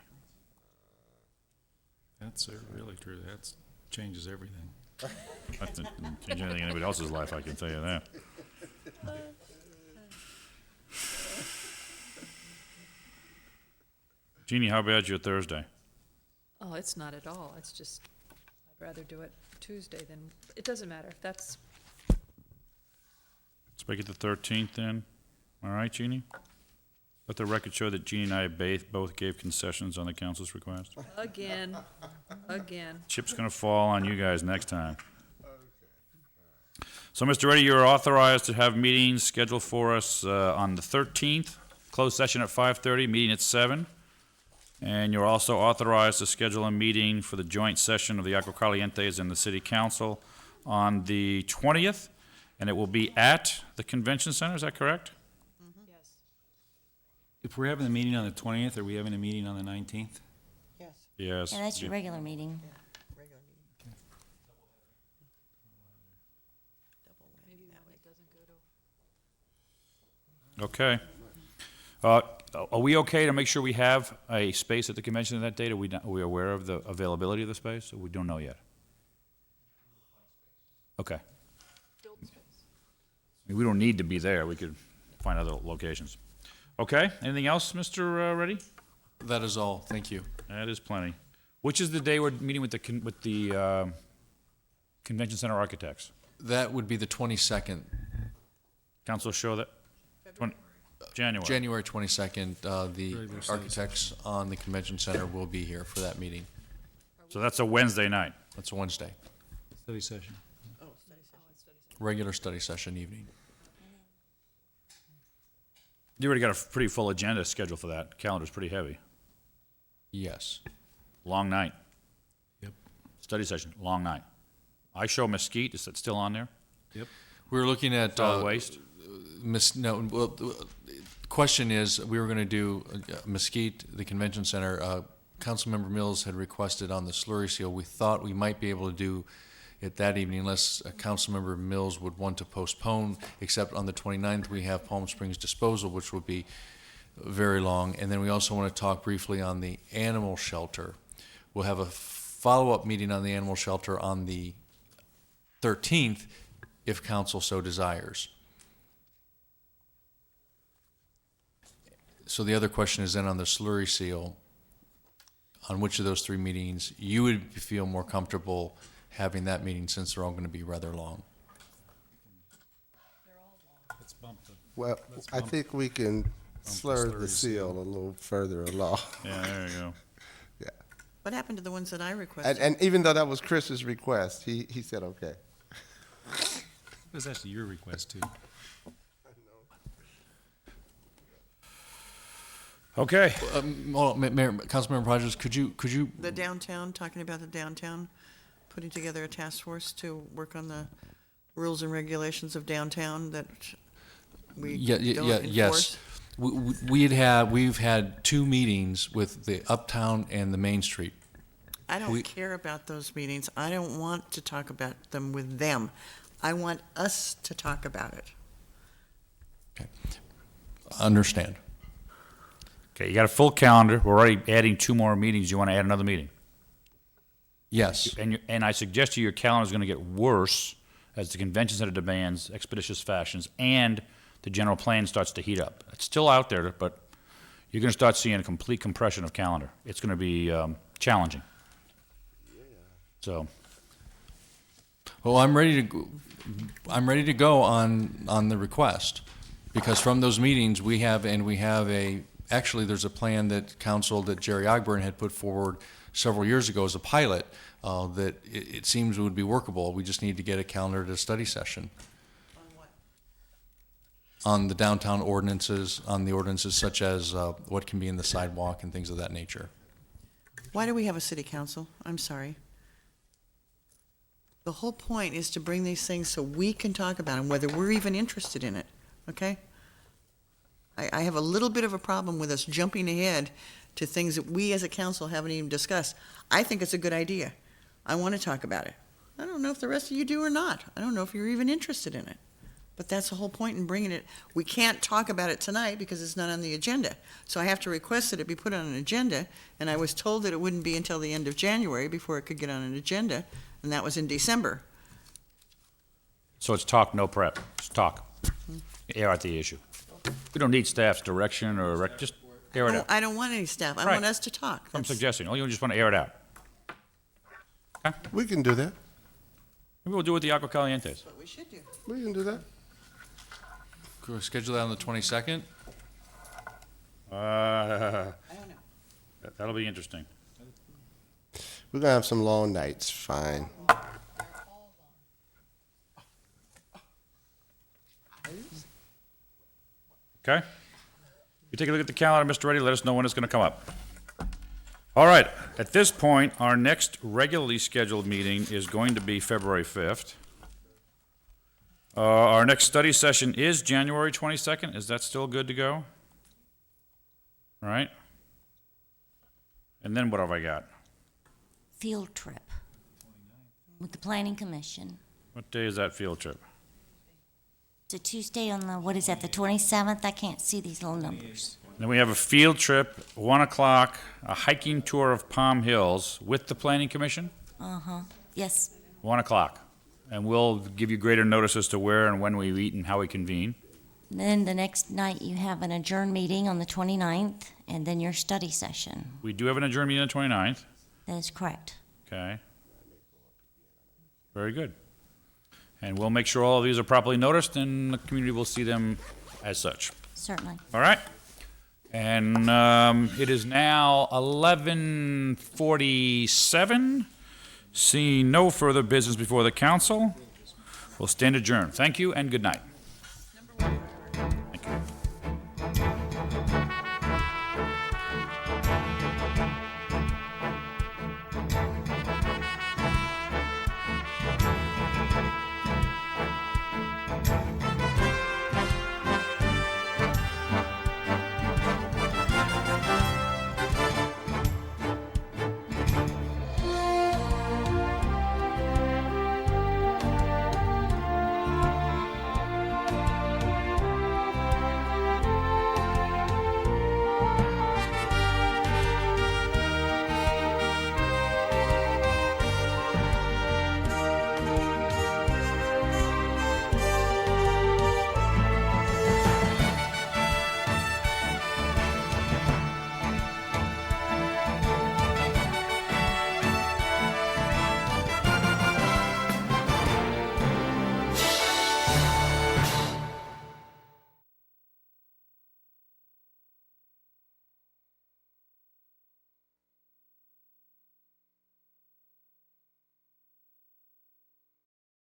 That's really true. That changes everything. That doesn't change anything in anybody else's life, I can tell you that. Jeannie, how about your Thursday? Oh, it's not at all. It's just, I'd rather do it Tuesday than, it doesn't matter. That's, Let's make it the 13th then. All right, Jeannie? Let the record show that Jeannie and I both gave concessions on the council's request. again. Chip's gonna fall on you guys next time. So, Mr. Reddy, you're authorized to have meetings scheduled for us on the 13th, closed session at 5:30, meeting at 7. And you're also authorized to schedule a meeting for the joint session of the Agua Calientes and the City Council on the 20th, and it will be at the Convention Center, is that correct? Yes. If we're having the meeting on the 20th, are we having a meeting on the 19th? Yes. And that's your regular meeting. Okay. Are we okay to make sure we have a space at the convention on that date? Are we aware of the availability of the space, or we don't know yet? Okay. I mean, we don't need to be there. We could find other locations. Okay, anything else, Mr. Reddy? That is all. Thank you. That is plenty. Which is the day we're meeting with the Convention Center architects? That would be the 22nd. Council show that? January. January 22nd, the architects on the Convention Center will be here for that meeting. So that's a Wednesday night? That's a Wednesday. Study session. Regular study session evening. You already got a pretty full agenda scheduled for that. Calendar's pretty heavy. Yes. Long night. Yep. Study session, long night. I show Mesquite, is that still on there? Yep. We were looking at Solid waste? The question is, we were going to do Mesquite, the Convention Center. Councilmember Mills had requested on the slurry seal. We thought we might be able to do it that evening unless Councilmember Mills would want to postpone, except on the 29th we have Palm Springs disposal, which would be very long. And then we also want to talk briefly on the animal shelter. We'll have a follow-up meeting on the animal shelter on the 13th, if council so desires. So the other question is then on the slurry seal, on which of those three meetings you would feel more comfortable having that meeting, since they're all going to be rather long. Well, I think we can slur the seal a little further along. Yeah, there you go. Yeah. What happened to the ones that I requested? And even though that was Chris's request, he said okay. It was actually your request, too. Okay. Mayor, Councilmember Rogers, could you? The downtown, talking about the downtown, putting together a task force to work on the rules and regulations of downtown that we don't enforce? Yes. We've had two meetings with the Uptown and the Main Street. I don't care about those meetings. I don't want to talk about them with them. I want us to talk about it. Okay. Understand. Okay, you got a full calendar. We're already adding 2 more meetings. You want to add another meeting? Yes. And I suggest to you your calendar's going to get worse as the convention center demands expeditious fashions and the general plan starts to heat up. It's still out there, but you're going to start seeing a complete compression of calendar. It's going to be challenging. So. Well, I'm ready to go on the request, because from those meetings actually there's a plan that Jerry Ogburn had put forward several years ago as a pilot, that it seems would be workable. We just need to get a calendar to study session. On the downtown ordinances, on the ordinances such as what can be in the sidewalk and things of that nature. Why do we have a city council? I'm sorry. The whole point is to bring these things so we can talk about them, whether we're even interested in it, okay? I have a little bit of a problem with us jumping ahead to things that we as a council haven't even discussed. I think it's a good idea. I want to talk about it. I don't know if the rest of you do or not. I don't know if you're even interested in it. But that's the whole point in bringing it. We can't talk about it tonight because it's not on the agenda. So I have to request that it be put on an agenda, and I was told that it wouldn't be until the end of January before it could get on an agenda, and that was in December. So it's talk, no prep. It's talk. Air out the issue. We don't need staff's direction or just air it out. I don't want any staff. I Right. want us to talk. I'm suggesting. Oh, you just want to air it out. We can do that. Maybe we'll do it with the Agua Calientes. What we should do. We can do that. Could we schedule that on the 22nd? I don't know. That'll be interesting. We're gonna have some long nights, fine. Okay? You take a look at the calendar, Mr. Reddy, let us know when it's going to come up. All right, at this point, our next regularly scheduled meeting is going to be February 5th. Our next study session is January 22nd. Is that still good to go? All right? And then what have I got? Field trip with the Planning Commission. What day is that field trip? It's a Tuesday on the, what is that, the 27th? I can't see these little numbers. Then we have a field trip, 1 o'clock, a hiking tour of Palm Hills with the Planning Commission, Uh-huh, yes. 1 o'clock. And we'll give you greater notice as to where and when we meet and how we convene. Then the next night you have an adjourned meeting on the 29th, and then your study session. We do have an adjourned meeting on the 29th. That is correct. Okay. Very good. And we'll make sure all of these are properly noticed, and the community will see them as such. Certainly. All right? And it is now 11:47. Seeing no further business before the council, we'll stand adjourned. Thank you and good night.